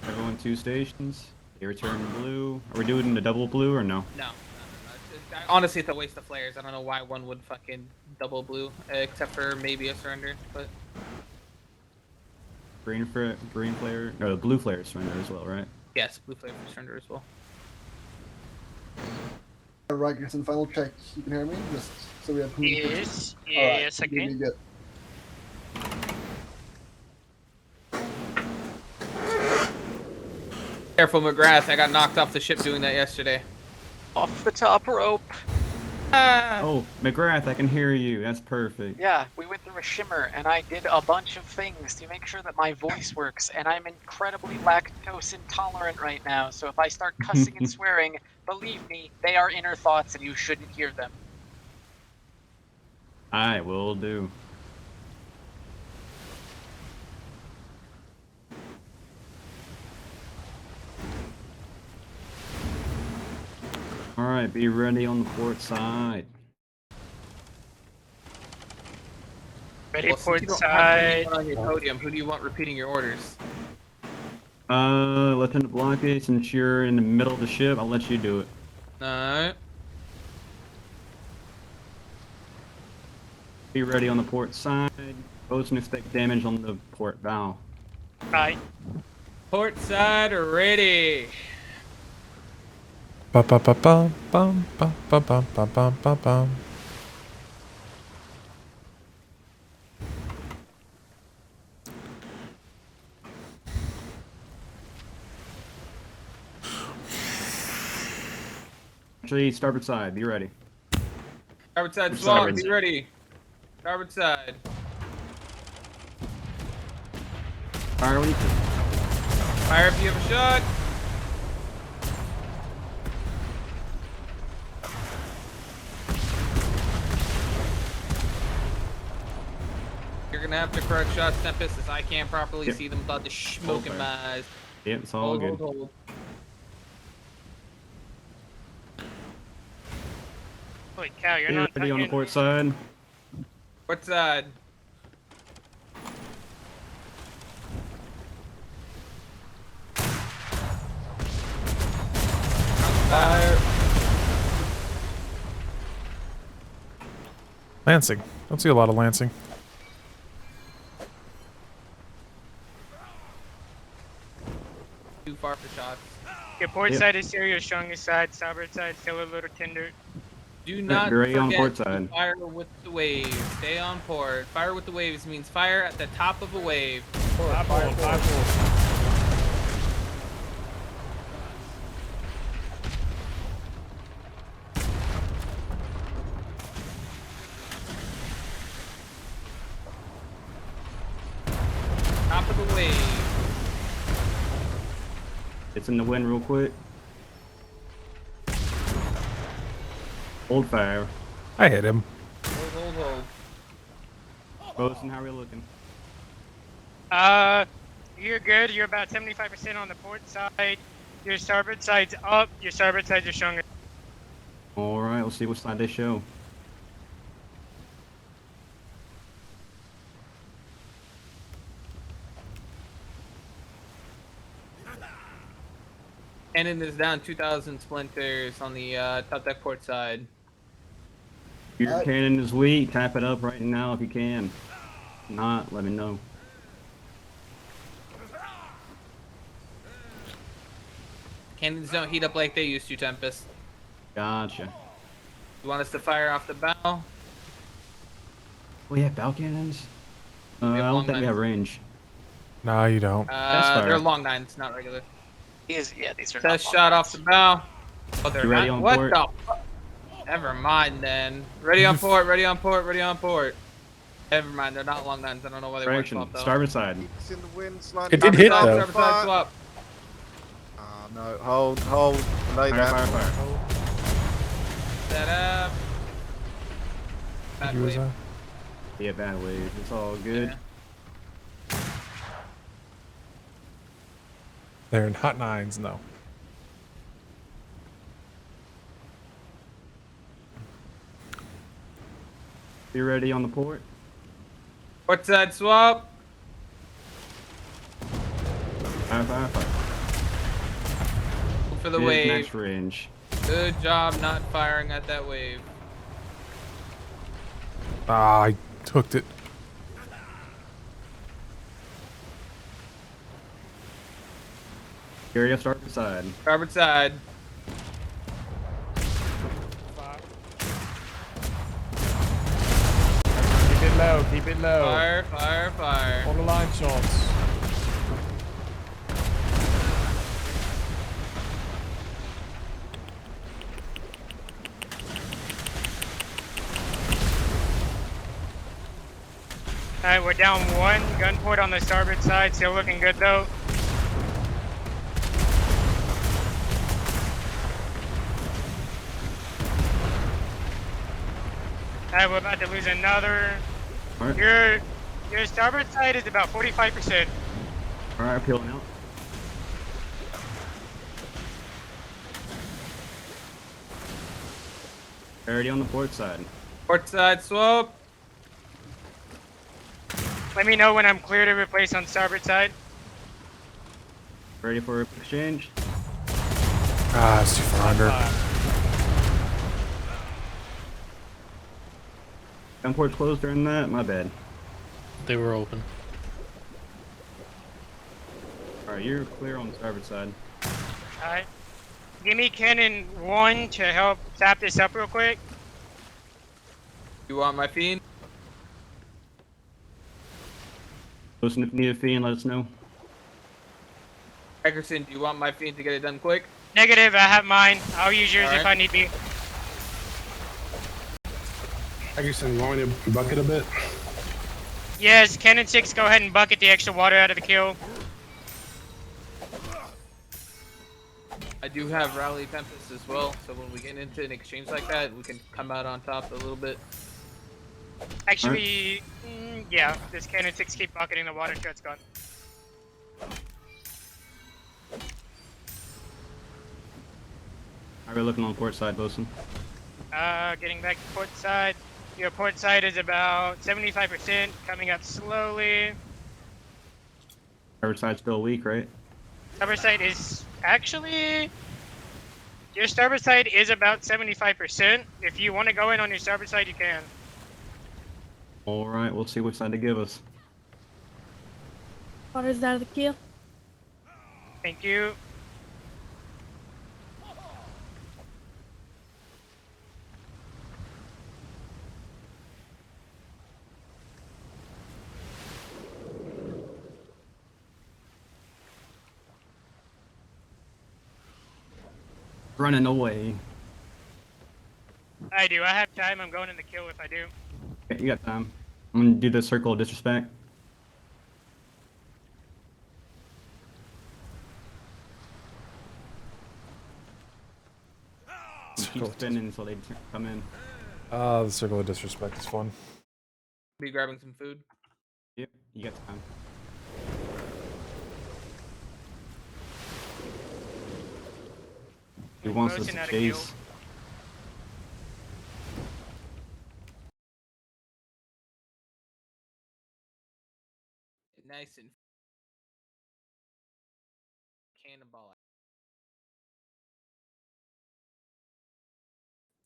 Everyone 2 stations. They return blue. Are we doing the double blue or no? No. Honestly, it's a waste of flares. I don't know why one would fucking double blue, except for maybe a surrender, but... Green flare. No, the blue flare is surrender as well, right? Yes, blue flare for surrender as well. Alright, guys, and final check. You can hear me? Just so we have Yes, Alright, yes, I can. good. Careful, McGrath. I got knocked off the ship doing that yesterday. Off the top rope. Oh, McGrath, I can hear you. That's perfect. Yeah, we went through a shimmer, and I did a bunch of things to make sure that my voice works, and I'm incredibly lactose intolerant right now, so if I start cussing and swearing, believe me, they are inner thoughts and you shouldn't hear them. I will do. Alright, be ready on the port side. Ready Well, port since you don't have side. anyone on your podium, who do you want repeating your orders? Lieutenant Blanca, since you're in the middle of the ship, I'll let you do it. Alright. Be ready on the port side. Bosun expect damage on the port bow. Right. Port side ready. Ba ba ba ba bum ba ba ba ba ba ba bum. Actually, starboard side, be ready. Starboard side Which swallow, side? be ready. Starboard side. Fire when you Fire if you have a shot. You're gonna have to correct shots, Tempest, as I can't properly Yep. see them without the smoke in Okay. my eyes. Yep, it's all good. Hold. Holy cow, you're Be not ready on the fucking... port side. Port side. Fire. Lancing. Don't see a lot of lancing. Too far for shots. Your port Yep. side is still your strongest side, starboard side still a little tender. Do not You're already on forget port to side. fire with the waves. Stay on port. Fire with the waves means fire at the top of a wave. Top of the wave. It's in the wind real quick. Hold fire. I hit him. Hold. Bosun, how are we looking? You're good. You're about 75% on the port side. Your starboard side's up. Your starboard sides are stronger. All right, let's see what side they show. Cannon is down 2,000 splinters on the top deck port side. Your cannon is weak. Tap it up right now if you can. If not, let me know. Cannons don't heat up like they used to, Tempest. Gotcha. You want us to fire off the bow? We have bow cannons? have I don't long think we nines. have range. No, you don't. They're long nines, not regular. These are not Test long shot ones. off the bow. Oh, they're You ready not. on What port? the? Never mind then. Ready on port. Ready on port. Ready on port. Never mind. They're not long nines. I don't know why they weren't Correction. swapped though. Starboard side. It's in the wind, slide It did hit, though. Starboard side swap. Oh no, hold, lay Fire, that. fire, fire. Set up. Bad Who was wave. that? Yeah, bad wave. It's all good. Yeah. They're not nines, no. You ready on the port? Port side swap. Fire, fire, fire. For the Good wave. max range. Good job not firing at that wave. Ah, I hooked it. Gary, starboard side. Starboard side. Keep it low, keep it low. Fire, fire, fire. All the line shots. Alright, we're down one. Gun port on the starboard side. Still looking good though. Alright, we're about to lose another. All right. Your starboard side is about 45%. All right, peeling out. Already on the port side. Port side swap. Let me know when I'm clear to replace on starboard side. Ready for exchange? Ah, it's too far under. Gun port's closed during that? My bad. They were open. Alright, you're clear on the starboard side. Alright. Give me cannon 1 to help tap this up real quick. You want my fiend? Listen, if you need a fee and let us know. Eckerson, do you want my fiend to get it done quick? Negative, I have mine. I'll use yours if Alright. I need be. Eckerson, you want me to bucket a bit? Yes, cannon 6, go ahead and bucket the extra water out of the kill. I do have Rally Tempest as well, so when we get into an exchange like that, we can come out on top a little bit. Actually, yeah, this cannon 6 keep bucketing the water until it's gone. How are we looking on port side, Bosun? Getting back to port side. Your port side is about 75%, coming up slowly. Starboard side's still weak, right? Starboard side is actually... Your starboard side is about 75%. If you want to go in on your starboard side, you can. Alright, we'll see which side to give us. Water's out of the kill. Thank you. Running away. I do. I have time. I'm going in the kill if I do. Okay, you got time. I'm gonna do the circle of disrespect. Keep spinning until they come in. The circle of disrespect is fun. Be grabbing some food. Yep, you got time. He wants us to chase. Nice and cannonball.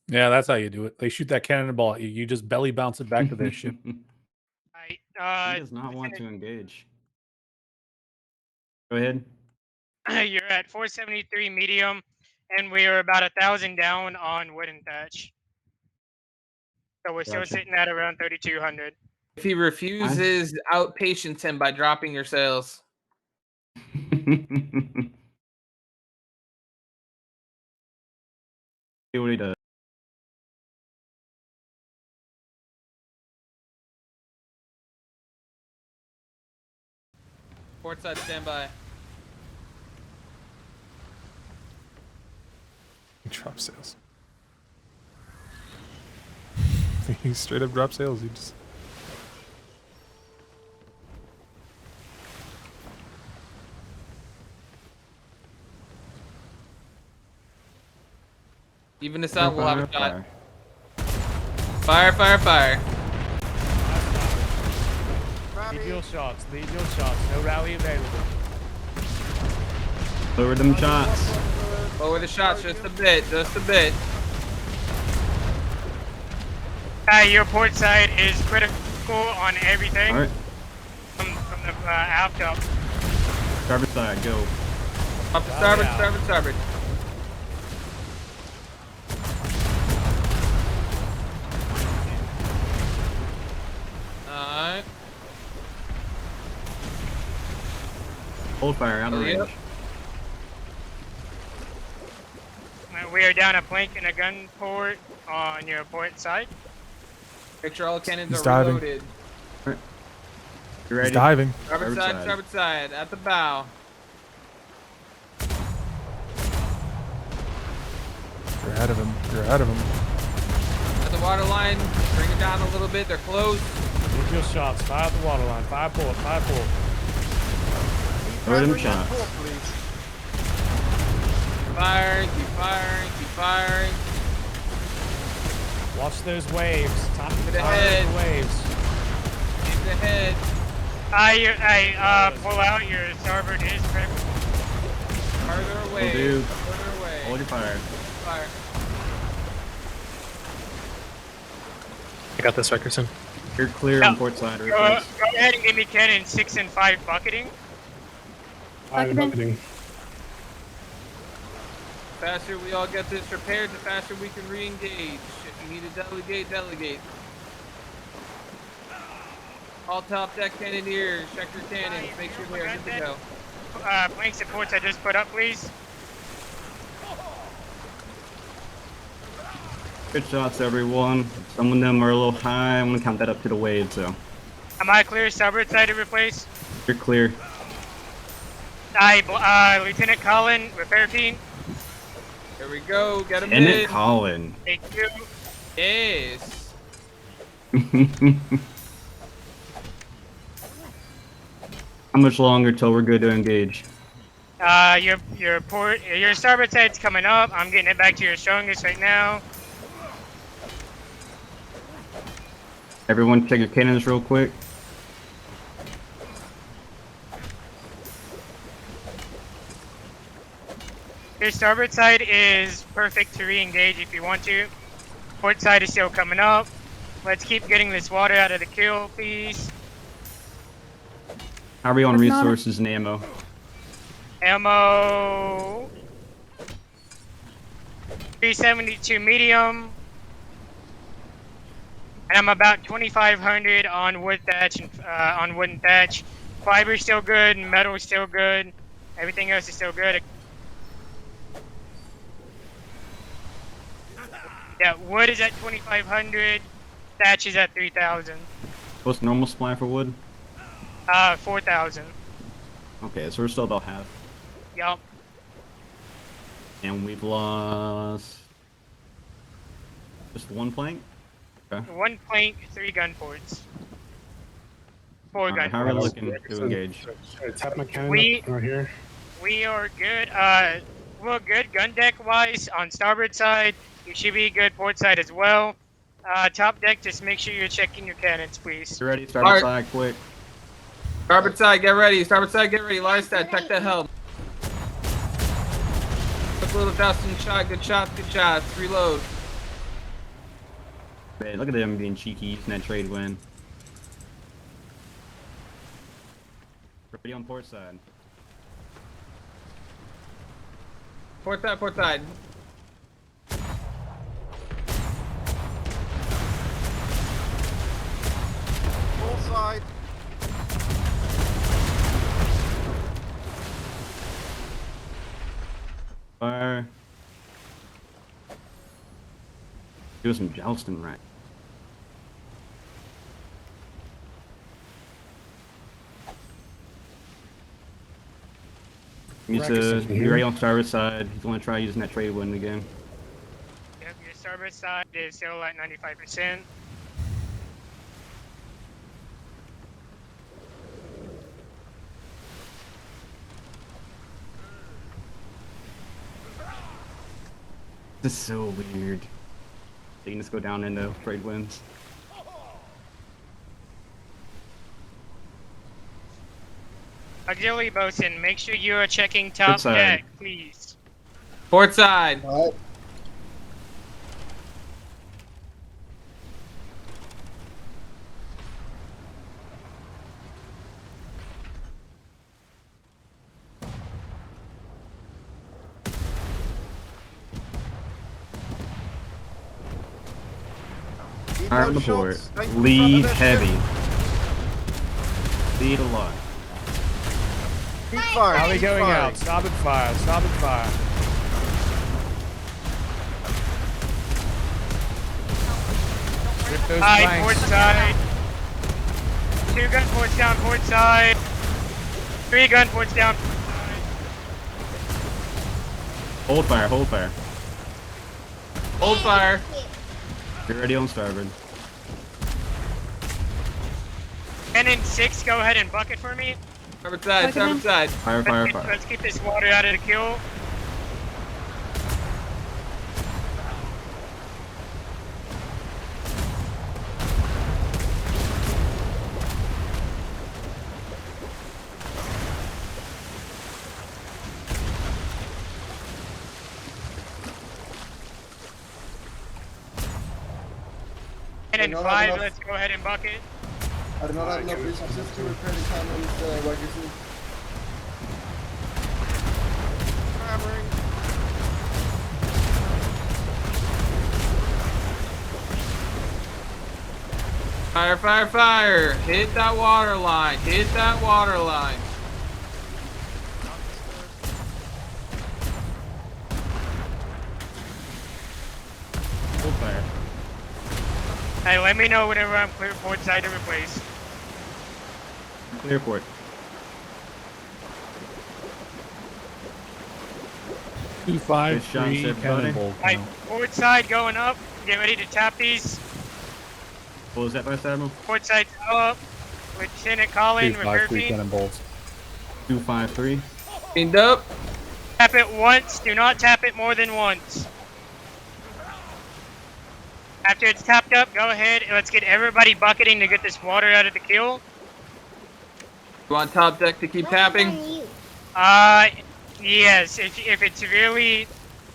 Yeah, that's how you do it. They shoot that cannonball at you. You just belly bounce it back to their ship. He does not want to engage. Go ahead. You're at 473 medium, and we are about 1,000 down on wood and thatch. So we're still Gotcha. sitting at around 3,200. If he refuses, outpatience him by dropping your sails. See what he does. Port side standby. Drop sails. He straight up drop sails. He just. Even this out, we'll have a shot. Fire, fire, fire. Lead your shots. Lead your shots. No rally available. Lower them shots. Lower the shots just a bit, just a bit. Your port side is critical on everything. All right. From the aft up. Starboard side, go. Up to starboard, starboard, starboard. Alright. Hold fire, out of range. We are down a plank and a gun port on your port side. Make sure all cannons He's are diving. reloaded. You ready? He's diving. Starboard side, starboard side, at the bow. You're ahead of him. You're ahead of him. At the water line, bring it down a little bit, they're close. Lead your shots. Fire at the water line. Fire port. Fire port. Lower them shots. Firing, keep firing, keep firing. Watch those waves. Top Keep it the ahead. waves. Keep it ahead. Pull out your starboard is critical. Further away. Will do. Further away. Hold your fire. Fire. I got this, Rickerson. You're clear on port side. Go ahead and give me cannon 6 and 5 bucketing. Bucketing. The faster we all get this repaired, the faster we can re-engage. If you need to delegate, delegate. All top deck cannoneers, check your cannons, make sure they're good to go. Plank supports I just put up, please. Good shots, everyone. Some of them are a little high. I'm gonna count that up to the wave, so. Am I clear starboard side to replace? You're clear. Lieutenant Colin, repair team. Here we go, get him Lieutenant in. Colin. Thank you. Yes. How much longer till we're good to engage? Your starboard side's coming up. I'm getting it back to your strongest right now. Everyone check your cannons real quick. Your starboard side is perfect to re-engage if you want to. Port side is still coming up. Let's keep getting this water out of the kill, please. How are we on resources and ammo? Ammo 372 medium. And I'm about 2,500 on wood thatch and on wooden thatch. Fiber's still good, metal's still good. Everything else is still good. Yeah, wood is at 2,500. Thatch is at 3,000. What's normal supply for wood? 4,000. Okay, so we're still about half. Yup. And we've lost just one plank? Okay. 1 plank, 3 gun ports. 4 gun How are we ports. looking to engage? Tap my cannon We- right here. We are good. We're good gun deck wise on starboard side. You should be good port side as well. Top deck, just make sure you're checking your cannons, please. You ready? Starboard side, quick. Starboard side, get ready. Starboard side, get ready. Larstad, check that helm. Quick little Dustin shot. Good shots. Good shots. Reload. Man, look at them being cheeky, using that trade win. Ready on port side. Port side. Port side. Full side. Fire. Do some jousting right. He's be ready on starboard side. He's gonna try using that trade wind again. Yep, your starboard side is still at 95%. This is so weird. They can just go down into trade winds. Auxiliary bosun, make sure you are checking top side. deck, please. Port side. Fire on the port. Lead heavy. Lead a lot. Keep firing. How are we keep going firing. out? Starboard fire. Starboard fire. Rip those Port planks. side. 2 gun ports down port side. 3 gun ports down. Hold fire, hold fire. Hold fire. Get ready on starboard. Cannon 6, go ahead and bucket for me. Starboard side. Starboard side. Fire, fire, fire. Let's keep this water out of the kill. Cannon don't have 5, enough- let's go ahead and bucket. I do not have enough resources to repair the cannons, Rogerson. Hammering. Fire, fire, fire. Hit that water line. Hit that water line. Hold fire. Hey, let me know whenever I'm clear port side to replace. Clear port. Two, five, Good shots, 3 everybody. cannonball. Alright, port side going up. Get ready to tap these. What was that, Vice Admiral? Port side up. Lieutenant Colin, repair 3 team. cannonballs. 253. Cleaned up. Tap it once. Do not tap it more than once. After it's tapped up, go ahead and let's get everybody bucketing to get this water out of the kill. You want top deck to keep tapping? Yes. If it's really,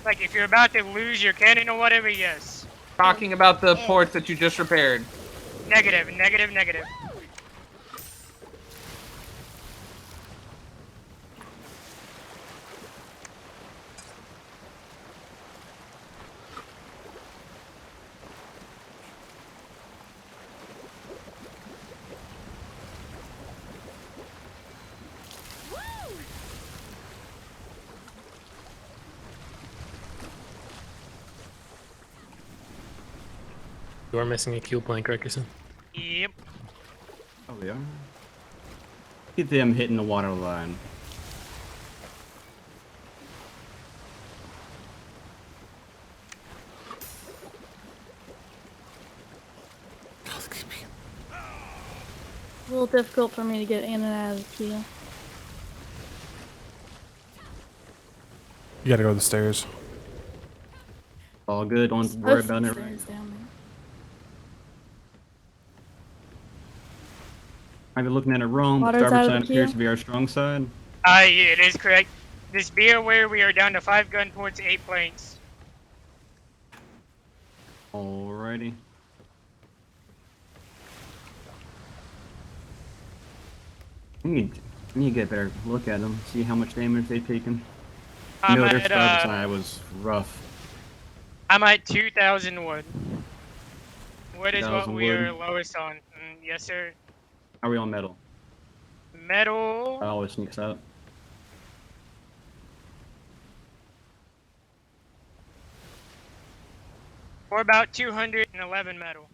like, if you're about to lose your cannon or whatever, yes. Talking about the ports that you just repaired. Negative, negative, negative. You are missing a kill plank, Rickerson. Yep. Oh, we are. Get them hitting the water line. A little difficult for me to get in and out of the queue. You gotta go to the stairs. All good. Don't worry about it. Stairs down there. I've been looking at it wrong. The Water's starboard out of side the appears queue. to be our strong side. It is correct. Just be aware we are down to 5 gun ports, 8 planes. Alrighty. I need to get a better look at them, see how much damage they've taken. I'm Their at, starboard side was rough. I'm at 2,000 wood. Wood is what 2,000 we are wood. lowest on. Yes, sir. Are we on metal? Metal. Oh, it sneaks out. We're about 211 metal.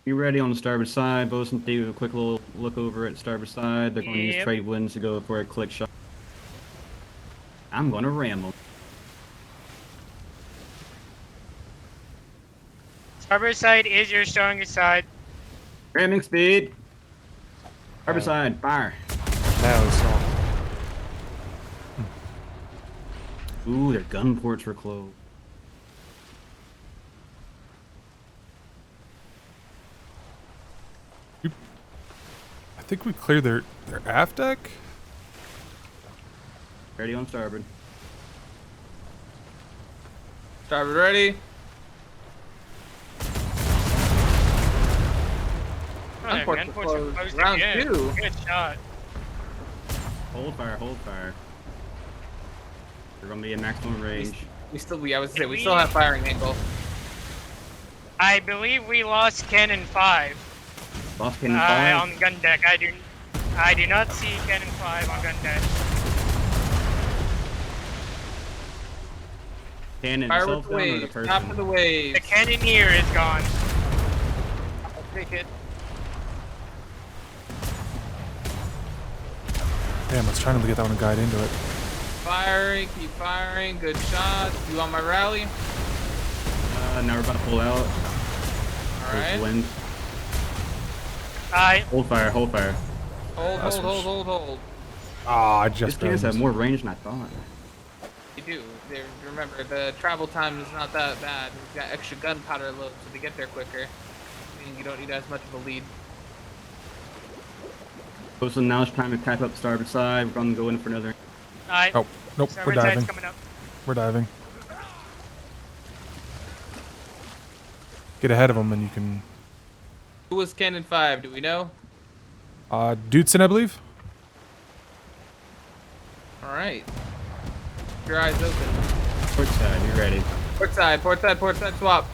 Be ready on the starboard side. Bosun, do a quick little look over at starboard side. They're going to use Yep. trade winds to go for a click shot. I'm going to ram them. Starboard side is your strongest side. Ramming speed. Starboard side, fire. Now it's on. Ooh, their gun ports were closed. I think we cleared their aft deck. Ready on starboard. Starboard ready. Oh, ports gun are ports are closed. closed Round again. 2. Good shot. Hold fire, hold fire. They're going to be in maximum range. We still have firing angle. I believe we lost cannon 5. Lost cannon 5? On gun deck. I do not see cannon 5 on gun deck. Cannon Fire itself with the down or the waves. person? Top of the waves. The cannoneer is gone. I'll take it. Damn, I was trying to get that one guide into it. Firing, keep firing. Good shot. You on my rally? Now we're about to pull out. Alright. Wind. Aye. Hold fire, hold fire. Hold. Ah, I These just cannons have missed. more range than I thought. You do. Remember, the travel time is not that bad. We've got extra gunpowder loads, so to get there quicker. Meaning you don't need as much of a lead. So now it's time to tap up the starboard side. We're going to go in for another. Aye. Oh, nope, we're Starboard side's diving. coming up. We're diving. Get ahead of them and you can... Who was cannon 5? Do we know? Dudson, I believe? Alright. Keep your eyes open. Port side, you're ready. Port side swap.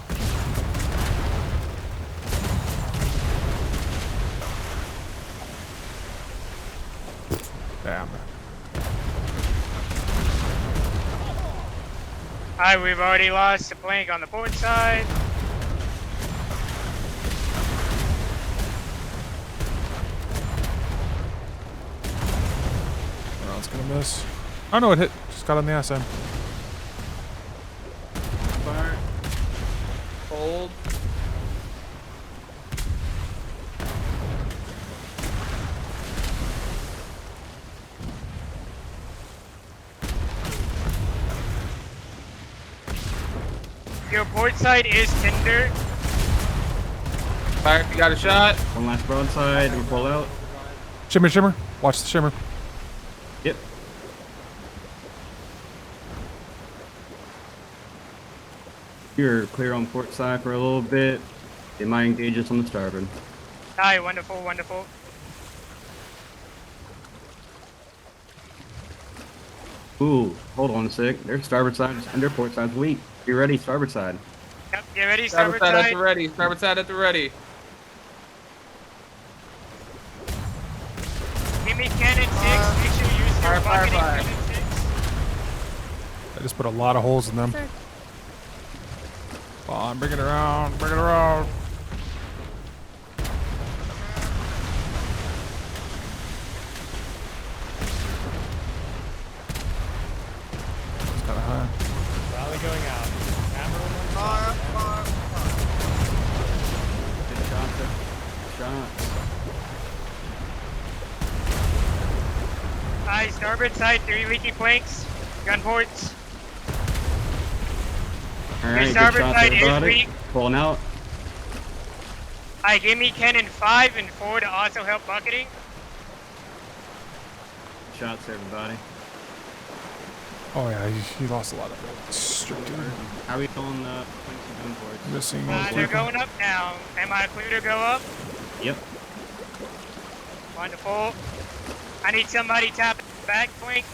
Damn. Alright, we've already lost a plank on the port side. Where else gonna miss? Oh no, it hit. Just got on the ass end. Fire. Hold. Your port side is tinder. Fire if you got a shot. One last broadside, we pull out. Shimmer, shimmer. Watch the shimmer. Yep. You're clear on port side for a little bit. They might engage us on the starboard. Aye, wonderful, wonderful. Ooh, hold on a sec. Their starboard side and their port side's weak. Be ready, starboard side. Yep, get ready, Starboard starboard side at side. the ready. Starboard side at the ready. Give me cannon 6. Make sure you use your Fire, fire, bucketing fire. cannon 6. I just put a lot of holes in them. Sir. Come on, bring it around, bring it around. It's kind of high. Rally going out. Hammer on one. Good shot, sir. Shots. Aye, starboard side, 3 leaky planks, gun ports. Alright, good starboard shots, side is everybody. weak. Pulling out. Aye, give me cannon 5 and 4 to also help bucketing. Shots, everybody. Oh yeah, he lost a lot of it. Straight in. How are we doing the gun ports? Missing. They're going up now. Am I clear to go up? Yep. Wonderful. I need somebody tapping the back flank,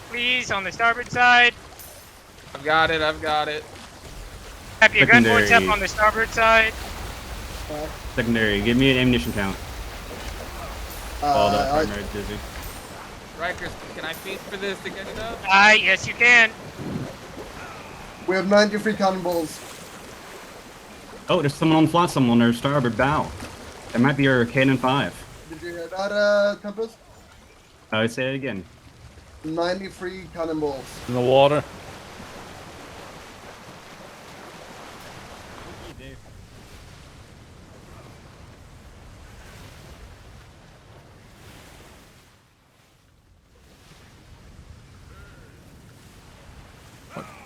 please, on the starboard side. I've got it. I've got it. Tap your gun ports up Secondary. on the starboard side. Secondary, give me an ammunition count. All the I- primary dizzy. Rikers, can I feast for this to get it up? Aye, yes you can. We have 93 cannonballs. Oh, there's someone on flotsam on their starboard bow. That might be our cannon 5. Did you hear that, Tempest? I would say it again. 93 cannonballs. In the water.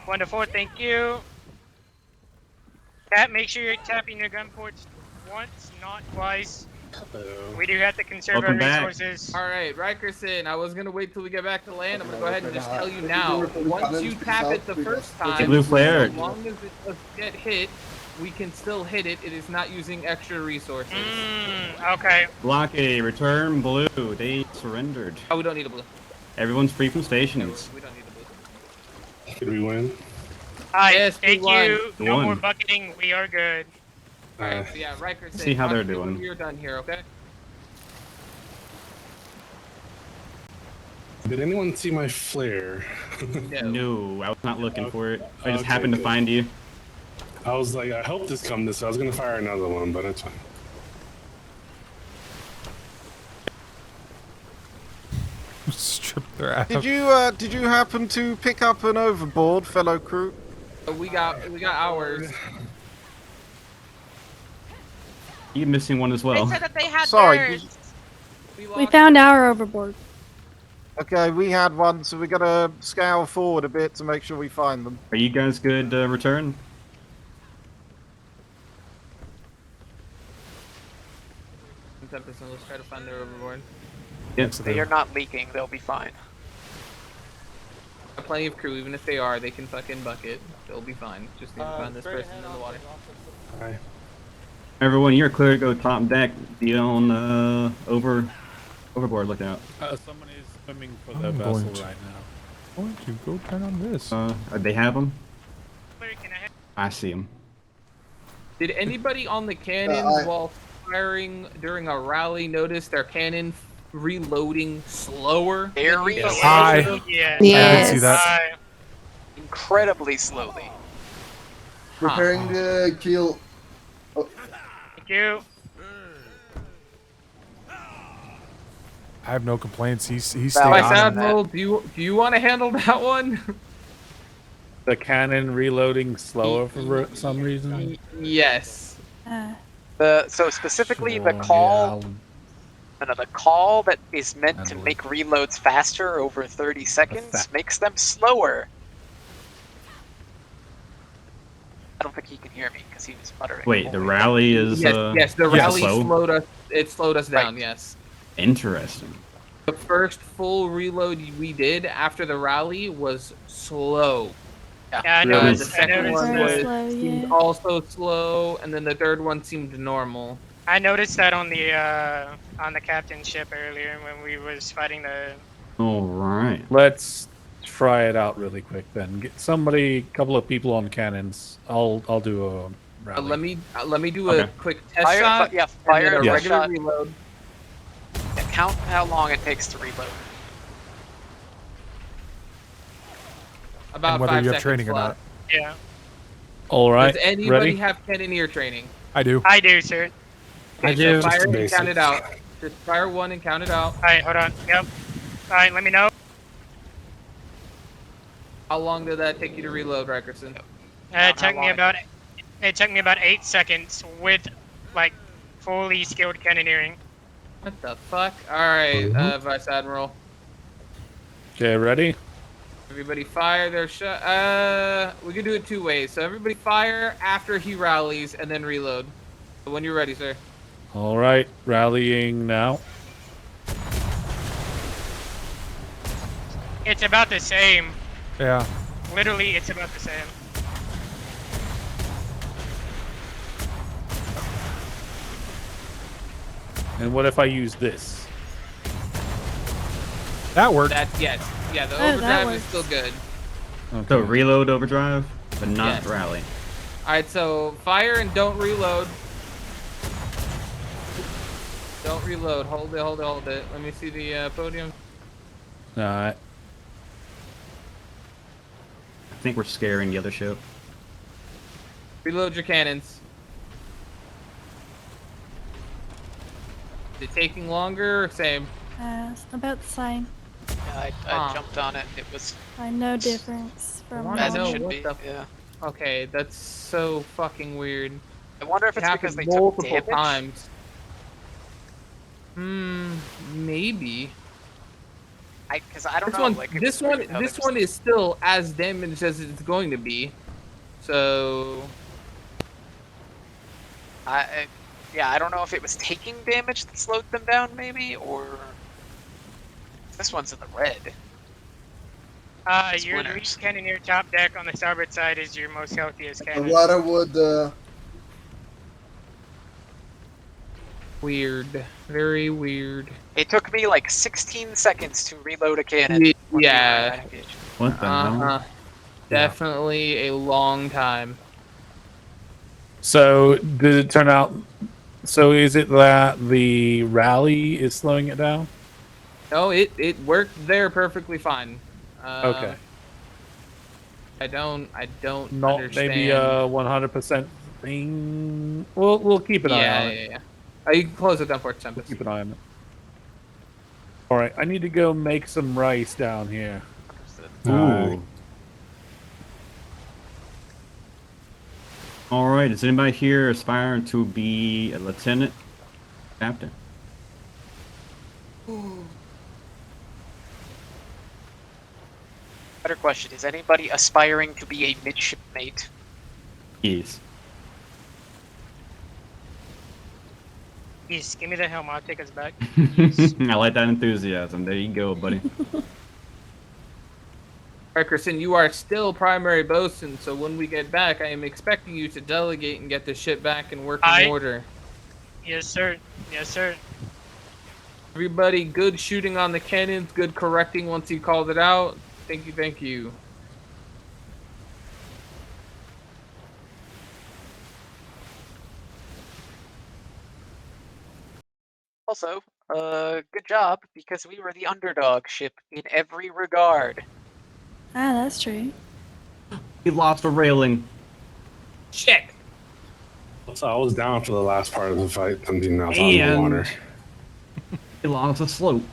Wonderful, thank you. Tap, make sure you're tapping your gun ports once, not twice. We do have to conserve Welcome our back. resources. All right, Rikerson, I was gonna wait till we get back to land. I'm gonna go ahead and just tell you now. Once you tap it the first time, Blue flare. as long as it doesn't get hit, we can still hit it. It is not using extra resources. Okay. Block A, return blue. They surrendered. Oh, we don't need a blue. Everyone's free from stations. We don't need a blue. Did we win? Hi, Yes, we thank won. you. No Won. more bucketing. We are good. All right, so yeah, Rikerson. See how talk they're to me when doing. You're done here, okay? Did anyone see my flare? No, I was not looking for it. I just Okay, happened to good. find you. I was like, I hope this comes this. I was gonna fire another one, but it's fine. Strip their ass. Did you happen to pick up an overboard, fellow crew? We got ours. You're missing one as well. They said that they had Sorry, theirs. We found our overboard. Okay, we had one, so we gotta scour forward a bit to make sure we find them. Are you guys good return? Let's try to find their overboard. Yep. They are not leaking. They'll be fine. Got plenty of crew. Even if they are, they can fucking bucket. They'll be fine. Just need to find this person in the water. Hi. Everyone, you're clear to go top deck. Be on overboard lookout. Someone is swimming for I'm their going vessel to- right now. Why don't you go turn on this? They have them? I see them. Did anybody on the cannons while firing during a rally notice their cannon reloading slower? Very than you slowly. Hi. Yes. I didn't see that. Incredibly slowly. Repairing the keel. Thank you. I have no complaints. He's Vice stayed on him. Admiral, do you want to handle that one? The cannon reloading slower for some reason. Yes. So specifically the call. The call that is meant to make reloads faster over 30 seconds makes them slower. I don't think he can hear me because he was muttering. Wait, the rally is Yes, the rally slow? slowed us. It slowed us down. Yes. Interesting. The first full reload we did after the rally was slow. Yeah, I The noticed. second one Very was slow, seemed yeah. also slow, and then the third one seemed normal. I noticed that on the captain's ship earlier when we was fighting the. All right. Let's try it out really quick then. Get somebody, couple of people on cannons. I'll do a rally. Let me do Okay. a quick test Fire, shot. fire and then a a Yeah. regular shot. reload. Count how long it takes to reload. About and whether 5 you have seconds training or not. left. Yeah. All right. Does anybody Ready? have cannoneer training? I do. I do, sir. Okay, I do. so fire Just and the count it basics. out. Just fire 1 and count it out. Alright, hold on. Yep. Alright, let me know. How long did that take you to reload, Rickerson? It took me about 8 seconds with like fully skilled cannoneering. What the fuck? Alright, Vice Admiral. Okay, ready? Everybody fire their shot. We can do it 2 ways. So everybody fire after he rallies and then reload. So when you're ready, sir. All right, rallying now. It's about the same. Yeah. Literally, it's about the same. And what if I use this? That worked. That's yes. Yeah, the that overdrive is works. still good. So reload overdrive, but not Yes. rally. Alright, so fire and don't reload. Don't reload. Hold it, hold it, hold it. Let me see the podium. All right. I think we're scaring the other ship. Reload your cannons. Is it taking longer or same? It's about the same. Yeah, I jumped on it. It was No difference from as it know should what be. the Yeah. Okay, that's so fucking weird. I wonder if It it's because happened they took multiple damage. times. Maybe. Because I don't This know. one, like, it this was one, weird how this they one is still as damaged as it's going to be. So yeah, I don't know if it was taking damage that slowed them down, maybe, or this one's in the red. It's Your winners. lead cannoneer top deck on the starboard side is your most healthiest The cannon. water would. weird, very weird. It took me like 16 seconds to reload a cannon. when we were Yeah. engaged. What the hell? Definitely a long time. So did it turn out? So is it that the rally is slowing it down? No, it worked there perfectly fine. Okay. I don't Not understand. maybe a 100% thing. We'll keep an eye on it. Yeah. You can close it down for Tempest. Keep an eye on it. All right, I need to go make some rice down here. Ooh. All right. Is anybody here aspiring to be a lieutenant, captain? Better question: is anybody aspiring to be a midshipmate? Yes. Yes, give me the helm. I'll take us back. I like that enthusiasm. There you go, buddy. Alright, Kristen, you are still primary bosun, so when we get back, I am expecting you to delegate and get the ship back in working order. Yes, sir. Yes, sir. Everybody, good shooting on the cannons, good correcting once you called it out. Thank you, thank you. Also, good job, because we were the underdog ship in every regard. That's true. He lost a railing. Shit. So I was down for the last part of the fight. Something else on the water. He lost a slope.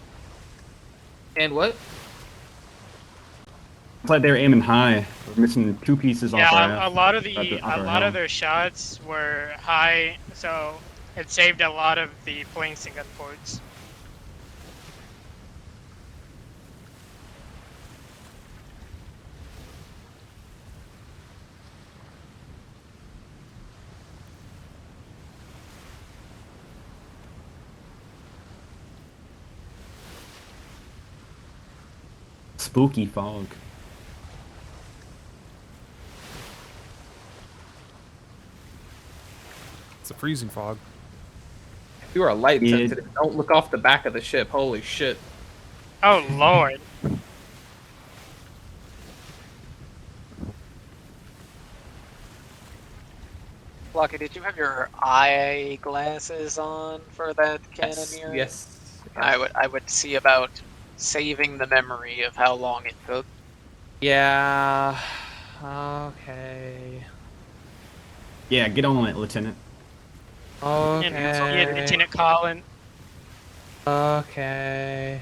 And what? It's like they were aiming high. We're missing 2 pieces off our Yeah, ass. a lot of Off our their shots were high, so it saved a lot of the flanks and gun ports. Spooky fog. It's a freezing fog. You are light sensitive. Don't look off the back of the ship. Holy shit. Oh, Lord. Lucky, did you have your eyeglasses on for that cannoneer? Yes. I would see about saving the memory of how long it took. Yeah. Okay. Yeah, get on it, Lieutenant. Okay. Lieutenant Colin. Okay.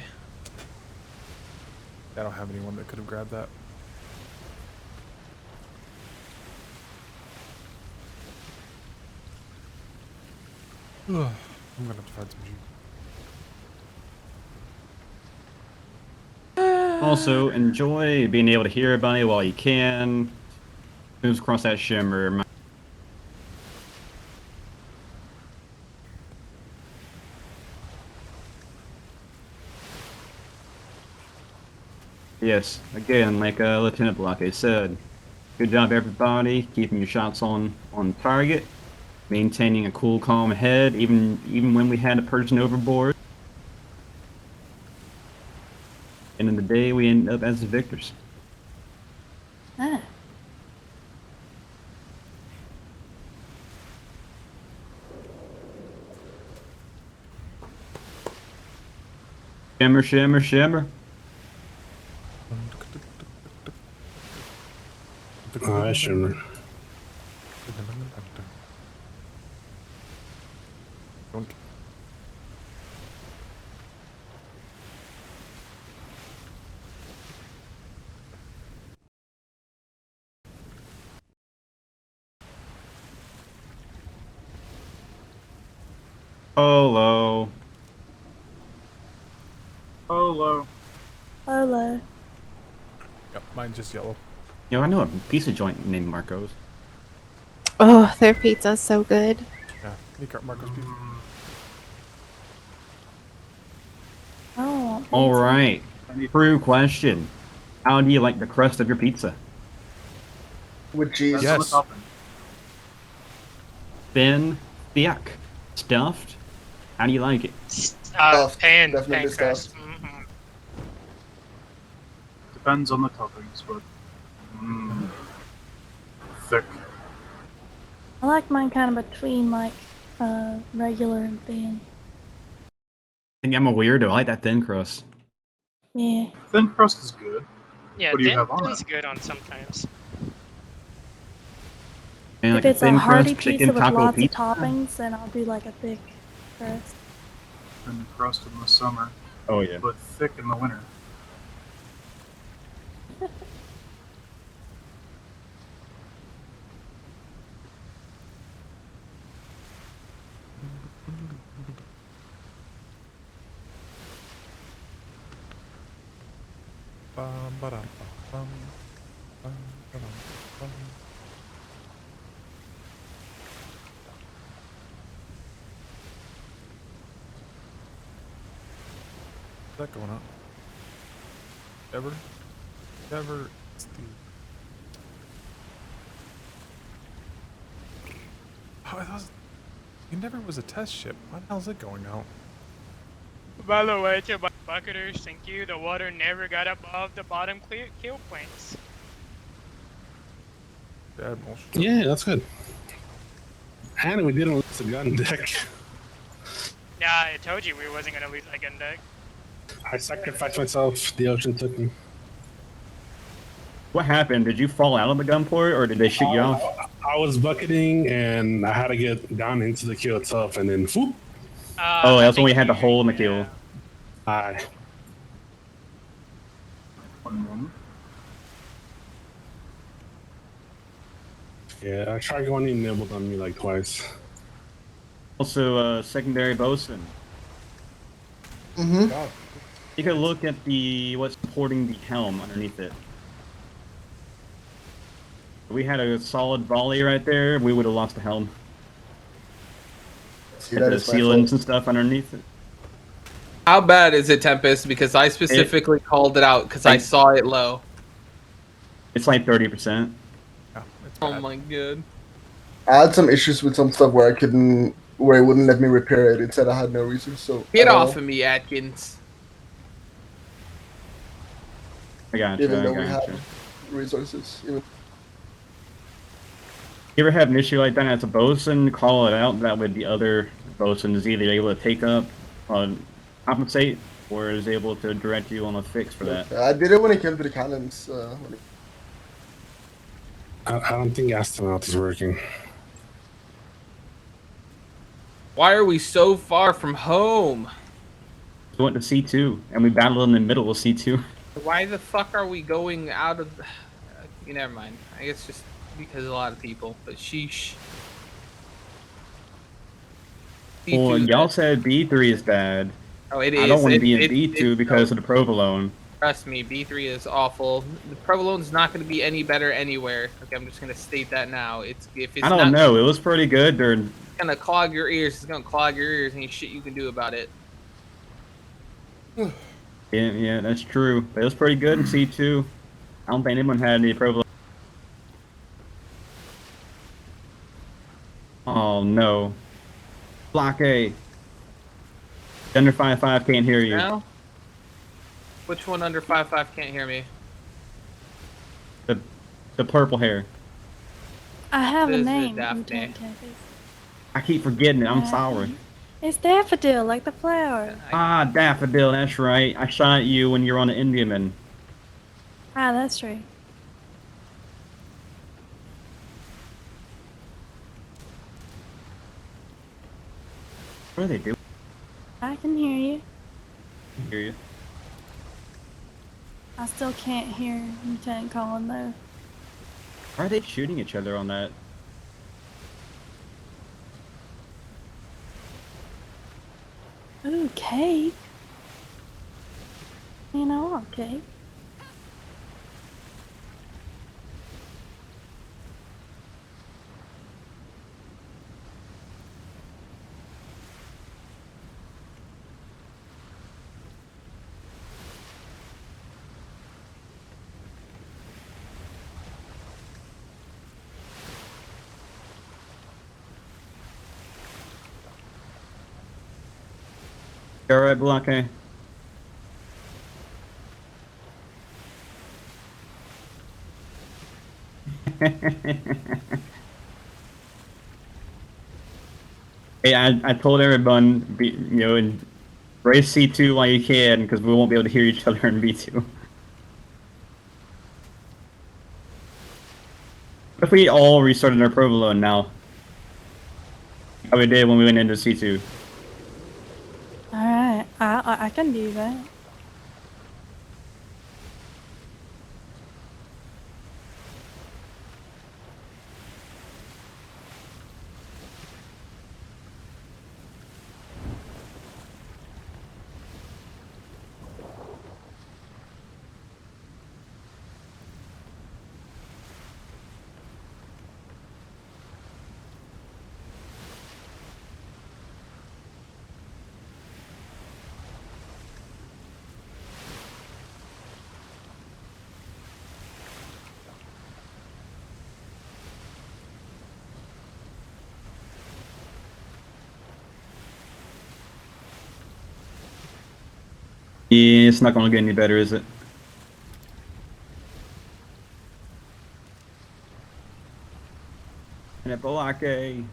I don't have anyone that could have grabbed that. I'm gonna have to find some Jeep. Also, enjoy being able to hear everybody while you can. Moves across that shimmer. Yes, again, like Lieutenant Blockade said, good job everybody, keeping your shots on target, maintaining a cool, calm head, even when we had a person overboard. End of the day, we end up as the victors. Ah. Shimmer, shimmer, shimmer. Oh, that's shimmer. Polo. Polo. Hello. Yep, mine's just yellow. Yo, I know a pizza joint named Marco's. Oh, their pizza's so good. Yeah, you got Marco's pizza. Oh. All right. True question. How do you like the crust of your pizza? With cheese. Yes. Thin, thick, stuffed. How do you like it? Pan Definitely crust. stuffed. Depends on the toppings, but thick. I like mine kind of between like regular and thin. I think I'm a weirdo. I like that thin crust. Yeah. Thin crust is good. Yeah, What do you have on thin's it? good on sometimes. And If like a it's a thin hearty crust pizza chicken with taco lots pizza. of toppings, then I'll do like a thick crust. Thin crust in the summer, Oh yeah. but thick in the winter. What's that going on? Ever, it's the... Oh, I thought it never was a test ship. Why the hell is it going out? By the way, to my bucketers, thank you. The water never got above the bottom keel planks. The Admiral. Yeah, that's good. And we didn't lose the gun deck. Yeah, I told you we wasn't gonna lose that gun deck. I sacrificed myself. The ocean took me. What happened? Did you fall out of the gun port, or did they shoot you off? I was bucketing, and I had to get down into the keel itself, and then whoop. Oh, that's when we had the hole in the keel. Aye. One moment. Yeah, I tried going and nibbled on me like twice. Also, secondary bosun. Mm-hmm. You can look at the what's supporting the helm underneath it. If we had a solid volley right there, we would have lost the helm. See, And that the is my sealants fault. and stuff underneath it. How bad is it, Tempest? Because I specifically called it out because I saw it low. It's like 30%. Oh my god. I had some issues with some stuff where where it wouldn't let me repair it. It said I had no reason. So Get off of me, Atkins. I got you. Even I though we got you. have resources, even You ever have an issue like that as a bosun, call it out. That way the other bosun is either able to take up, compensate, or is able to direct you on a fix for that. I did it when it came to the cannons. I don't think astronaut is working. Why are we so far from home? We went to C2, and we battled in the middle of C2. Why the fuck are we going out of... never mind. I guess just because a lot of people, but sheesh. Well, C2 y'all said B3 is bad. Oh, it I don't is. want to be in It- B2 because of the provolone. Trust me, B3 is awful. The provolone's not going to be any better anywhere. Okay, I'm just going to state that now. If it's I don't not know. It was pretty good during. gonna clog your ears, it's gonna clog your ears, and ain't shit you can do about it. Yeah, that's true. But it was pretty good in C2. I don't think anyone had any provolone. Oh no. Block A. Under 5-5 can't hear you. Now? Which one under 5'5" can't hear me? The purple hair. I have a This is name. Daphne. Lieutenant Campus. I keep forgetting it. I'm sorry. It's daffodil, like the flower. Ah, Daffodil, that's right. I shot at you when you were on the Indiaman. Ah, that's right. What do they do? I can hear you. I hear you. I still can't hear Lieutenant Colin though. Why are they shooting each other on that? Ooh, cake. You know, I want cake. You alright, Block A? Hey, I told everyone, and race C2 while you can, because we won't be able to hear each other in B2. What if we all restarted our provolone now? How we did when we went into C2. Alright, I can do that. Yeah, it's not gonna get any better, is it? And Block A.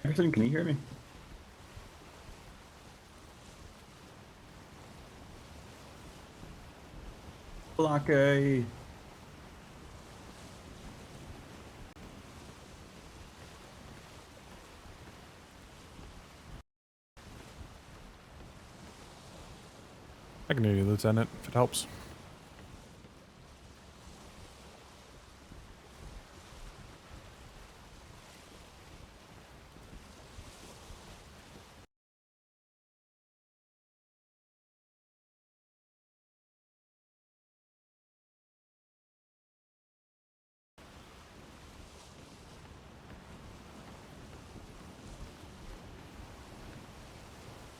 Jefferson, can you hear me? Blockade. I can hear you, Lieutenant, if it helps.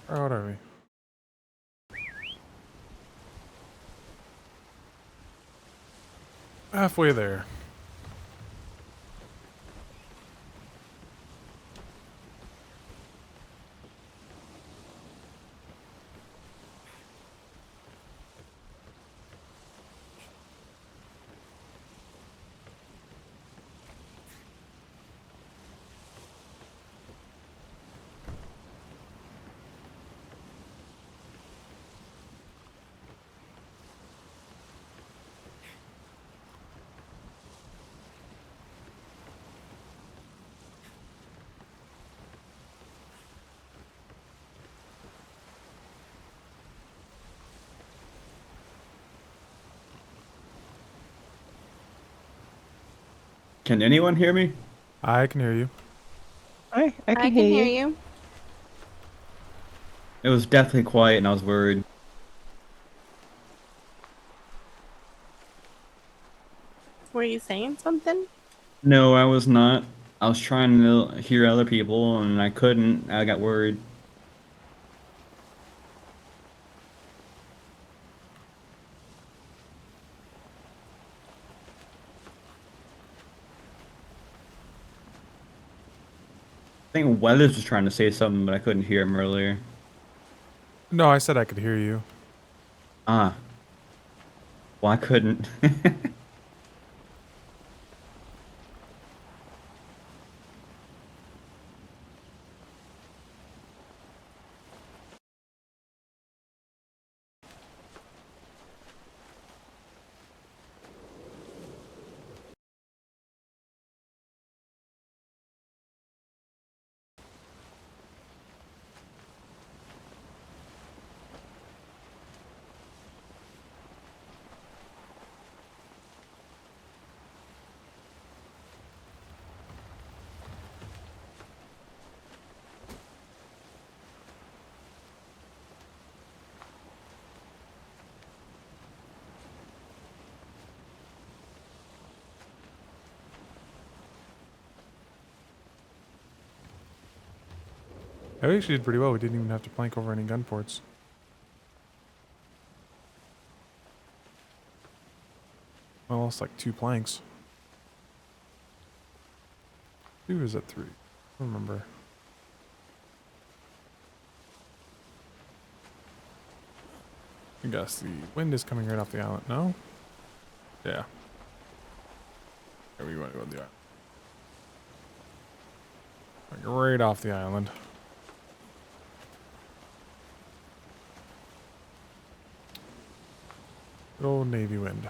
Where are we? Halfway there. Can anyone hear me? I can hear you. I can hear you. It was definitely quiet and I was worried. Were you saying something? No, I was not. I was trying to hear other people and I couldn't. I got worried. I think Weathers was trying to say something, but I couldn't hear him earlier. No, I said I could hear you. Ah. Well, I couldn't. I actually did pretty well. We didn't even have to plank over any gun ports. I lost like 2 planks. 2 is at 3. I don't remember. I guess the wind is coming right off the island. No? Yeah. Yeah, we want to go to the island. Like right off the island. Good old Navy wind.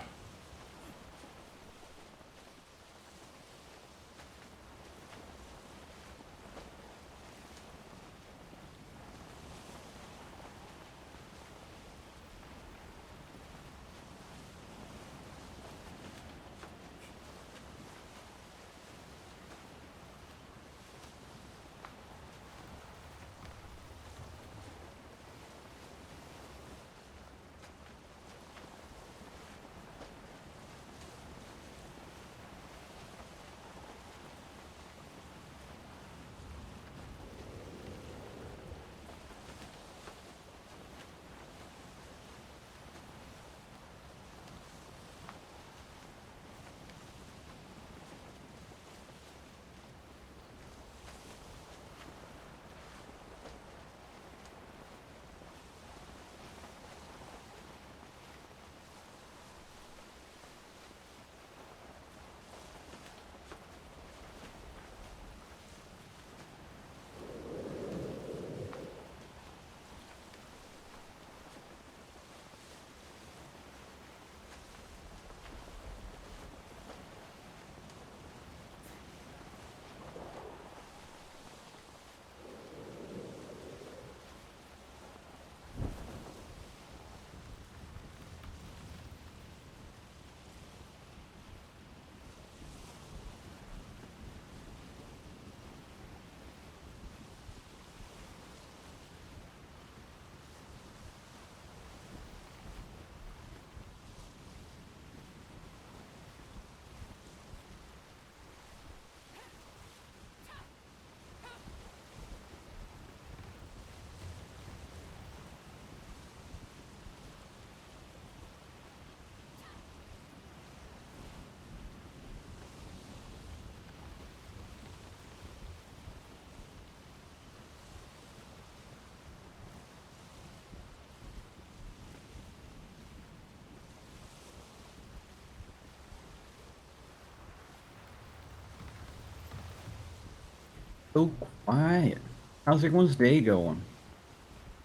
So quiet. How's everyone's day going?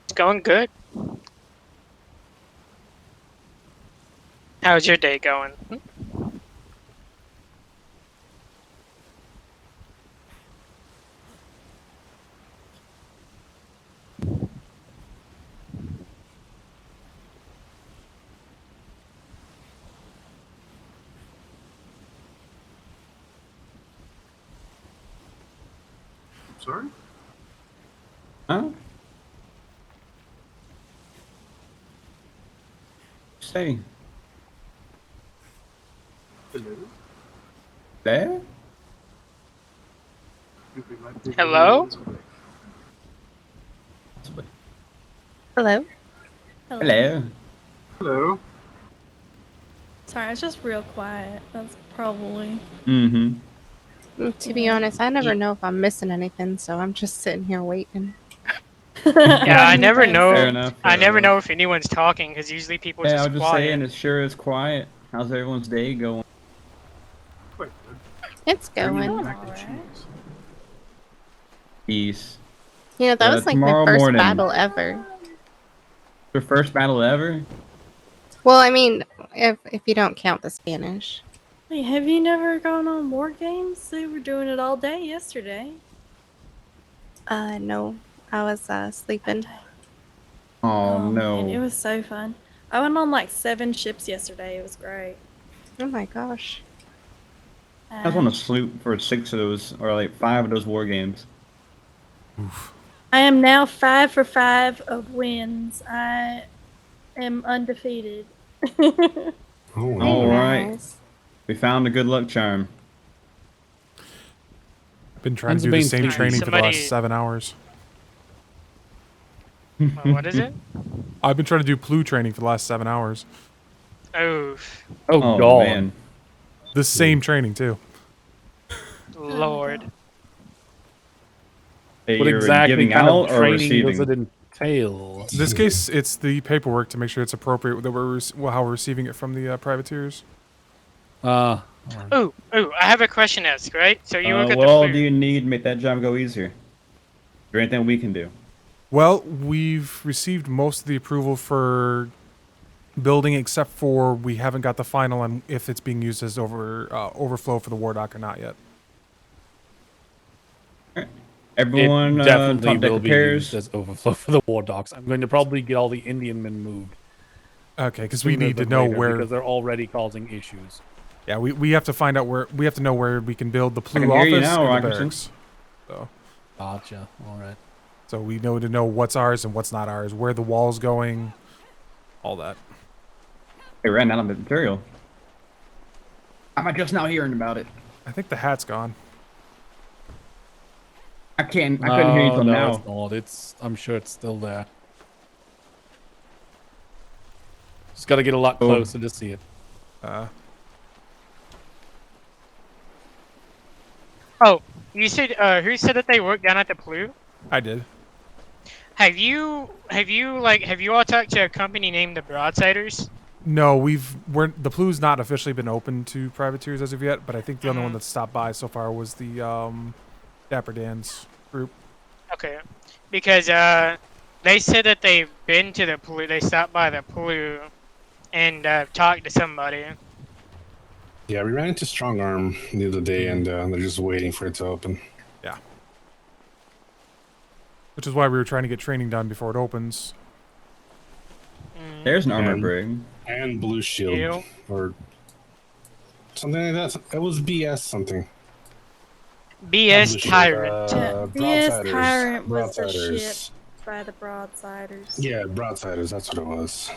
It's going good. How's your day going? Sorry? Huh? Say. Hello? There? Hello? Hello? Hello. Hello? Sorry, it's just real quiet. That's probably. Mm-hmm. To be honest, I never know if I'm missing anything, so I'm just sitting here waiting. Yeah, I never know. Fair enough. I fair never enough. know if anyone's talking because usually people Yeah, I just was just quiet. saying, it sure is quiet. How's everyone's day going? Quite good. It's going. Mac and cheese. Peace. You know, that was like my Tomorrow first morning. battle ever. Your first battle ever? Well, I mean, if you don't count the Spanish. Wait, have you never gone on war games? They were doing it all day yesterday. No. I was sleeping. Oh, no. Man, it was so fun. I went on like 7 ships yesterday. It was great. Oh my gosh. I just want to sleep for 6 of those, or like 5 of those war games. I am now 5 for 5 of wins. I am undefeated. All right. We found a good luck charm. I've been trying to do the same Alright, training for the last somebody- 7 hours. What is it? I've been trying to do Plu training for the last 7 hours. Oh, Oh, God. man. The same training too. Lord. Hey, What you're exactly giving kind out of or training receiving? does it entail? In this case, it's the paperwork to make sure it's appropriate that how we're receiving it from the privateers. Oh, I have a question to ask, right? So you look at What the all food. do you need to make that job go easier? Is there anything we can do? Well, we've received most of the approval for building, except for we haven't got the final on if it's being used as overflow for the war dock or not yet. Everyone, it definitely top deck will be repairs. used as overflow for the war docks. I'm going to probably get all the Indian men moved. Okay, because we sooner need to than know later, where. because they're already causing issues. Yeah, we have to find out where we have to know where we can build the can Plu hear you office now, and the Rockerson. barracks. So. Gotcha. All right. So we know to know what's ours and what's not ours, where the wall's going, all that. They ran out of material. Am I just now hearing about it? I think the hat's gone. I couldn't hear you till no, now. it's not. I'm sure it's still there. Just got to get a lot closer to see it. Oh, you said who said that they work down at the Plu? I did. Have you all talked to a company named the Broadsiders? No, the Plu's not officially been open to privateers as of yet, but I think the only one that stopped by so far was the Dapper Dan's group. Okay, because they said that they've been to the Plu. They stopped by the Plu and talked to somebody. Yeah, we ran into Strong Arm the other day, and they're just waiting for it to open. Yeah. Which is why we were trying to get training done before it opens. There's an armor And- brig. And Blue Shield. Ew. Or something like that. It was BS something. BS Blue Shield, Tyrant. BS Broadsiders. Tyrant was the Broadsiders. ship by the Broadsiders. Yeah, Broadsiders, that's what it was.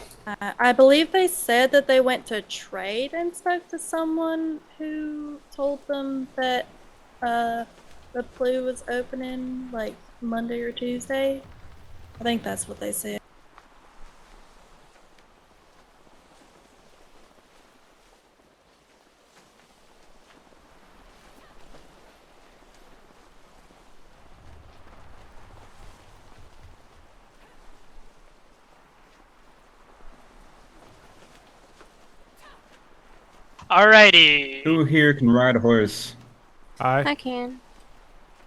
I believe they said that they went to trade and spoke to someone who told them that the Plu was opening like Monday or Tuesday. I think that's what they said. Alrighty. Who here can ride a horse? I can.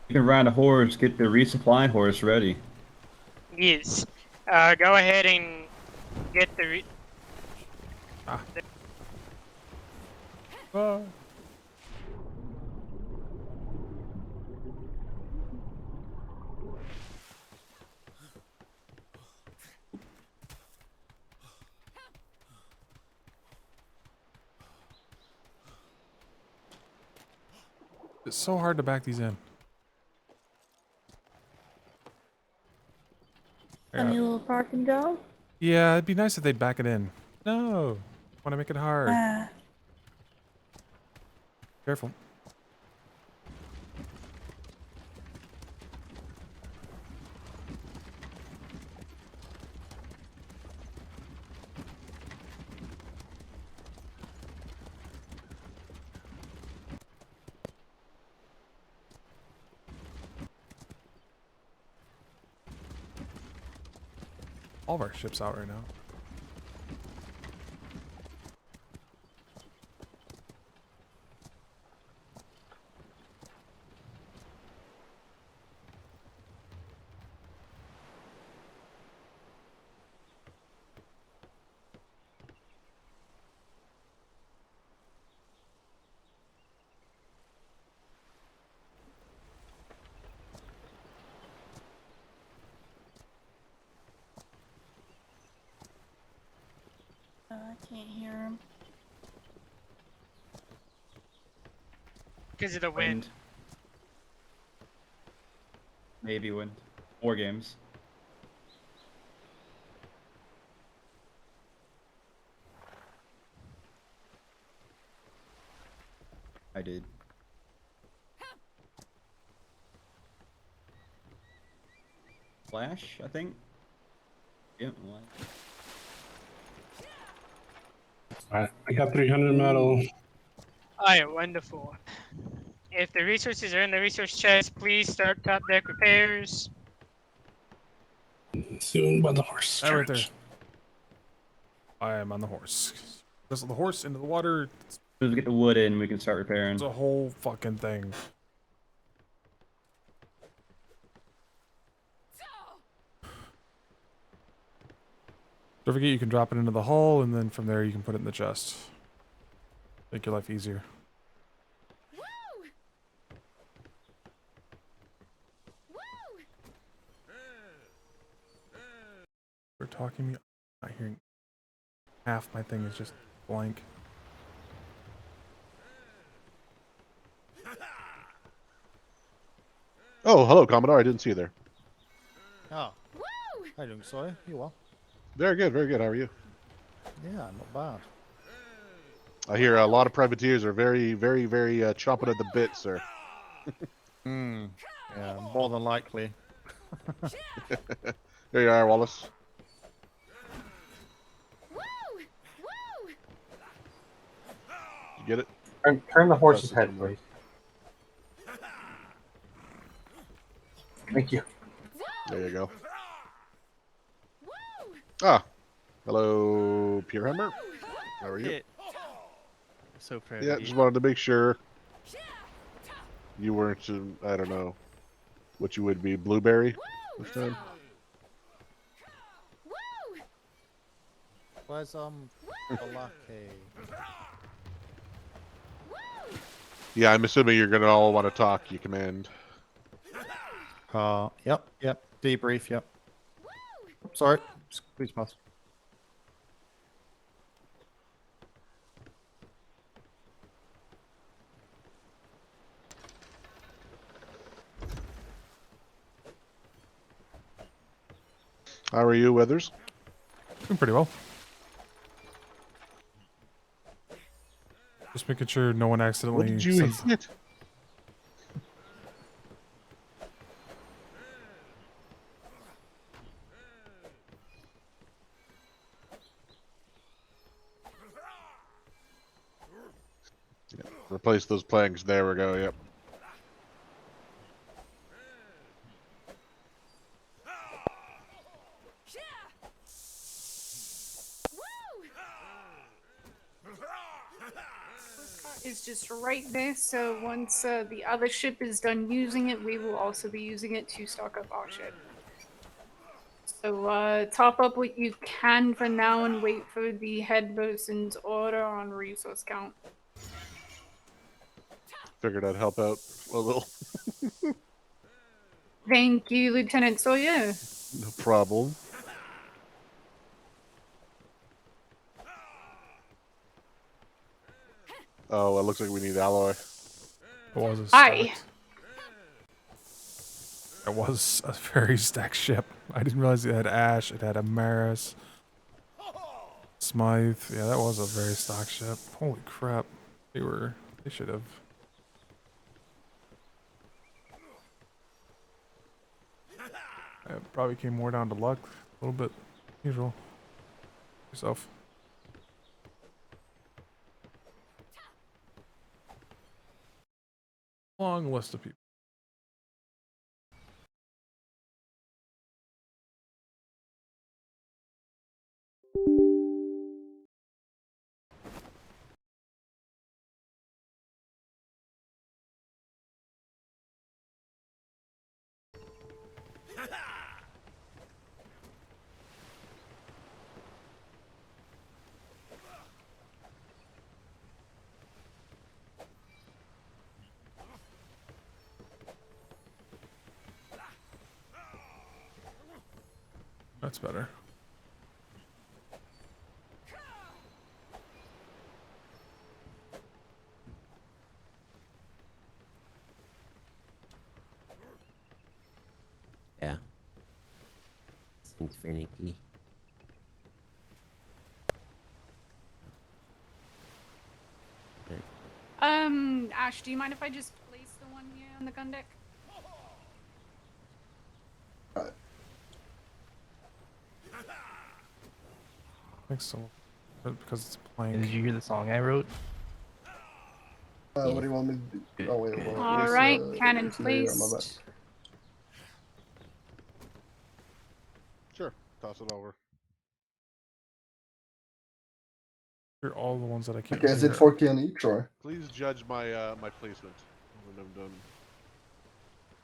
You can ride a horse, get the resupply horse ready. Yes. Go ahead and get the. It's so hard to back these in. Funny little parking job. Yeah, it'd be nice if they'd back it in. No. Want to make it hard. Ah. Careful. All of our ships out right now. I can't hear him. Because of the wind. Maybe wind. War games. I did. Flash, I think. Yep. Alright, I got 300 metal. Alright, wonderful. If the resources are in the resource chest, please start top deck repairs. Soon by the horse. Right there. I am on the horse. Wrestle the horse into the water. As soon as we get the wood in, we can start repairing. It's a whole fucking thing. Don't forget you can drop it into the hull, and then from there you can put it in the chest. Make your life easier. We're talking, I'm not hearing. Half my thing is just blank. Oh, hello, Commodore. I didn't see you there. Oh. How you doing, sorry? You well? Very good, very good. How are you? Yeah, not bad. I hear a lot of privateers are very chomping at the bit, sir. Yeah, more than likely. There you are, Wallace. You get it? Turn the horse's head, please. Thank you. There you go. Ah, hello, Purehammer. How are you? So proud Yeah, of you. just wanted to make sure you weren't, I don't know, what you would be, blueberry this time. Where's Balake? Yeah, I'm assuming you're gonna all want to talk. You command. Yep. Debrief, yep. Sorry, please pass. How are you, Withers? Doing pretty well. Just making sure no one accidentally. What did you sends... hit? Yeah, replace those planks. There we go. Yep. is just right there. So once the other ship is done using it, we will also be using it to stock up our ship. So top up what you can for now and wait for the head bosun's order on resource count. Figured I'd help out a little. Thank you, Lieutenant Sawyer. No problem. Oh, it looks like we need alloy. It was a Hi. It was a very stacked ship. I didn't realize it had Ash, it had Amaris, Smythe. Yeah, that was a very stocked ship. Holy crap. They should have. It probably came more down to luck. A little bit usual. Yourself. Long list of people. That's better. Yeah. Seems finicky. Ash, do you mind if I just place the one here on the gun deck? I think so. Because it's playing. Did you hear the song I wrote? What do you want me to do? Oh, wait. Well, All right, cannon placed. Sure, toss it over. You're all the ones that I can't. Okay, is it 4K on each or? Please judge my my placement when I'm done.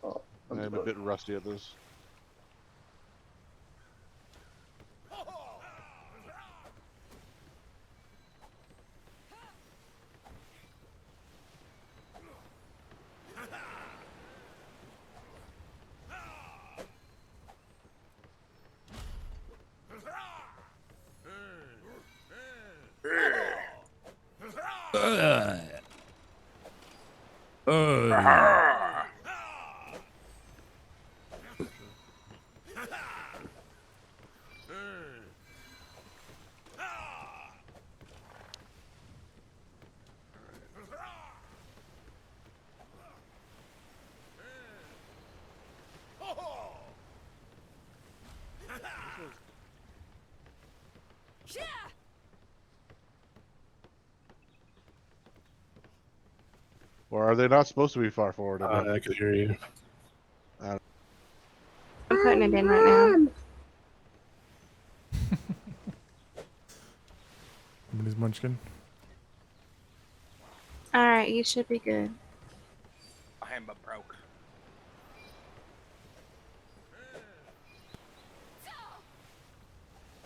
Oh, I'm a bit rusty at this. Or are they not supposed to be far forward? I could hear you. I'm putting it in right now. Somebody's munchkin. Alright, you should be good. I am but broke.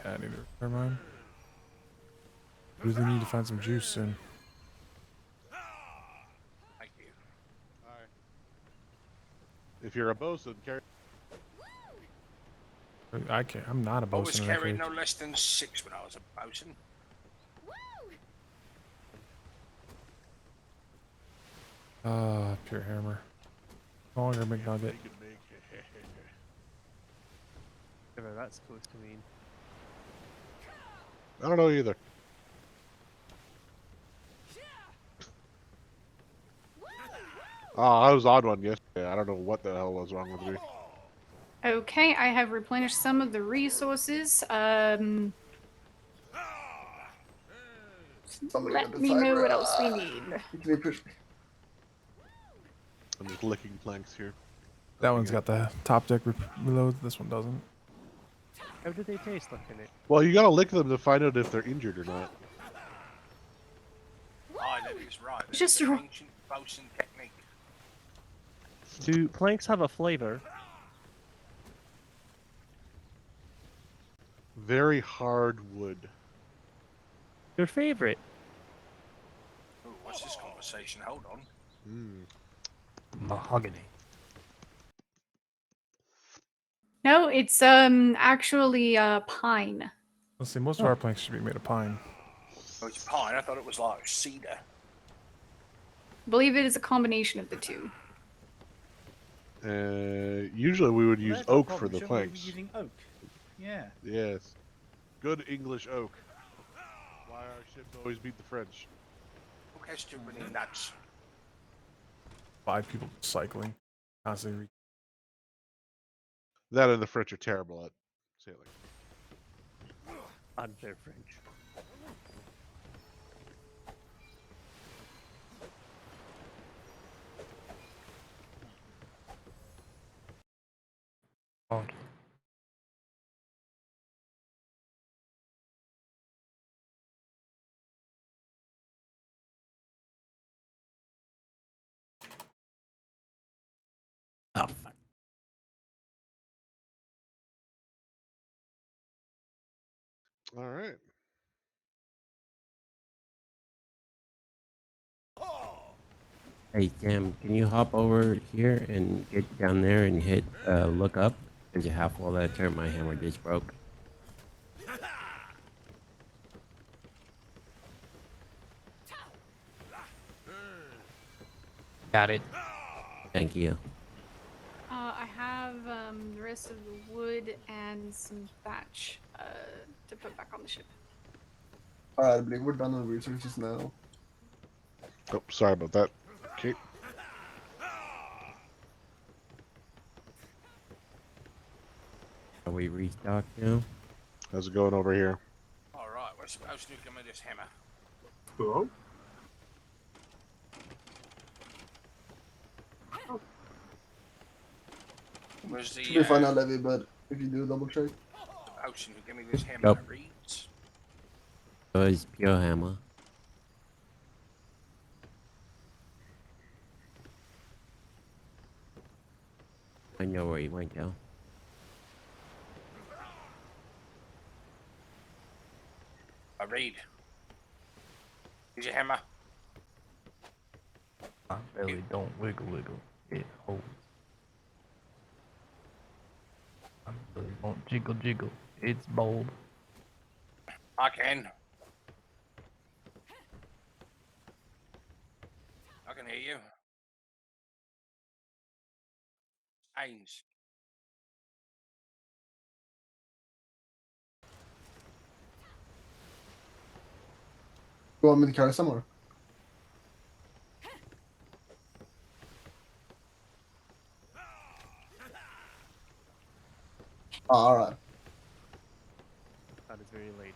Yeah, I need to repair mine. We really need to find some juice soon. Thank you. Alright. If you're a bosun, carry. I can't. I'm not a I was bosun. carrying no less than 6 when I was a bosun. Pure hammer. No longer big nugget. Whatever that's supposed to mean. I don't know either. I was on one yesterday. I don't know what the hell was wrong with me. Okay, I have replenished some of the resources. Let me know what else we need. I'm just licking planks here. That one's got the top deck reload. This one doesn't. How do they taste looking at? Well, you gotta lick them to find out if they're injured or not. I He's right. It's just It's an a- ancient bosun technique. Do planks have a flavor? Very hard wood. Your favorite? Ooh, what's this conversation? Hold on. Mahogany. No, it's actually pine. Let's see. Most of our planks should be made of pine. Oh, it's pine. I thought it was like cedar. I believe it is a combination of the two. Usually we would use oak for the Shouldn't we be planks. using oak? Yeah. Yes. Good English oak. Why our ships always beat the French. Who has too many nuts? 5 people cycling. Constantly. That and the French are terrible at sailing. Unfair French. Okay. Oh, fuck. All right. Hey, Sam, can you hop over here and get down there and hit look up? There's a half wall that turned my hammer just broke. Got it. Thank you. I have the rest of the wood and some thatch to put back on the ship. Alright, I believe we're done on resources now. Oh, sorry about that. Okay. Are we restocked now? How's it going over here? All right, we're supposed to give me this hammer. Hello? Where's the, Should be fine now, Levy, but if you do double check. the potion who gave me this hammer Nope. that reads? So it's pure hammer. I know where you went, though. I read. Here's your hammer. My belly don't wiggle wiggle. It holds. My belly won't jiggle jiggle. It's bold. I can. I can hear you. Ains. You want me to carry somewhere? Alright. That is very late.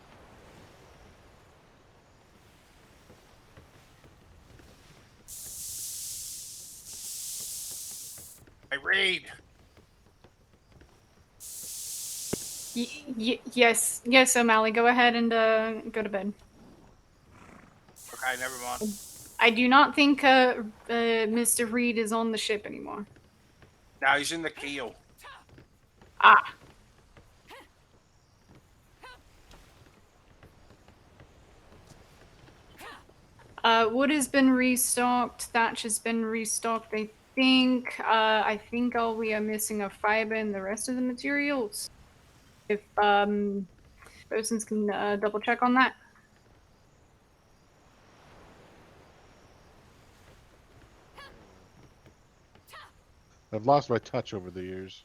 I read. Yes, O'Malley, go ahead and go to bed. Okay, never mind. I do not think Mr. Reed is on the ship anymore. Now he's in the keel. Ah. Wood has been restocked. Thatch has been restocked. I think all we are missing are fiber and the rest of the materials. If persons can double check on that. I've lost my touch over the years.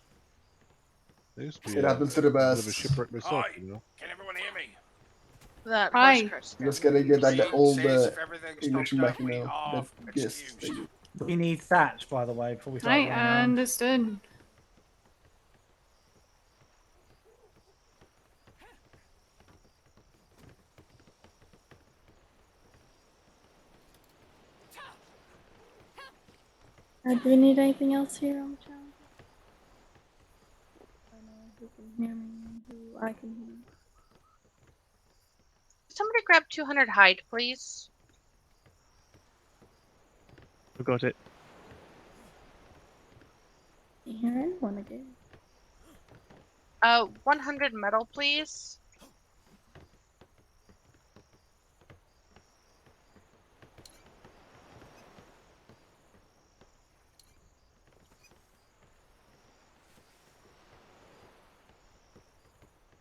I used to be It happens to a the bit of a best. shipwreck myself, Hi. you know. Can everyone hear me? That Hi. horse Kristen. Just gotta get like the old Says if everything's English stopped up, back we now. are That yes. excused. We need thatch, by the way, before we start I running around. understood. Do we need anything else here on the channel? I know who can hear me and who I can hear. Somebody grab 200 hide, please. I got it. You hear anyone again? 100 metal, please.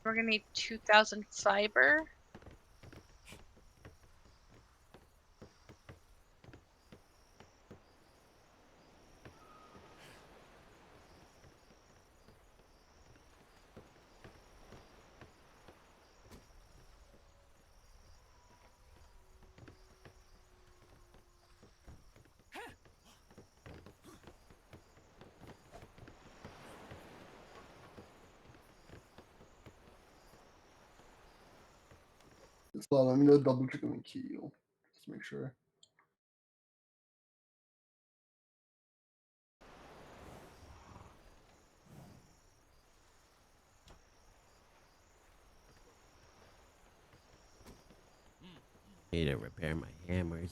We're gonna need 2,000 fiber. So I'm gonna double check on the keel. Just make sure. Need to repair my hammers.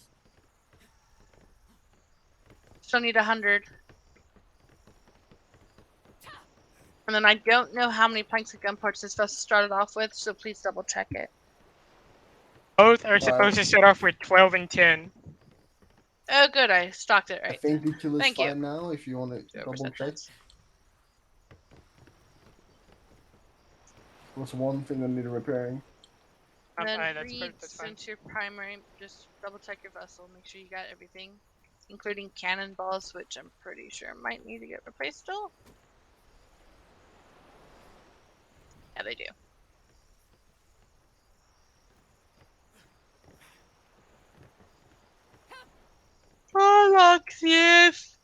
Still need 100. And then I don't know how many planks of gun parts this vessel started off with, so please double check it. Both are supposed to start off with 12 and 10. Oh, good. I stocked it I right. think the keel is Thank you. fine now. If you want to double check. What's one thing I need repairing? And then Okay, that's good, Reed, that's fine. since you're primary, just double check your vessel. Make sure you got everything, including cannonballs, which I'm pretty sure might need to get replaced still. Yeah, they do. Oh, Loxius!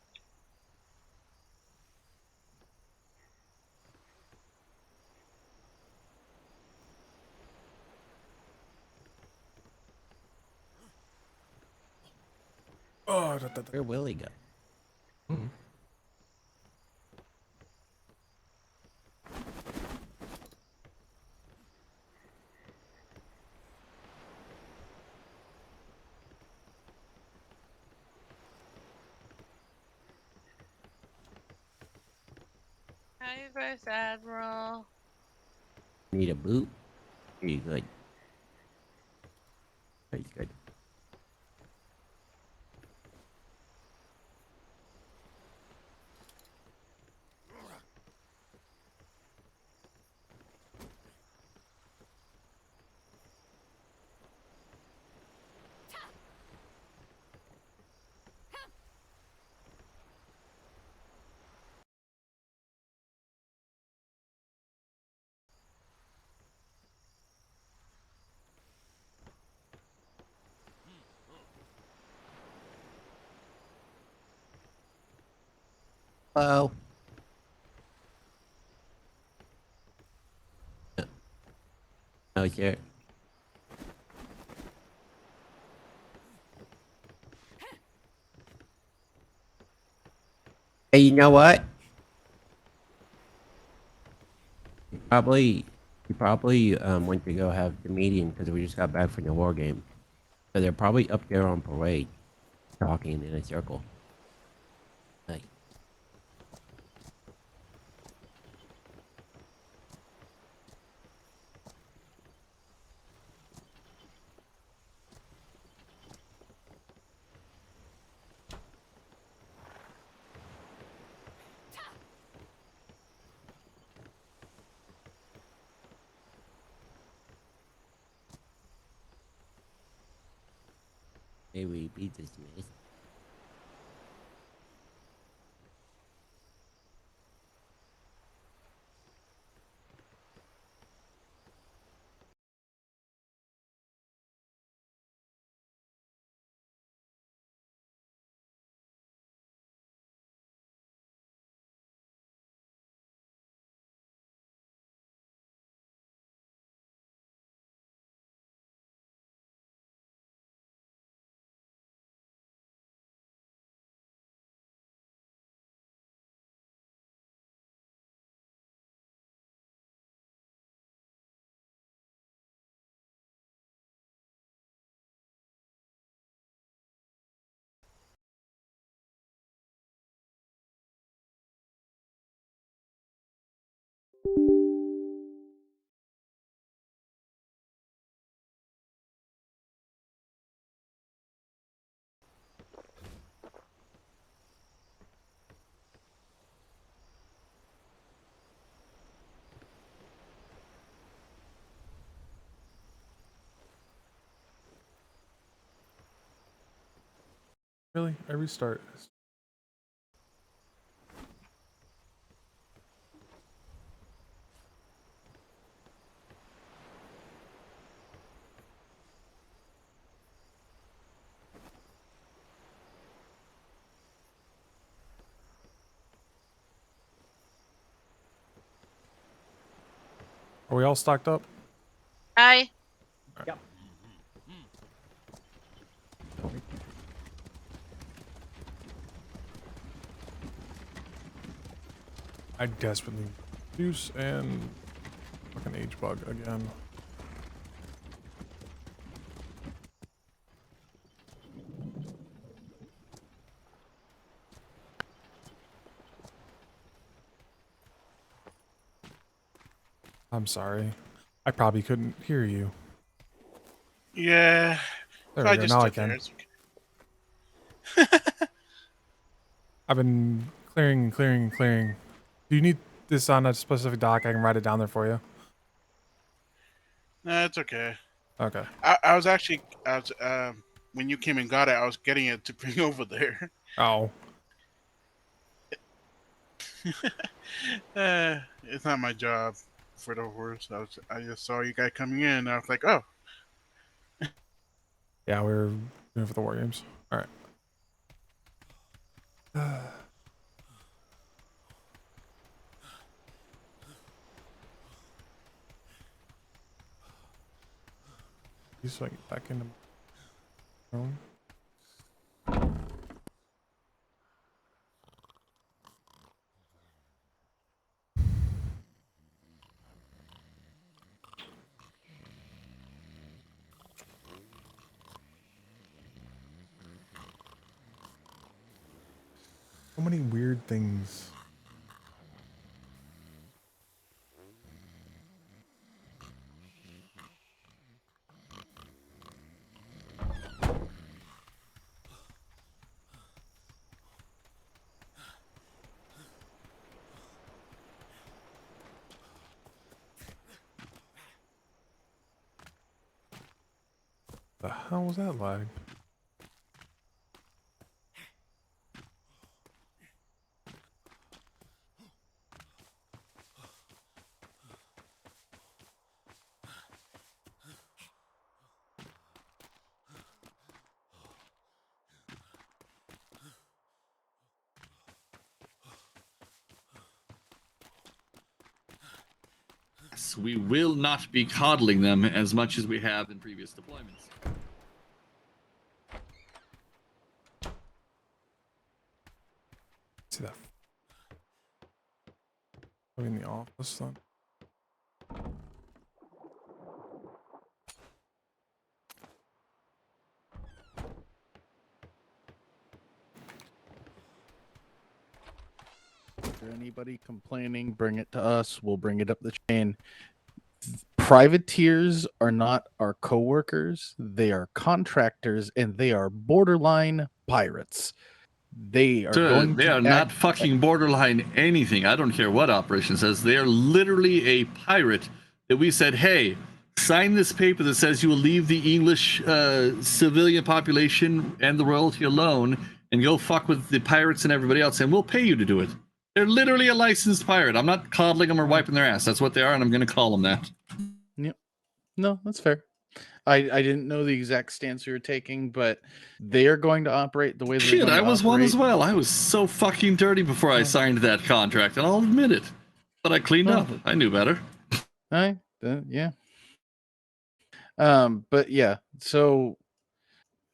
Oh, Where will he go? Hi, Vice Admiral. Need a boot? Are you good? Are you good? Hello. Oh, sure. Hey, you know what? You probably went to go have the meeting because we just got back from the war game. So they're probably up there on parade, talking in a circle. Like, may we be dismissed? Really? I restart. Are we all stocked up? Hi. Yep. I desperately need juice and fucking age bug again. I'm sorry. I probably couldn't hear you. Yeah. There I we go. just Now I stood there. can. It's okay. I've been clearing and clearing and clearing. Do you need this on a specific dock? I can write it down there for you. Nah, it's okay. Okay. I was actually, when you came and got it, I was getting it to bring over there. Oh. It's not my job for the horse. I just saw you guys coming in. And I was like, oh. Yeah, we're doing it for the war games. All right. So I get back into my room. So many weird things. The hell was that lag? We will not be coddling them as much as we have in previous deployments. See that? I'm in the office then. Anybody complaining, bring it to us. We'll bring it up the chain. Privateers are not our coworkers. They are contractors, and they are borderline pirates. They are going They to are not fucking borderline anything. I don't care what operation says. They are literally a pirate that we said, hey, sign this paper that says you will leave the English civilian population and the royalty alone and go fuck with the pirates and everybody else, and we'll pay you to do it. They're literally a licensed pirate. I'm not coddling them or wiping their ass. That's what they are, and I'm going to call them that. Yep. No, that's fair. I didn't know the exact stance you were taking, but they are going to operate the way they're Shit, going I to was one as operate. well. I was so fucking dirty before I signed that contract, and I'll admit it. But I cleaned up. I knew better. Yeah. But yeah, so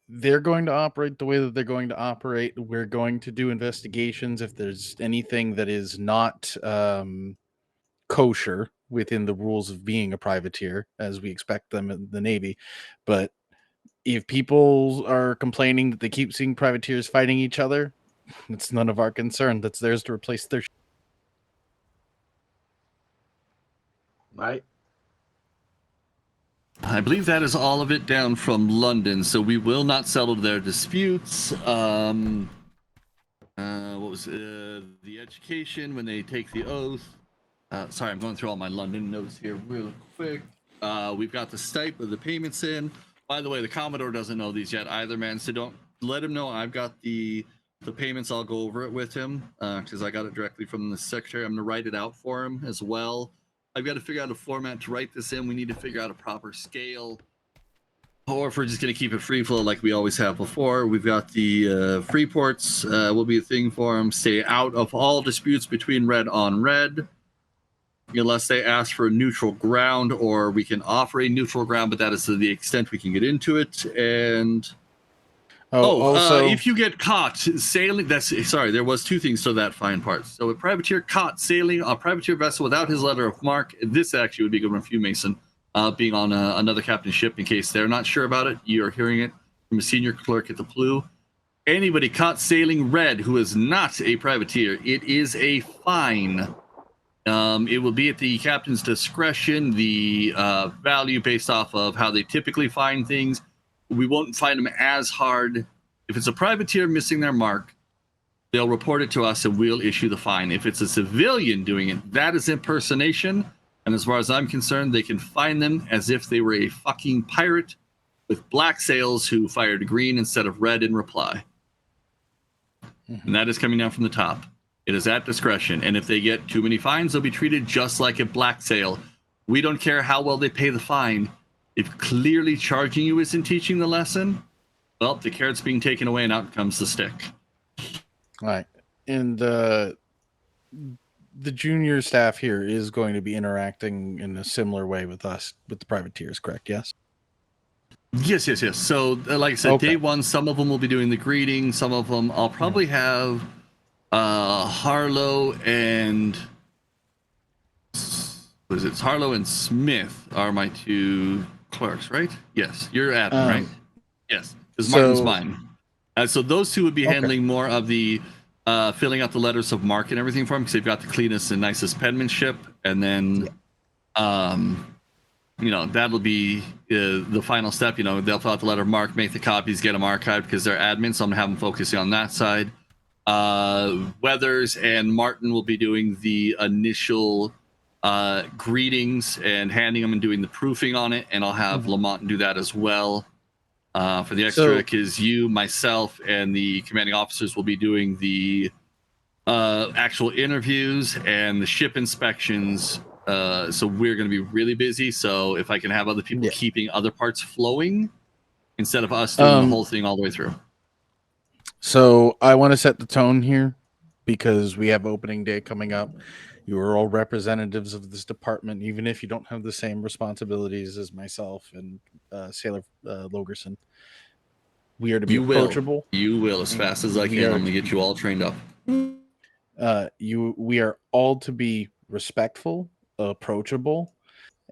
they're going to operate the way that they're going to operate. We're going to do investigations if there's anything that is not kosher within the rules of being a privateer, as we expect them in the Navy. But if people are complaining that they keep seeing privateers fighting each other, it's none of our concern. That's theirs to replace their. Right. I believe that is all of it down from London, so we will not settle their disputes. What was the education when they take the oath? Sorry, I'm going through all my London notes here real quick. We've got the stipe of the payments in. By the way, the Commodore doesn't know these yet either, man, so don't let him know I've got the payments. I'll go over it with him because I got it directly from the secretary. I'm going to write it out for him as well. I've got to figure out a format to write this in. We need to figure out a proper scale. Or if we're just going to keep it free flow like we always have before. We've got the free ports will be a thing for him. Stay out of all disputes between red on red. Unless they ask for a neutral ground, or we can offer a neutral ground, but that is to the extent we can get into it. And also, if you get caught sailing, there was two things to that fine part. So a privateer caught sailing a privateer vessel without his letter of marque. This actually would be a good one for you, Mason. Being on another captain's ship, in case they're not sure about it, you're hearing it from a senior clerk at the Plu. Anybody caught sailing red who is not a privateer, it is a fine. It will be at the captain's discretion, the value based off of how they typically find things. We won't find them as hard. If it's a privateer missing their mark, they'll report it to us and we'll issue the fine. If it's a civilian doing it, that is impersonation. And as far as I'm concerned, they can fine them as if they were a fucking pirate with black sails who fired green instead of red in reply. And that is coming down from the top. It is at discretion. And if they get too many fines, they'll be treated just like a black sail. We don't care how well they pay the fine. If clearly charging you isn't teaching the lesson, well, the carrot's being taken away and out comes the stick. All right. And the junior staff here is going to be interacting in a similar way with us, with the privateers, correct? Yes? Yes. So, like I said, Okay. day one, some of them will be doing the greeting. Some of them, I'll probably have Harlow and... What is it? Harlow and Smith are my two clerks, right? Yes. You're admin, right? Yes. Because Martin's mine. So those two would be handling more of the filling out the letters of marque and everything for them, because they've got the cleanest and nicest penmanship. And then, that'll be the final step. They'll fill out the letter of marque, make the copies, get them archived because they're admin. So I'm going to have them focusing on that side. Weathers and Martin will be doing the initial greetings and handing them and doing the proofing on it. And I'll have Lamont do that as well. For the extra, because you, myself, and the commanding officers will be doing the actual interviews and the ship inspections. So we're going to be really busy. So if I can have other people keeping other parts flowing instead of us doing the whole thing all the way through. So I want to set the tone here because we have opening day coming up. You are all representatives of this department, even if you don't have the same responsibilities as myself and Sailor Logerson. We are to be approachable. You will, as fast as I can. I'm going to get you all trained up. We are all to be respectful, approachable,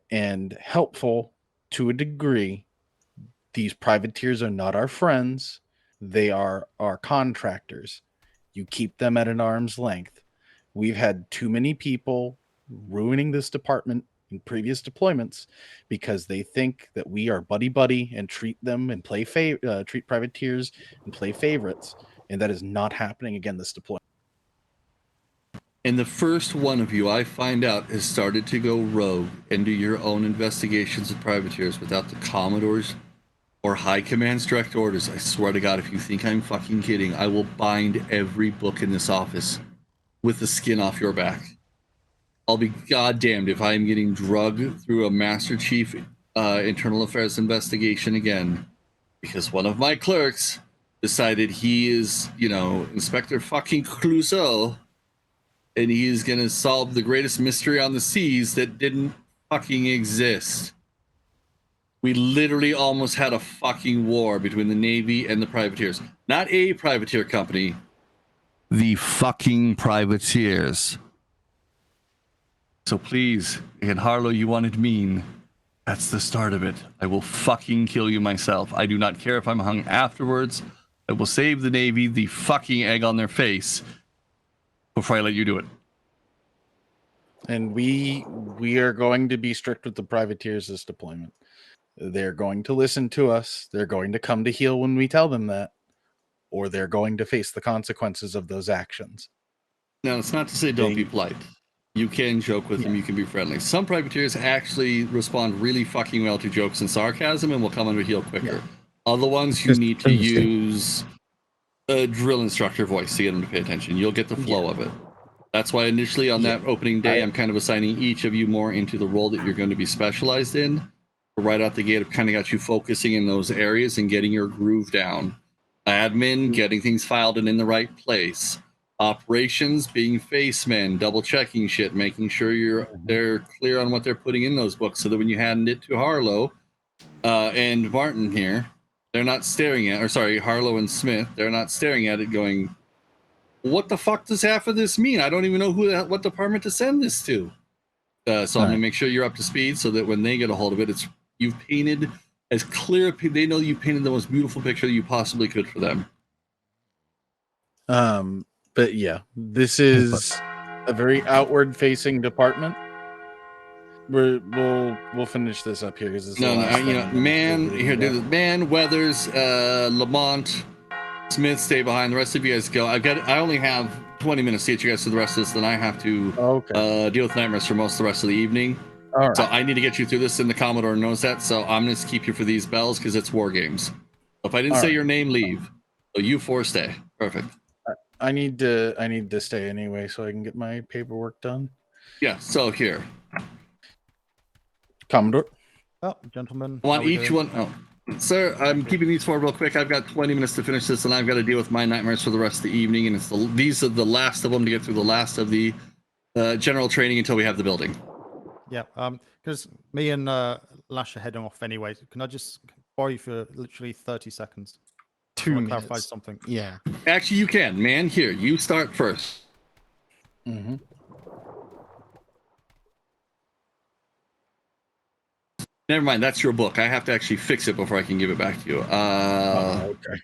and helpful to a degree. These privateers are not our friends. They are our contractors. You keep them at an arm's length. We've had too many people ruining this department in previous deployments because they think that we are buddy and treat them and treat privateers and play favorites, and that is not happening again this deployment. And the first one of you I find out has started to go rogue and do your own investigations of privateers without the Commodores or High Command's direct orders. I swear to God, if you think I'm fucking kidding, I will bind every book in this office with the skin off your back. I'll be goddamned if I'm getting drugged through a Master Chief Internal Affairs investigation again, because one of my clerks decided he is, Inspector fucking Clouseau, and he is going to solve the greatest mystery on the seas that didn't fucking exist. We literally almost had a fucking war between the Navy and the privateers. Not a privateer company, the fucking privateers. So please, again, Harlow, you wanted mean. That's the start of it. I will fucking kill you myself. I do not care if I'm hung afterwards. I will save the Navy the fucking egg on their face before I let you do it. And we are going to be strict with the privateers this deployment. They're going to listen to us. They're going to come to heel when we tell them that, or they're going to face the consequences of those actions. Now, it's not to say don't be polite. You can joke with them. You can be friendly. Some privateers actually respond really fucking well to jokes and sarcasm and will come under heel quicker. Other ones you need to use a drill instructor voice to get them to pay attention. You'll get the flow of it. That's why initially on that opening day, I'm kind of assigning each of you more into the role that you're going to be specialized in. Right out the gate, I've kind of got you focusing in those areas and getting your groove down. Admin, getting things filed and in the right place. Operations, being facemen, double checking shit, making sure they're clear on what they're putting in those books, so that when you hand it to Harlow and Martin here, they're not staring at, or sorry, Harlow and Smith, they're not staring at it going, what the fuck does half of this mean? I don't even know what department to send this to. So I'm going to make sure you're up to speed so that when they get a hold of it, you've painted as clear, they know you painted the most beautiful picture that you possibly could for them. But yeah, this is a very outward facing department. We'll finish this up here because it's Man, Weathers, Lamont, Smith, stay behind. The rest of you guys go. I only have 20 minutes to get you guys to the rest of this. Then I have to deal with nightmares for most of the rest of the evening. All right. So I need to get you through this, and the Commodore knows that. So I'm going to keep you for these bells because it's war games. If I didn't say your name, leave. So you four stay. Perfect. I need to stay anyway so I can get my paperwork done. Yeah. So here, Commodore. Oh, gentlemen. I want each one. Oh, sir, I'm keeping these four real quick. I've got 20 minutes to finish this, and I've got to deal with my nightmares for the rest of the evening. And these are the last of them to get through the last of the general training until we have the building. Yeah. Because me and Lash are heading off anyway. Can I just borrow you for literally 30 seconds? 2 minutes. Clarify something. Yeah. Actually, you can, man. Here, you start first. Mm-hmm. Never mind. That's your book. I have to actually fix it before I can give it back to you. Okay.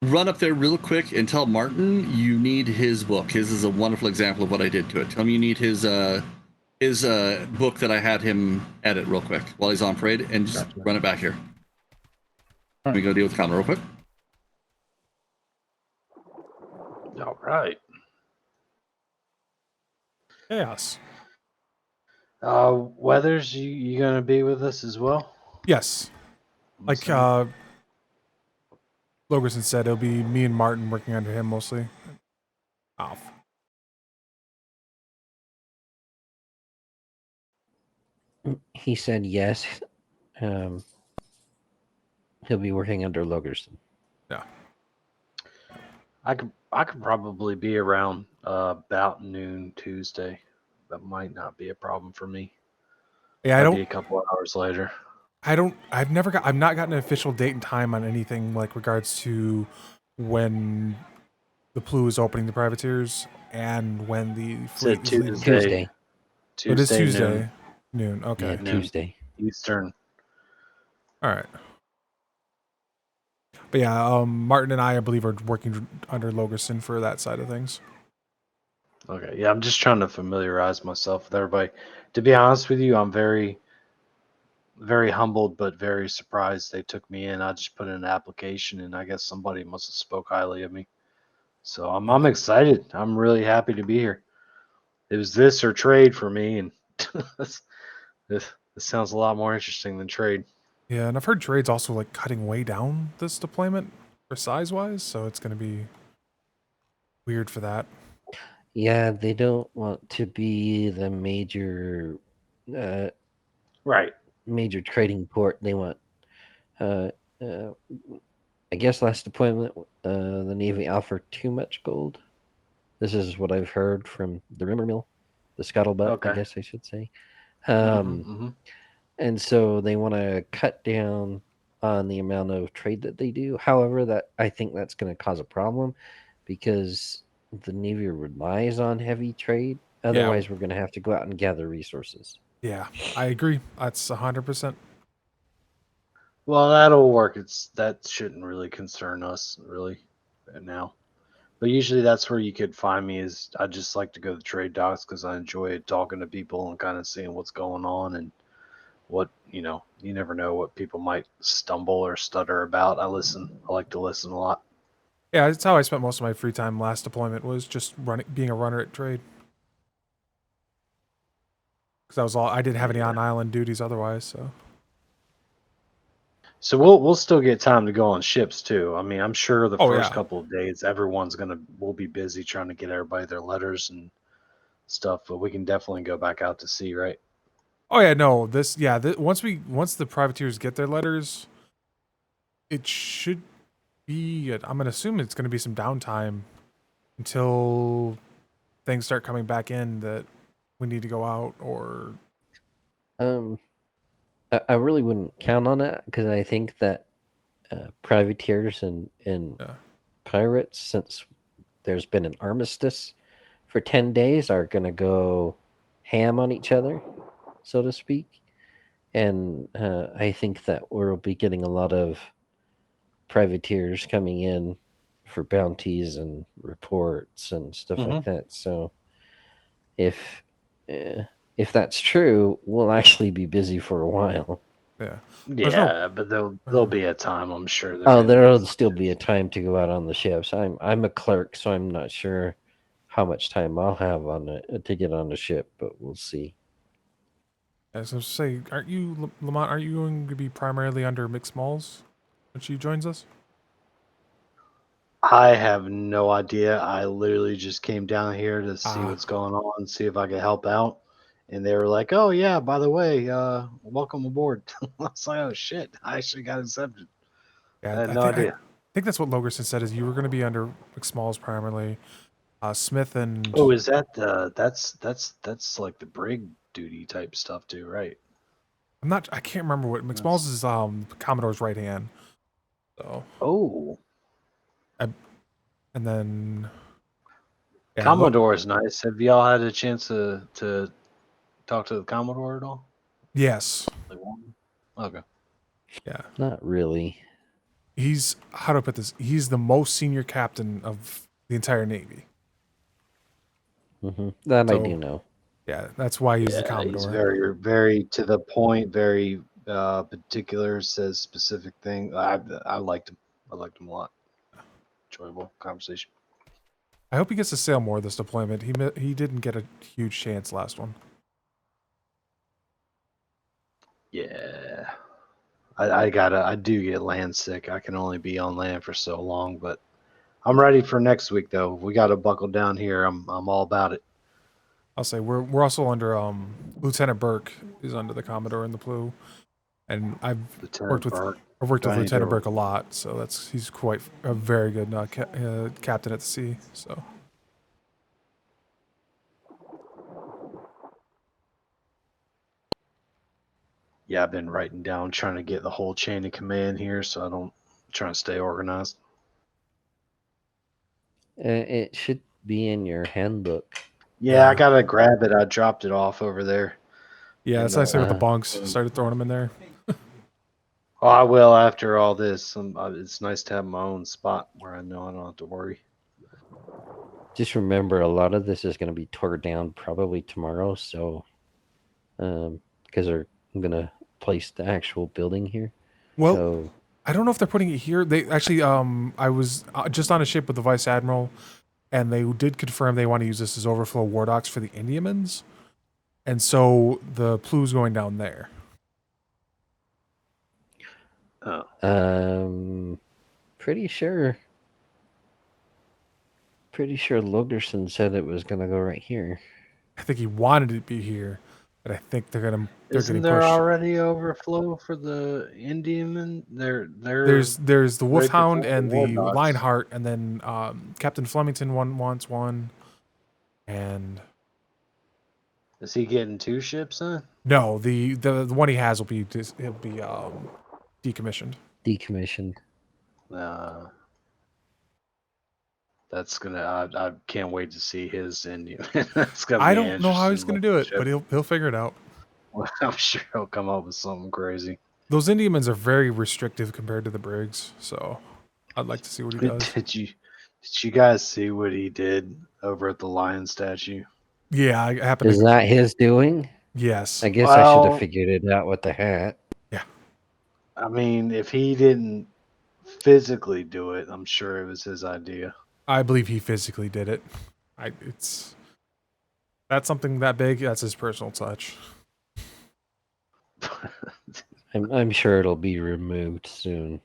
Run up there real quick and tell Martin you need his book. His is a wonderful example of what I did to it. Tell him you need his book that I had him edit real quick while he's on parade, and just run it back here. Let me go deal with Commodore real quick. All right. Chaos. Weathers, you gonna be with us as well? Yes. Like Logerson said, it'll be me and Martin working under him mostly. Off. He said yes. He'll be working under Logerson. Yeah. I could probably be around about noon Tuesday. That might not be a problem for me. Yeah, Might be a couple of hours later. I've not gotten an official date and time on anything like regards to when the Plu is opening the privateers and when the fleet is leaving. Tuesday. It is Tuesday. Noon. Okay. Yeah, Tuesday. Eastern. All right. But yeah, Martin and I believe, are working under Logerson for that side of things. Okay, yeah, I'm just trying to familiarize myself with everybody. To be honest with you, I'm very, very humbled, but very surprised they took me in. I just put in an application, and I guess somebody must have spoke highly of me. So I'm excited. I'm really happy to be here. It was this or trade for me, and this sounds a lot more interesting than trade. Yeah, and I've heard trade's also like cutting way down this deployment for size wise, so it's going to be weird for that. Yeah, they don't want to be the major, right? Major trading port. They want, I guess last deployment, the Navy offered too much gold. This is what I've heard from the rumor mill, the scuttlebutt, I guess I should say. And so they want to cut down on the amount of trade that they do. However, I think that's going to cause a problem because the Navy relies on heavy trade. Otherwise, we're going to have to go out and gather resources. Yeah, I agree. That's 100%. Well, that'll work. That shouldn't really concern us really now. But usually that's where you could find me. Is I just like to go to trade docks because I enjoy talking to people and kind of seeing what's going on and what, you never know what people might stumble or stutter about. I like to listen a lot. Yeah, that's how I spent most of my free time last deployment, was just being a runner at trade. Because that was all. I didn't have any on-island duties otherwise, so. So we'll still get time to go on ships too. I mean, I'm sure the Oh, first yeah. couple of days we'll be busy trying to get everybody their letters and stuff, but we can definitely go back out to sea, right? Oh yeah, no. Once the privateers get their letters, it should be. I'm gonna assume it's gonna be some downtime until things start coming back in that we need to go out or. I really wouldn't count on it because I think that privateers and pirates, since there's been an armistice for 10 days, are going to go ham on each other, so to speak. And I think that we'll be getting a lot of privateers coming in for bounties and reports and stuff like that. So if that's true, we'll actually be busy for a while. Yeah. Yeah, but there'll be a time, I'm sure. There'll still be a time to go out on the ships. I'm a clerk, so I'm not sure how much time I'll have on it to get on the ship, but we'll see. As I was saying, aren't you, Lamont? Aren't you going to be primarily under Mick Smalls when she joins us? I have no idea. I literally just came down here to see what's going on, see if I could help out. And they were like, "Oh yeah, by the way, welcome aboard." I was like, "Oh shit, I actually got accepted." Yeah, I had no idea. I think that's what Logerson said. Is you were going to be under McSmalls primarily, Smith and. Oh, is that that's like the brig duty type stuff too, right? I can't remember what McSmalls is. Commodore's right hand. So. Oh. And then. Yeah, Commodore is nice. Have y'all had a chance to talk to the Commodore at all? Yes. Okay. Yeah. Not really. He's, how do I put this? He's the most senior captain of the entire Navy. That I do know. Yeah, that's why he's the Commodore. He's very, very to the point, very particular, says specific thing. I liked him. I liked him a lot. Enjoyable conversation. I hope he gets to sail more this deployment. He didn't get a huge chance last one. Yeah. I do get land sick. I can only be on land for so long, but I'm ready for next week though. If we got to buckle down here, I'm all about it. I'll say we're also under Lieutenant Burke is under the Commodore in the Plu, and I've worked with Lieutenant Burke a lot, so he's quite a very good captain at the sea. So. Yeah, I've been writing down, trying to get the whole chain of command here, so I don't trying to stay organized. It should be in your handbook. Yeah, I gotta grab it. I dropped it off over there. Yeah, that's nice with the bunks. Started throwing them in there. Oh, I will after all this. It's nice to have my own spot where I know I don't have to worry. Just remember, a lot of this is going to be torn down probably tomorrow. So, because they're going to place the actual building here. Well, I don't know if they're putting it here. They actually, I was just on a ship with the Vice Admiral, and they did confirm they want to use this as overflow war docks for the Indiamans, and so the Plu's going down there. Oh. Pretty sure Logerson said it was going to go right here. I think he wanted it to be here, but I think they're going to. Isn't there already overflow for the Indiaman? There's the Wolfhound and the Lionheart, and then Captain Flemington wants one, and. Is he getting 2 ships then? No, the one he has will be decommissioned. Decommissioned. That's gonna. I can't wait to see his Indian. I don't know how he's gonna do it, but he'll figure it out. Well, I'm sure he'll come up with something crazy. Those Indiamans are very restrictive compared to the Briggs, so I'd like to see what he does. Did you guys see what he did over at the lion statue? Yeah, I happened. Is that his doing? Yes. I guess I should have figured it out with the hat. Yeah. I mean, if he didn't physically do it, I'm sure it was his idea. I believe he physically did it. That's something that big. That's his personal touch. I'm sure it'll be removed soon.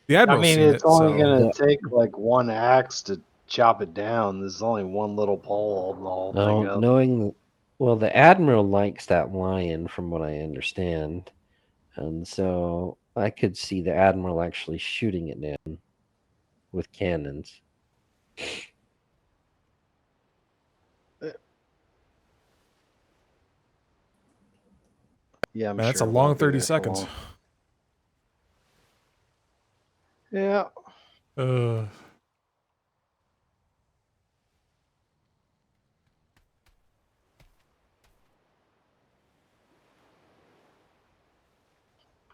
The I admiral's mean, seen it's it, only so gonna take like one axe to chop it down. There's only one little pole holding the whole thing up. Knowing, well, the admiral likes that lion, from what I understand, and so I could see the admiral actually shooting it down with cannons. Yeah, I'm Man, that's sure a it long won't be 30 there for seconds. long. Yeah.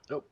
Nope.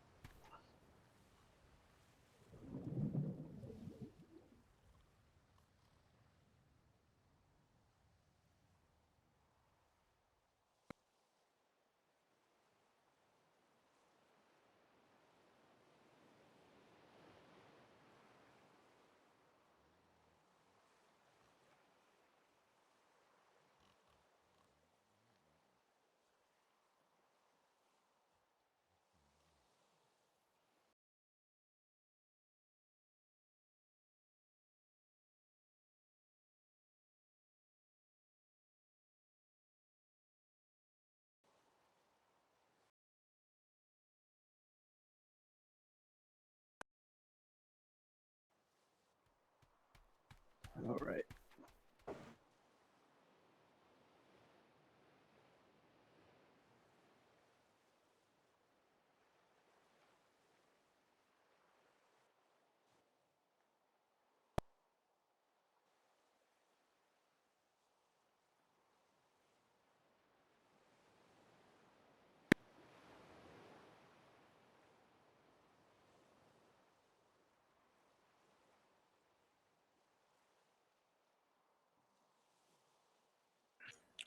All right.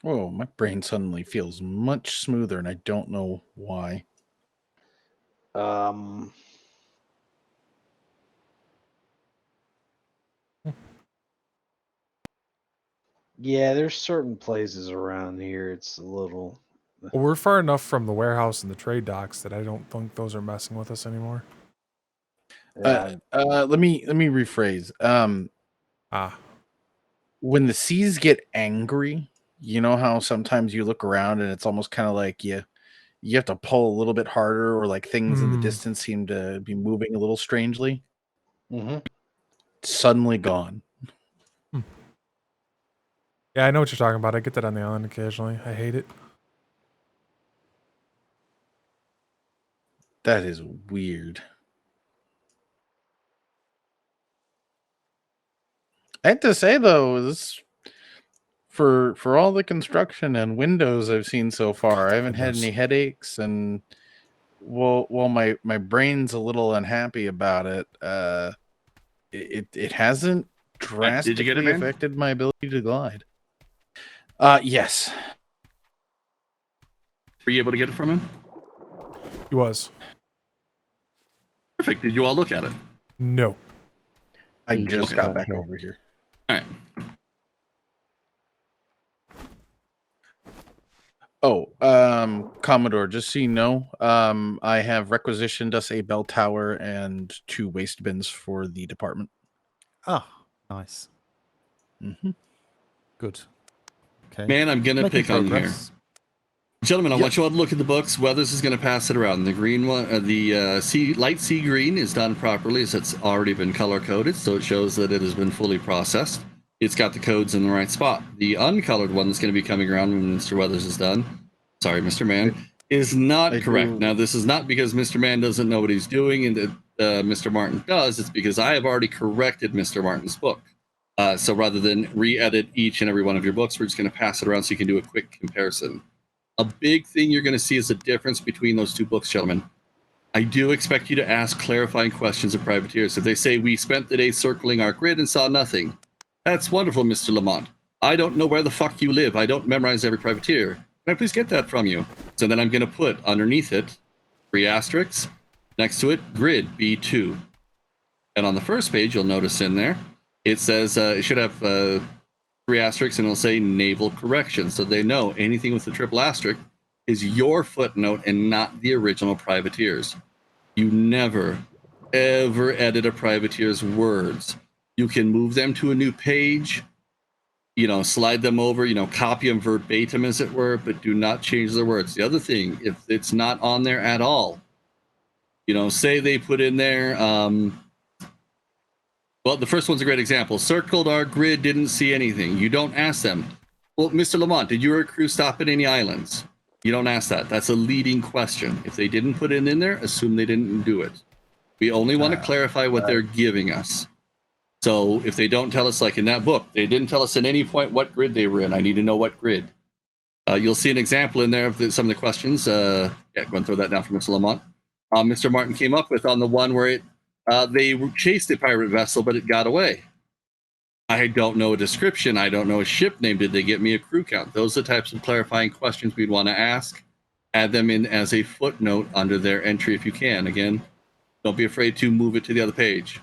Whoa, my brain suddenly feels much smoother, and I don't know why. Yeah, there's certain places around here. It's a little. Well, we're far enough from the warehouse and the trade docks that I don't think those are messing with us anymore. Let me rephrase. When the seas get angry, you know how sometimes you look around and it's almost kind of like you have to pull a little bit harder, or like things in the distance seem to be moving a little strangely. Mm-hmm. Suddenly gone. Yeah, I know what you're talking about. I get that on the island occasionally. I hate it. That is weird. I have to say though, this for all the construction and windows I've seen so far, I haven't had any headaches, and while my brain's a little unhappy about it, it hasn't drastically Did you get it, man? affected my ability to glide. Yes. Were you able to get it from him? He was. Perfect. Did you all look at it? No. I just got back over here. All right. Oh, Commodore, just so you know, I have requisitioned us a bell tower and 2 waste bins for the department. Oh, nice. Mm-hmm. Good. Okay. Man, I'm gonna Making pick on you here. progress. Gentlemen, I want you all to look at the books. Weathers is going to pass it around. The green one, light sea green is done properly, as it's already been color coded, so it shows that it has been fully processed. It's got the codes in the right spot. The uncolored one that's going to be coming around when Mr. Weathers is done, sorry, Mr. Man, is not correct. Now, this is not because Mr. Man doesn't know what he's doing and that Mr. Martin does. It's because I have already corrected Mr. Martin's book. So rather than re-edit each and every one of your books, we're just going to pass it around so you can do a quick comparison. A big thing you're going to see is the difference between those 2 books, gentlemen. I do expect you to ask clarifying questions of privateers. If they say, we spent the day circling our grid and saw nothing, that's wonderful, Mr. Lamont. I don't know where the fuck you live. I don't memorize every privateer. Can I please get that from you? So then I'm going to put underneath it 3 asterisks. Next to it, grid B2. And on the first page, you'll notice in there, it says, it should have 3 asterisks, and it'll say naval correction. So they know anything with the triple asterisk is your footnote and not the original privateer's. You never, ever edit a privateer's words. You can move them to a new page, slide them over, copy them verbatim, as it were, but do not change their words. The other thing, if it's not on there at all, say they put in there, well, the first one's a great example. Circled our grid, didn't see anything. You don't ask them, well, Mr. Lamont, did your crew stop at any islands? You don't ask that. That's a leading question. If they didn't put it in there, assume they didn't do it. We only want to clarify what they're giving us. So if they don't tell us, like in that book, they didn't tell us at any point what grid they were in. I need to know what grid. You'll see an example in there of some of the questions. Go and throw that down for Mr. Lamont. Mr. Martin came up with on the one where they chased a pirate vessel, but it got away. I don't know a description. I don't know a ship name. Did they get me a crew count? Those are the types of clarifying questions we'd want to ask. Add them in as a footnote under their entry if you can. Again, don't be afraid to move it to the other page.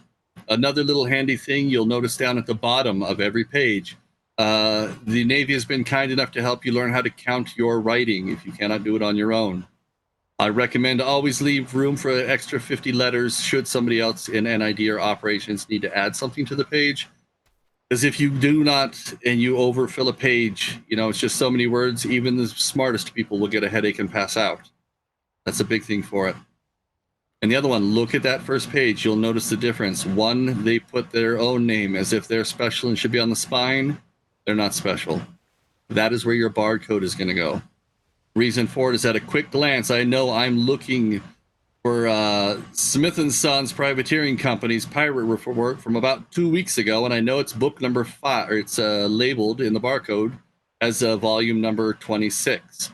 Another little handy thing you'll notice down at the bottom of every page, the Navy has been kind enough to help you learn how to count your writing if you cannot do it on your own. I recommend always leave room for an extra 50 letters should somebody else in NID or operations need to add something to the page. Because if you do not and you overfill a page, it's just so many words, even the smartest people will get a headache and pass out. That's a big thing for it. And the other one, look at that first page. You'll notice the difference. One, they put their own name as if they're special and should be on the spine. They're not special. That is where your barcode is going to go. Reason for it is at a quick glance, I know I'm looking for Smith & Sons Privateering Company's pirate report from about 2 weeks ago, and I know it's book number 5, or it's labeled in the barcode as volume number 26.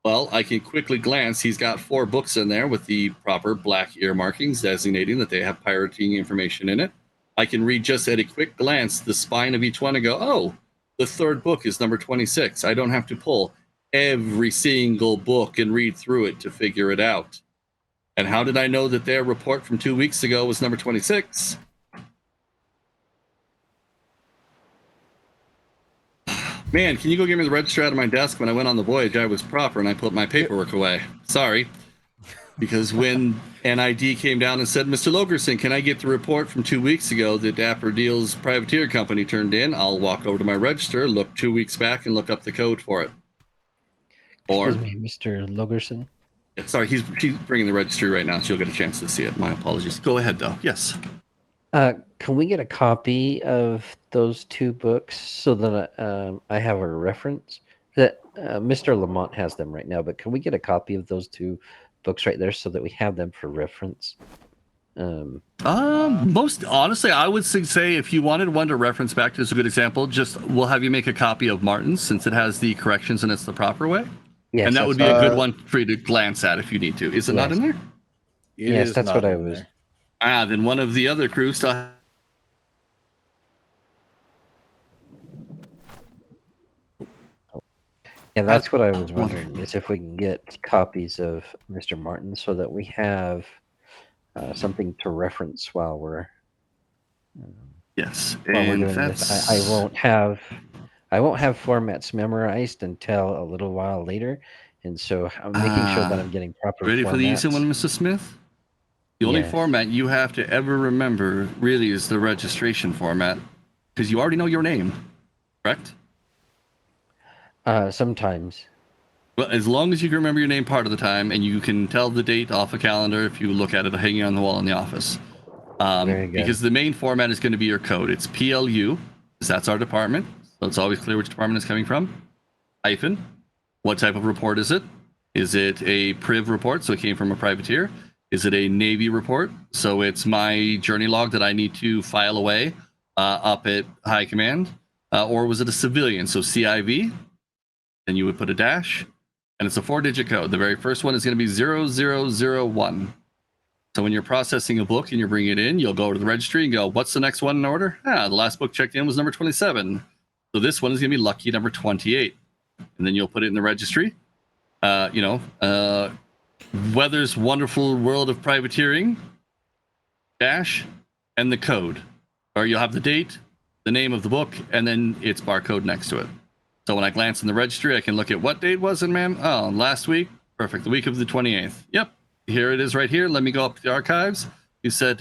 Well, I can quickly glance. He's got 4 books in there with the proper black ear markings designating that they have pirating information in it. I can read just at a quick glance the spine of each one and go, oh, the 3rd book is number 26. I don't have to pull every single book and read through it to figure it out. And how did I know that their report from 2 weeks ago was number 26? Man, can you go give me the register out of my desk? When I went on the voyage, I was proper and I put my paperwork away. Sorry. Because when NID came down and said, Mr. Logerson, can I get the report from 2 weeks ago that Dapper Deal's Privateer Company turned in? I'll walk over to my register, look 2 weeks back, and look up the code for it. Or, Excuse me, Mr. Logerson. Sorry, she's bringing the registry right now, so you'll get a chance to see it. My apologies. Go ahead, though. Yes. Can we get a copy of those 2 books so that I have a reference? That Mr. Lamont has them right now, but can we get a copy of those 2 books right there so that we have them for reference? Most honestly, I would say if you wanted one to reference back to, as a good example, just we'll have you make a copy of Martin's since it has the corrections and it's the proper way. Yes, and that would be a good one for you to glance at if you need to. Is it not in there? Yes, that's what I was. Then one of the other crews still. Yeah, that's what I was wondering, is if we can get copies of Mr. Martin so that we have something to reference while we're yes. While we're And doing this. I won't have formats memorized until a little while later, and so I'm making sure that I'm getting proper. Ready formats. for the easy one, Mr. Smith? The only Yes. format you have to ever remember really is the registration format, because you already know your name, correct? Sometimes. Well, as long as you can remember your name part of the time, and you can tell the date off a calendar if you look at it hanging on the wall in the office. Very good. Because the main format is going to be your code. It's PLU, because that's our department, so it's always clear which department it's coming from. Hyphen, what type of report is it? Is it a priv report, so it came from a privateer? Is it a Navy report? So it's my journey log that I need to file away up at high command. Or was it a civilian? So CIV, then you would put a dash, and it's a 4-digit code. The very first one is going to be 0001. So when you're processing a book and you're bringing it in, you'll go to the registry and go, what's the next one in order? The last book checked in was number 27. So this one is going to be lucky number 28. And then you'll put it in the registry. Weather's Wonderful World of Privateering, dash, and the code. Or you'll have the date, the name of the book, and then its barcode next to it. So when I glance in the registry, I can look at what date was it, ma'am? Oh, last week. Perfect. The week of the 28th. Yep. Here it is right here. Let me go up to the archives. You said,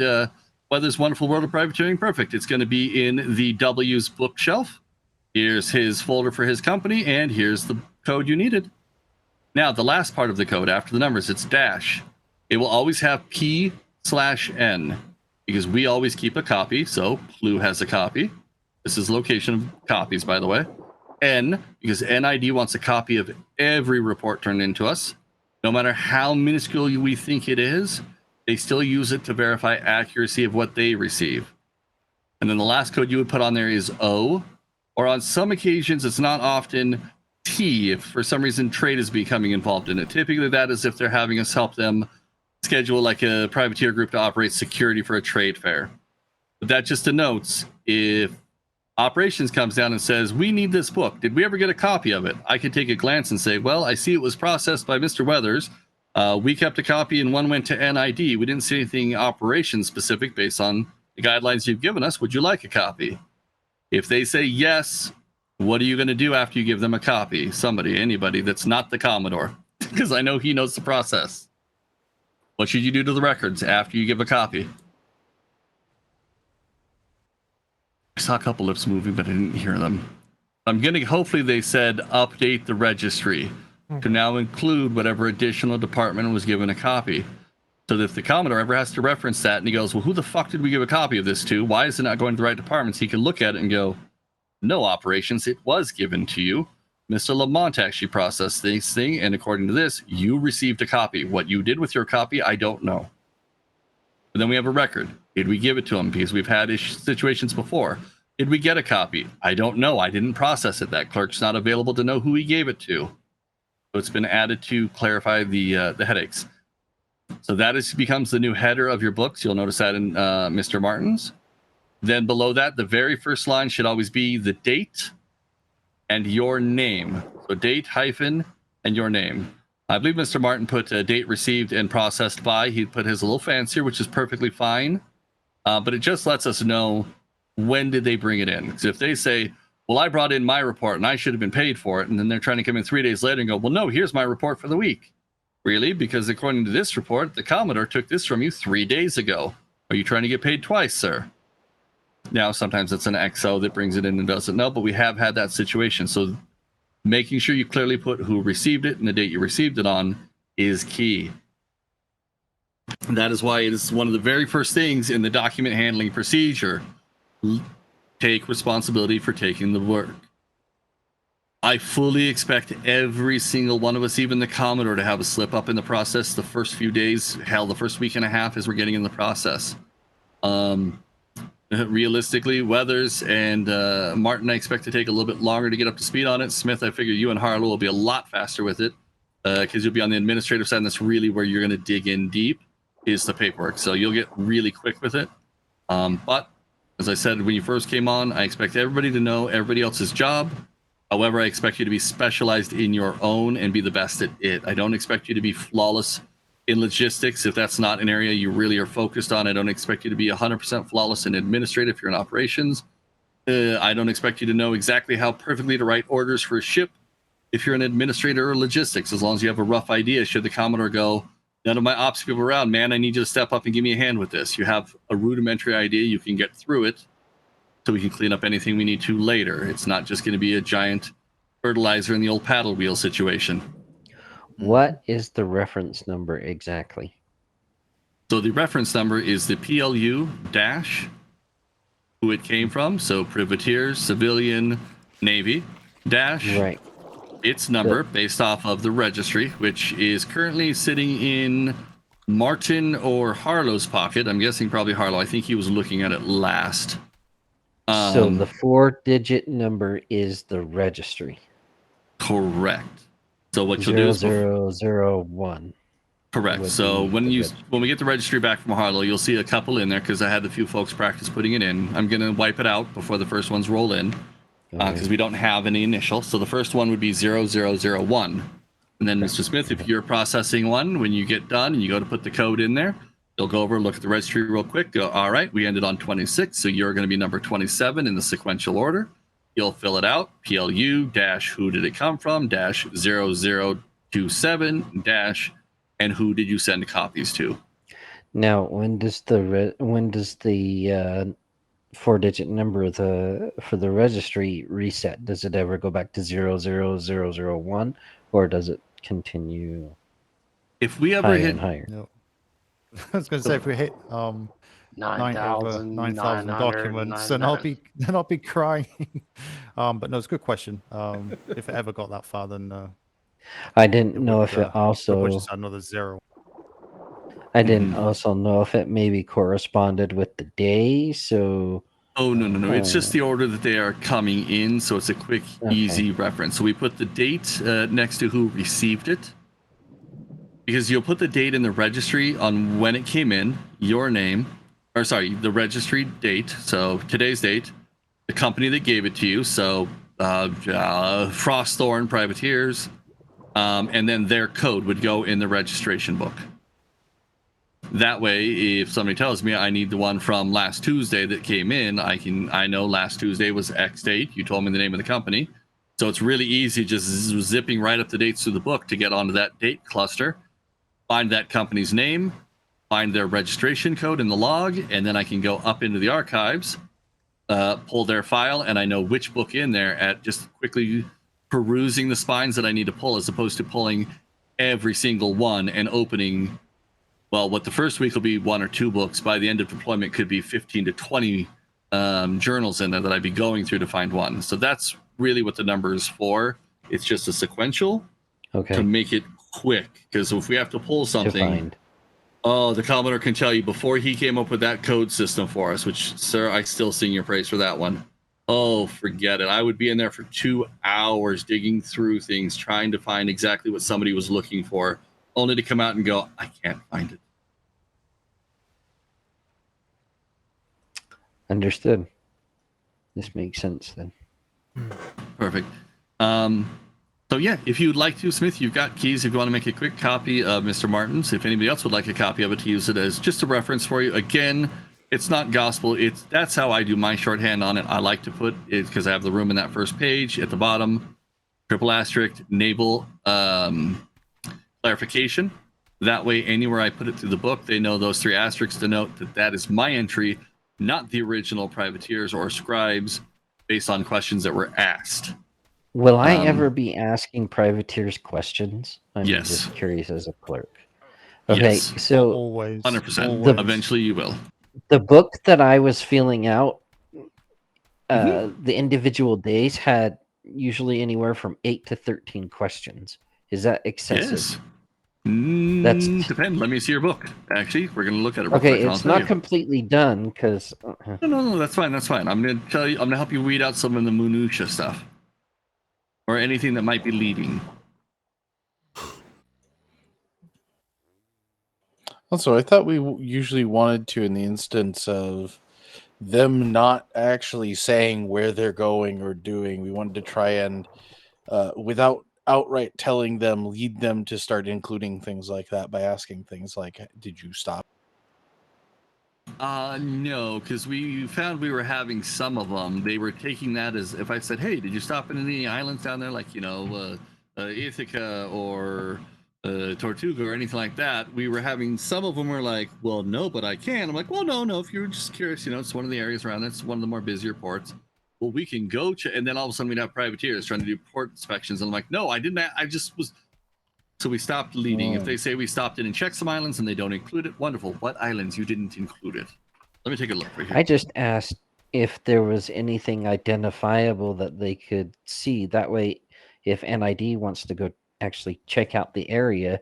Weather's Wonderful World of Privateering. Perfect. It's going to be in the W's bookshelf. Here's his folder for his company, and here's the code you needed. Now, the last part of the code, after the numbers, it's dash. It will always have P/N, because we always keep a copy, so Blue has a copy. This is location of copies, by the way. N, because NID wants a copy of every report turned into us. No matter how minuscule we think it is, they still use it to verify accuracy of what they receive. And then the last code you would put on there is O, or on some occasions, it's not often T, if for some reason trade is becoming involved in it. Typically, that is if they're having us help them schedule like a privateer group to operate security for a trade fair. But that just denotes if operations comes down and says, we need this book. Did we ever get a copy of it? I could take a glance and say, well, I see it was processed by Mr. Weathers. We kept a copy and one went to NID. We didn't see anything operation specific based on the guidelines you've given us. Would you like a copy? If they say yes, what are you going to do after you give them a copy? Somebody, anybody that's not the Commodore, because I know he knows the process. What should you do to the records after you give a copy? I saw a couple lips moving, but I didn't hear them. I'm going to, hopefully they said update the registry to now include whatever additional department was given a copy. So that if the Commodore ever has to reference that and he goes, well, who the fuck did we give a copy of this to? Why is it not going to the right departments? He can look at it and go, no, operations, it was given to you. Mr. Lamont actually processed this thing, and according to this, you received a copy. What you did with your copy, I don't know. But then we have a record. Did we give it to him? Because we've had situations before. Did we get a copy? I don't know. I didn't process it. That clerk's not available to know who he gave it to. So it's been added to clarify the headaches. So that becomes the new header of your books. You'll notice that in Mr. Martin's. Then below that, the very first line should always be the date and your name. So date hyphen and your name. I believe Mr. Martin put date received and processed by. He put his a little fancier, which is perfectly fine. But it just lets us know when did they bring it in. Because if they say, well, I brought in my report and I should have been paid for it, and then they're trying to come in 3 days later and go, well, no, here's my report for the week. Really? Because according to this report, the Commodore took this from you 3 days ago. Are you trying to get paid twice, sir? Now, sometimes it's an XO that brings it in and doesn't know, but we have had that situation. So making sure you clearly put who received it and the date you received it on is key. And that is why it is one of the very first things in the document handling procedure. Take responsibility for taking the work. I fully expect every single one of us, even the Commodore, to have a slip up in the process the first few days, hell, the first week and a half as we're getting in the process. Realistically, Weathers and Martin, I expect to take a little bit longer to get up to speed on it. Smith, I figure you and Harlow will be a lot faster with it because you'll be on the administrative side, and that's really where you're going to dig in deep is the paperwork. So you'll get really quick with it. But as I said, when you first came on, I expect everybody to know everybody else's job. However, I expect you to be specialized in your own and be the best at it. I don't expect you to be flawless in logistics if that's not an area you really are focused on. I don't expect you to be 100% flawless in administrative if you're in operations. I don't expect you to know exactly how perfectly to write orders for a ship if you're an administrator or logistics, as long as you have a rough idea. Should the Commodore go, none of my ops people around, man, I need you to step up and give me a hand with this. You have a rudimentary idea, you can get through it so we can clean up anything we need to later. It's not just going to be a giant fertilizer in the old paddle wheel situation. What is the reference number exactly? So the reference number is the PLU dash, who it came from. So privateer, civilian, Navy, dash, right. Its number based off of the registry, which is currently sitting in Martin or Harlow's pocket. I'm guessing probably Harlow. I think he was looking at it last. So the 4-digit number is the registry. Correct. So what you'll do is 0001. Correct. So when we get the registry back from Harlow, you'll see a couple in there because I had a few folks practice putting it in. I'm going to wipe it out before the first ones roll in because we don't have any initial. So the first one would be 0001. And then Mr. Smith, if you're processing one, when you get done and you go to put the code in there, you'll go over, look at the registry real quick, go, all right, we ended on 26, so you're going to be number 27 in the sequential order. You'll fill it out. PLU dash who did it come from dash 0027 dash and who did you send copies to? Now, when does the 4-digit number for the registry reset? Does it ever go back to 00001, or does it continue? If we ever higher hit and higher. No. I was going to say if we hit 9,000 documents, then I'll be crying. But no, it's a good question. If it ever got that far, then I didn't know if it also. Just another 0. I didn't also know if it maybe corresponded with the day. So. Oh no! It's just the order that they are coming in, so it's a quick, easy reference. So we put the date next to who received it, because you'll put the date in the registry on when it came in, your name, or sorry, the registry date. So today's date, the company that gave it to you. So Frostthorn Privateers, and then their code would go in the registration book. That way, if somebody tells me I need the one from last Tuesday that came in, I know last Tuesday was X date. You told me the name of the company. So it's really easy just zipping right up the dates through the book to get onto that date cluster, find that company's name, find their registration code in the log, and then I can go up into the archives, pull their file, and I know which book in there at just quickly perusing the spines that I need to pull, as opposed to pulling every single one and opening. Well, what the first week will be 1 or 2 books. By the end of deployment, could be 15 to 20 journals in there that I'd be going through to find one. So that's really what the number is for. It's just a sequential to make it quick. Because if we have to pull something, the Commodore can tell you before he came up with that code system for us, which, sir, I still sing your praise for that one. Oh, forget it. I would be in there for 2 hours digging through things, trying to find exactly what somebody was looking for, only to come out and go, I can't find it. Understood. This makes sense then. Perfect. So yeah, if you'd like to, Smith, you've got keys if you want to make a quick copy of Mr. Martin's. If anybody else would like a copy of it to use it as just a reference for you. Again, it's not gospel. That's how I do my shorthand on it. I like to put it because I have the room in that first page at the bottom, triple asterisk, naval clarification. That way, anywhere I put it through the book, they know those 3 asterisks denote that that is my entry, not the original privateers or scribes, based on questions that were asked. Will I ever be asking privateers questions? I'm Yes. just curious as a clerk. Okay, Yes. so always 100%. Eventually, you will. the book that I was filling out, the individual days had usually anywhere from 8 to 13 questions. Is that excessive? Yes. That's depends. Let me see your book. Actually, we're going to look at it. Real Okay, quick, it's not completely done because. No, that's fine. That's fine. I'm going to tell you. I'm going to help you weed out some of the minutia stuff, or anything that might be leading. Also, I thought we usually wanted to, in the instance of them not actually saying where they're going or doing, we wanted to try and, without outright telling them, lead them to start including things like that by asking things like, did you stop? No, because we found we were having some of them. They were taking that as if I said, hey, did you stop in any islands down there, like, Ithaca or Tortuga or anything like that? We were having some of them were like, well, no, but I can. I'm like, well, no, if you're just curious, it's one of the areas around. It's one of the more busier ports. Well, we can go and then all of a sudden we'd have privateers trying to do port inspections. And I'm like, no, I didn't. I just was. So we stopped leading. If they say we stopped in and checked some islands and they don't include it, wonderful. What islands you didn't include it? Let me take a look right here. I just asked if there was anything identifiable that they could see. That way, if NID wants to go actually check out the area,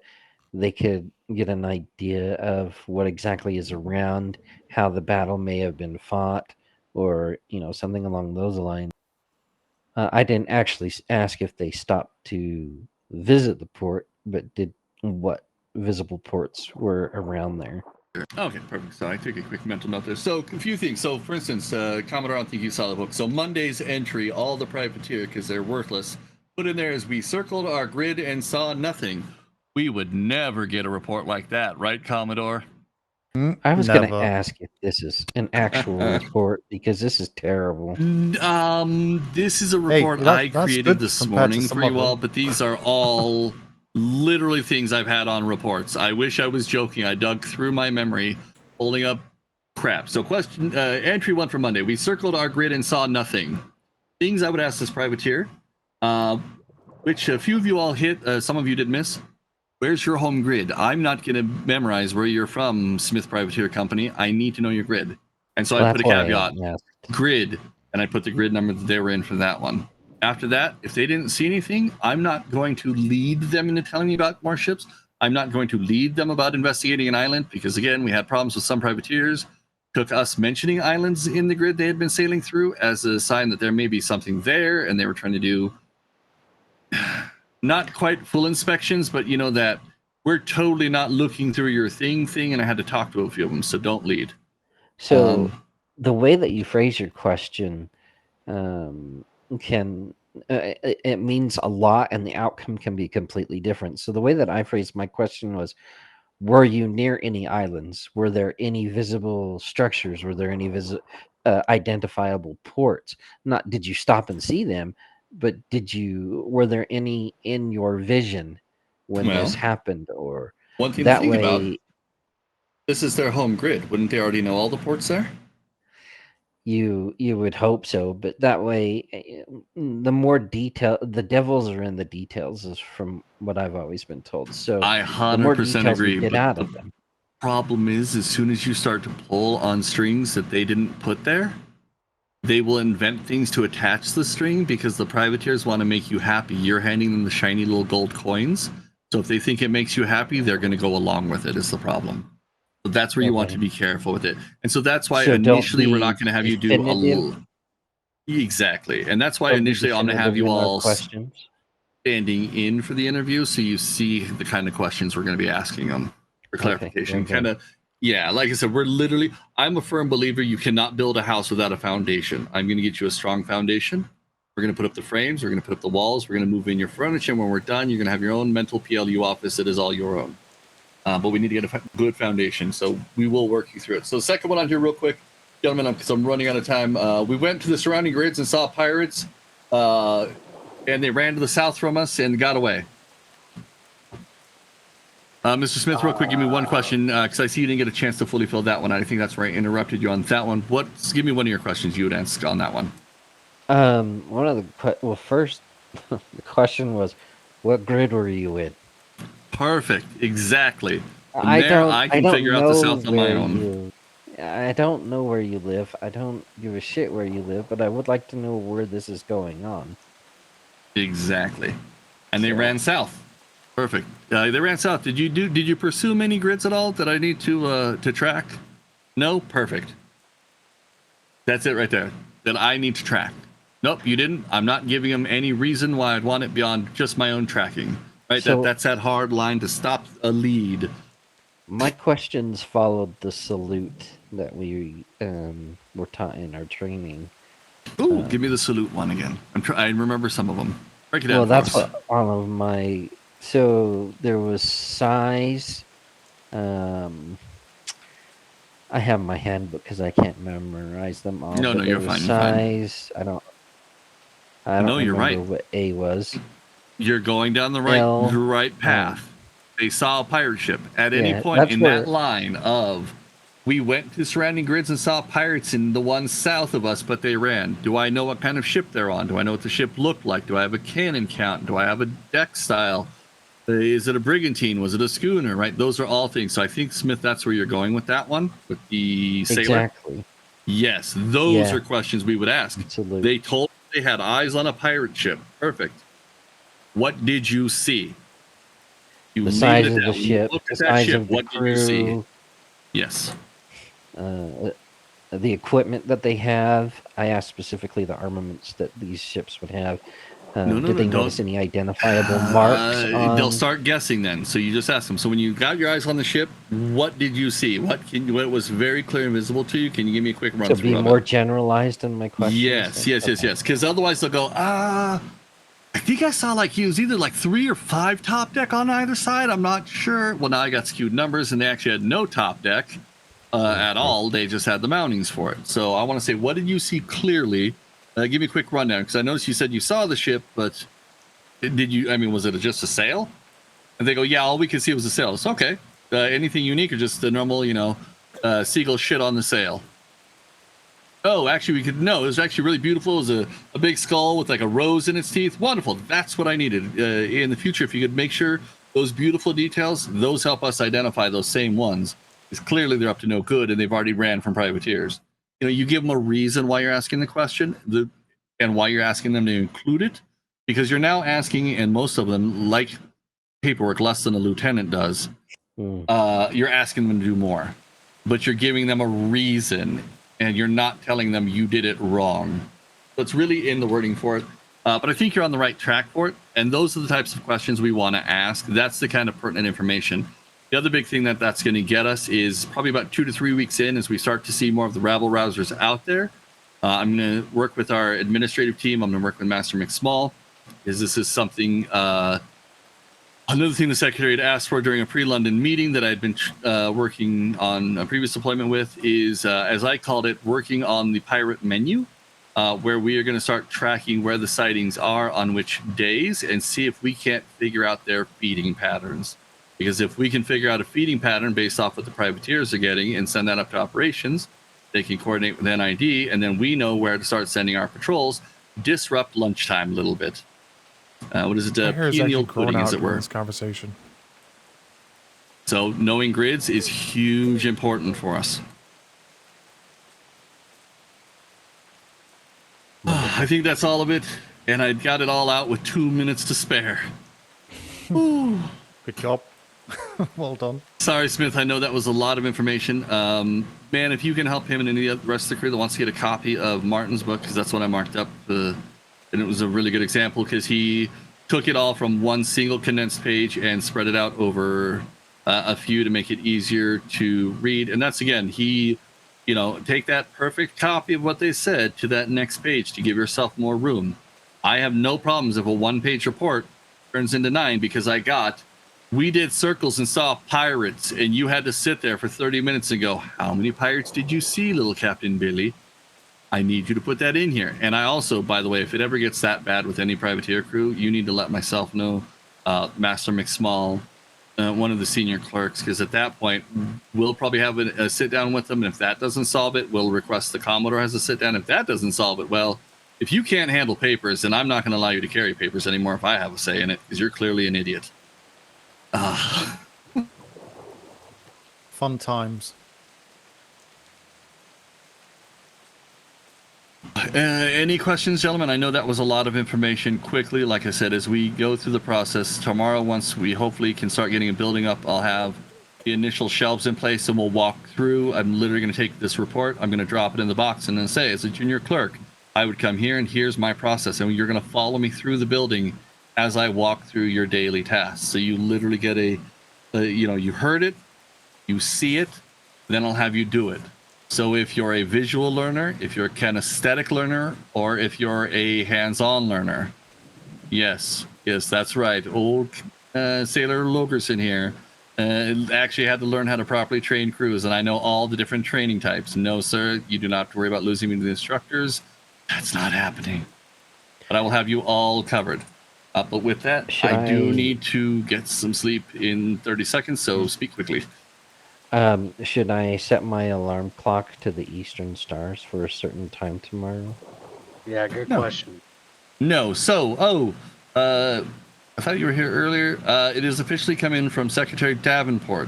they could get an idea of what exactly is around, how the battle may have been fought, or something along those lines. I didn't actually ask if they stopped to visit the port, but what visible ports were around there. Okay, perfect. So I took a quick mental note there. So a few things. So for instance, Commodore, I don't think you saw the book. So Monday's entry, all the privateer, because they're worthless, put in there as we circled our grid and saw nothing. We would never get a report like that, right, Commodore? I was going to Never. ask if this is an actual report because this is terrible. This is a report that- I that's created good this compared to morning some for you of all, them. but these are all literally things I've had on reports. I wish I was joking. I dug through my memory, pulling up crap. So, question entry 1 for Monday. We circled our grid and saw nothing. Things I would ask this privateer, which a few of you all hit, some of you did miss. Where's your home grid? I'm not going to memorize where you're from, Smith Privateer Company. I need to know your grid. And so I put a caveat, grid, and I put the grid number that they were in for that one. After that, if they didn't see anything, I'm not going to lead them into telling me about more ships. I'm not going to lead them about investigating an island because, again, we had problems with some privateers. Took us mentioning islands in the grid they had been sailing through as a sign that there may be something there, and they were trying to do not quite full inspections, but you know that we're totally not looking through your thing, and I had to talk to a few of them, so don't lead. So the way that you phrase your question can it means a lot, and the outcome can be completely different. So the way that I phrased my question was, were you near any islands? Were there any visible structures? Were there any identifiable ports? Not did you stop and see them, but were there any in your vision when this happened? Or one thing that to think way, about, this is their home grid. Wouldn't they already know all the ports there? You would hope so, but that way, the more detail, the devils are in the details, is from what I've always been told. So I the more 100% details we agree. get But out the of them, problem is, as soon as you start to pull on strings that they didn't put there, they will invent things to attach the string because the privateers want to make you happy. You're handing them the shiny little gold coins. So if they think it makes you happy, they're going to go along with it, is the problem. So that's where you want to be careful with it. And so that's why initially we're not going to have you do a little. Exactly. And that's why initially I'm going to have you all standing in for the interview so you see the kind of questions we're going to be asking them for clarification. Kind of, yeah, like I said, I'm a firm believer you cannot build a house without a foundation. I'm going to get you a strong foundation. We're going to put up the frames. We're going to put up the walls. We're going to move in your furniture. And when we're done, you're going to have your own mental PLU office that is all your own. But we need to get a good foundation, so we will work you through it. So the second one on here real quick, gentlemen, because I'm running out of time. We went to the surrounding grids and saw pirates, and they ran to the south from us and got away. Mr. Smith, real quick, give me one question, because I see you didn't get a chance to fully fill that one. I think that's where I interrupted you on that one. Give me one of your questions you would ask on that one. One of the first, the question was, what grid were you in? Perfect. Exactly. I can figure out the south on my own. I don't know where you live. I don't give a shit where you live, but I would like to know where this is going on. Exactly. And they ran south. Perfect. They ran south. Did you pursue many grids at all that I need to track? No? Perfect. That's it right there. That I need to track. Nope, you didn't. I'm not giving them any reason why I'd want it beyond just my own tracking. Right, So- that's that hard line to stop a lead. My questions followed the salute that we were taught in our training. Ooh, give me the salute one again. I remember some of them. Break it down. Well, that's for us. what all of my. So there was size. I have my handbook because I can't memorize them all. No, but no, there you're was fine, you're fine. Size. I don't No, you're remember right. what A was. You're going down the right path. They saw a pirate ship at any Yeah, point that's in where- that line of. We went to surrounding grids and saw pirates in the one south of us, but they ran. Do I know what kind of ship they're on? Do I know what the ship looked like? Do I have a cannon count? Do I have a deck style? Is it a brigantine? Was it a schooner? Right? Those are all things. So I think, Smith, that's where you're going with that one, with the sailor. Exactly. Yes, those Yeah. are questions we would ask. Absolutely. They told me they had eyes on a pirate ship. Perfect. What did you see? You The leave size it of at the that. When you ship, looked the at that size ship, of the what did you see? crew, Yes. the equipment that they have. I asked specifically the armaments that these ships would have. Did they notice any identifiable marks on? They'll start guessing then. So you just ask them. So when you got your eyes on the ship, what did you see? What was very clear and visible to you? Can you give me a quick run To through be of more it? generalized in my question. Yes. Because otherwise they'll go, I think I saw it was either 3 or 5 top deck on either side. I'm not sure. Well, now I got skewed numbers, and they actually had no top deck. at all. They just had the mountings for it. So I want to say, what did you see clearly? Give me a quick rundown, because I noticed you said you saw the ship, but did you? I mean, was it just a sail? And they go, yeah, all we could see was a sail. It's okay. Anything unique or just the normal, seagull shit on the sail? Oh, actually, we could. No, it was actually really beautiful. It was a big skull with like a rose in its teeth. Wonderful. That's what I needed. In the future, if you could make sure those beautiful details, those help us identify those same ones. Because clearly they're up to no good and they've already ran from privateers. You give them a reason why you're asking the question and why you're asking them to include it. Because you're now asking, and most of them, like paperwork less than a lieutenant does, you're asking them to do more. But you're giving them a reason. And you're not telling them you did it wrong. So it's really in the wording for it. But I think you're on the right track for it. And those are the types of questions we want to ask. That's the kind of pertinent information. The other big thing that's going to get us is probably about 2 to 3 weeks in as we start to see more of the rabble rousers out there. I'm going to work with our administrative team. I'm going to work with Master McSmall. This is something... Another thing the Secretary had asked for during a pre-London meeting that I'd been working on a previous deployment with is, as I called it, working on the pirate menu, where we are going to start tracking where the sightings are on which days and see if we can't figure out their feeding patterns. Because if we can figure out a feeding pattern based off what the privateers are getting and send that up to operations, they can coordinate with NID, and then we know where to start sending our patrols, disrupt lunchtime a little bit. What is it? Perennial pudding, as it were. This conversation. So knowing grids is huge, important for us. I think that's all of it, and I got it all out with 2 minutes to spare. Good job. Well done. Sorry, Smith. I know that was a lot of information. Man, if you can help him and any of the rest of the crew that wants to get a copy of Martin's book, because that's what I marked up. And it was a really good example because he took it all from one single condensed page and spread it out over a few to make it easier to read. And that's, again, take that perfect copy of what they said to that next page to give yourself more room. I have no problems if a one-page report turns into 9 because we did circles and saw pirates, and you had to sit there for 30 minutes and go, how many pirates did you see, little Captain Billy? I need you to put that in here. And I also, by the way, if it ever gets that bad with any privateer crew, you need to let myself know, Master McSmall, one of the senior clerks, because at that point, we'll probably have a sit down with them. And if that doesn't solve it, we'll request the Commodore has a sit down. If that doesn't solve it, well, if you can't handle papers, then I'm not going to allow you to carry papers anymore if I have a say in it, because you're clearly an idiot. Fun times. Any questions, gentlemen? I know that was a lot of information quickly. Like I said, as we go through the process tomorrow, once we hopefully can start getting a building up, I'll have the initial shelves in place and we'll walk through. I'm literally going to take this report, I'm going to drop it in the box and then say, as a junior clerk, I would come here and here's my process. And you're going to follow me through the building as I walk through your daily tasks. So you literally get you heard it, you see it, then I'll have you do it. So if you're a visual learner, if you're a kinesthetic learner, or if you're a hands-on learner, yes, that's right. Old Sailor Logerson here actually had to learn how to properly train crews, and I know all the different training types. No, sir, you do not have to worry about losing me to the instructors. That's not happening. But I will have you all covered. But with that, I do need to get some sleep in 30 seconds, so speak quickly. Should I set my alarm clock to the Eastern Stars for a certain time tomorrow? Yeah, good question. No. So, I thought you were here earlier. It is officially come in from Secretary Davenport.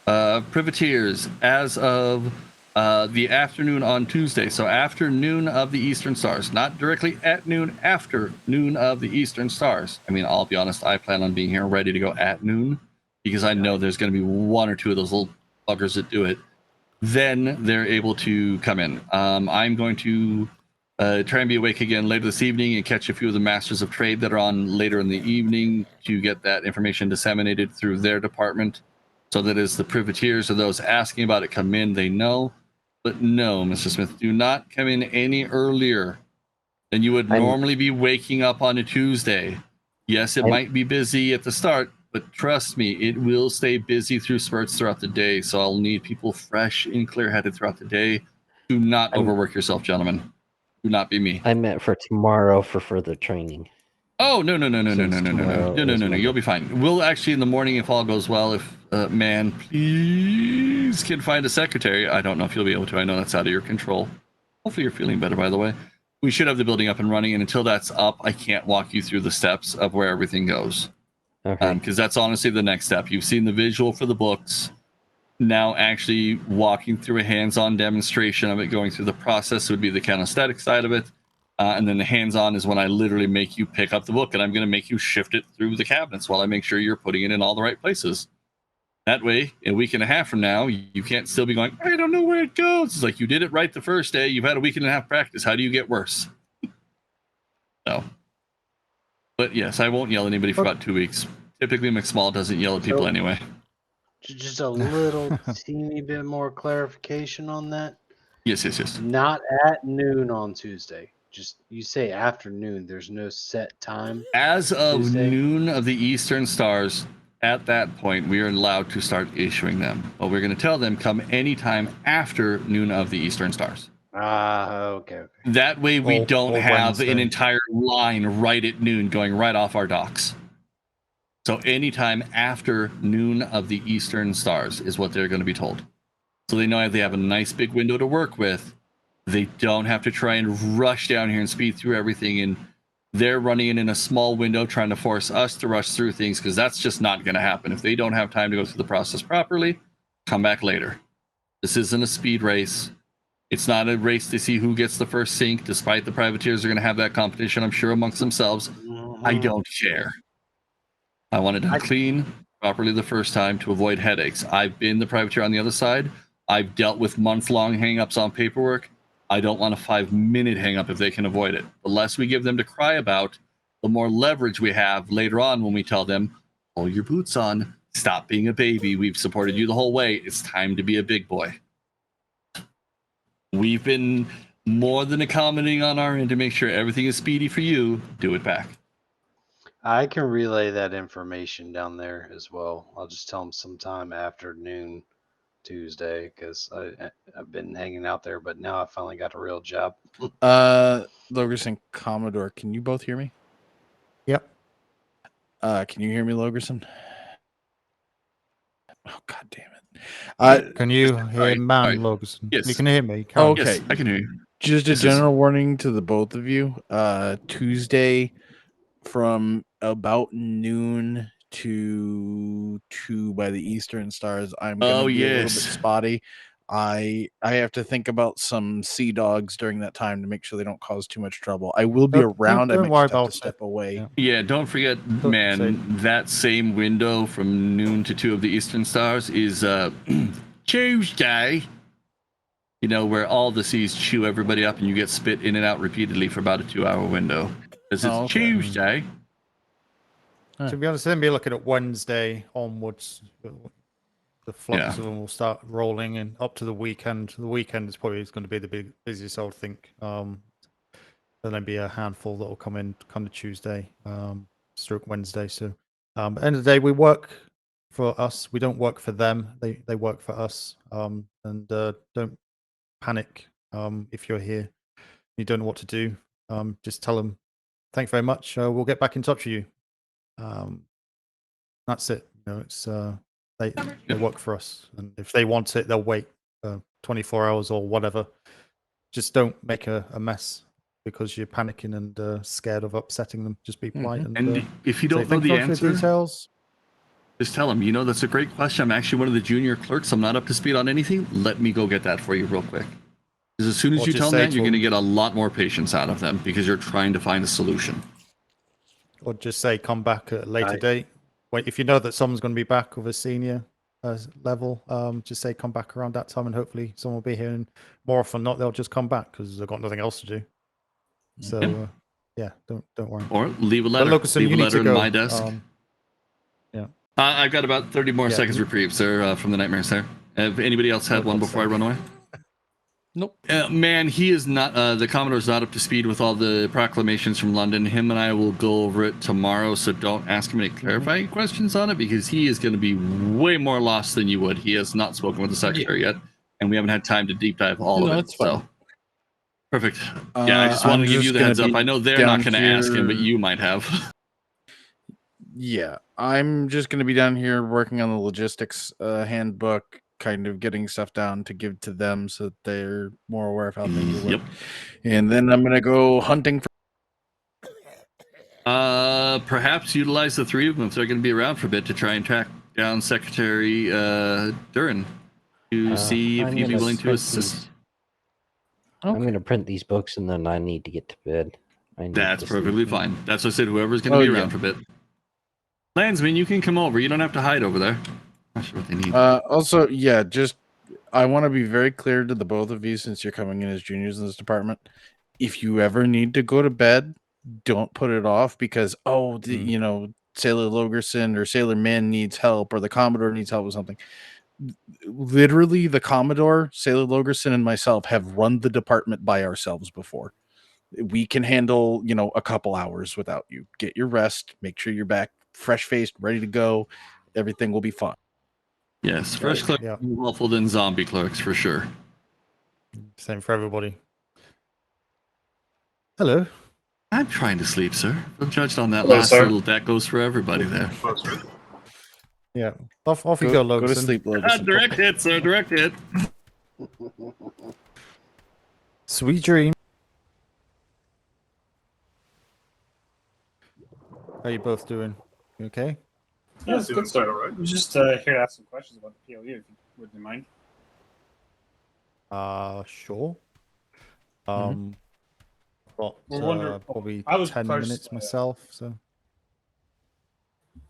Privateers, as of the afternoon on Tuesday. So afternoon of the Eastern Stars. Not directly at noon, after noon of the Eastern Stars. I mean, I'll be honest, I plan on being here ready to go at noon because I know there's going to be one or two of those little buggers that do it. Then they're able to come in. I'm going to try and be awake again later this evening and catch a few of the Masters of Trade that are on later in the evening to get that information disseminated through their department so that as the privateers or those asking about it come in, they know. But no, Mr. Smith, do not come in any earlier than you would normally be waking up on a Tuesday. Yes, it might be busy at the start, But trust me, it will stay busy through spurts throughout the day. So I'll need people fresh and clear-headed throughout the day. Do not overwork yourself, gentlemen. Do not be me. I meant for tomorrow for further training. Oh no. Since tomorrow is Monday. You'll be fine. We'll actually in the morning, if all goes well, if man, please can find a secretary. I don't know if you'll be able to. I know that's out of your control. Hopefully you're feeling better, by the way. We should have the building up and running, and until that's up, I can't walk you through the steps of where everything goes. Okay. Because that's honestly the next step. You've seen the visual for the books. Now actually walking through a hands-on demonstration of it, going through the process would be the kinesthetic side of it. And then the hands-on is when I literally make you pick up the book, and I'm going to make you shift it through the cabinets while I make sure you're putting it in all the right places. That way, a week and a half from now, you can't still be going, I don't know where it goes. It's like, you did it right the first day. You've had a week and a half practice. How do you get worse? So, but yes, I won't yell at anybody for about 2 weeks. Typically, McSmall doesn't yell at people anyway. Just a little teeny bit more clarification on that. Yes. Not at noon on Tuesday. Just you say afternoon. There's no set time. As of Tuesday. noon of the Eastern Stars, at that point, we are allowed to start issuing them. But we're going to tell them come anytime after noon of the Eastern Stars. Okay. That way we don't or have Wednesday. an entire line right at noon going right off our docks. So anytime after noon of the Eastern Stars is what they're going to be told. So they know they have a nice big window to work with. They don't have to try and rush down here and speed through everything. And they're running it in a small window trying to force us to rush through things because that's just not going to happen. If they don't have time to go through the process properly, come back later. This isn't a speed race. It's not a race to see who gets the first sink, despite the privateers are going to have that competition, I'm sure, amongst themselves. I don't care. I want it done clean, properly the first time to avoid headaches. I've been the privateer on the other side. I've dealt with month-long hang-ups on paperwork. I don't want a 5-minute hang-up if they can avoid it. The less we give them to cry about, the more leverage we have later on when we tell them, pull your boots on, stop being a baby. We've supported you the whole way. It's time to be a big boy. We've been more than accommodating on our end to make sure everything is speedy for you. Do it back. I can relay that information down there as well. I'll just tell them sometime after noon Tuesday because I've been hanging out there, but now I finally got a real job. Logerson and Commodore, can you both hear me? Yep. Can you hear me, Logerson? Oh, God damn it. Can you hear man, Logerson? Yes. You can hear me. Okay. Yes, I can hear you. Just a general warning to the both of you. Tuesday from about noon to 2 by the Eastern Stars, I'm going to be a little bit spotty. I have to think about some sea dogs during that time to make sure they don't cause too much trouble. I will be around. I Don't might worry just have about to step away. Yeah, don't forget, that same window from noon to 2 of the Eastern Stars is Tuesday. You know, where all the seas chew everybody up and you get spit in and out repeatedly for about a 2-hour window. Because it's Tuesday. To be honest, then be looking at Wednesday onwards. The flux of them will start rolling and up to the weekend. The weekend is probably going to be the busiest, I would think. Then there'll be a handful that will come in kind of Tuesday, stroke Wednesday. So at the end of the day, we work for us. We don't work for them. They work for us. And don't panic if you're here. You don't know what to do. Just tell them, thank you very much. We'll get back in touch with you. That's it. You know, it's they work for us, and if they want it, they'll wait 24 hours or whatever. Just don't make a mess because you're panicking and scared of upsetting them. Just be polite. And if you say, don't know "Thank you the for answer, details." just tell them, you know, that's a great question. I'm actually one of the junior clerks. I'm not up to speed on anything. Let me go get that for you real quick. Because as soon as Or you just tell them say that, you're going to get a lot more patience out of them because you're trying to find a solution. Or just say, come back at a later date. Wait, if you know that someone's going to be back of a senior level, just say come back around that time, and hopefully someone will be here. And more often than not, they'll just come back because they've got nothing else to do. So yeah, don't worry. Or leave a letter. Lucas, leave you a need letter to in go. my desk. Yeah. I've got about 30 more seconds reprieve, sir, from the nightmares there. Have anybody else had one before I run away? Nope. Man, he is not. The Commodore's not up to speed with all the proclamations from London. Him and I will go over it tomorrow, so don't ask him any clarifying questions on it because he is going to be way more lost than you would. He has not spoken with the secretary yet, and we haven't had time to deep dive all of it. That's fine. So perfect. Yeah, I just wanted to give you the heads up. I know they're not going to ask him, but you might have. Yeah, I'm just going to be down here working on the logistics handbook, kind of getting stuff down to give to them so that they're more aware of how things work. And then I'm going to go hunting for. Perhaps utilize the three of them if they're going to be around for a bit to try and track down Secretary Durin to see if I'm he'd be gonna willing to print assist. I'm going to print these books and then I need to get to bed. That's perfectly fine. That's what I said. Whoever's going to be around for a bit. Landsman, you can come over. You don't have to hide over there. Not sure what they need. Also, yeah, just I want to be very clear to the both of you since you're coming in as juniors in this department. If you ever need to go to bed, don't put it off because you know, Sailor Logerson or Sailor Man needs help or the Commodore needs help with something. Literally, the Commodore, Sailor Logerson, and myself have run the department by ourselves before. We can handle, you know, a couple hours without you. Get your rest. Make sure you're back fresh-faced, ready to go. Everything will be fine. Yes, fresh clerks are more helpful than zombie clerks for sure. Same for everybody. Hello. I'm trying to sleep, sir. I'm judged on that Hello, last sir. little. That goes for everybody there. Yeah. Off you go, Logan. Go to sleep, Logan. Direct hit, sir. Direct hit. Sweet dream. How you both doing? You okay? Yeah, it's good stuff. I was just here to ask some questions about the PLE, if you wouldn't mind. Sure. Got We're wondering- probably I was 10 minutes myself, so.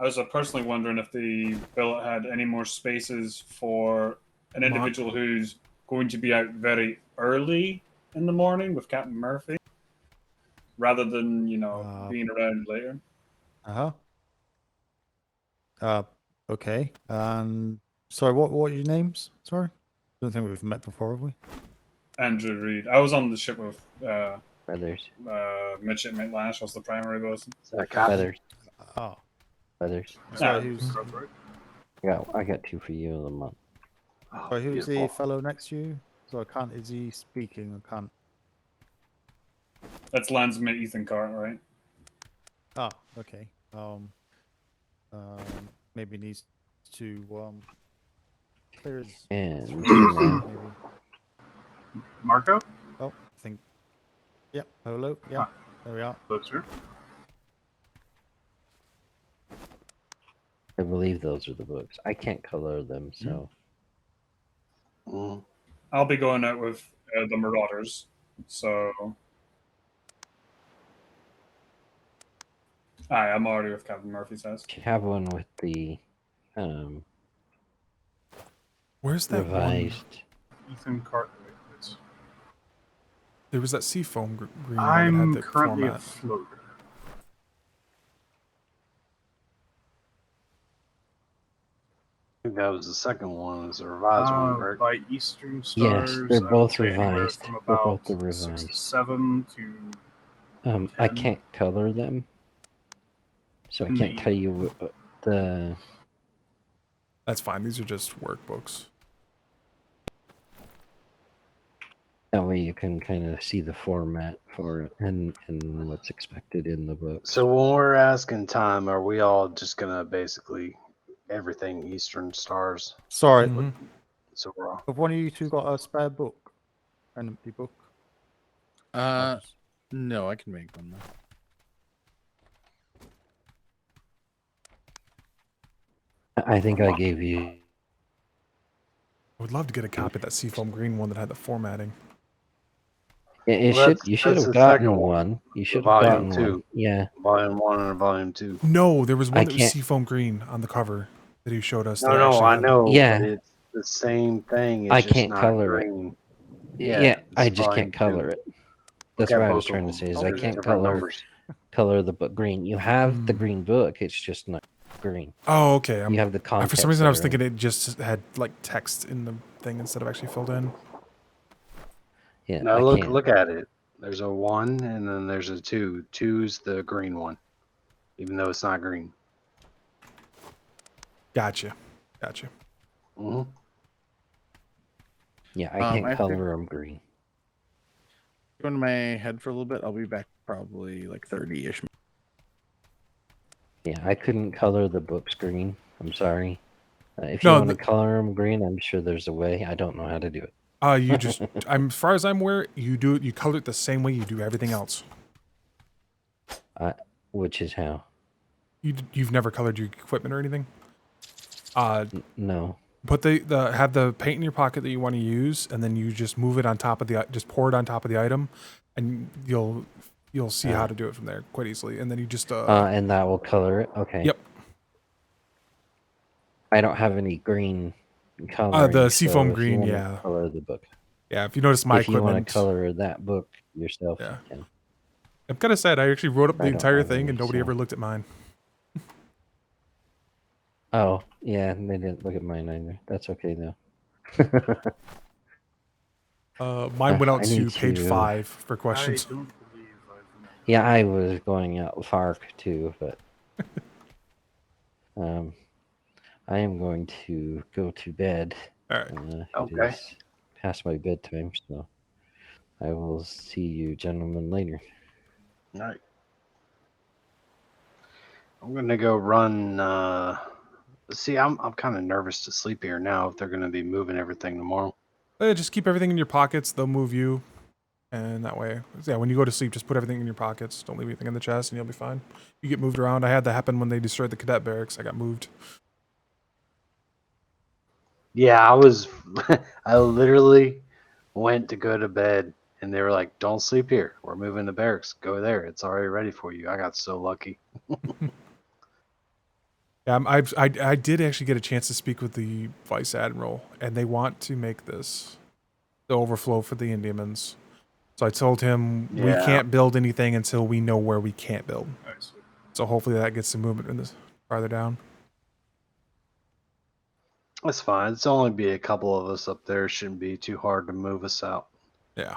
I was personally wondering if the billet had any more spaces for an individual who's going to be out very early in the morning with Captain Murphy, rather than, you know, being around later. Okay. Sorry, what are your names? Sorry? Don't think we've met before, have we? Andrew Reed. I was on the ship with Feathers. Midshipmate Lash was the primary bosun. Feathers. Oh. Feathers. Sorry, who's... I got two for you in the month. Sorry, who's the fellow next to you? So I can't... Is he speaking? I can't... That's Landsmate Ethan Carter, right? Ah, okay. Maybe needs to clear his And maybe. Marco? Oh, I think. Yep. Hello. Yeah. There we are. Hello, sir. I believe those are the books. I can't color them, so. I'll be going out with the Marauders, so. I'm already with Captain Murphy's house. You have one with the Where's that revised. Ethan Carter. There was that seafoam green one that I'm had the currently format. a floater. I think that was the second one. Is a revised one, right? By Eastern Stars. Yes, they're I would both say anywhere revised. From They're about both the 6 to revised. 7 to. I can't color them, so I can't tell you what the. That's fine. These are just workbooks. That way you can kind of see the format for it and what's expected in the book. So when we're asking time, are we all just gonna basically everything Eastern Stars? Sorry. So we're all. Have one of you two got a spare book? An empty book? No, I can make one. I think I gave you. I would love to get a copy of that seafoam green one that had the formatting. You should have gotten one. You should have gotten Volume 2. one. Yeah. Volume 1 and Volume 2. No, there was I one that was can't- seafoam green on the cover that he showed us. No, that no, actually I had- know. Yeah. But it's the same thing. It's I just can't not color green. it. Yeah, I it's just Volume can't color 2. it. That's Got what I was both of trying to them. say. Is I There's can't different color numbers. the book green. You have the green book. It's just not green. Oh, okay. You have the For context. some reason, I was there. thinking it just had like text in the thing instead of actually filled in. Yeah, Now I look can't. look at it. There's a 1 and then there's a 2. 2's the green one, even though it's not green. Gotcha. Mm-hmm. Yeah, I I can't have to color them green. go into my head for a little bit. I'll be back probably like 30-ish. Yeah, I couldn't color the books green. I'm sorry. If you No, want to color them green, I'm sure there's a way. I don't know how to do it. You just, as far as I'm aware, you do it. You color it the same way you do everything else. Which is how? You've never colored your equipment or anything? No. Put have the paint in your pocket that you want to use, and then you just move it on top of just pour it on top of the item, and you'll see how to do it from there quite easily. And then you just and that will color it. Okay. Yep. I don't have any green coloring. The so seafoam if you green, wanna yeah. Color the book. Yeah, if you notice my if you want equipment, to color that book yourself, yeah. you can. I'm kind of sad. I actually wrote up the I don't entire have thing, any, and nobody so- ever looked at mine. Oh, yeah, and they didn't look at mine either. That's okay though. Mine went out I to need page to- 5 for questions. Yeah, I was going out FARC too, but I am going to go to bed. All right. Okay. It is past my bedtime, so I will see you gentlemen later. All right. I'm gonna go run. See, I'm kind of nervous to sleep here now if they're gonna be moving everything tomorrow. Just keep everything in your pockets. They'll move you, and that way, yeah. When you go to sleep, just put everything in your pockets. Don't leave anything in the chest, and you'll be fine. You get moved around. I had that happen when they destroyed the cadet barracks. I got moved. Yeah, I literally went to go to bed, and they were like, "Don't sleep here. We're moving the barracks. Go there. It's already ready for you." I got so lucky. Yeah, I did actually get a chance to speak with the vice admiral, and they want to make this the overflow for the Indiamans. So I told him we Yeah. can't build anything until we know where we can't build. So hopefully that gets some movement in this farther down. That's fine. It's only be a couple of us up there. Shouldn't be too hard to move us out. Yeah.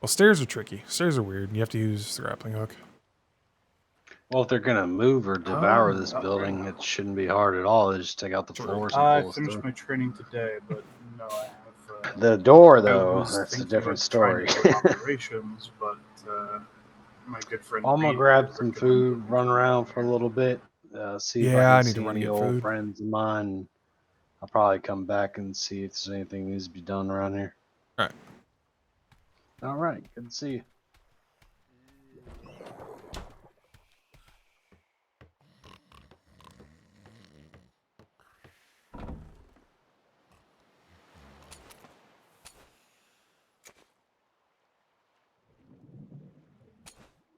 Well, stairs are tricky. Stairs are weird. You have to use the grappling hook. Well, if they're gonna move or devour this building, it shouldn't be hard at all. They just take out the floors and I pull us finished through. my training today, but no, I have. The door, I though, was that's a thinking different of trying story. to do operations, but my good friend. I'm gonna Pete grab some recommended- food, run around for a little bit, see if Yeah, I I can need to see run and any get old food. friends of mine. I'll probably come back and see if there's anything needs to be done around here. All right. All right. Good to see you.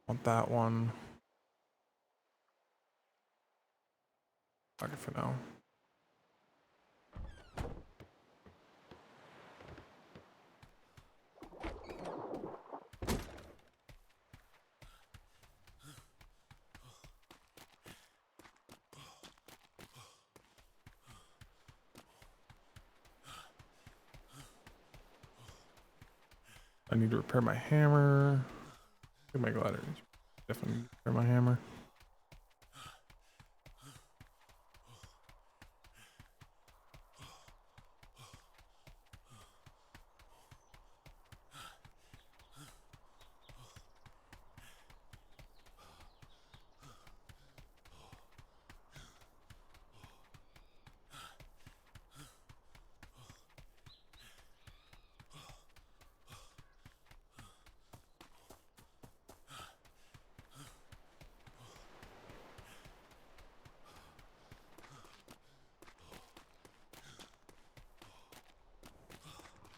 Want that one. Okay, for now. I need to repair my hammer. Get my glider. Definitely repair my hammer.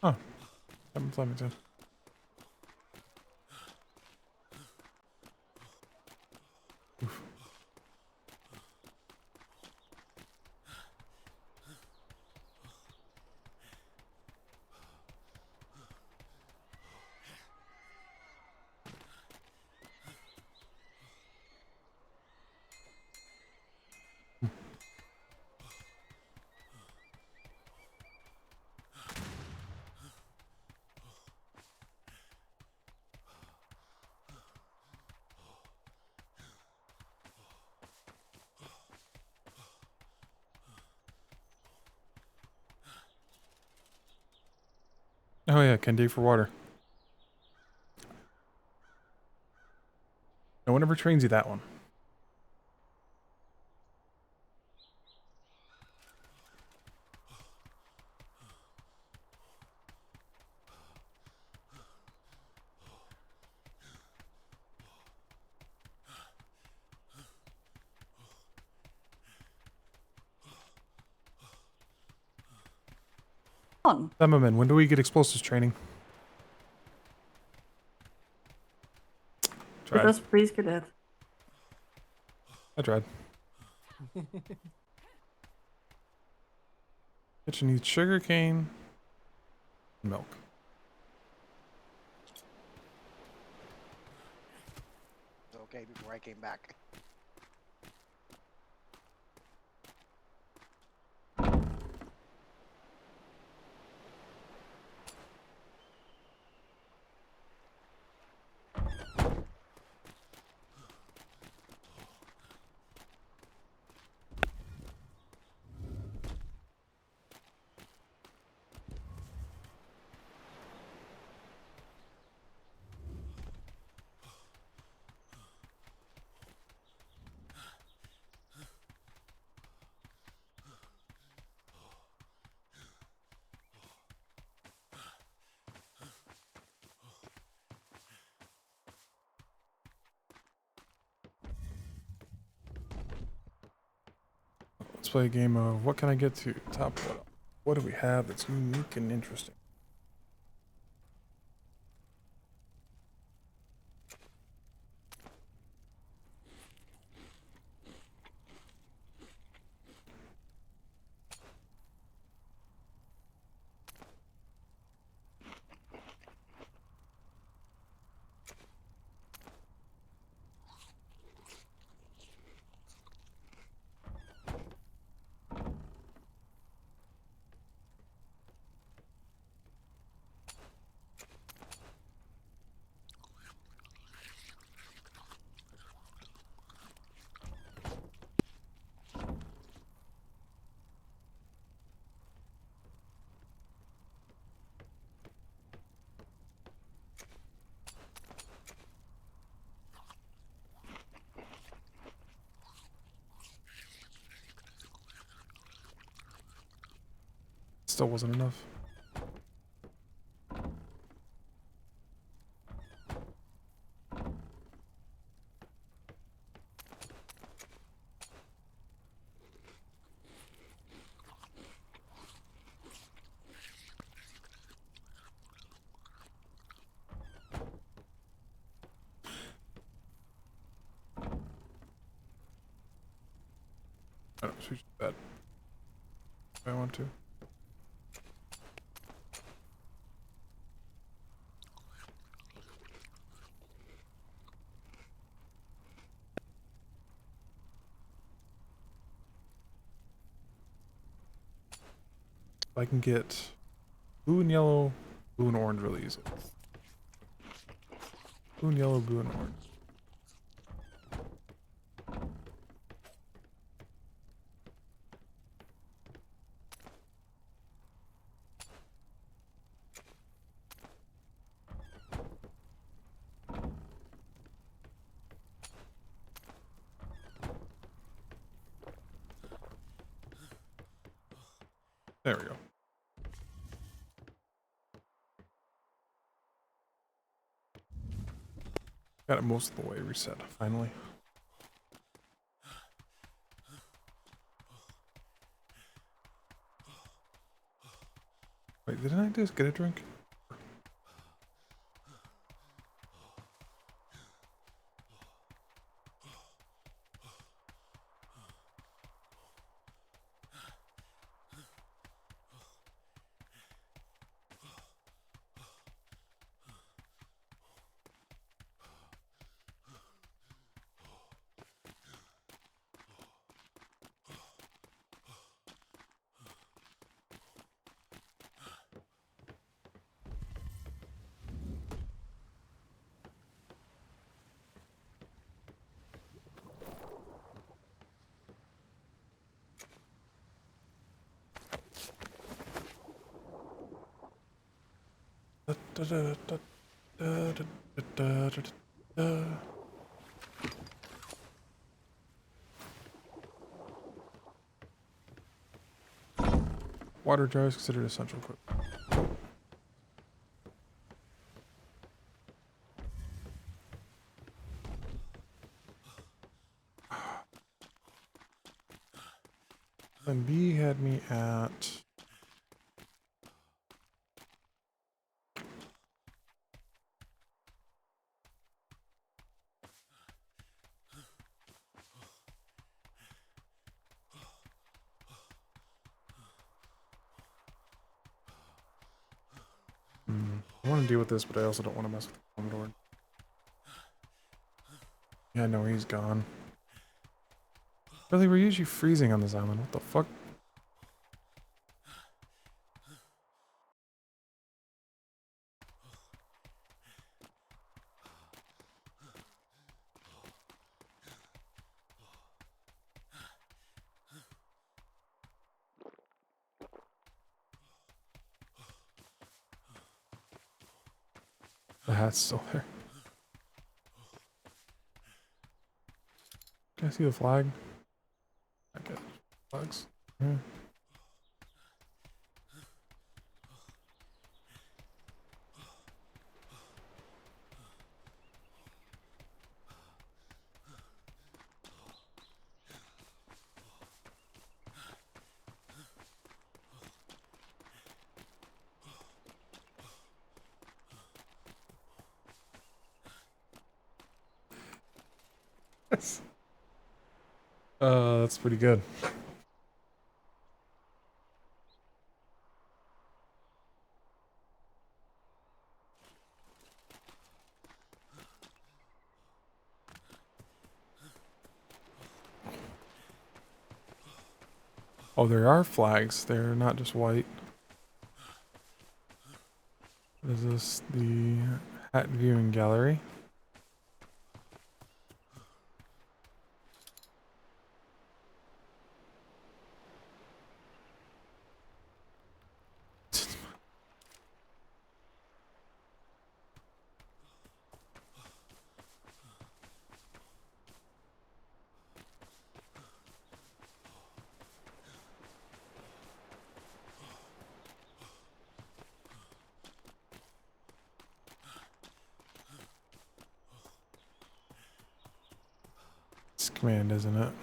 Oh, Flemington. Oof. Oh yeah, can dig for water. No one ever trains you that one. On. Thumberman, when do we get explosives training? With Tried. us, please, cadet. I tried. Kitchen needs sugar cane, milk. Okay, before I came back. Let's play a game of what can I get to top what? What do we have that's unique and interesting? Still wasn't enough. I don't switch that if I want to. I can get blue and yellow, blue and orange really easy. Blue and yellow, blue and orange. There we go. Got it most of the way reset, finally. Wait, didn't I just get a drink? Water jar is considered essential equipment. And B had me at... I want to deal with this, but I also don't want to mess with the Commodore. Yeah, no, he's gone. Really, we're usually freezing on this island. What the fuck? The hat's still there. Can I see the flag? Okay, flags. Yeah. That's pretty good. Oh, there are flags. They're not just white. Is this the hat viewing gallery? It's command, isn't it?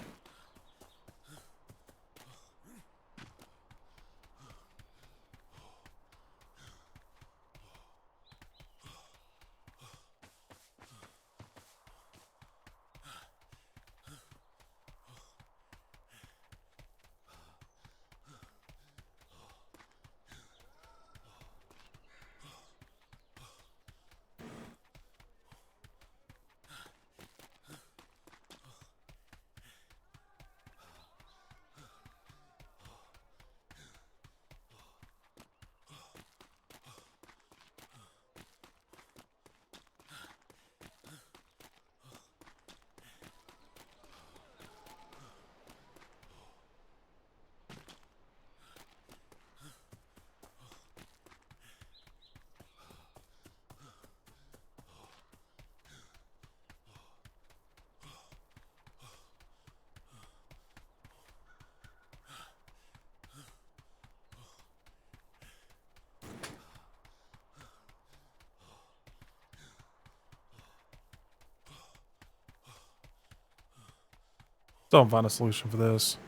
Still haven't found a solution for this.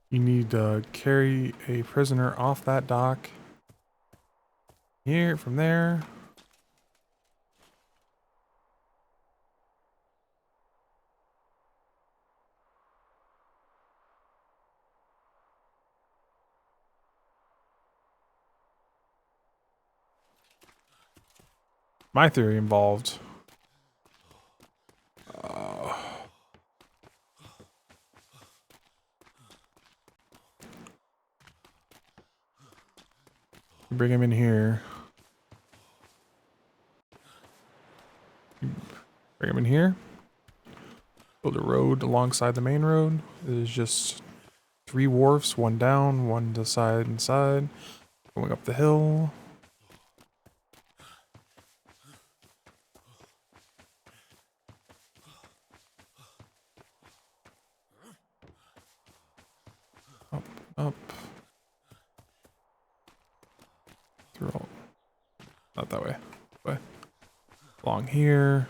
You need to carry a prisoner off that dock. Here, from there. My theory involved bring him in here. Bring him in here. Build a road alongside the main road. There's just 3 wharfs, one down, one to side and side. Going up the hill. Up. Through all. Not that way. Way. Along here.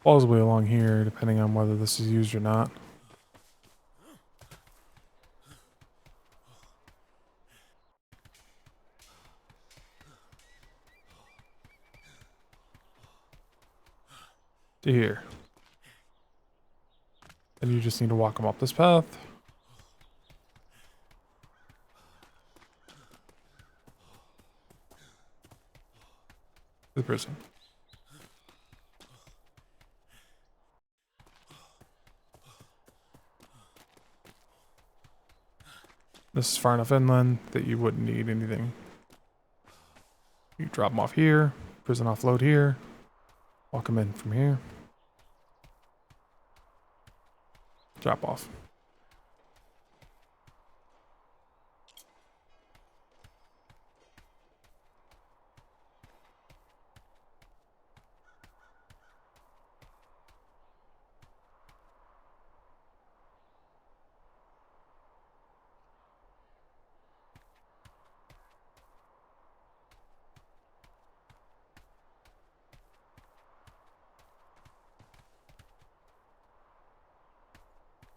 Possibly along here, depending on whether this is used or not. To here. And you just need to walk them up this path. To the prison. This is far enough inland that you wouldn't need anything. You drop them off here, prison offload here, walk them in from here. Drop off.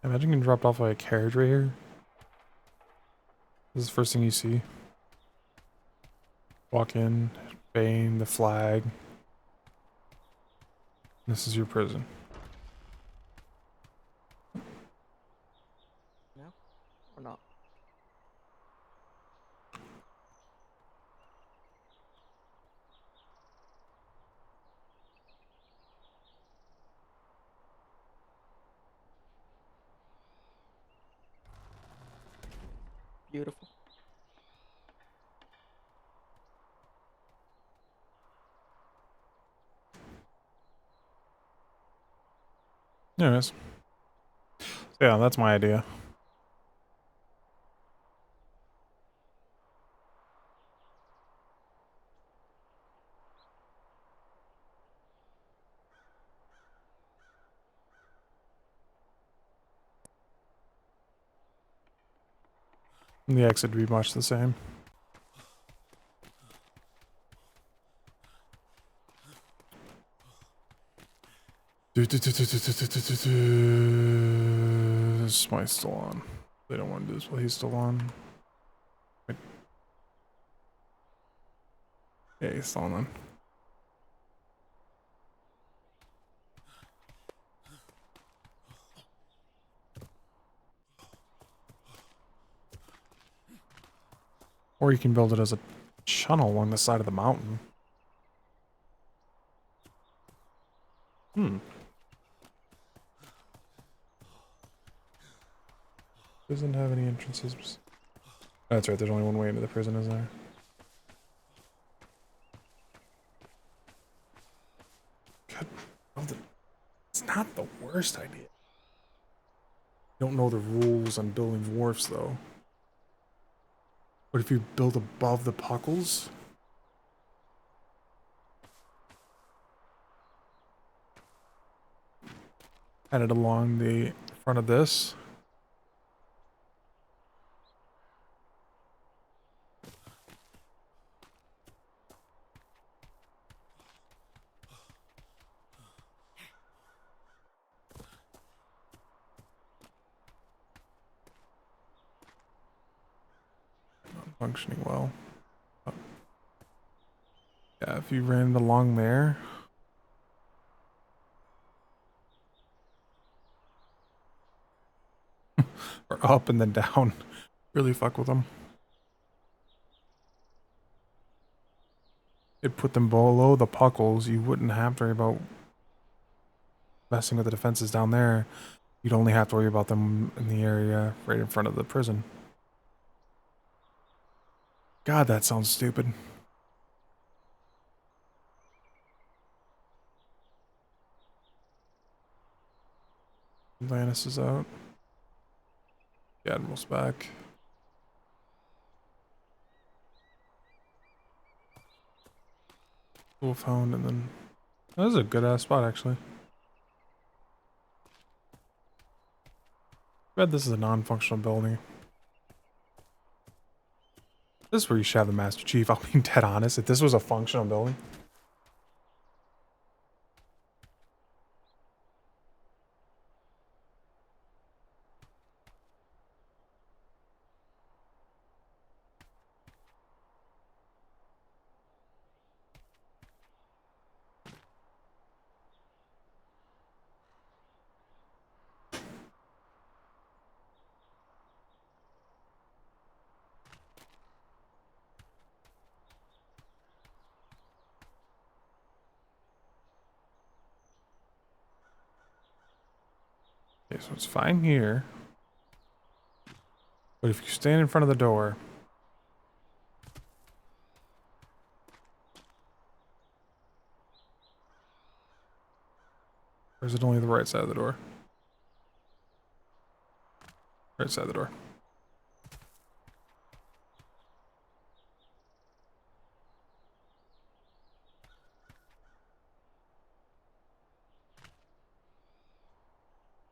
Imagine getting dropped off by a carriage right here. This is the first thing you see. Walk in, bang the flag. This is your prison. No? Or not? Beautiful. Anyways. Yeah, that's my idea. And the exit would be much the same. This might still on. They don't want to do this while he's still on. Wait. Yeah, he's still on. Or you can build it as a channel along the side of the mountain. Doesn't have any entrances. That's right, there's only one way into the prison, isn't there? God, it's not the worst idea. Don't know the rules on building wharfs, though. What if you build above the puckles? Add it along the front of this. Not functioning well. Yeah, if you ran it along there. Or up and then down. Really fuck with them. It'd put them below the puckles. You wouldn't have to worry about messing with the defenses down there. You'd only have to worry about them in the area right in front of the prison. God, that sounds stupid. Lannis is out. The Admiral's back. Dual phone, and then that was a good ass spot actually. Bet this is a non-functional building. This is where you should have the Master Chief. I'll be dead honest. If this was a functional building. Okay, so it's fine here. But if you stand in front of the door, or is it only the right side of the door? Right side of the door.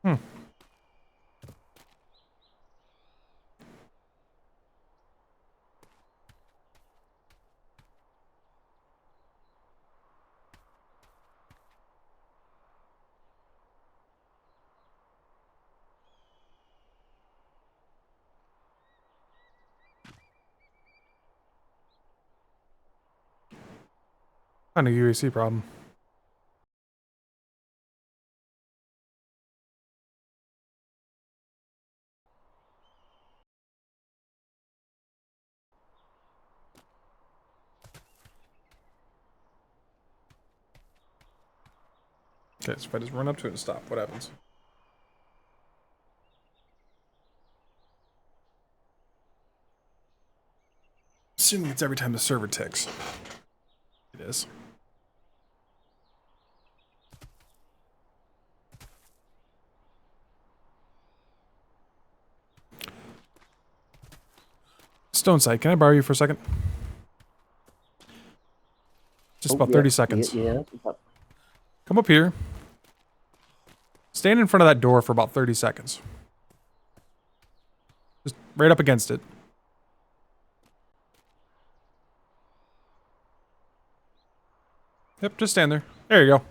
Hmm. Kind of UAC problem. Okay, so if I just run up to it and stop, what happens? Assuming it's every time the server ticks. It is. Stone Sight, can I borrow you for a second? Just about 30 seconds. Yeah. Come up here. Stand in front of that door for about 30 seconds. Just right up against it. Yep, just stand there. There you go.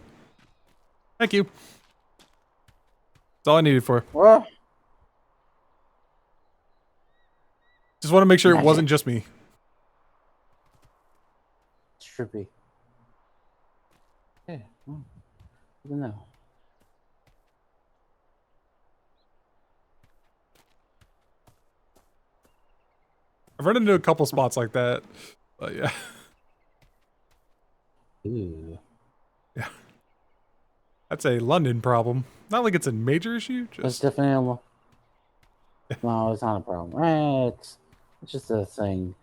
Thank you. That's all I needed for. Well, just want to make sure it wasn't just me. It's trippy. Yeah. I don't know. I've run into a couple spots like that. But yeah. Ooh. Yeah. That's a London problem. Not like it's a major issue. It's Just definitely no, it's not a problem. It's just a thing.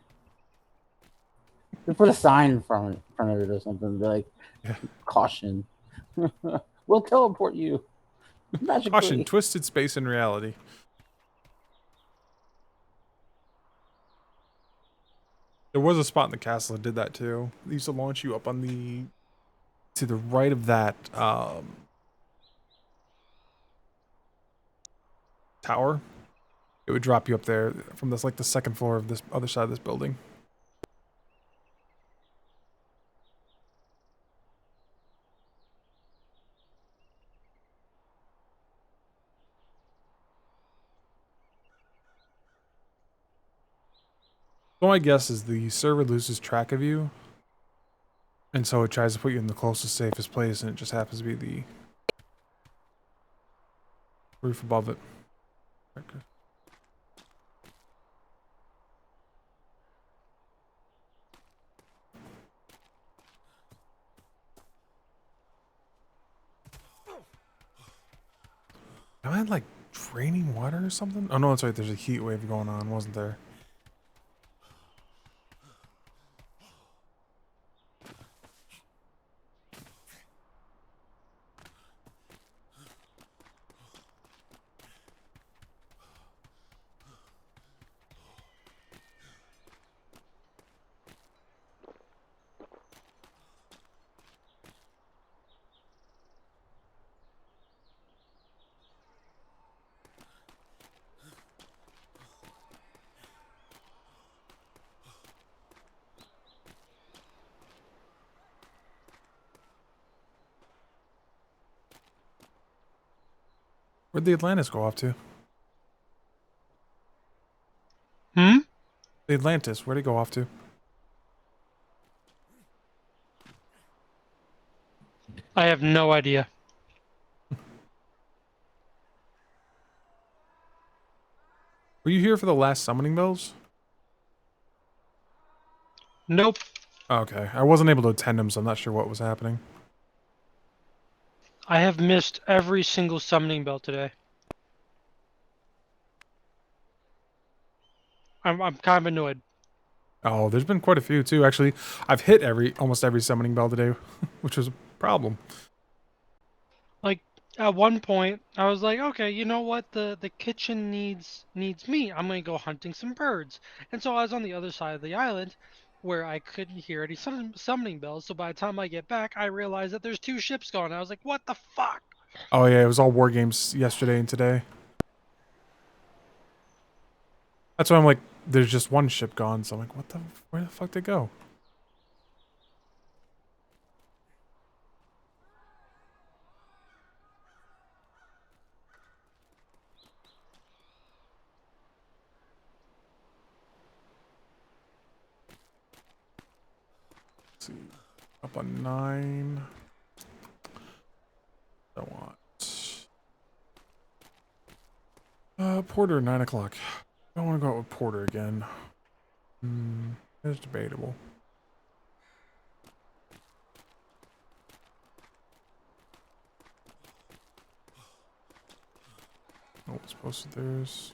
You put a sign in front of it or something. Be like, caution. We'll teleport you. Magically. caution, twisted space in reality. There was a spot in the castle that did that too. They used to launch you up on the to the right of that tower. It would drop you up there from this, like the second floor of this other side of this building. So my guess is the server loses track of you, and so it tries to put you in the closest, safest place, and it just happens to be the roof above it. Okay. Am I like draining water or something? Oh no, that's right. There's a heat wave going on, wasn't there? Where'd the Atlantis go off to? Hmm? The Atlantis, where'd it go off to? I have no idea. Were you here for the last summoning bells? Nope. Okay, I wasn't able to attend them, so I'm not sure what was happening. I have missed every single summoning bell today. I'm kind of annoyed. Oh, there's been quite a few too. Actually, I've hit almost every summoning bell today, which was a problem. Like at one point, I was like, okay, you know what? The kitchen needs meat. I'm gonna go hunting some birds. And so I was on the other side of the island, where I couldn't hear any summoning bells. So by the time I get back, I realized that there's 2 ships gone. I was like, what the fuck? Oh yeah, it was all war games yesterday and today. That's why I'm like, there's just one ship gone. So I'm like, where the fuck did it go? Let's see, up on 9. I want Porter 9 o'clock. I don't want to go out with Porter again. It's debatable. Oh, it's posted theirs.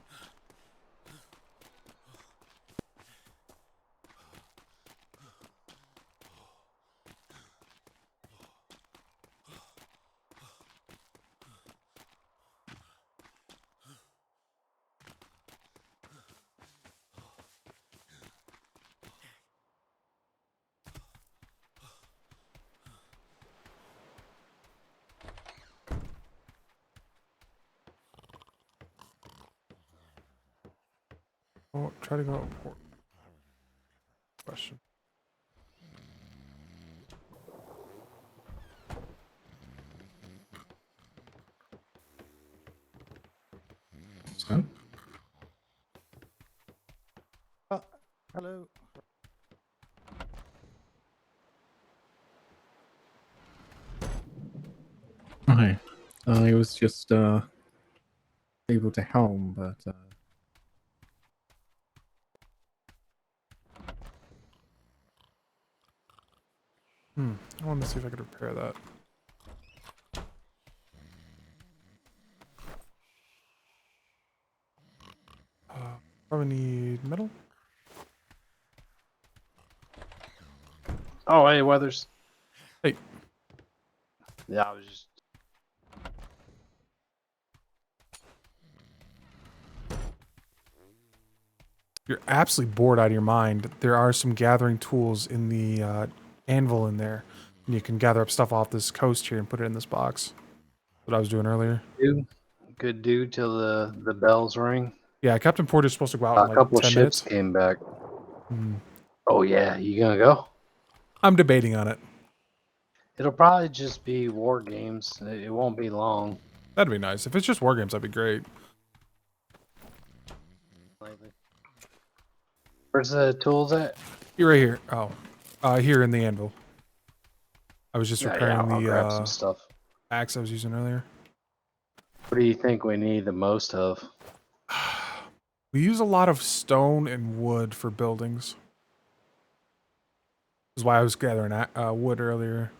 Oh, try to go out Porter. Question. So? Hello. Hi. I was just able to helm, but I wanted to see if I could repair that. Probably need metal. Oh, hey, Weathers. Hey. Yeah, I was just. You're absolutely bored out of your mind. There are some gathering tools in the anvil in there. And you can gather up stuff off this coast here and put it in this box. What I was doing earlier. Good dude till the bells ring. Yeah, Captain Porter's supposed to go out in A like couple 10 ships minutes. came back. Hmm. Oh yeah, you gonna go? I'm debating on it. It'll probably just be war games. It won't be long. That'd be nice. If it's just war games, that'd be great. Where's the tools at? You're right here. Oh, here in the anvil. I was just Yeah, repairing I'll the grab some stuff. axe I was using earlier. What do you think we need the most of? We use a lot of stone and wood for buildings. This is why I was gathering wood earlier.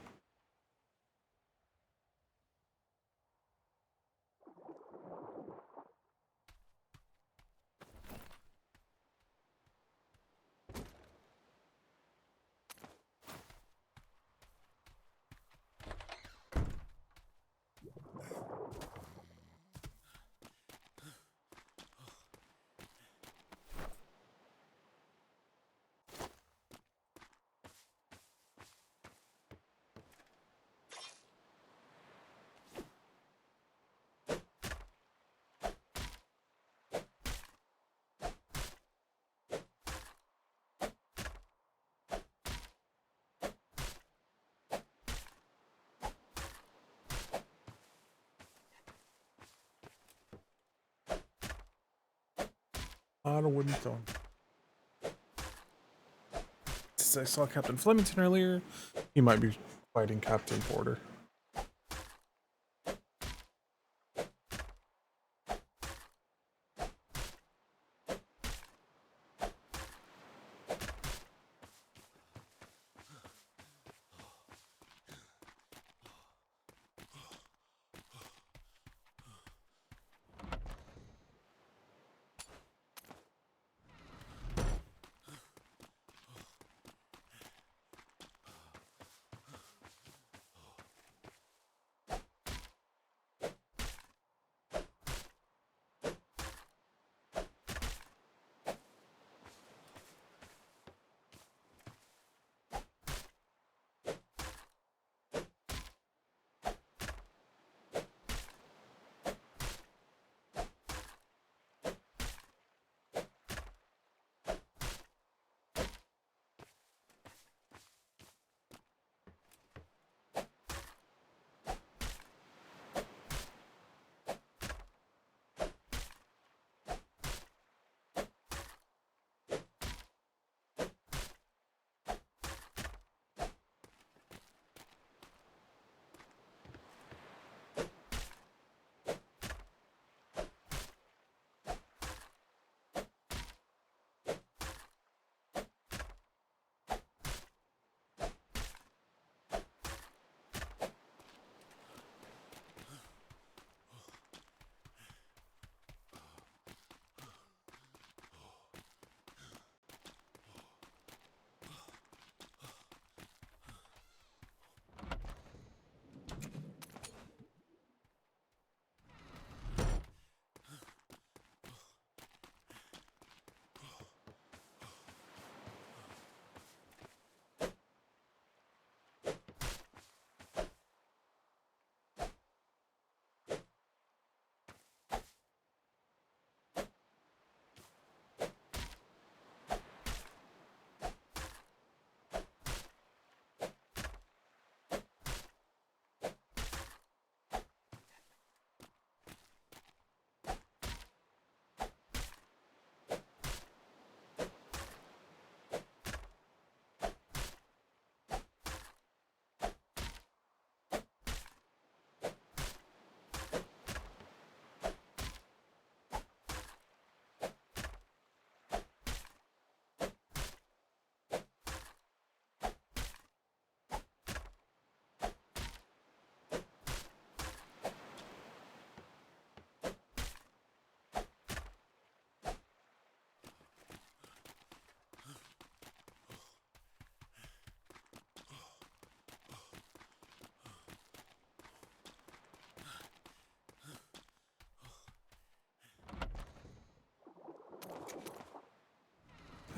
On a Winston. I saw Captain Flemington earlier. He might be fighting Captain Porter.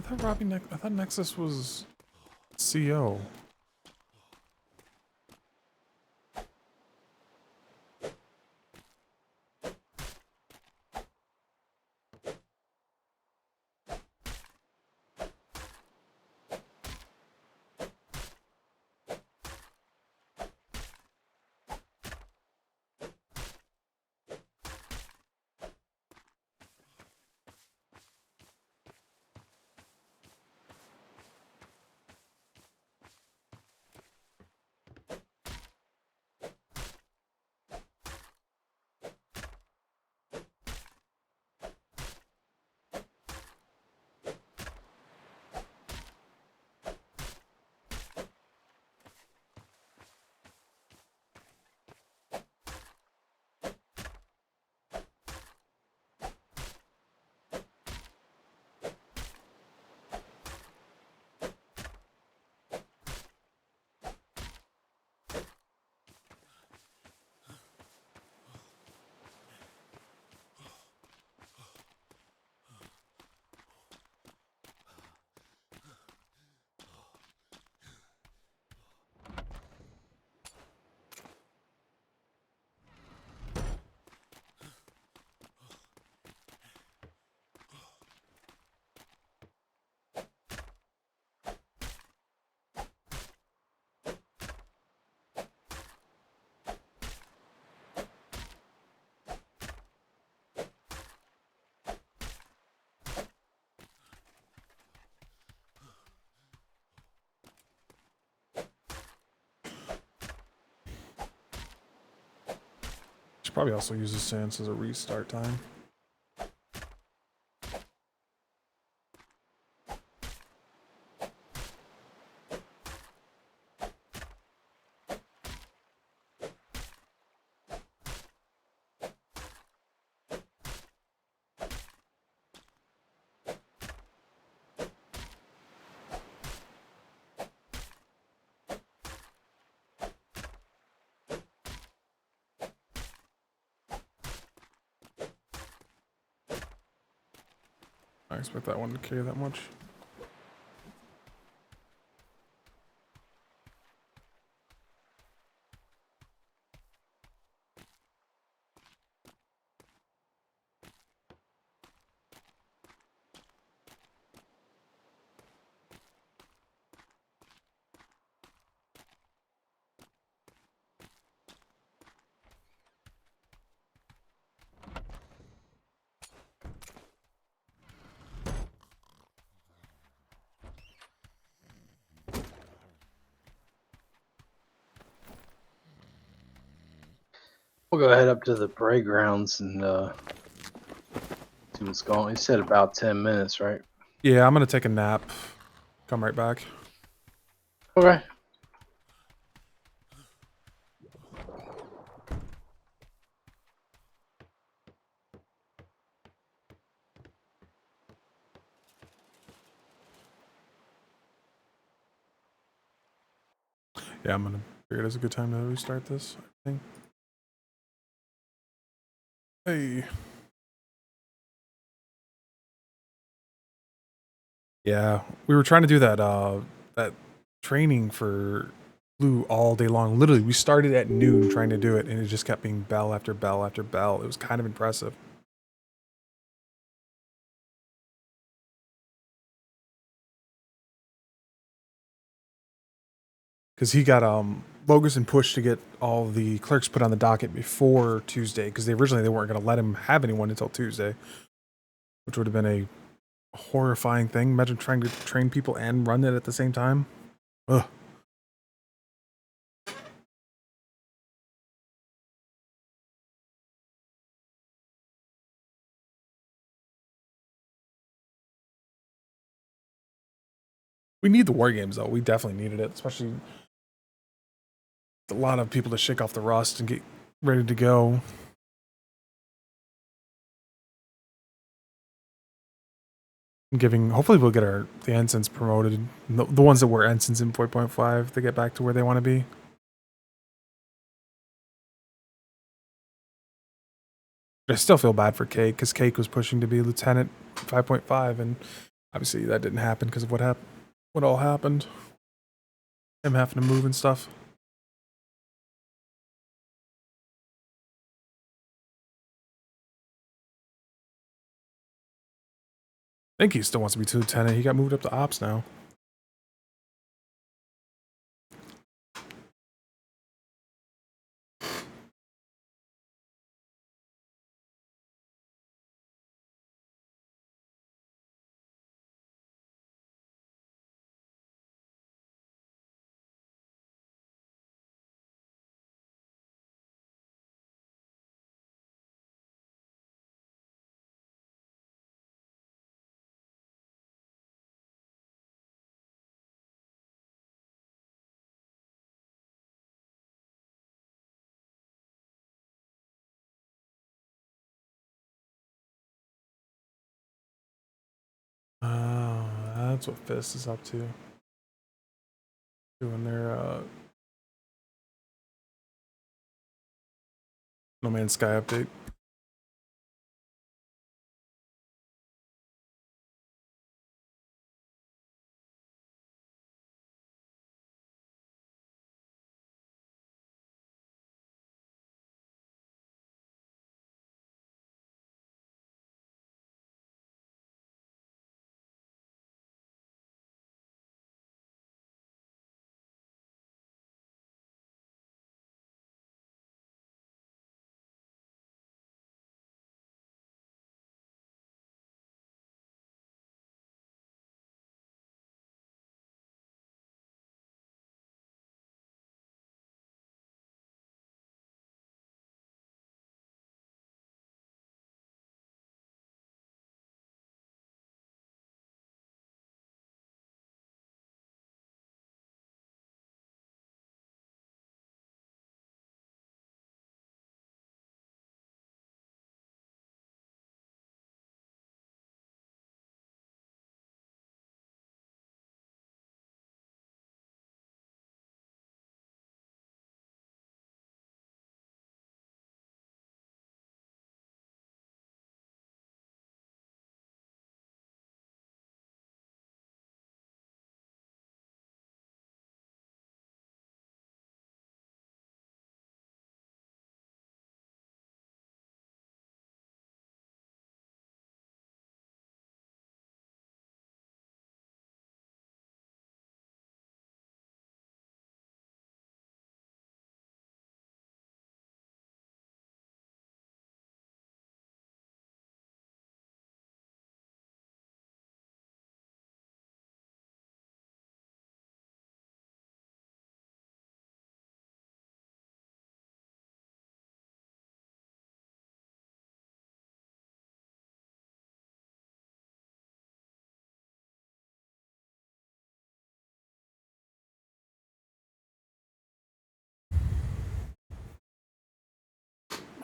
I thought Nexus was CO. probably also use the stance as a restart time. I expect that one to carry that much. We'll go ahead up to the parade grounds and see what's going on. He said about 10 minutes, right? Yeah, I'm gonna take a nap. Come right back. Okay. Yeah, I'm gonna figure it as a good time to restart this, I think. Hey. Yeah, we were trying to do that training for Blue all day long. Literally, we started at noon trying to do it, and it just kept being bell after bell after bell. It was kind of impressive. Because he got Bogus pushed to get all the clerks put on the docket before Tuesday, because originally they weren't going to let him have anyone until Tuesday, which would have been a horrifying thing. Imagine trying to train people and run it at the same time. Ugh. We need the war games though. We definitely needed it, especially a lot of people to shake off the rust and get ready to go. Hopefully we'll get the ensigns promoted. The ones that were ensigns in 4.5 to get back to where they want to be. But I still feel bad for Cake, because Cake was pushing to be lieutenant 5.5, and obviously that didn't happen because of what all happened. Him having to move and stuff. I think he still wants to be lieutenant. He got moved up to ops now. Oh, that's what Fist is up to. Doing their No Man's Sky update.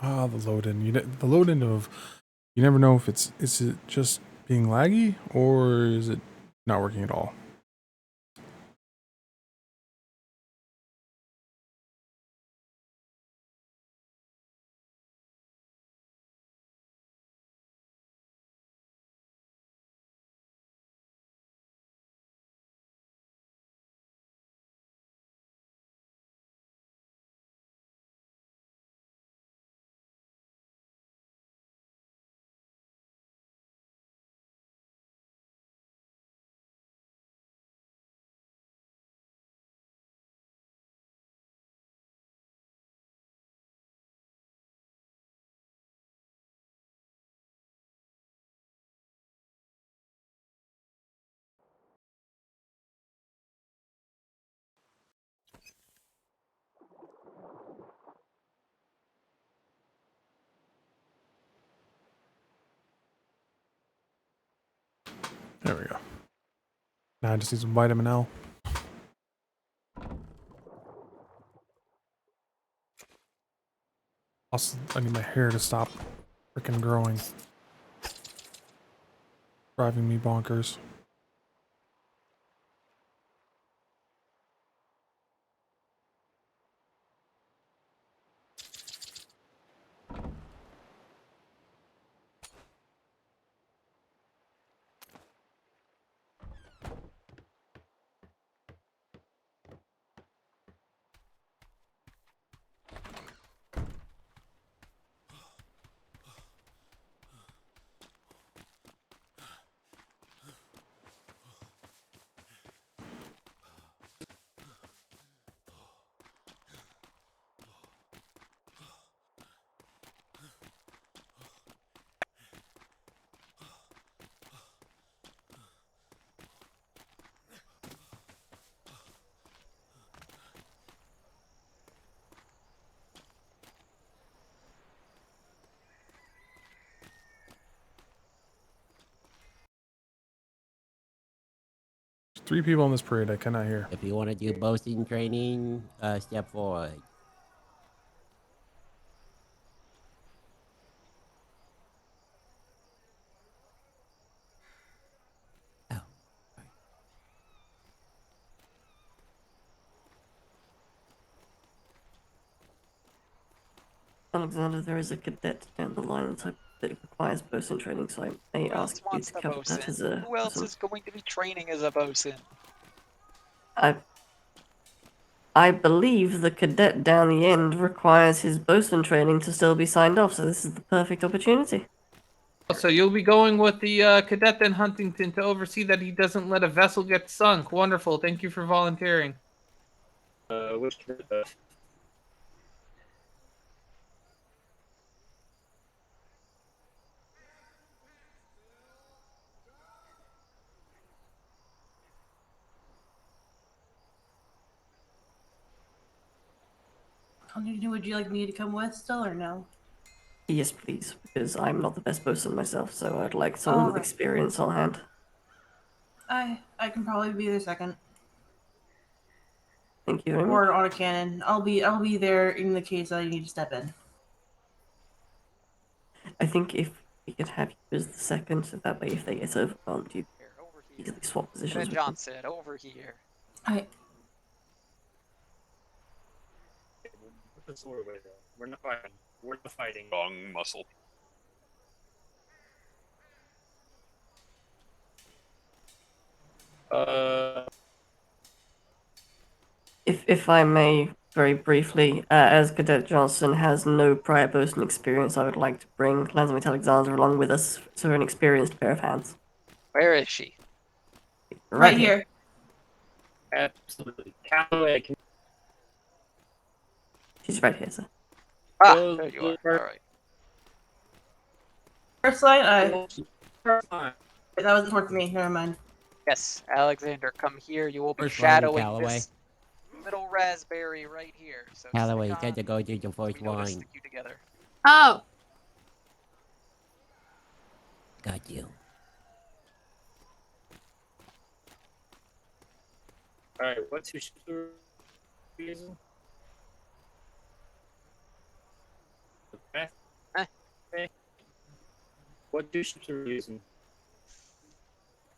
Ah, the load in. The load in of. You never know if is it just being laggy or is it not working at all. There we go. Now I just need some vitamin L. Also, I need my hair to stop freaking growing. Driving me bonkers. There's 3 people on this parade. I cannot hear. If you want to do boasting training, step forward. Alexander, there is a cadet down the line that requires bosun training, so I may Who else ask you wants to the cover that bosun? as a. Who else is going to be training as a bosun? I believe the cadet down the end requires his bosun training to still be signed off, so this is the perfect opportunity. So you'll be going with the cadet in Huntington to oversee that he doesn't let a vessel get sunk. Wonderful. Thank you for volunteering. Which cadet? Would you like me to come with still or no? Yes, please, because I'm not the best bosun myself, so I'd like someone with Alright. experience on hand. I can probably be there second. Thank you very much. Or on a cannon. I'll be there in the case I need to step in. I think if we could have you as the second, so that way if they get overwhelmed, you easily swap positions Cadet with them. Johnson, over here. Put the sword away, though. We're not fighting. We're not fighting. Wrong muscle. If I may, very briefly, as Cadet Johnson has no prior bosun experience, I would like to bring Landsmate Alexander along with us, so we're an experienced pair of hands. Where is she? Right here. Absolutely. Callaway, can She's right here, sir. Ah, there you are. All right. First line, that wasn't towards me. Never mind. Yes, Alexander, come here. You will be First line, shadowing Callaway. this little raspberry right here. So Callaway, you stick got on. to go to the first We know to line. stick you together. Oh. Got you. Alright, what's your reason? What do ships are we using?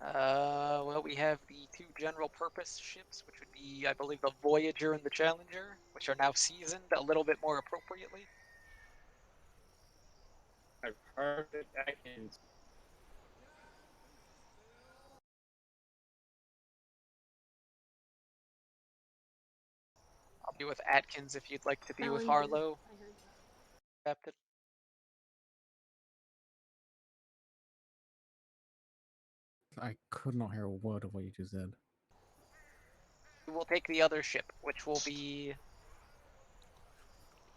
Well, we have the two general purpose ships, which would be, I believe, the Voyager and the Challenger, which are now seasoned a little bit more appropriately. I've heard that Atkins. I'll be with Atkins if you'd like to be with Harlow, Captain. I could not hear a word of what you just said. We'll take the other ship, which will be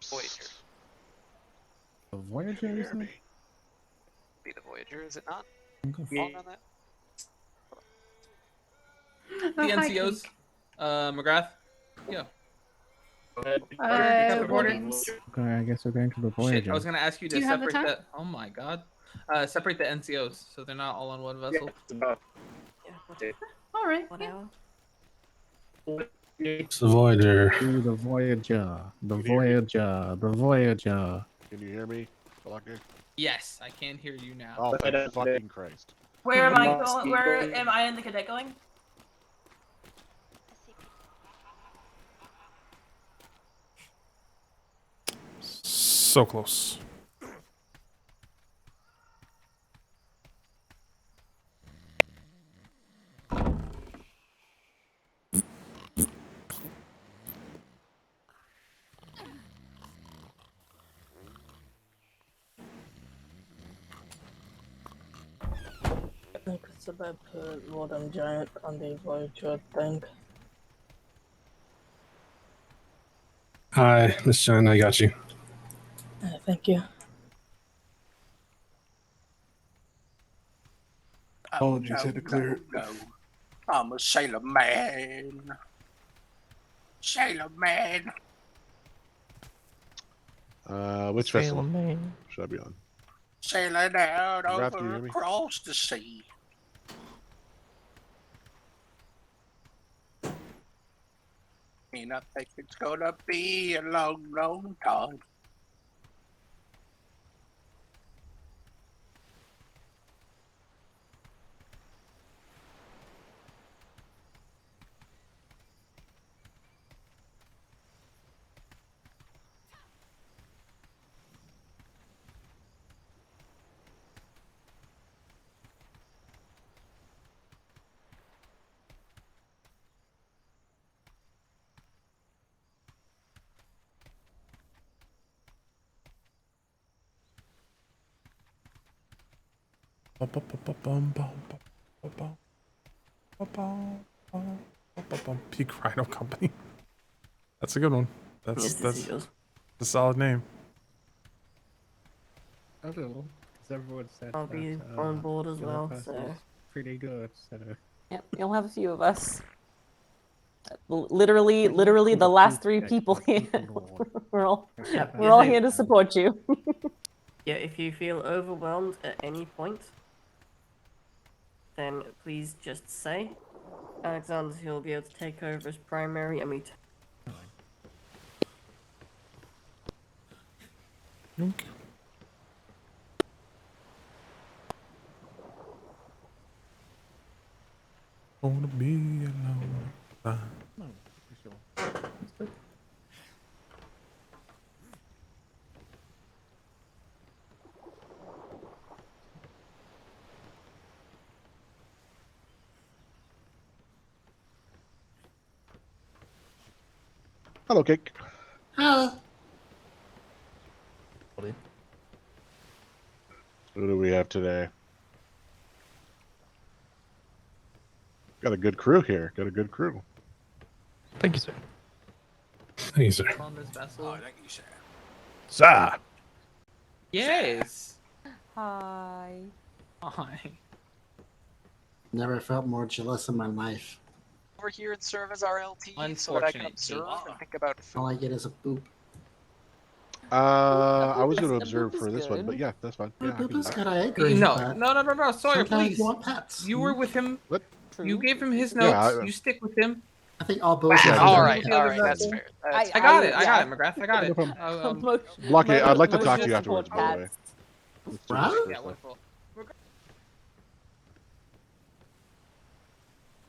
Voyager. The Voyager, you said? Be the Voyager, is it not? Okay. Wrong on that? The NCOs, McGrath. Yeah. Okay, I guess we're going to the Voyager. Shit, I was gonna ask you Do to you have the separate time? the. Oh my god. Separate the NCOs so they're not all on one vessel. All right. It's the Voyager. The Voyager. The Voyager. The Voyager. Can you hear me? Yes, I can hear you now. Oh, thank fucking Christ. Where am I going? Where am I in the cadet going? So close. I think it's about put Modern Giant on the Voyager thing. Hi, Miss Chen, I got you. Thank you. Apologies, had to clear it. No. I'm a sailor man. Sailor man. Which Sailor vessel man. should I be on? Sailing out Ralph, do you over hear me? across the sea. And I think it's gonna be a long, long time. Peak Rhino Company. That's a good one. That's Yes, that's it is. a solid name. Hello. Because everyone said I'll be that, on board as your well, person so. is pretty good, so. Yep, you'll have a few of us. Literally the last three people here. we're all Yep, we're all yes, here to support you. Yeah, if you feel overwhelmed at any point, then please just say. Alexander, he'll be able to take over as primary and meet. Okay. Wanna be alone. No, for sure. Hello, Cake. Hello. Who do we have today? Got a good crew here. Got a good crew. Thank you, sir. Thank you, sir. On this vessel. Oh, thank you, sir. Sir. Yes. Hi. Hi. Never felt more jealous in my life. Over here and serve as our LT so that I can Unfortunate. observe and think about food. All I get is a boop. I was going to A observe boop is for this one, good. but yeah, that's fine. A Yeah, I boop can is do good, that. I agree. No, but no, Sawyer, sometimes please. you want pets. You were with him. What? You gave him his Yeah, notes. I- You stick with him. I think all boats. Yeah, All no right, The other that's thing. fair. I got it. I got it, McGrath. I got it. Blockade, I'd like to Motion talk to you to afterwards, support by the way. cats. Let's do Right? this Yeah, first, though. wonderful.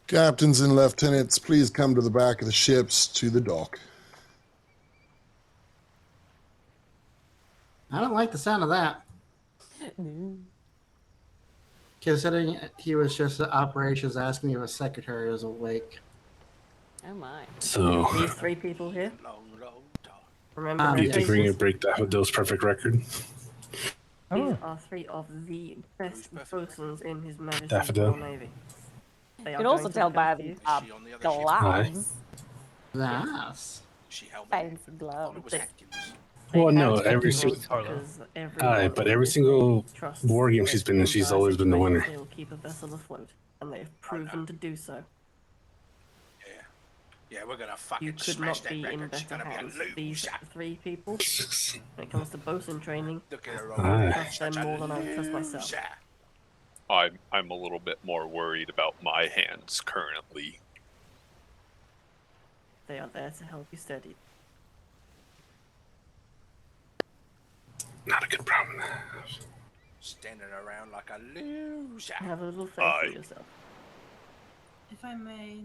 Captains and lieutenants, please come to the back of the ships to the dock. I don't like the sound of that. Considering he was just at operations asking if his secretary was awake. Oh my. So These three people here. Remember Um, their yes. you think we faces? can break that those perfect record? These are three of the best bosuns in His Majesty's Daffodil. Royal Navy. They You are can also going to tell look by after the you. gloves. Nice. Fancy gloves. They Well, no, have every taken single votes because everyone but in every this single navy trusts war game that she's been in, in she's dire always been the situations winner. They will keep a vessel afloat, and they have proven to do so. Yeah, we're gonna fucking You could smash not that be in record. She's better gonna be a hands. loser. These three people, when it comes to bosun training, Look at her Aye. over trust them more than I trust myself. I'm a little bit more worried about my hands currently. They are there to help you steady. Not a good problem. Standing around like a loser. Have a little faith in yourself. If I may,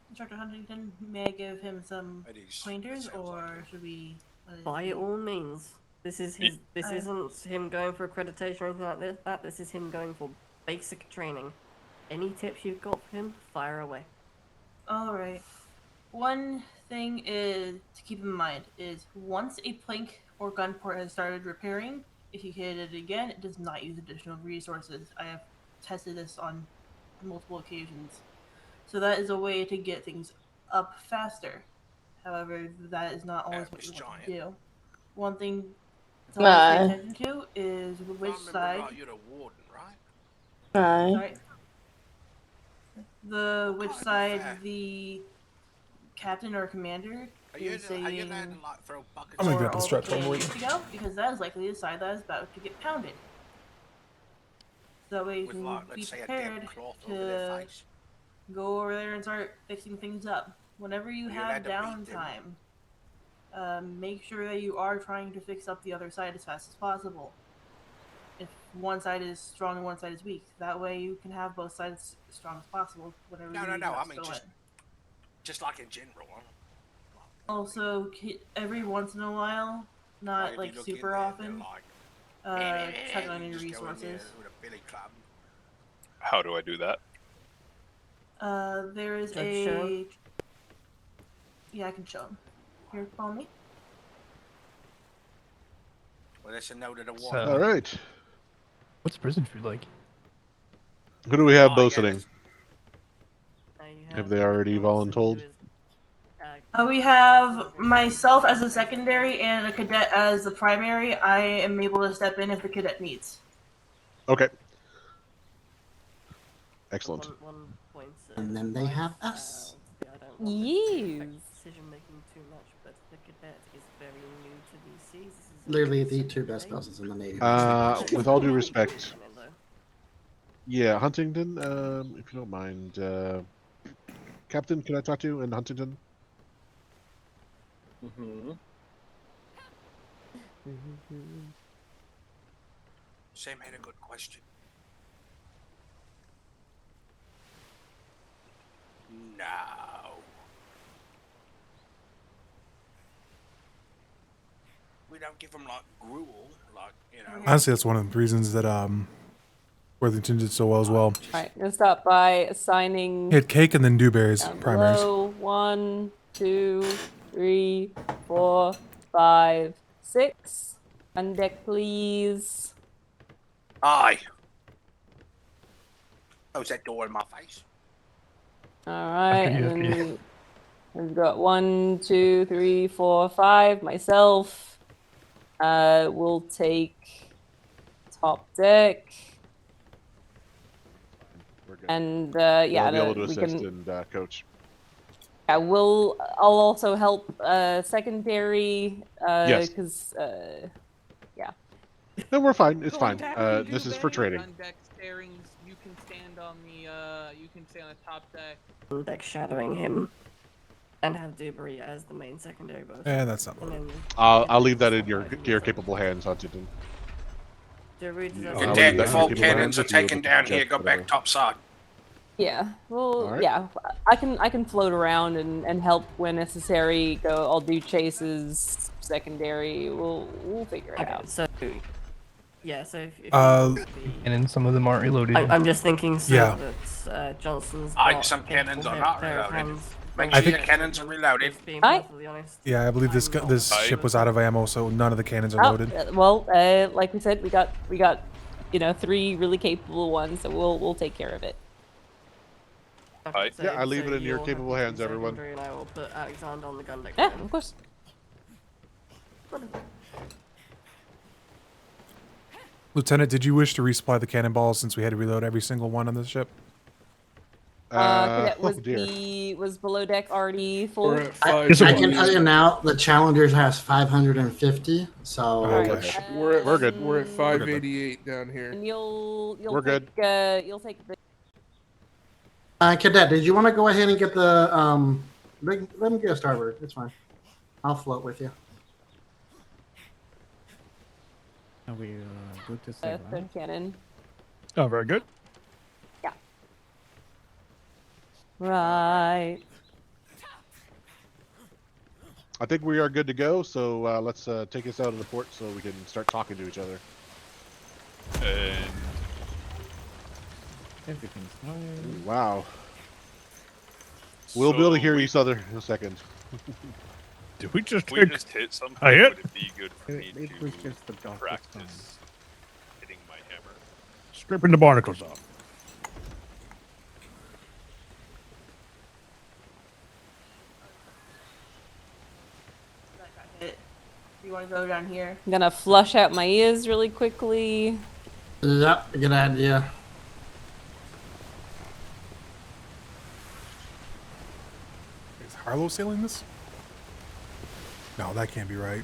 Instructor Huntington, may I give him some pointers, or should we? By all means, this is his. This I- isn't him going for accreditation or anything like this. This is him going for basic training. Any tips you've got for him, fire away. All right. One thing is to keep in mind is once a plank or gun port has started repairing, if you hit it again, it does not use additional resources. I have tested this on multiple occasions. So that is a way to get things up faster. However, that is not always what you want to do. One thing to always pay Aye. attention to is which side. Right, you're the warden, right? Aye. Sorry. Which side the captain or commander is saying I'm gonna get up and for stretch all while we're players waiting. to go, because that is likely the side that is about to get pounded. So that way you With can like, be let's say, a damn prepared cloth over their to face. go over there and start fixing things up. Whenever you You're have allowed to beat downtime, make sure that you are trying to fix up the other side as fast as possible. If one side is strong and one side is weak, that way you can have both sides as strong as possible. Whenever No, you no, need no. to I mean, fill just like in general. Also, every once in a while, not if like you look in super there, often, check on your just go in there resources. with a billy club. How do I do that? There is Can I show a. him? Yeah, I can show him. Here, follow me. Well, that's a note of the So- warden. All right. What's prison food like? Who do we have bosuning? Have they already voluntold? We have myself as a secondary and a cadet as the primary. I am able to step in if the cadet needs. Okay. Excellent. And then they have us. Yes. Decision making too much, but the cadet is very new to these seas. This is Literally the two best bosses in the Navy. With all due respect, yeah, Huntington, if you don't mind, Captain, can I talk to you in Huntington? Sam had a good question. No. We don't give them like gruel, like, you know. Honestly, that's one of the reasons that Worthington did so well as well. Alright, I'm gonna start by assigning He had cake and then dewberries, down primaries. below. 1, 2, 3, 4, 5, 6. On deck, please. Aye. Close that door in my face. Alright, After you, and after then we've got 1, 2, 3, 4, 5. Myself. We'll take top deck. And yeah, I'll be able to we assist can. and coach. Yeah, I'll also help secondary Yes. because yeah. No, we're fine. It's fine. This is for training. bearings. You can stand on the top deck. Deck shadowing him, and have Dubry as the main secondary boat. That's not. And then I'll leave that in your capable hands, Huntington. Dubry deserves I'll to leave be that in your Four capable cannons hands are if you taken would down here. suggest Go whatever. back topside. Yeah. Well, Alright. yeah. I can float around and help when necessary. I'll do chases, secondary. We'll figure it out. So, yeah. So if And then some of them aren't reloaded. I'm just thinking so Yeah. that Johnson's Aye, got some a cannons are capable not pair of reloaded. hands. Make I sure your think- cannons are reloaded. Being Aye. perfectly honest. Yeah, I believe this ship was out of ammo, so none of the cannons are loaded. Well, like we said, we got 3 really capable ones, so we'll take care of it. Okay, Yeah, I leave it in your you'll capable have hands, everyone. secondary, and I will put Alexander on the gun deck. Yeah, then. of course. Lieutenant, did you wish to resupply the cannonballs since we had to reload every single one on the ship? Cadet, was dear. was below deck already full? I can tell you now, the Challengers has 550, so We're good. We're at 588 down here. And you'll We're good. You'll take the Cadet, did you want to go ahead and get the let them get a starboard? It's fine. I'll float with you. Are we good to say third cannon. Oh, very good. Yeah. Right. I think we are good to go, so let's take us out of the port so we can start talking to each other. And Everything's fine. Wow. We'll be able to hear each other in a second. Did we just if we just hit something, I hit? would it be good for me It was just the to dock this practice hitting my hammer? Stripping the barnacles off. You want to go down here? I'm gonna flush out my ears really quickly. Yep, good idea. Is Harlow sailing this? No, that can't be right.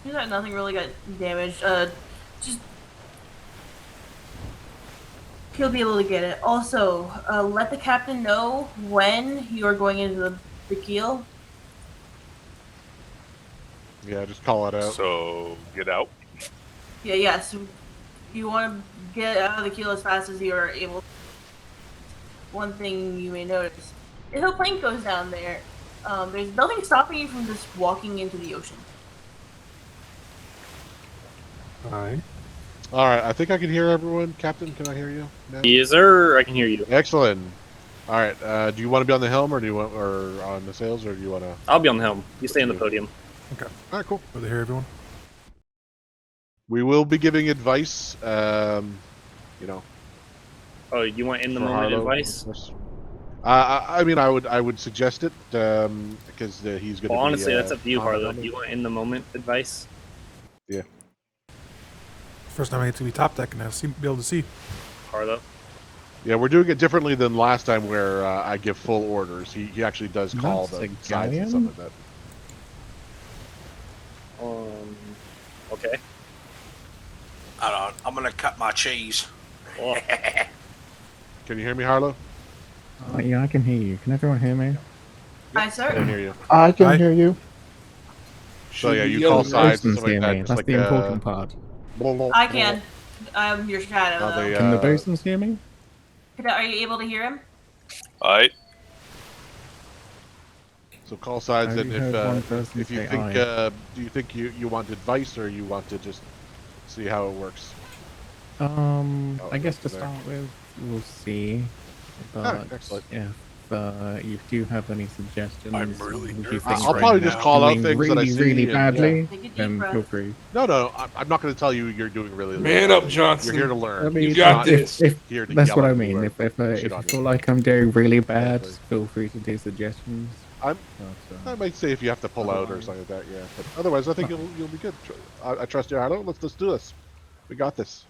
Seems like nothing really got damaged. Just he'll be able to get it. Also, let the captain know when you are going into the keel. Yeah, just call it out. So get out. Yeah. So you want to get out of the keel as fast as you are able. One thing you may notice: if a plane goes down there, there's nothing stopping you from just walking into the ocean. Alright. Alright, I think I can hear everyone. Captain, can I hear you now? Yes, sir. I can hear you. Excellent. Alright, do you want to be on the helm or do you want or on the sails or do you want to I'll be on the helm. You stay on the podium. Okay. Alright, cool. Good to hear everyone. We will be giving advice, you know. Oh, you want in the for moment Harlow, advice? of course. I mean, I would suggest it because he's going to. Well, honestly, that's up to you, on the Harlow. helmet. Do you want in the moment advice? Yeah. First time I get to be top deck and I'll be able to see. Harlow. Yeah, we're doing it differently than last time where I give full orders. He actually does call That's the a sides and stuff like that. Okay. Hold on, I'm gonna cut my cheese. Oh. Can you hear me, Harlow? Yeah, I can hear you. Can everyone hear me? Hi, I sir. can hear you. I can Hi. hear you. So yeah, you call sides and Bosun's stuff like hear that. me. Just That's like the important part. I can. I'm your shadow. How Though. they, Can the bosuns hear me? Cadet, are you able to hear him? Alright. So call sides, I and only heard one person if you say think aye. do you think you want advice or you want to just see how it works? I guess to there. start with, we'll see. But excellent. if you do have any suggestions, I'm really if you nervous think I'll right probably now just call out doing things that I really, see really and- badly, Take a deep then breath. feel free. No, I'm not going to tell you you're doing really. Man up, Johnson. You're here to learn. I mean, You got not this. If here to that's yell what at I you mean. or If shit you on feel you. like I'm doing really bad, Exactly. feel free to do suggestions. I'm- But, I might say if you have to pull out or something like that, yeah. But otherwise, I think you'll be good. I trust you, Harlow. Let's do this. We got this.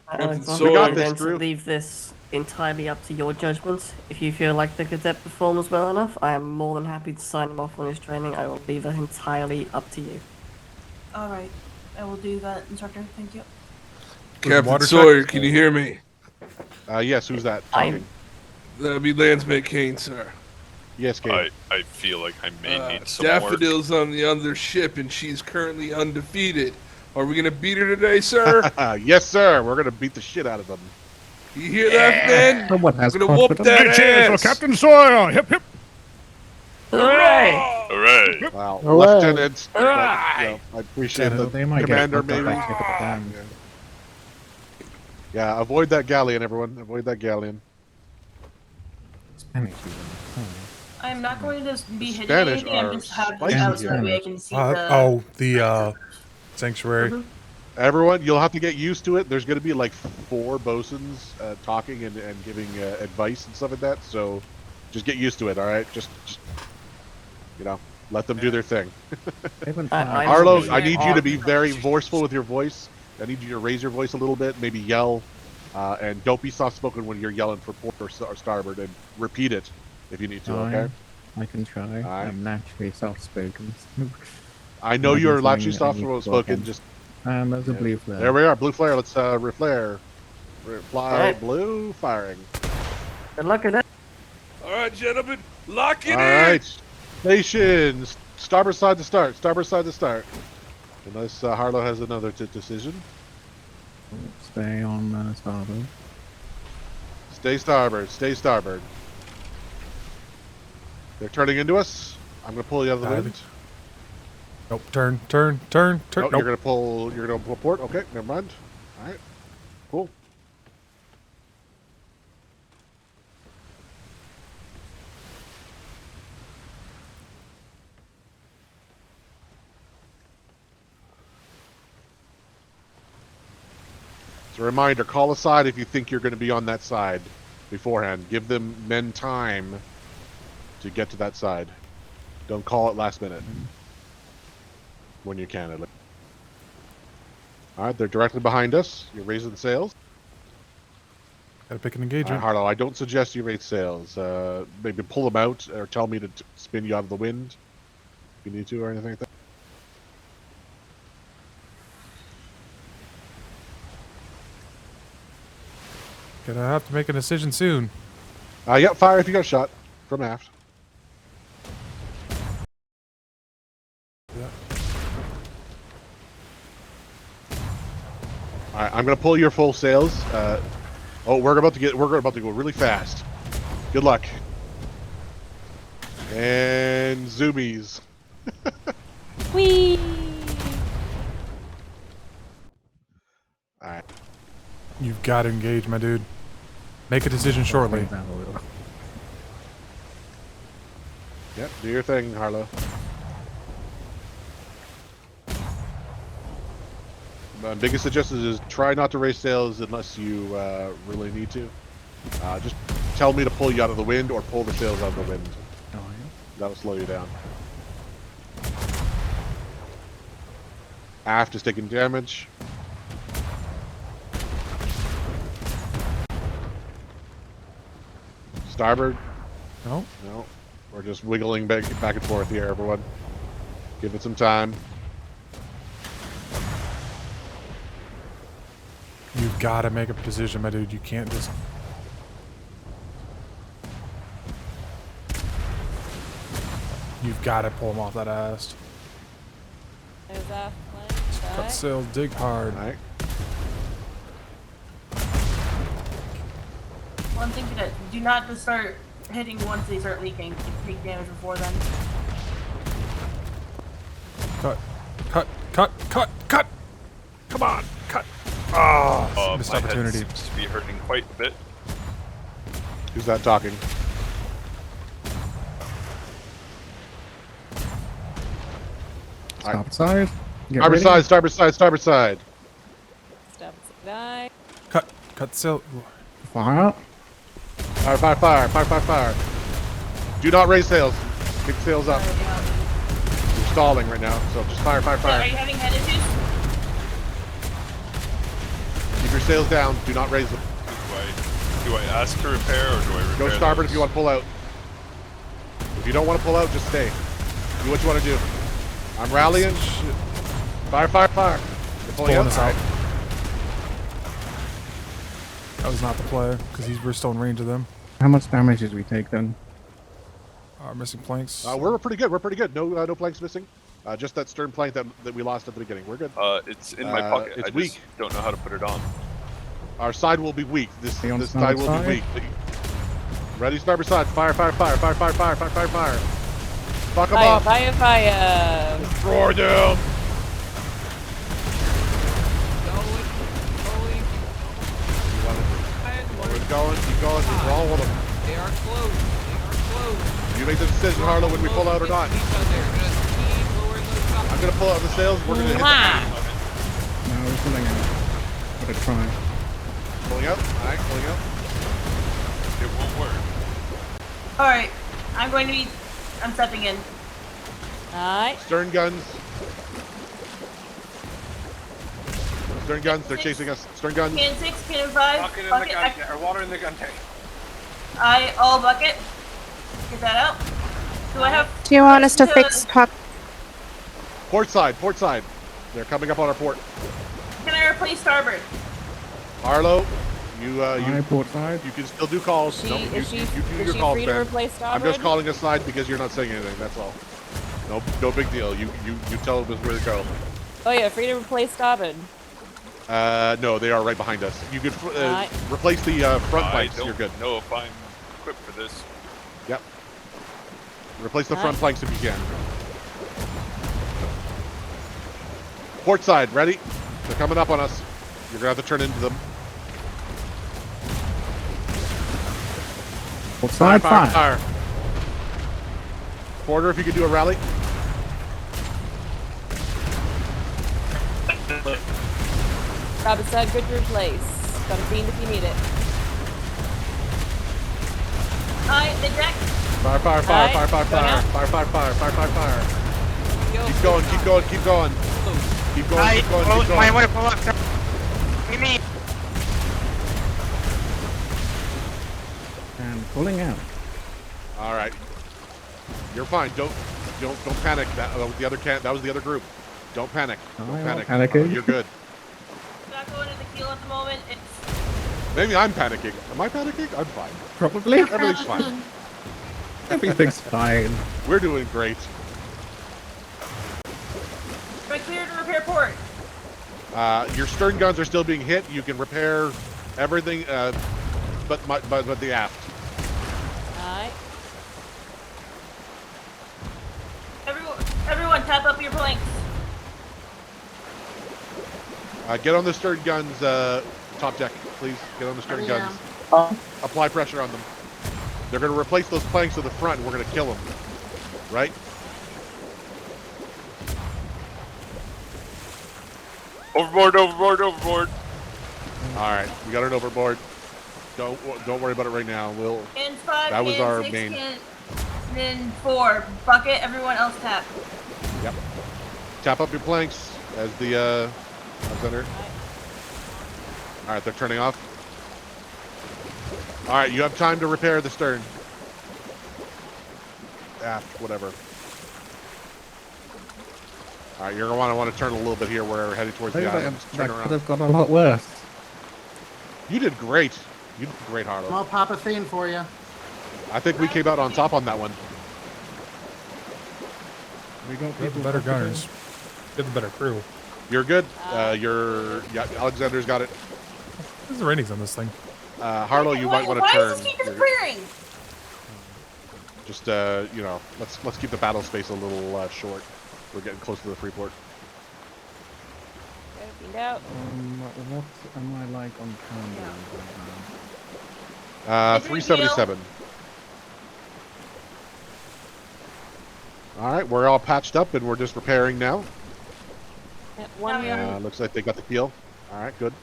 Captain Alexander, We got I'm this, going Drew. to leave this entirely up to your judgment. If you feel like the cadet performs well enough, I am more than happy to sign him off on his training. I will leave that entirely up to you. All right, I will do that, Instructor. Thank you. Captain water Sawyer, check? can you hear me? Yes, who's that talking? That'd be Landsmate Kane, sir. Yes, Kane. I feel like I may need some work. Daffodil's on the other ship, and she's currently undefeated. Are we gonna beat her today, sir? Yes, sir. We're gonna beat the shit out of them. You hear that, man? Someone has We're gonna whoop confidence. that Big cheers ass. for Captain Sawyer! Hip hip! Hooray! Hooray! Wow, Hooray. Lieutenant. Hooray. I appreciate Yeah, the they might commander, get maybe. back at the time. Yeah, avoid that galleon, everyone. Avoid that galleon. Spanish even. I'm not going to be hitting Spanish anything. I'm are just having spicy it out so here. that way I can see the. The sanctuary. Everyone, you'll have to get used to it. There's going to be like 4 bosuns talking and giving advice and stuff like that. So just get used to it, all right? Just you know, let them do their thing. Arlo, I need you to be very forceful with your voice. I need you to raise your voice a little bit, maybe yell, and don't be soft-spoken when you're yelling for port or starboard, and repeat it if you need to, okay? I can try. Alright. I'm naturally soft-spoken. I know you're naturally Something I need to work soft-spoken, on. just... There's a blue flare. There we are, blue flare. Let's reflare. Fly Alright. blue, firing. Good luck at that. All right, gentlemen, lock it All in. right, stations. Starboard side to start. Starboard side to start. Unless Harlow has another decision. Stay on starboard. Stay starboard. Stay starboard. They're turning into us. I'm gonna pull you out of the wind. Nope. Turn. Turn. Turn. Turn. Oh, Nope. you're gonna pull port. Okay, never mind. All right, cool. As a reminder, call aside if you think you're going to be on that side beforehand. Give them men time to get to that side. Don't call it last minute. When you can, at least. Alright, they're directly behind us. You're raising the sails. Gotta pick an engagement. Harlow, I don't suggest you raise sails. Maybe pull them out or tell me to spin you out of the wind if you need to or anything like that. Gonna have to make a decision soon. Yeah, fire if you got a shot from aft. Yeah. Alright, I'm gonna pull your full sails. Oh, we're about to go really fast. Good luck. And zoomies. Whee! Alright. You've got to engage, my dude. Make a decision shortly. Yep, do your thing, Harlow. My biggest suggestion is try not to raise sails unless you really need to. Just tell me to pull you out of the wind or pull the sails out of the wind. Oh, yeah. That'll slow you down. Aft is taking damage. Starboard? No. No. We're just wiggling back and forth here, everyone. Give it some time. You've got to make a decision, my dude. You can't just... You've got to pull him off that ass. There's that Cut sail, dig hard. Alright. One thing to do not just start hitting once they start leaking. Take damage before then. Cut. Cut. Cut. Cut. Cut. Come on. Cut. Oh, missed My head opportunity. seems to be hurting quite a bit. Who's that talking? Starboard side. Get Starboard ready. side, starboard side, starboard side. Step die. Cut. Cut sail. Fire. Fire, fire, fire, fire, fire, fire. Do not raise sails. Kick sails up. You're stalling right now, so just fire, fire, Are fire. you having head issues? Keep your sails down. Do not raise them. Do I ask to repair or do I repair? Go starboard those? if you want to pull out. If you don't want to pull out, just stay. Do what you want to do. I'm rallying. Fire, fire, fire. You're pulling Pulling out. us All out. right. That was not the play because we're still in range of them. How much damage did we take then? Missing planks. We're pretty good. We're pretty good. No planks missing. Just that stern plank that we lost at the beginning. We're good. It's in my pocket. It's I weak. just don't know how to put it on. Our side will be weak. This Stay on side will starboard be weak. Ready, starboard side. Fire, fire, fire, fire, fire, fire, fire, fire, fire. Fuck them Fire, off. fire, fire. Destroy them. Keep going, keep going. We're all with them. They are close. They are close. You make the decision, Harlow, when we pull out or not. Each other. Just keep lowering those shots. I'm gonna pull out the sails. We're gonna hit Mwah. No, we're pulling out. Gotta try. pulling out. All right, pulling out. It won't work. All right, I'm going to be. I'm stepping in. Alright. Stern guns. Stern guns. They're chasing us. Stern guns. Can 6, can 5. Bucket in the Bucket. gun tank, or water in the gun tank. All bucket. Get that out. Do I have? Do you want us to fix top? Port side. Port side. They're coming up on our port. Can I replace starboard? Harlow, you port side. You can still do calls. Is she- No, is you she- do is your she calls, free to man. replace I'm just starboard? calling aside because you're not saying anything. That's all. No big deal. You tell them where to go. Oh yeah, free to replace starboard. No, they are right behind us. You could Alright. replace the front I planks. don't You're good. know if I'm equipped for this. Yep. Replace the front Alright. planks if you can. Port side, ready? They're coming up on us. You're gonna have to turn into them. Port side, fire. Fire. Porter, if you could do a rally. Robert said, good to replace. Got a fiend if you need it. The deck. Fire, fire, fire, Alright, fire, fire, going fire, out. fire, fire, fire, fire, fire, fire. Yo, Keep going, keep going, keep going. Keep going, keep going, keep going. Might pull up. Give me. And pulling out. All right. You're fine. Don't panic. That was the other group. Don't panic. Don't I'm panic. not panicking. You're good. Not going to the keel at the moment. It's Maybe I'm panicking. Am I panicking? I'm fine. Probably. Everything's fine. Everything's fine. We're doing great. am I clear to repair port? Your stern guns are still being hit. You can repair everything, but the aft. Alright. Everyone, tap up your planks. Get on the stern guns, top deck, please. Get on the stern guns. Apply pressure on them. They're going to replace those planks to the front, and we're going to kill them. Right? Overboard, overboard, overboard. All right, we got it overboard. Don't worry about it right now. Cans 5, That was cans our 6, main. Then 4. Bucket. Everyone else tap. Yep. Tap up your planks as the center. All right, they're turning off. All right, you have time to repair the stern. Aft, whatever. All right, you're gonna want to turn a little bit here. We're heading towards the island. Just turn That could around. have gone a lot worse. You did great. You did great, Harlow. I'll pop a thing for you. I think we came out on top on that one. We got We have the better gunners. We have the better crew. You're good. Alexander's got it. There's the ratings on this thing. Harlow, you might want to Why turn. does this keep You're- disappearing? Just let's keep the battle space a little short. We're getting close to the free port. Find out. What am I like on camera? 377. All right, we're all patched up and we're just repairing now. Yep, one Looks like they got the keel. All right, good.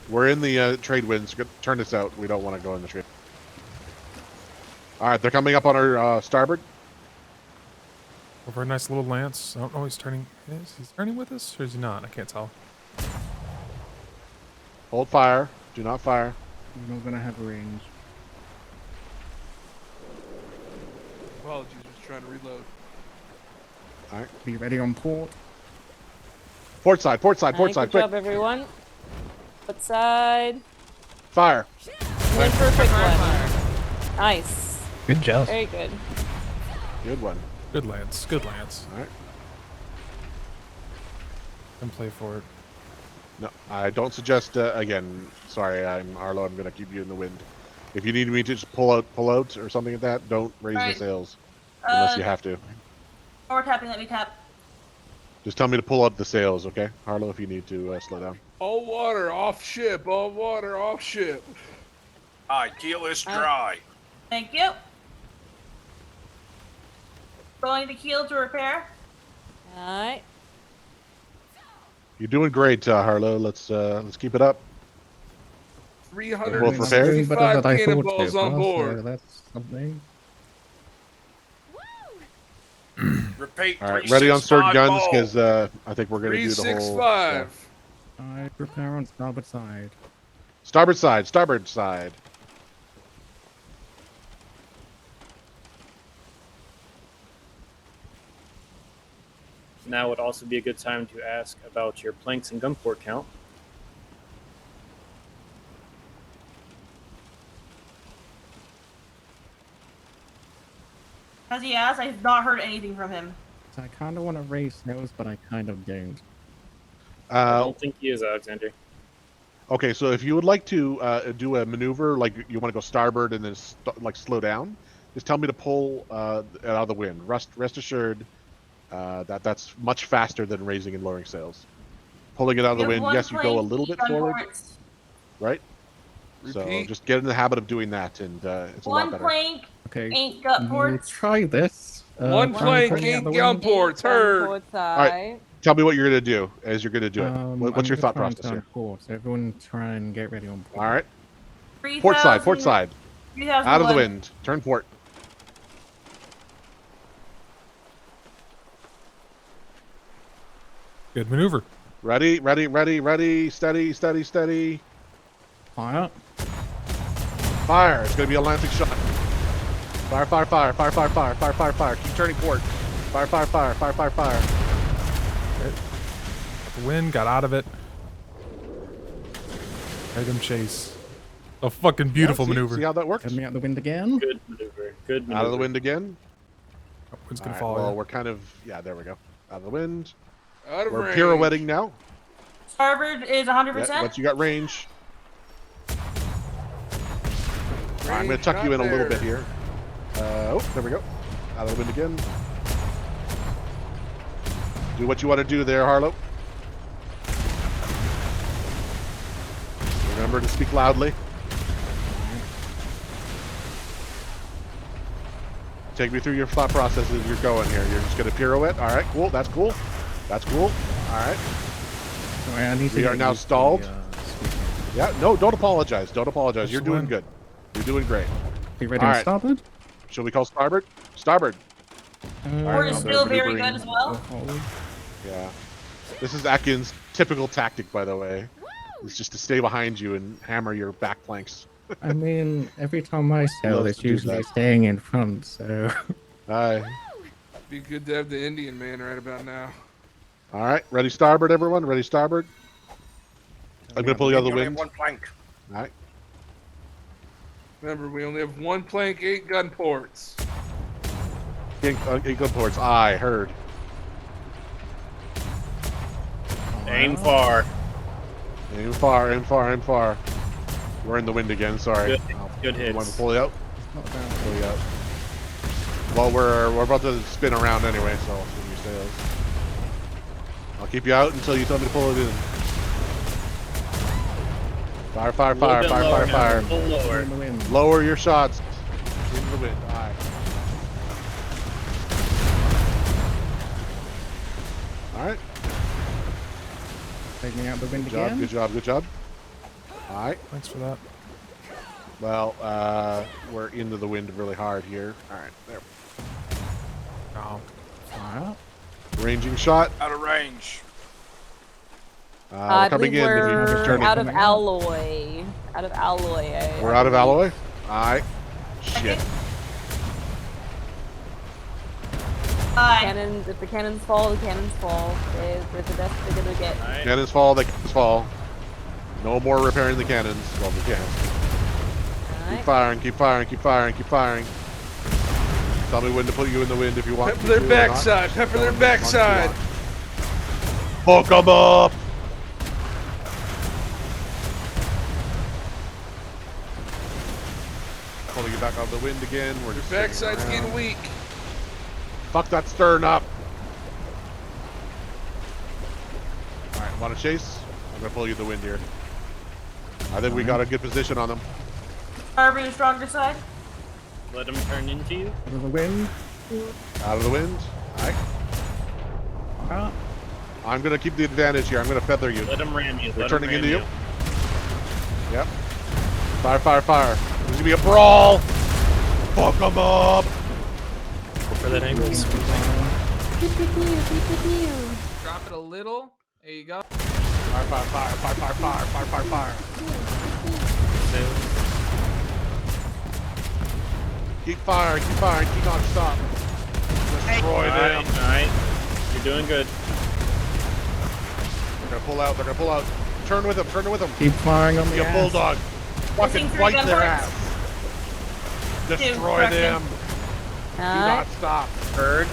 We're in the trade winds. Turn this out. We don't want to go in the trade. All right, they're coming up on our starboard. Over a nice little lance. I don't know he's turning. Is he turning with us or is he not? I can't tell. Hold fire. Do not fire. You're not gonna have range. Apologies, just trying to reload. All right. Be ready on port. Port side, port side, port Alright, side, good quick. job, everyone. Put side. Fire. Win for a quick one. Nice. Good job. Very good. Good one. Good Lance. Good Lance. All right. And play for it. No, I don't suggest. Again, sorry, I'm Arlo. I'm going to keep you in the wind. If you need me to just pull out, or something like that, don't raise Alright. the sails unless you have to. Or tapping, let me tap. Just tell me to pull up the sails, okay, Harlow? If you need to slow down. All water, off ship. All water, off ship. Aye, keel is dry. Thank you. Going to keel to repair. Alright. You're doing great, Harlow. Let's keep it up. Both repaired? 355 cannonballs on board. That's something. Repeat. All right, ready on stern 365 guns ball. because I think we're going to do the whole. 365. I prepare on starboard side. Starboard side, starboard side. Now would also be a good time to ask about your planks and gun port count. Has he asked? I've not heard anything from him. So I kind of want to raise sails, but I kind of don't. I don't think he is, Alexander. Okay, so if you would like to do a maneuver, like you want to go starboard and then slow down, just tell me to pull out of the wind. Rest assured that's much faster than raising and lowering sails. Pulling it out of the wind, yes, you go a little bit forward, right? So Repeat. just get in the habit of doing that, and it's a lot One better. plank Okay. ain't gut We'll ports. try this. One try plank, pulling out 8 the gun wind. ports. Heard. Port All right, tell me what you're gonna do as you're gonna do it. What's your I'm thought gonna try and process turn here? port, so everyone try and get ready on port. All right, port side, port side. 3,000 Out of the wood. wind, turn port. Good maneuver. Ready, ready, ready, ready. Steady, steady, steady. Fire. Fire. It's gonna be a lancing shot. Fire, fire, fire, fire, fire, fire, fire, fire, fire. Keep turning port. Fire, fire, fire, fire, fire, fire. Okay. Got the wind, got out of it. Made him chase. A fucking beautiful Yeah, maneuver. See how that works? Coming out the wind again. Good maneuver. Good maneuver. Out of the wind again. Wind's gonna All right, fall. well, here. we're kind of there we go. Out of the wind. Out of We're range. pirouetting now. Starboard is 100%. Yeah, once you got range. All right, I'm gonna Range tuck you in not a little there. bit here. There we go. Out of the wind again. Do what you want to do there, Harlow. Remember to speak loudly. Take me through your thought process as you're going here. You're just gonna pirouette. All right, cool. That's cool. That's cool. All right. Sorry, I need to We are get now used to stalled. speaking. Yeah. No, don't apologize. Don't apologize. You're Just doing win. good. You're doing great. Be ready All on right. starboard. Shall we call starboard? Starboard. Port is I'll still be very maneuvering. good as well. Yeah. This is Atkins' typical tactic, by the way. It's just to stay behind you and hammer your back planks. I mean, every time I sail, Loves it's to do usually that. staying in front, so... Aye. Be good to have the Indian man right about now. All right. Ready starboard, everyone? Ready starboard? I'm going to pull you out of the You only have wind. one plank. All right. Remember, we only have one plank, 8 gun ports. Eight gun ports. Aye, heard. Aim far. Aim far, aim far, aim far. We're in the wind again, sorry. Good hits. Want to pull you out? Pull you out. Well, we're about to spin around anyway, so I'll swing your sails. I'll keep you out until you tell me to pull it in. Fire, fire, A little fire, bit fire, lower fire, now, fire. a little lower. In the wind. Lower your shots. In the wind. Aye. All right. Take me out the wind Good job. again. Good job. Good job. All right. Thanks for that. Well, we're into the wind really hard here. All right. There. Oh. Fire. Ranging shot. Out of range. We're coming in. We're Turning. out of alloy. Out of alloy. We're out of alloy? Alright. Shit. Cannons, if the cannons fall, the cannons fall. They're the best they're gonna get. Cannons fall, they cannons fall. No more repairing the cannons. Well, we can. Keep firing, keep firing, keep firing, keep firing. Tell me when to put you in the wind if you want. Pepper their backside, pepper their backside. Fuck them up! Pulling you back out of the wind again. We're just Backside's getting weak. Fuck that stern up. Alright, want to chase? I'm gonna pull you the wind here. I think we got a good position on them. Starboard the stronger side. Let them turn into you. Out of the wind. Out of the wind. Alright. I'm gonna keep the advantage here. I'm gonna feather you. Let them ram you. They're Let them turning ram into you. you. Yep. Fire, fire, fire. There's gonna be a brawl. Fuck them up. Go for that angle. Drop it a little. There you go. Fire, fire, fire, fire, fire, fire, fire, fire, fire. Keep firing, keep non-stop. Destroy them. Alright. You're doing good. They're gonna pull out, they're gonna pull out. Turn with them, turn with them. Keep firing on Be the a ass. bulldog. Fucking fight their ass. Destroy them. Do not stop. Bird.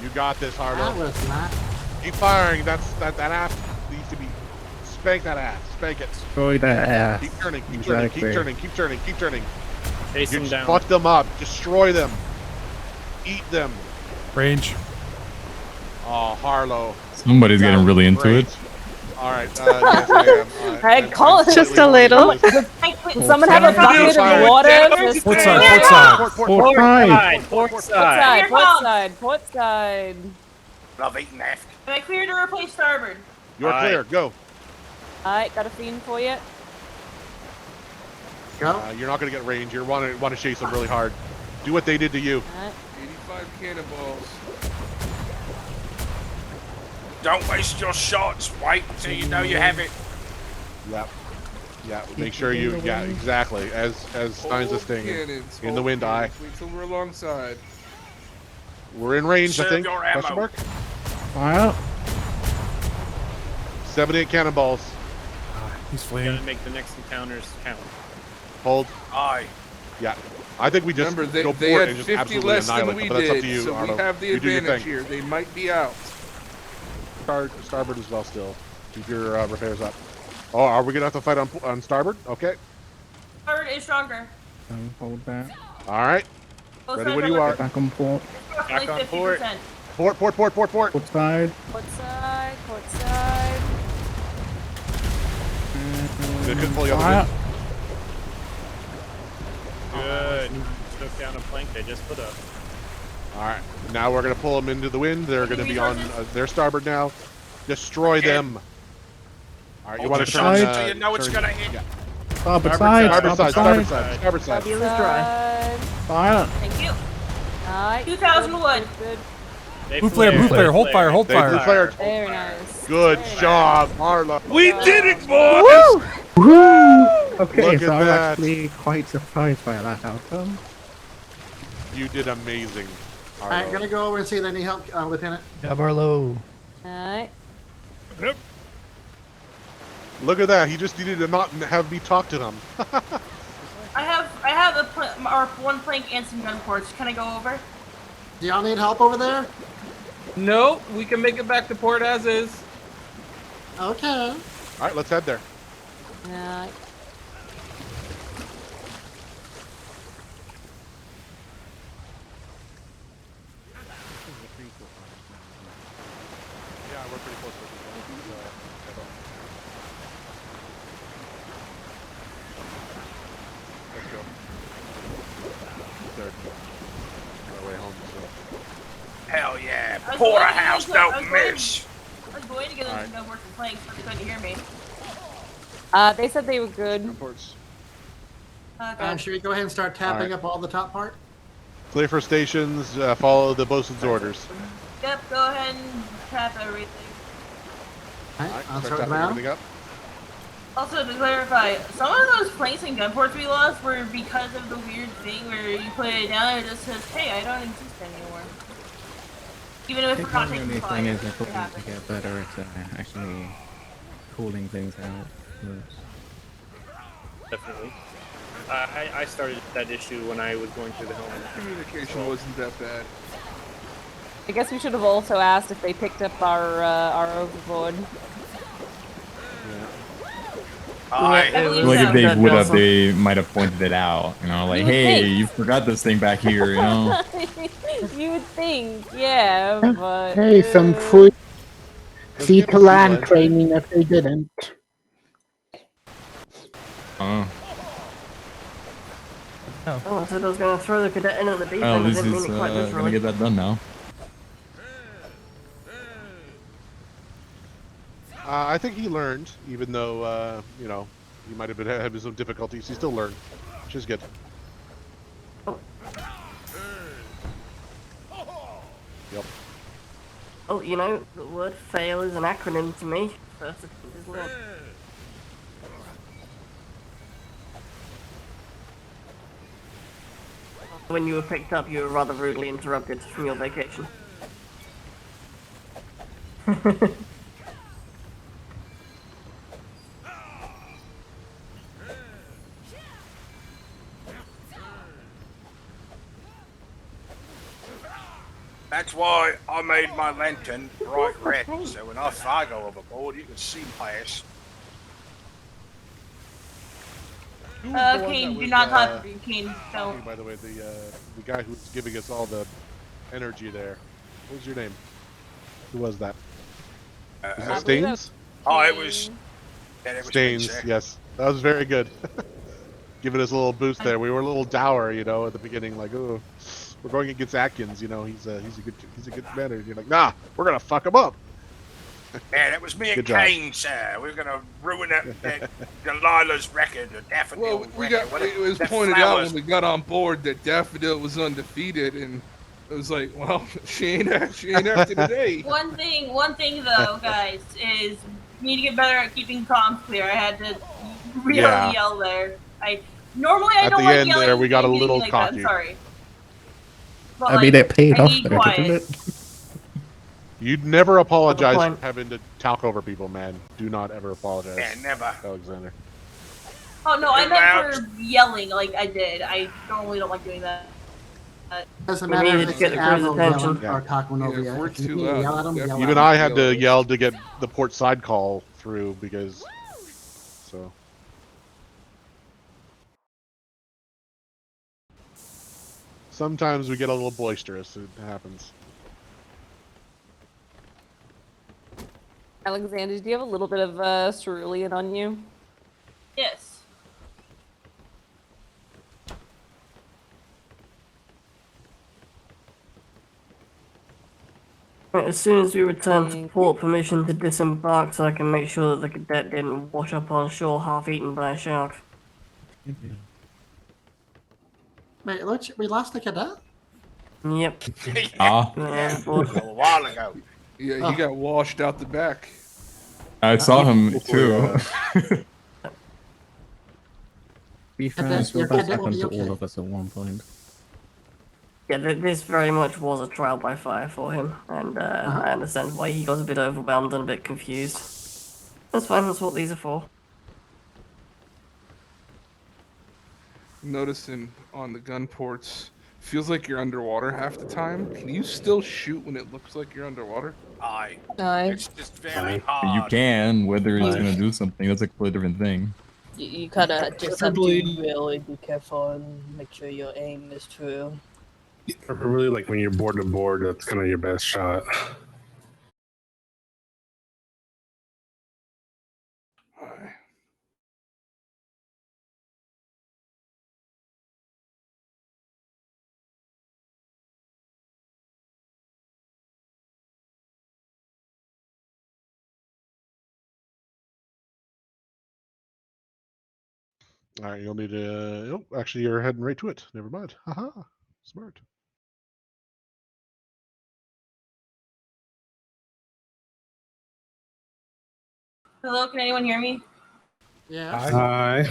You got this, Harlow. That was not. Keep firing. That ass needs to be. Spank that ass. Spank it. Destroy that ass. Keep turning. Keep Exactly. turning. Keep turning. Keep turning. Keep turning. Chase them down. Fuck them up. Destroy them. Eat them. Range. Oh, Harlow. Somebody's getting really into Great. it. All right. Yes, I am. Alright, call it. Just a little. Can someone have a bucket of water? Just Port side, port side. Port side. Port Port side. side, port side, port side. Love eating that. Am I clear to replace starboard? You're clear. Go. Alright, got a fiend for you. Go. You're not gonna get range. You want to chase them really hard. Do what they did to you. 85 cannonballs. Don't waste your shots. Wait until you know you have it. Yep. Yeah. Make sure you. Yeah. Exactly. As signs of sting. Cannons, In the wind eye. Wait till we're alongside. We're in range. I Serve think. your Question ammo. mark. Fire. 78 cannonballs. He's Gotta fleeing. make the next encounters count. Hold. Aye. Yeah. I think we just Remember, they go they for it had and just 50 absolutely less than annihilate we them. But that's up to did, you, so Arlo. we have the You do your advantage thing. here. They might be out. Starboard as well still. Keep your repairs up. Oh, are we gonna have to fight on starboard? Okay. Starboard is stronger. Don't hold back. All right. Both Ready sides when are you are. Back on port. roughly Back on port. 50%. Port. Port side. Port side, port side. Good. Couldn't pull you Fire. out Good. Took down a plank they just put up. All right. Now we're gonna pull them into the wind. They're gonna be on their starboard now. Destroy them. All right. You want to turn? side. So you know it's turn- gonna hit. Yeah. Starboard side. Starboard side. Starboard side. side. Starboard side. Fabulous dry. Side. Fire. Thank you. Alright. 2,000 wood. Good. They Blue flare, blue flare. Hold fire, hold They fire. blue flared. Very nice. Good job, Marla. We did it, boys! Woo! Okay, Look so at I'm that. actually quite surprised by that outcome. You did amazing. Alright, Arlo. gonna go over and see if there's any help, Lieutenant. Arlo. Alright. Look at that. He just needed to not have me talk to them. I have or one plank and some gun ports. Can I go over? Do y'all need help over there? No, we can make it back to port as is. Okay. All right, let's head there. Alright. Yeah, we're pretty close. Let's go. Third. On our way home. So. Hell yeah. I was Porterhouse going to- don't miss. I was going to get them some gun ports and planks, but they couldn't hear me. They said they were good. Reports. Should we go ahead and start tapping Alright. up all the top part? Clear for stations. Follow the bosun's orders. Yep, go ahead and tap everything. Alright, I'll start throw it topping down. everything up. Also, to clarify, some of those planks and gun ports we lost were because of the weird thing where you put it down and it just says, "Hey, I don't exist anymore." Even if I we're think not the taking only fire, thing is I it probably need to happens. get better at actually cooling things out. Definitely. I started that issue when I was going through the helmet. Communication wasn't that bad. I guess we should have also asked if they picked up our overboard. I believe like so. if they That would have, also- they might have pointed it out. You know, like, You would hey, think. you forgot this thing back here. You know. You would think, yeah, but Hey, some free sea to land land training if they didn't. Oh, I said I was going to throw the cadet in at the deep Well, end. I this didn't mean is it quite gonna literally. get that done now. I think he learned, even though you know, he might have been having some difficulties. He still learned, which is good. Yep. Oh, you know, the word fail is an acronym to me. First attempt is learned. When you were picked up, you were rather rudely interrupted from your vacation. That's why I made my lantern bright red, so when I go overboard, you can see past. Kane, do not talk. Kane, don't. By the way, the guy who was giving us all the energy there. What was your name? Who was that? Was it Stains? Oh, it was. Yeah, it was Stains. Spencer. Yes, that was very good. Giving us a little boost there. We were a little dour, you know, at the beginning, like, oh, we're going against Atkins. You know, he's a good commander. And you're like, nah, we're gonna fuck him up. Yeah, that was me and Good job. Kane, sir. We were gonna ruin that Delilah's record, the Daffodil Well, record. it was the pointed out flowers. when we got on board that Daffodil was undefeated, and it was like, well, she ain't after today. One thing though, guys, is you need to get better at keeping comms clear. I had to really Yeah. yell there. Normally I At don't the like end yelling there, we got a anything little like that. I'm cocky. sorry. But, I mean, it paid I off need there, quiet. didn't it? You'd never apologize point. for having to talk over people, man. Do not ever apologize. Yeah, never. Alexander. Oh no, I Too meant loud. for yelling like I did. I normally don't like doing that. Doesn't We matter needed if to it's get an the crew's admiral attention. yelling or talking over if you. we're If you too need to loud, yell at them, yell Even at I them. had to yell to get the port side call through because. So. Sometimes we get a little boisterous. It happens. Alexander, do you have a little bit of cerulean on you? Yes. Right, as soon as we return to port, permission to disembark so I can make sure that the cadet didn't wash up on shore half eaten by a shark. Wait, we lost the cadet? Yep. Ah. Yeah, A little while ago. Yeah, he got washed out the back. I saw him too. Be fair, Cadet- I swear your that cadet will happened be to okay. all of us at one point. Yeah, this very much was a trial by fire for him, and I understand why he got a bit overwhelmed and a bit confused. That's fine, that's what these are for. Noticing on the gun ports, feels like you're underwater half the time. Can you still shoot when it looks like you're underwater? Aye. Aye. It's just very hard. You can, whether it's Aye. gonna do something, that's a completely different thing. You kind of just have to really be careful and make sure your aim is true. Really, like when you're board to board, that's kind of your best shot. All right, you'll need to. Oh, actually, you're heading right to it. Never mind. Haha. Smart. Hello, can anyone hear me? Yeah. Hi.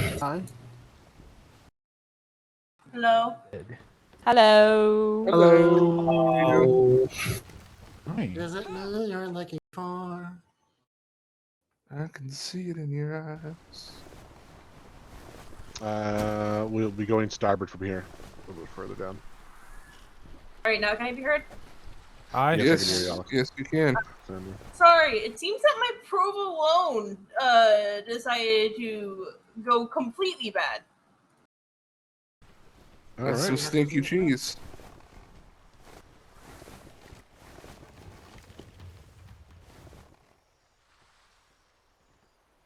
Hello. Hello. Hello. Is it me you're looking for? I can see it in your eyes. We'll be going starboard from here, a little bit further down. All right, now can I be heard? Hi. Yes, I can hear you, Alex. Yes, you can. Sorry, it seems that my provolone decided to go completely bad. That's some stinky cheese.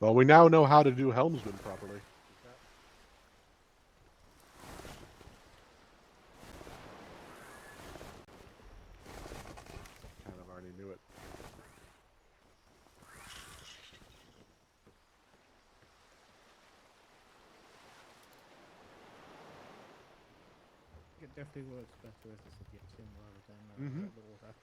Well, we now know how to do helmsman properly. Kind of already knew it. It definitely works better as a suggestion rather than Mhm. the order.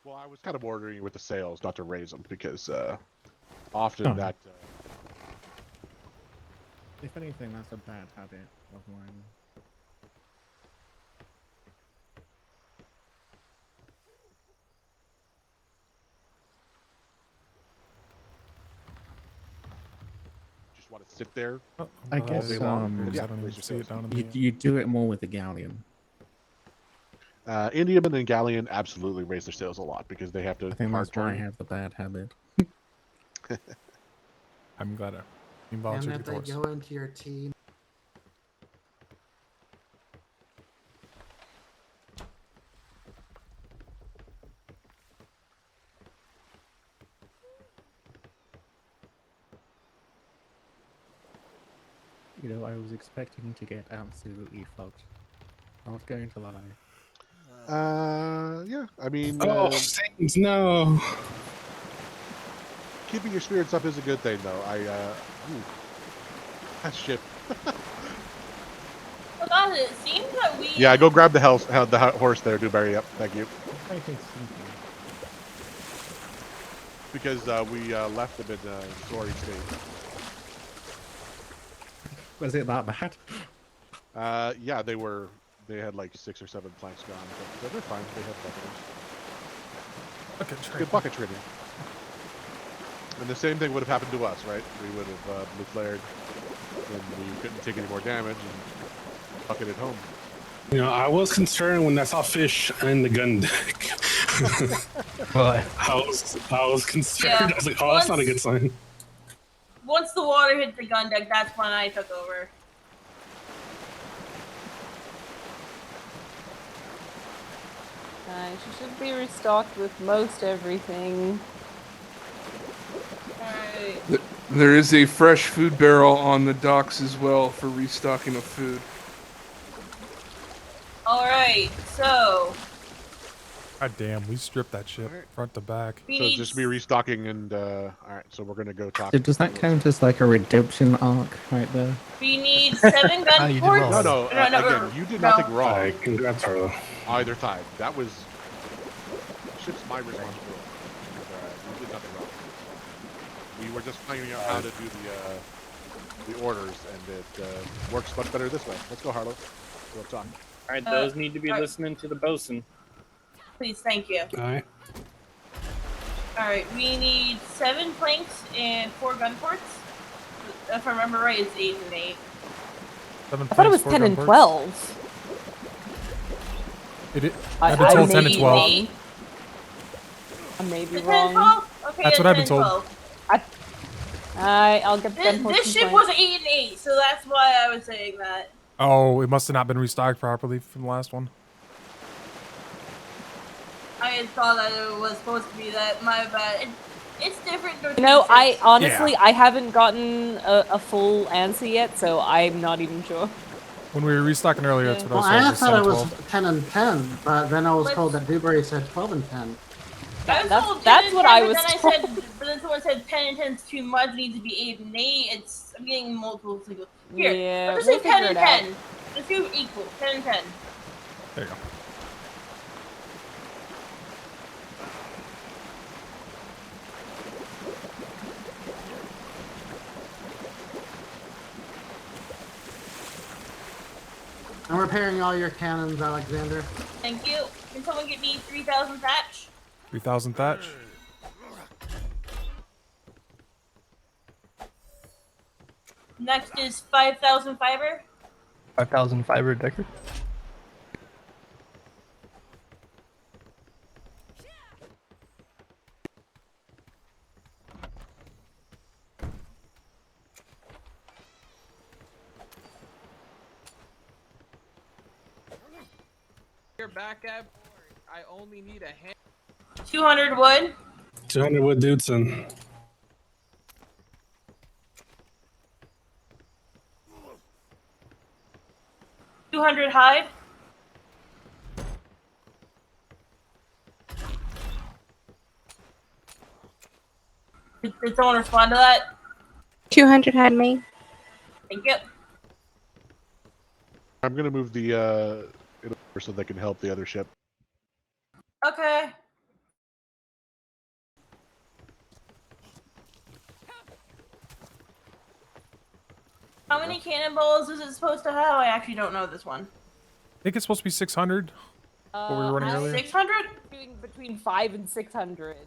Well, I was kind of ordering with the sails, not to raise them, because often Oh. that. If anything, that's a bad habit of mine. Just want to sit there. I all guess day long. I Yeah, don't even raise your see it sails. down in the. You do it more with the galleon. Indiaman and Galleon absolutely raise their sails a lot because they have to I think hard that's why I turn. have the bad habit. I'm glad I And volunteered if to they horse. go into your team, You know, I was expecting to get absolutely fucked. Not going to lie. Yeah, I mean, Oh, Saints, no. keeping your spirits up is a good thing, though. That ship. Oh God, it seems that we. Yeah, go grab the horse there, Dewberry. Yep, thank you. I think something. Because we left them in a sorry state. Was it that bad? Yeah, they had like 6 or 7 planks gone, but they're fine. They have bucketers. Good bucket trading. And the same thing would have happened to us, right? We would have blue flared, and we couldn't take any more damage, and bucketed home. You know, I was concerned when I saw fish in the gun deck. What? I was concerned. Yeah, I was like, oh, that's not a good sign. Once the water hit the gun deck, that's when I took over. Nice. You should be restocked with most everything. Alright. There is a fresh food barrel on the docks as well for restocking of food. Alright, so. God damn, we stripped that ship front to back. We So need just be restocking and alright, so we're gonna go talk. So does that count as like a redemption arc right there? We need 7 gun ports. No, again, you did nothing wrong. Alright, congrats, Harlow. Either time. That was ship's my responsibility. You did nothing wrong. We were just finding out how to do the orders, and it works much better this way. Let's go, Harlow. We'll talk. All right, those need to be listening to the bosun. Please, thank you. Alright. Alright, we need 7 planks and 4 gun ports. If I remember right, it's 8 and 8. I thought it was 10 and 12. I've been told 10 and may 12. be- I may be Is it 10 and wrong. 12? Okay, That's yeah, what I've 10 been and told. 12. I'll get the This, gun ports this and ship planks. was 8 and 8, so that's why I was saying that. Oh, it must have not been restocked properly from the last one. I had thought that it was supposed to be that. My bad. It's different. You know, I honestly, I haven't gotten a full answer yet, so I'm not even sure. When we were restocking earlier, that's well, what I I was told. thought it Was was 10 and 10, but then I was told that Dewberry said 12 and 10. I was told 10 that's and what 10, I but was then told. I said, but then someone said 10 and 10 is too much. It needs to be 8 and 8. I'm getting multiple singles. Here, Yeah, let's just we'll say 10 figure and it out. 10. Let's do equal. 10 and 10. There you go. I'm repairing all your cannons, Alexander. Thank you. Can someone get me 3,000 thatch? 3,000 thatch. Next is 5,000 fiber. 5,000 fiber, Decker. You're back at board. I only need a hand. 200 wood. 200 wood, Dudson. 200 hide. Did someone respond to that? 200 had me. Thank you. I'm gonna move the it over so they can help the other ship. Okay. How many cannonballs is it supposed to have? I actually don't know this one. I think it's supposed to be 600. What we were running earlier. 600? Doing between 5 and 600.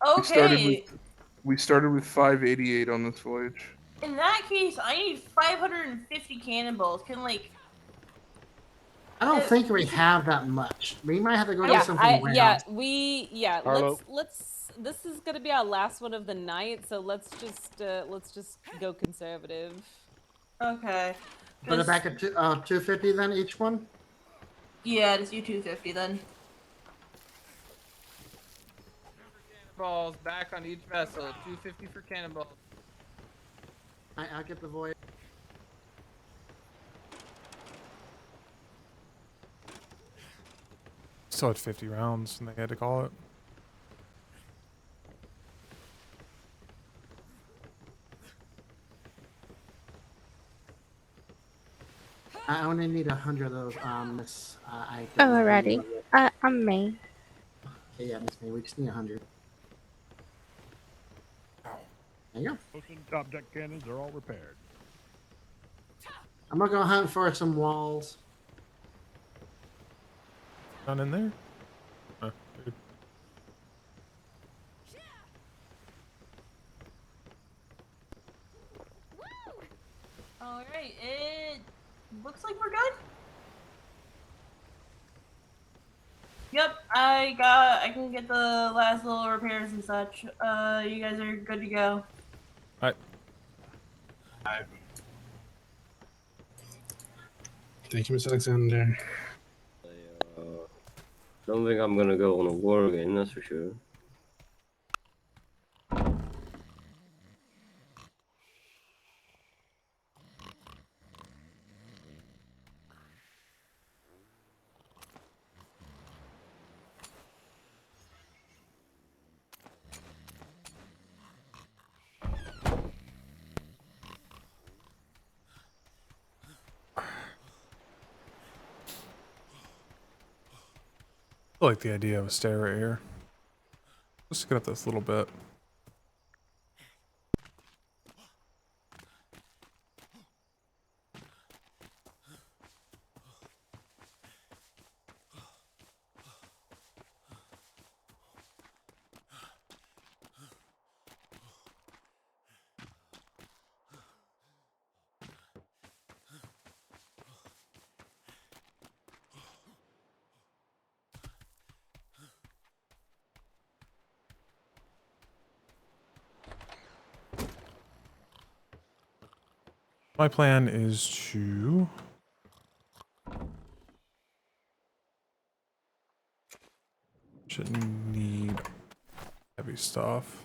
Okay. We started with 588 on this voyage. In that case, I need 550 cannonballs. Can like. I don't think we have that much. We might have to go get something. Harlow. Let's. This is gonna be our last one of the night, so let's just go conservative. Okay. Put it back at 250 then each one. Yeah, just do 250 then. Cannonballs back on each vessel. 250 for cannonballs. I'll get the void. Still had 50 rounds, and they had to call it. I only need 100 of those, Miss. Alrighty. I'm May. Okay, yeah, Miss May. We just need 100. There you go. Ocean top deck cannons are all repaired. I'm gonna go hunt for some walls. None in there? Oh, dude. Alright, it looks like we're good. Yep, I can get the last little repairs and such. You guys are good to go. Alright. Thank you, Miss Alexander. Don't think I'm gonna go on a war again, that's for sure. I like the idea of a stair right here. Let's get up this little bit. My plan is to shouldn't need heavy stuff.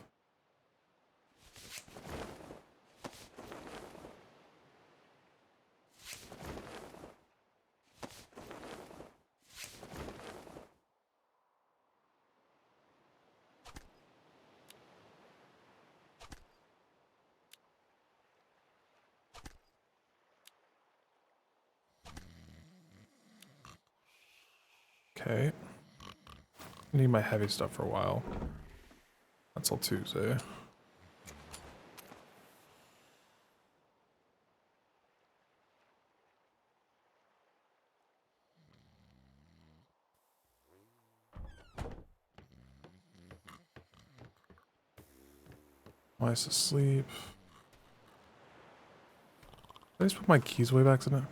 Okay. I need my heavy stuff for a while. That's till Tuesday. Mice asleep. Did I just put my keys away by accident?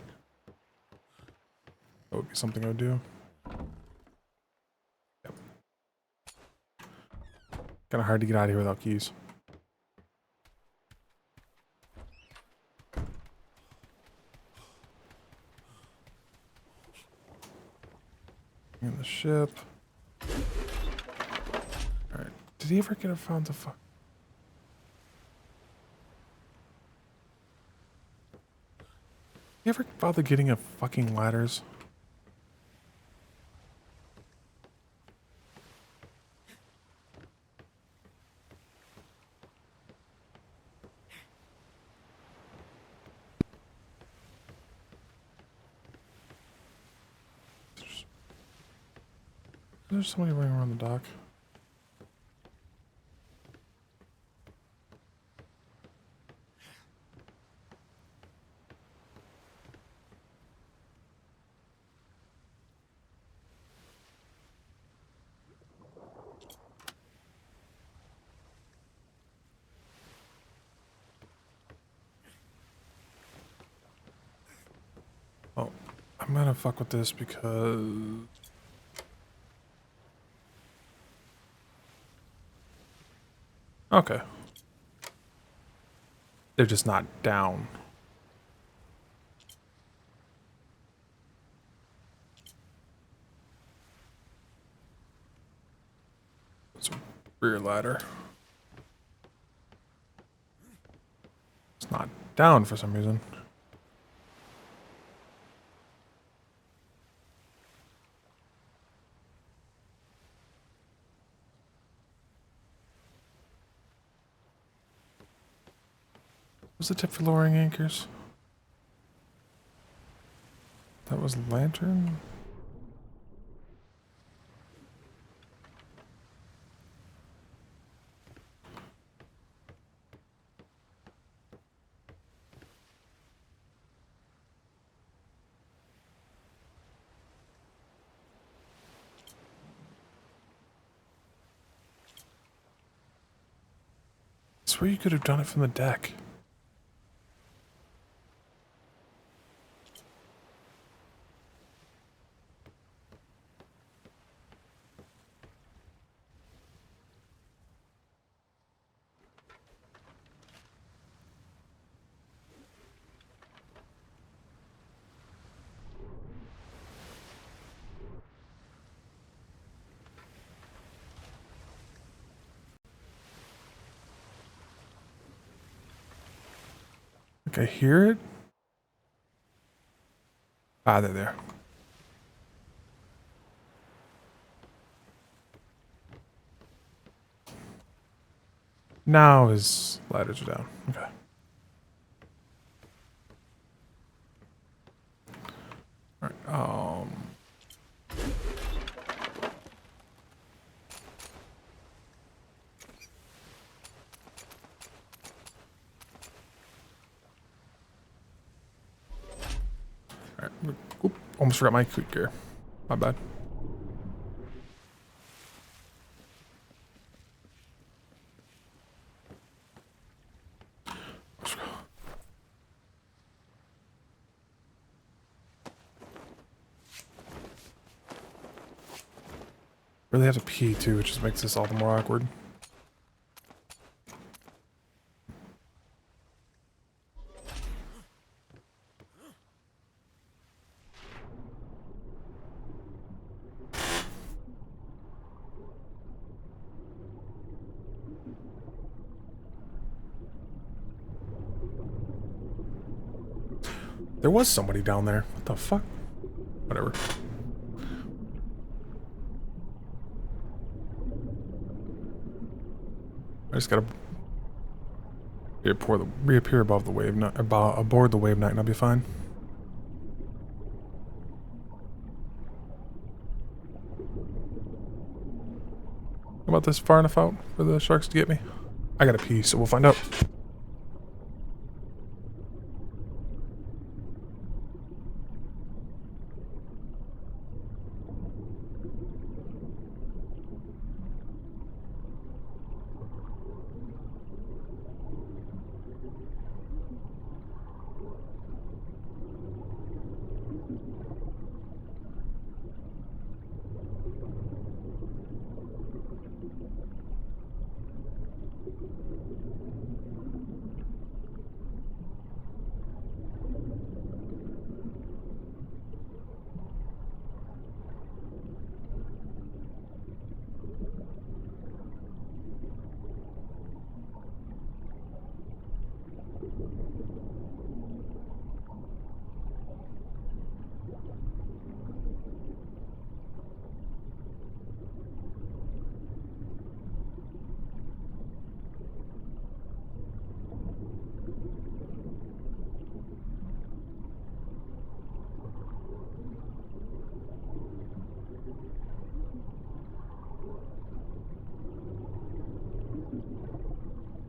That would be something I would do. Yep. Kind of hard to get out of here without keys. In the ship. Alright. Did he ever get a found the fuck? You ever bother getting a fucking ladders? There's somebody running around the dock. Oh, I'm gonna fuck with this because... Okay. They're just not down. It's a rear ladder. It's not down for some reason. What's the tip for lowering anchors? That was lantern? I swear you could have done it from the deck. I hear it. Ah, they're there. Now his ladders are down. Okay. Alright, Oop, almost forgot my quick gear. My bad. Really have to pee too, which just makes this all the more awkward. There was somebody down there. What the fuck? Whatever. I just gotta reappear above the wave, aboard the wave knight, and I'll be fine. How about this far enough out for the sharks to get me? I gotta pee, so we'll find out.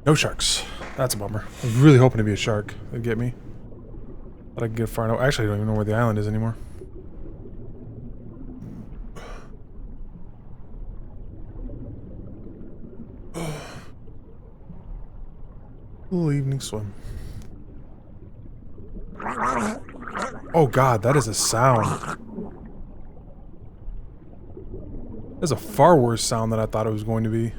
No sharks. That's a bummer. I was really hoping to be a shark. They'd get me. But I can get far enough. Actually, I don't even know where the island is anymore. Little evening swim. Oh god, that is a sound. That's a far worse sound than I thought it was going to be.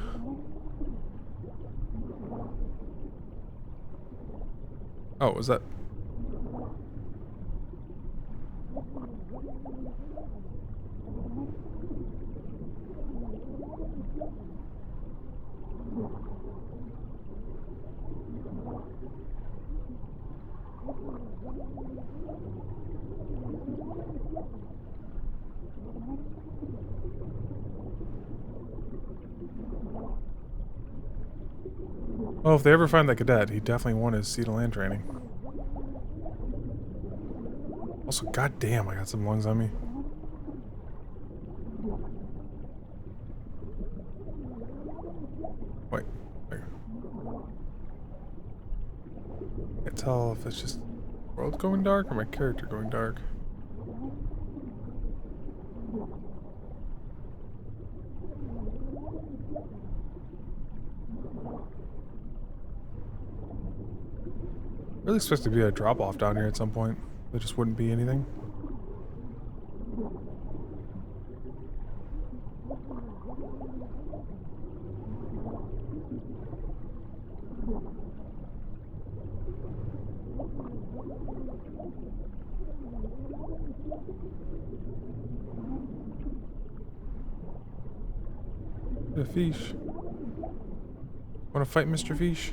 Oh, was that? Well, if they ever find that cadet, he definitely won his sea to land training. Also, goddamn, I got some lungs on me. Wait. Can't tell if it's just the world going dark or my character going dark. I really expect to be a drop off down here at some point. There just wouldn't be anything. A fish. Wanna fight Mr. Fish?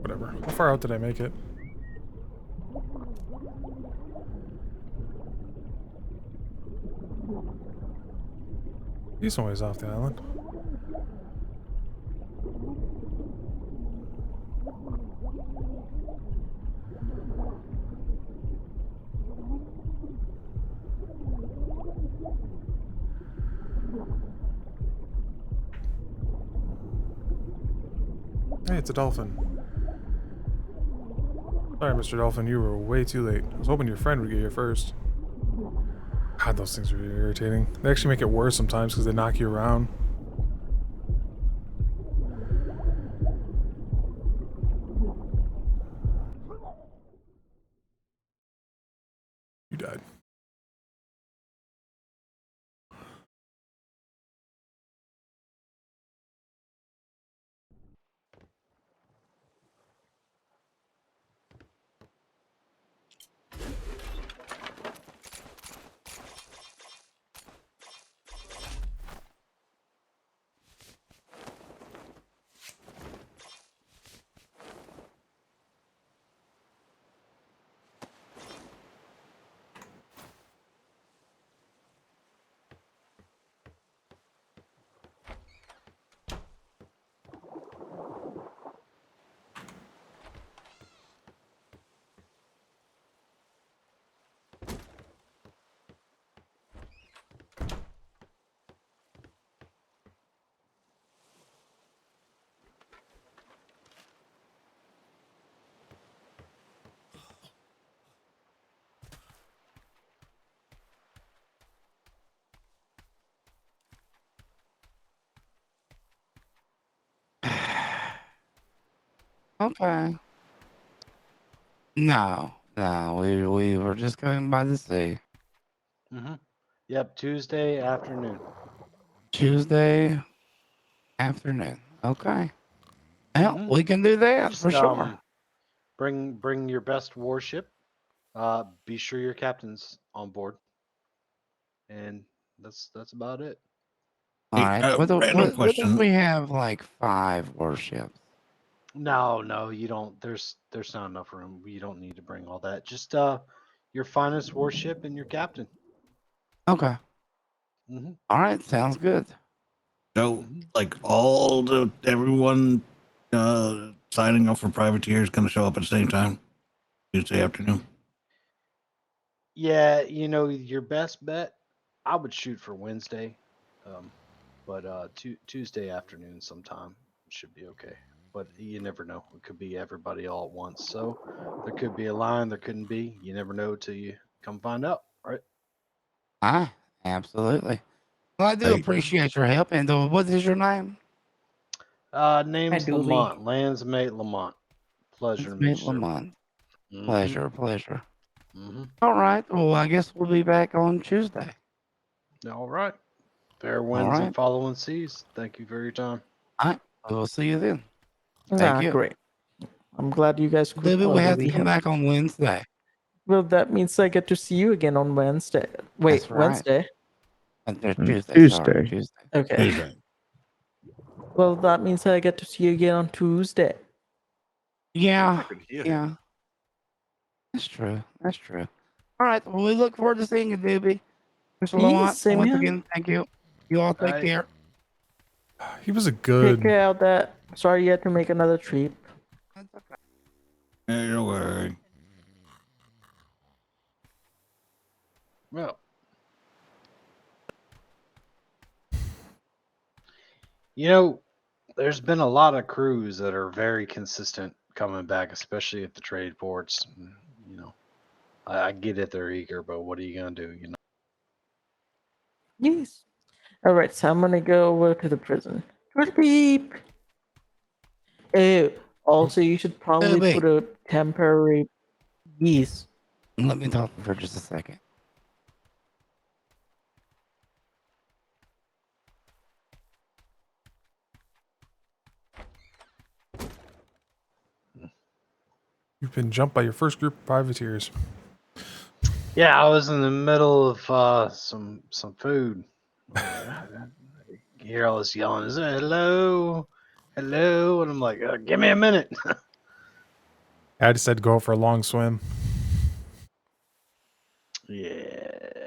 Whatever. How far out did I make it? He's always off the island. Hey, it's a dolphin. Sorry, Mr. Dolphin, you were way too late. I was hoping your friend would get here first. God, those things are really irritating. They actually make it worse sometimes because they knock you around. You died. Okay. No, we were just going by the sea. Mm-hmm. Yep, Tuesday afternoon. Tuesday. Afternoon. Okay. Well, we can do that Just, for sure. Bring your best warship. Be sure your captain's on board, and that's about it. All right. What if we have like 5 warships? No, you don't. There's not enough room. You don't need to bring all that. Just your finest warship and your captain. Okay. Mhm. All right. Sounds good. So, like everyone signing up for privateer is going to show up at the same time Tuesday afternoon. Yeah, your best bet. I would shoot for Wednesday, but Tuesday afternoon sometime should be okay. But you never know. It could be everybody all at once. So there could be a line. There couldn't be. You never know till you come find out, right? Absolutely. Well, I do appreciate your help. And what is your name? Name's Dooley. Lamont. Landsmate Lamont. Pleasure to meet you, sir. Lamont. Mhm. Pleasure. Mhm. All right. Well, I guess we'll be back on Tuesday. All right. Fair winds and following seas. Thank you for your time. All right. We'll see you then. Thank you. Great. I'm glad you guys could. Maybe we have to finally come back on Wednesday. Well, that means I get to see you again on Wednesday. Wait, That's right. Wednesday? Tuesday. Sorry, Tuesday. Okay. Tuesday. Well, that means I get to see you again on Tuesday. Yeah. That's true. All right. Well, we look forward to seeing you, Doobie. Mr. Lamont, same once here. again, thank you. You all take care. He was a Take good. care of that. Sorry you had to make another trip. Hey, don't worry. Well, there's been a lot of crews that are very consistent coming back, especially at the trade ports. I get it; they're eager, but what are you gonna do? Yes. All right, so I'm gonna go over to the prison. Beep. Oh, also, you should probably wait. put a temporary. Yes. Let me talk for just a second. You've been jumped by your first group of privateers. Yeah, I was in the middle of some food. You hear all this yelling, is it hello, and I'm like, give me a minute. I just had to go for a long swim. Yeah.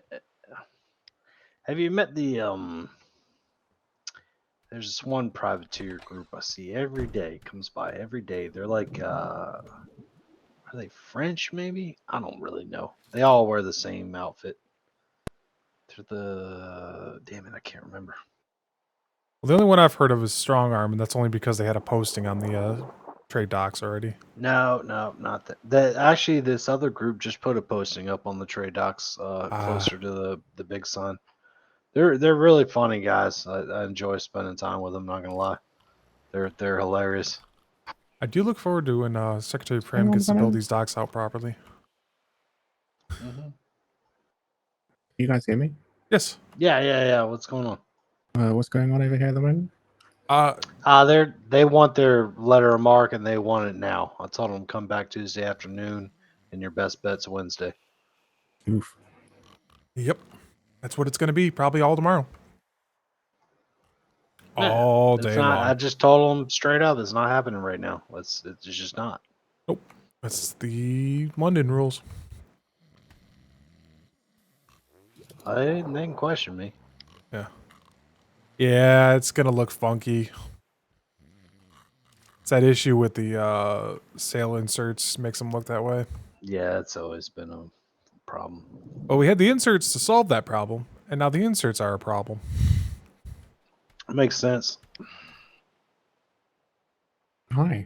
Have you met the There's this one privateer group I see every day. Comes by every day. They're like, are they French? Maybe, I don't really know. They all wear the same outfit. They're damn it, I can't remember. Well, the only one I've heard of is Strong Arm, and that's only because they had a posting on the trade docks already. No, not that. Actually, this other group just put a posting up on the trade docks closer to the big sun. They're really funny guys. I enjoy spending time with them. Not gonna lie, they're hilarious. I do look forward to when Secretary Prim gets to build these docks out properly. You guys hear me? Yes. Yeah. What's going on? What's going on over here at the moment? They want their letter of marque and they want it now. I told them come back Tuesday afternoon, and your best bet's Wednesday. Oof. Yep, that's what it's going to be. Probably all tomorrow. All day long. I just told them straight up, it's not happening right now. It's just not. Nope. That's the London rules. They didn't question me. Yeah, it's gonna look funky. It's that issue with the sail inserts makes them look that way. Yeah, it's always been a problem. Well, we had the inserts to solve that problem, and now the inserts are a problem. It makes sense. Hi.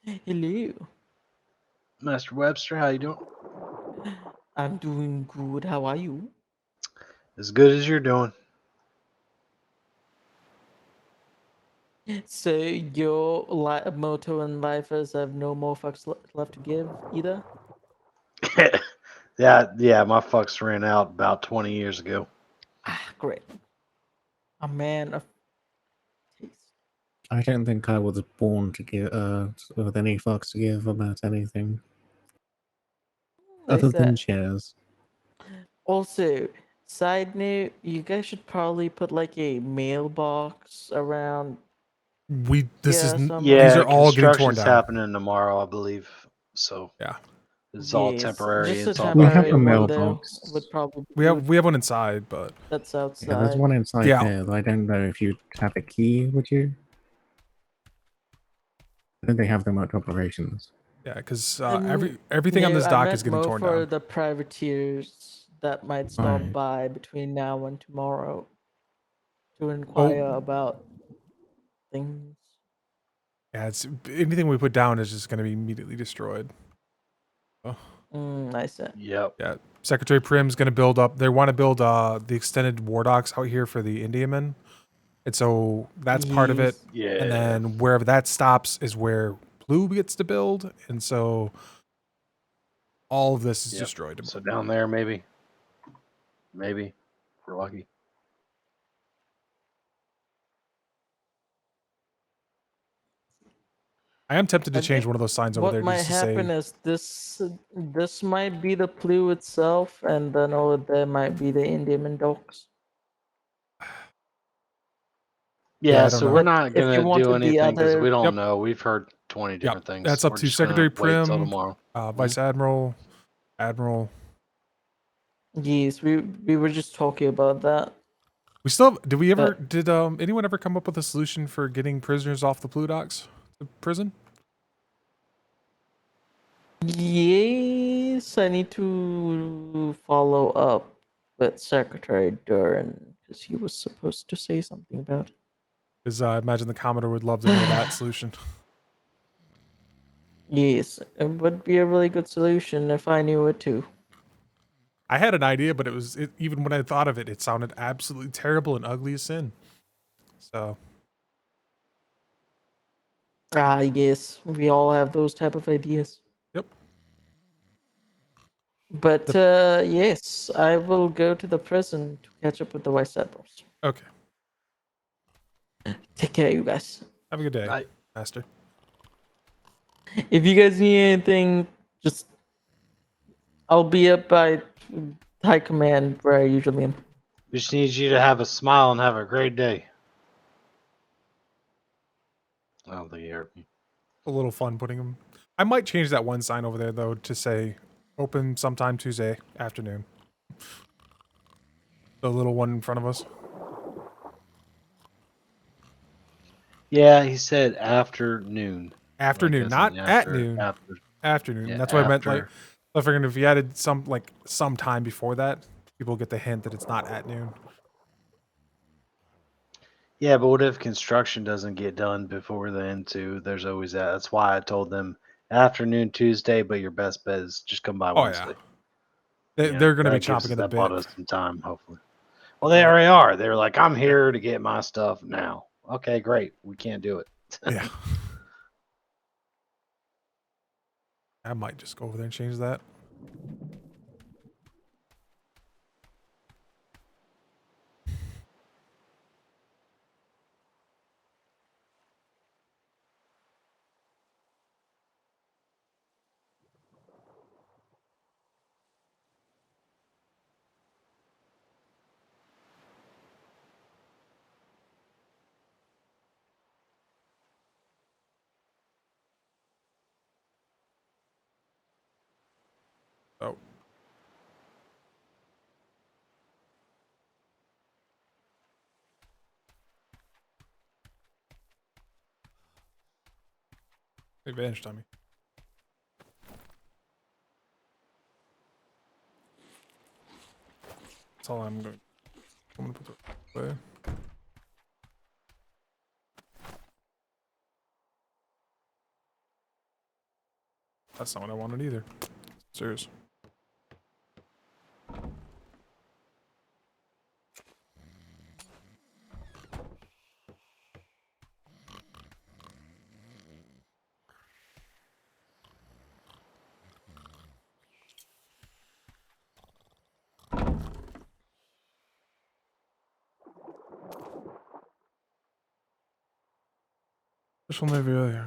Hello. Master Webster, how you doing? I'm doing good. How are you? As good as you're doing. So your motto in life is "I have no more fucks left to give" either? Yeah, my fucks ran out about 20 years ago. Great. A man of taste. I don't think I was born to give with any fucks to give about anything Like other than that. chairs. Also, side note, you guys should probably put like a mailbox around. This is these Yeah, are all getting torn construction's down. happening tomorrow, I believe. So yeah, it's all Yes, temporary. just a It's all We about have a temporary one though mailbox. would probably we have one inside, but that's outside. Yeah, there's one inside Yeah. there, but I don't know if you have a key, would you? I think they have remote operations. yeah, because Um, everything on no, this I dock meant is getting more torn for down. the privateers that might stop Right. by between now and tomorrow to inquire Oh. about things. Yeah, it's anything we put down is just going to be immediately destroyed. Oh. I see. Yep. Yeah, Secretary Prim's going to build up. They want to build the extended war docks out here for the Indiamen, and so that's part of it. Yes. And Yeah. then wherever that stops is where Blue gets to build, and so all of this is Yep. destroyed. So down there, maybe. Maybe. If we're lucky. I am tempted to I change think one of those signs over what there might just to happen say. is this might be the Plu itself, and then over there might be the Indian docks. Yeah, I don't so know. we're But not if gonna you do wanted the anything because other, we don't Yep. know. We've heard 20 different things. That's up We're to just gonna Secretary wait till Prim, tomorrow. Vice Admiral, Admiral. yes, we were just talking about that. We still have, did anyone ever come up with a solution for getting prisoners off the Blue docks to prison? Yes, I need to follow up with Secretary Duran because he was supposed to say something about it. Because I imagine the Commodore would love to know that solution. Yes, it would be a really good solution if I knew it too. I had an idea, but even when I thought of it, it sounded absolutely terrible and ugly as sin. So Yes, we all have those type of ideas. Yep. But yes, I will go to the prison to catch up with the Vice Admirals. Okay. Take care, you guys. Have a good day, Bye. Master. If you guys need anything, just I'll be up by High Command where I usually am. We just need you to have a smile and have a great day. I don't think you heard me. A little fun putting them. I might change that one sign over there though to say open sometime Tuesday afternoon. The little one in front of us. Yeah, he said afternoon. Afternoon, Like, not as in at noon. Afternoon. Yeah, That's what I meant. Like, after. I figured if you added some time before that, people get the hint that it's not at noon. Yeah, but what if construction doesn't get done before then too? There's always that. That's why I told them afternoon Tuesday, but your best bet is just come by Oh, Wednesday. yeah. They're going to be chomping at the that bit. bought us some time, hopefully. Well, they already are. They're like, I'm here to get my stuff now. Okay, great. We can't do it. Yeah. I might just go over there and change that. Oh. Advantage on me. That's all I'm going. I'm gonna put the away. That's not what I wanted either. Serious. Special Navy.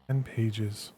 And pages.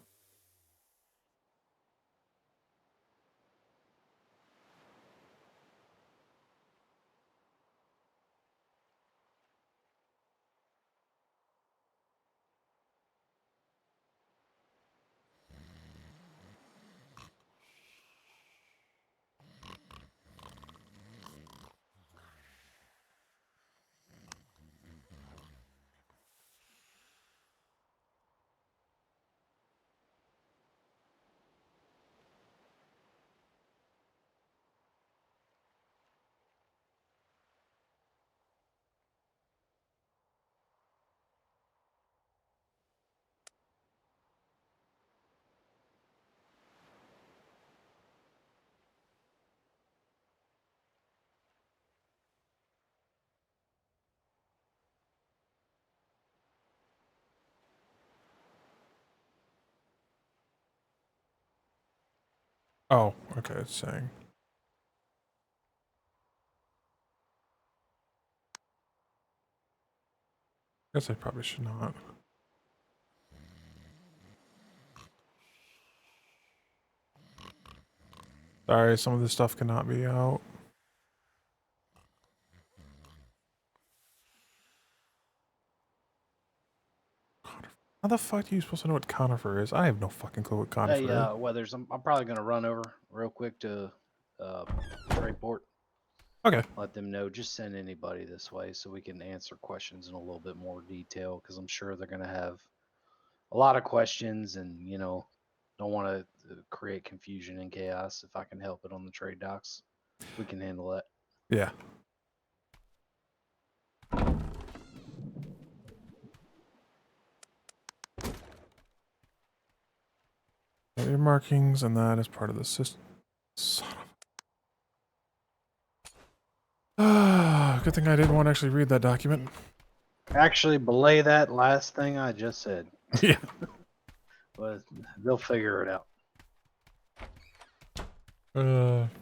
Oh, okay, it's saying. Guess I probably should not. Sorry, some of this stuff cannot be out. How the fuck are you supposed to know what conifer is? I have no fucking clue what conifer Hey, is. Weathers, I'm probably going to run over real quick to Trayport. Okay. Let them know. Just send anybody this way so we can answer questions in a little bit more detail, because I'm sure they're going to have a lot of questions and, you know, don't want to create confusion and chaos. If I can help it on the trade docs, we can handle that. Yeah. Your markings, and that is part of the system. Son of... Good thing I didn't want to actually read that document. Actually, belay that last thing I just said. Yeah. But they'll figure it out.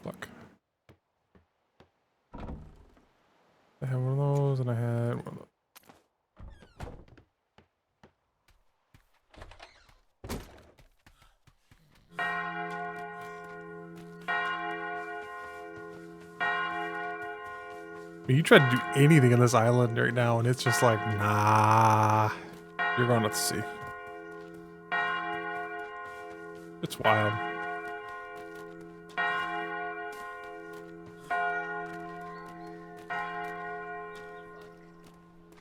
Fuck. I had one of those, and I had one of those. You try to do anything on this island right now, and it's just like, nah. You're going to sea. It's wild.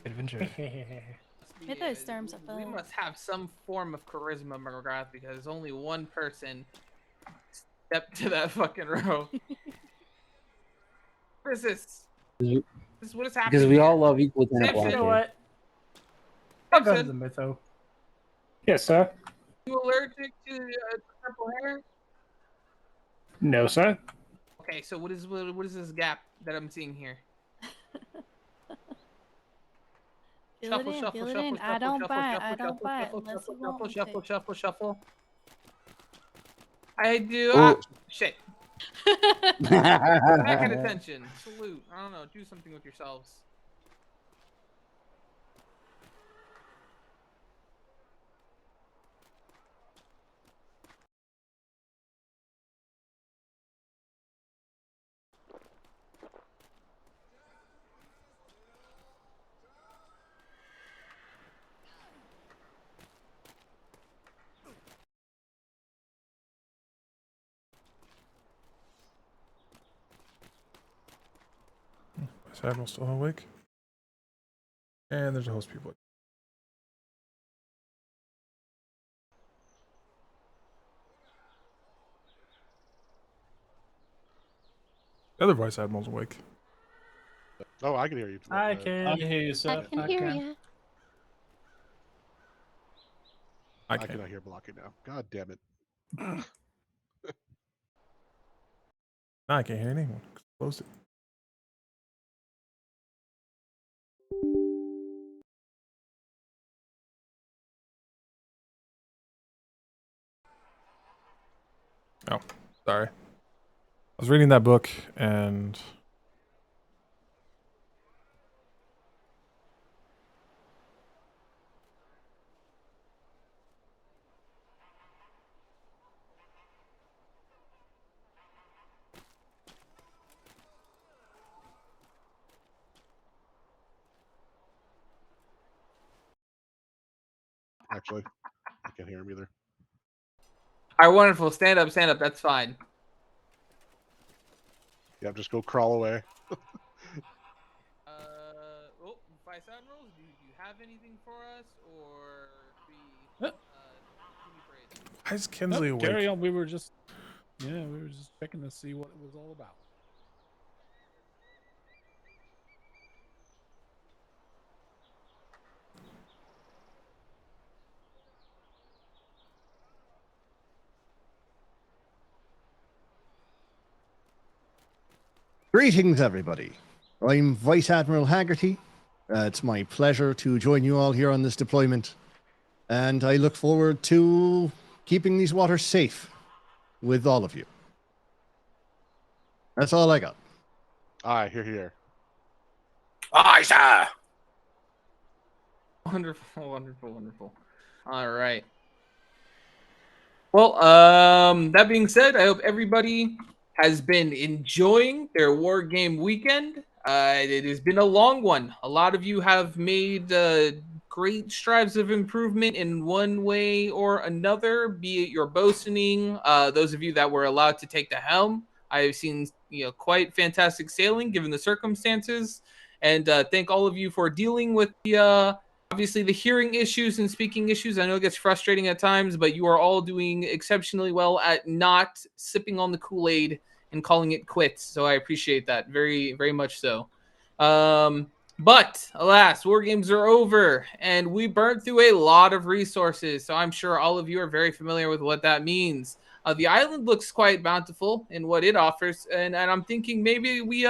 Adventure. Mythos storms are fun. We must have some form of charisma, McGrath, because only one person stepped to that fucking row. What is this? What is happening? Because we here? all love equal kind of Samson, blockade. you know what? I'll go to the mytho. Yes, sir. You allergic to purple hair? No, sir. Okay, so what is this gap that I'm seeing here? Fill it in, fill it in. I don't bite, I don't bite. Unless you want me to. Shuffle. I do. Oh. Shit. Back at attention. Salute. I don't know. Do something with yourselves. Is Admiral still awake? And there's a host people. The other Vice Admiral's awake. Oh, I can hear you. I can hear you, sir. I can hear you. I cannot hear blocking now. God damn it. Nah, I can't hear anyone. Closed it. Oh, sorry. I was reading that book and. Actually, I can't hear him either. All right, wonderful. Stand up, stand up. That's fine. Yeah, just go crawl away. Oh, Vice Admirals, do you have anything for us, or we continue parade? Why is Kinsley awake? Carry on. We were just checking to see what it was all about. Greetings, everybody. I'm Vice Admiral Haggerty. It's my pleasure to join you all here on this deployment, and I look forward to keeping these waters safe with all of you. That's all I got. Aye, here. Aye, sir. Wonderful. All right. Well, that being said, I hope everybody has been enjoying their war game weekend. It has been a long one. A lot of you have made great strides of improvement in one way or another, be it your boatswain, those of you that were allowed to take the helm. I've seen quite fantastic sailing given the circumstances, and thank all of you for dealing with the obviously the hearing issues and speaking issues. I know it gets frustrating at times, but you are all doing exceptionally well at not sipping on the Kool-Aid and calling it quits. So I appreciate that very, very much so. But alas, war games are over and we burned through a lot of resources. So I'm sure all of you are very familiar with what that means. The island looks quite bountiful in what it offers. And I'm thinking maybe we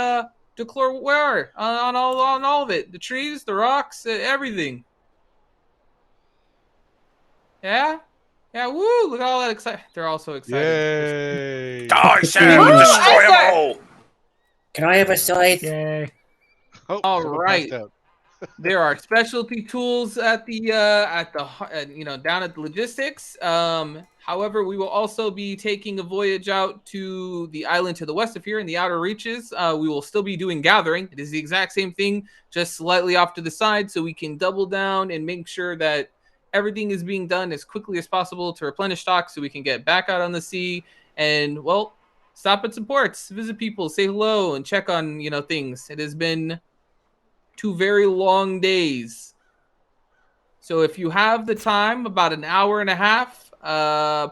declare war on all of it. The trees, the rocks, everything. Yeah? Yeah, woo! Look at all that excitement. They're all so excited. Yay! Die, sir! Destroy them all! Can I have a scythe? Yay. Oh, all someone right. passed out. There are specialty tools at the down at the logistics. However, we will also be taking a voyage out to the island to the west of here in the outer reaches. We will still be doing gathering. It is the exact same thing, just slightly off to the side, so we can double down and make sure that everything is being done as quickly as possible to replenish stock so we can get back out on the sea and, well, stop at some ports, visit people, say hello, and check on, things. It has been 2 very long days. So if you have the time, about an hour and a half,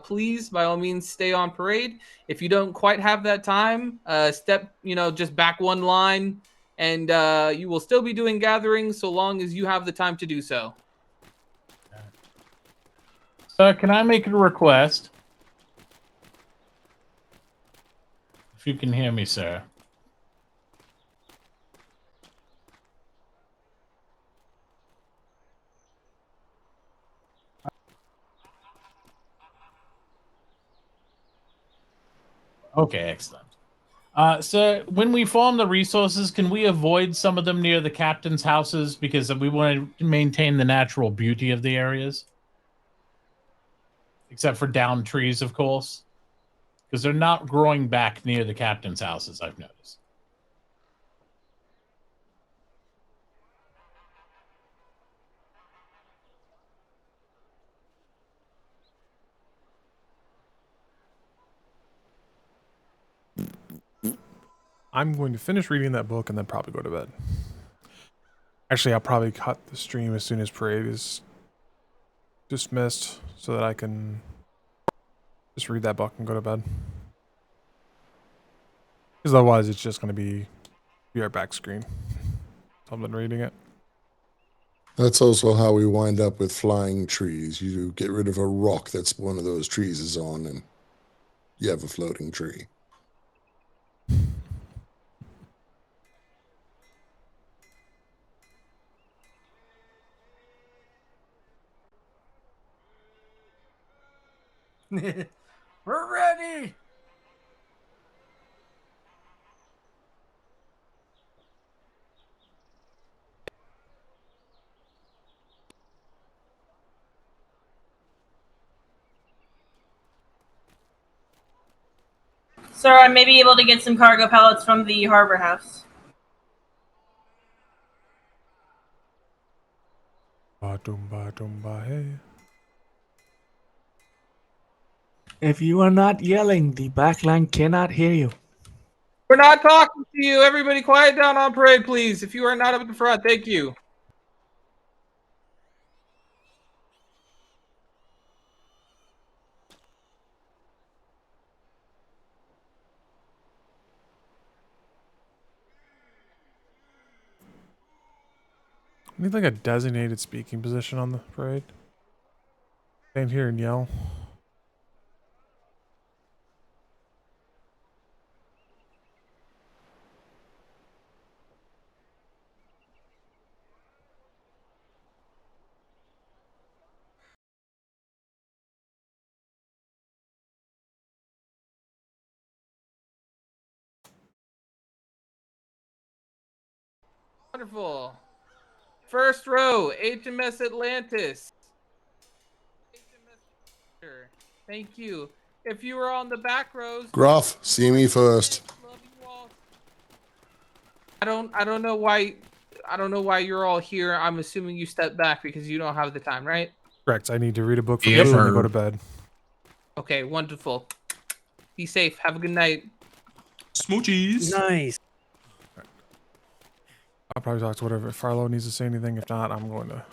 please, by all means, stay on parade. If you don't quite have that time, step, just back one line, and you will still be doing gatherings so long as you have the time to do so. So can I make a request? If you can hear me, sir. Okay, excellent. So when we farm the resources, can we avoid some of them near the captain's houses because we want to maintain the natural beauty of the areas? Except for downed trees, of course. Because they're not growing back near the captain's houses, I've noticed. I'm going to finish reading that book and then probably go to bed. Actually, I'll probably cut the stream as soon as parade is dismissed so that I can just read that book and go to bed. Because otherwise it's just going to be our back screen. So I've been reading it. That's also how we wind up with flying trees. You get rid of a rock that's one of those trees is on, and you have a floating tree. We're ready. Sir, I may be able to get some cargo pallets from the harbor house. Hey. If you are not yelling, the backline cannot hear you. We're not talking to you. Everybody quiet down on parade, please. If you are not up at the front, thank you. We need like a designated speaking position on the parade. Stand here and yell. Wonderful. First row, HMS Atlantis. Thank you. If you were on the back rows, Gruff, see me first. I don't know why you're all here. I'm assuming you stepped back because you don't have the time, right? Correct. I need to read a book for Yep. Winston to go to bed. Okay, wonderful. Be safe. Have a good night. Smoochies. Nice. I'll probably talk to whatever if Farlow needs to say anything. If not, I'm going to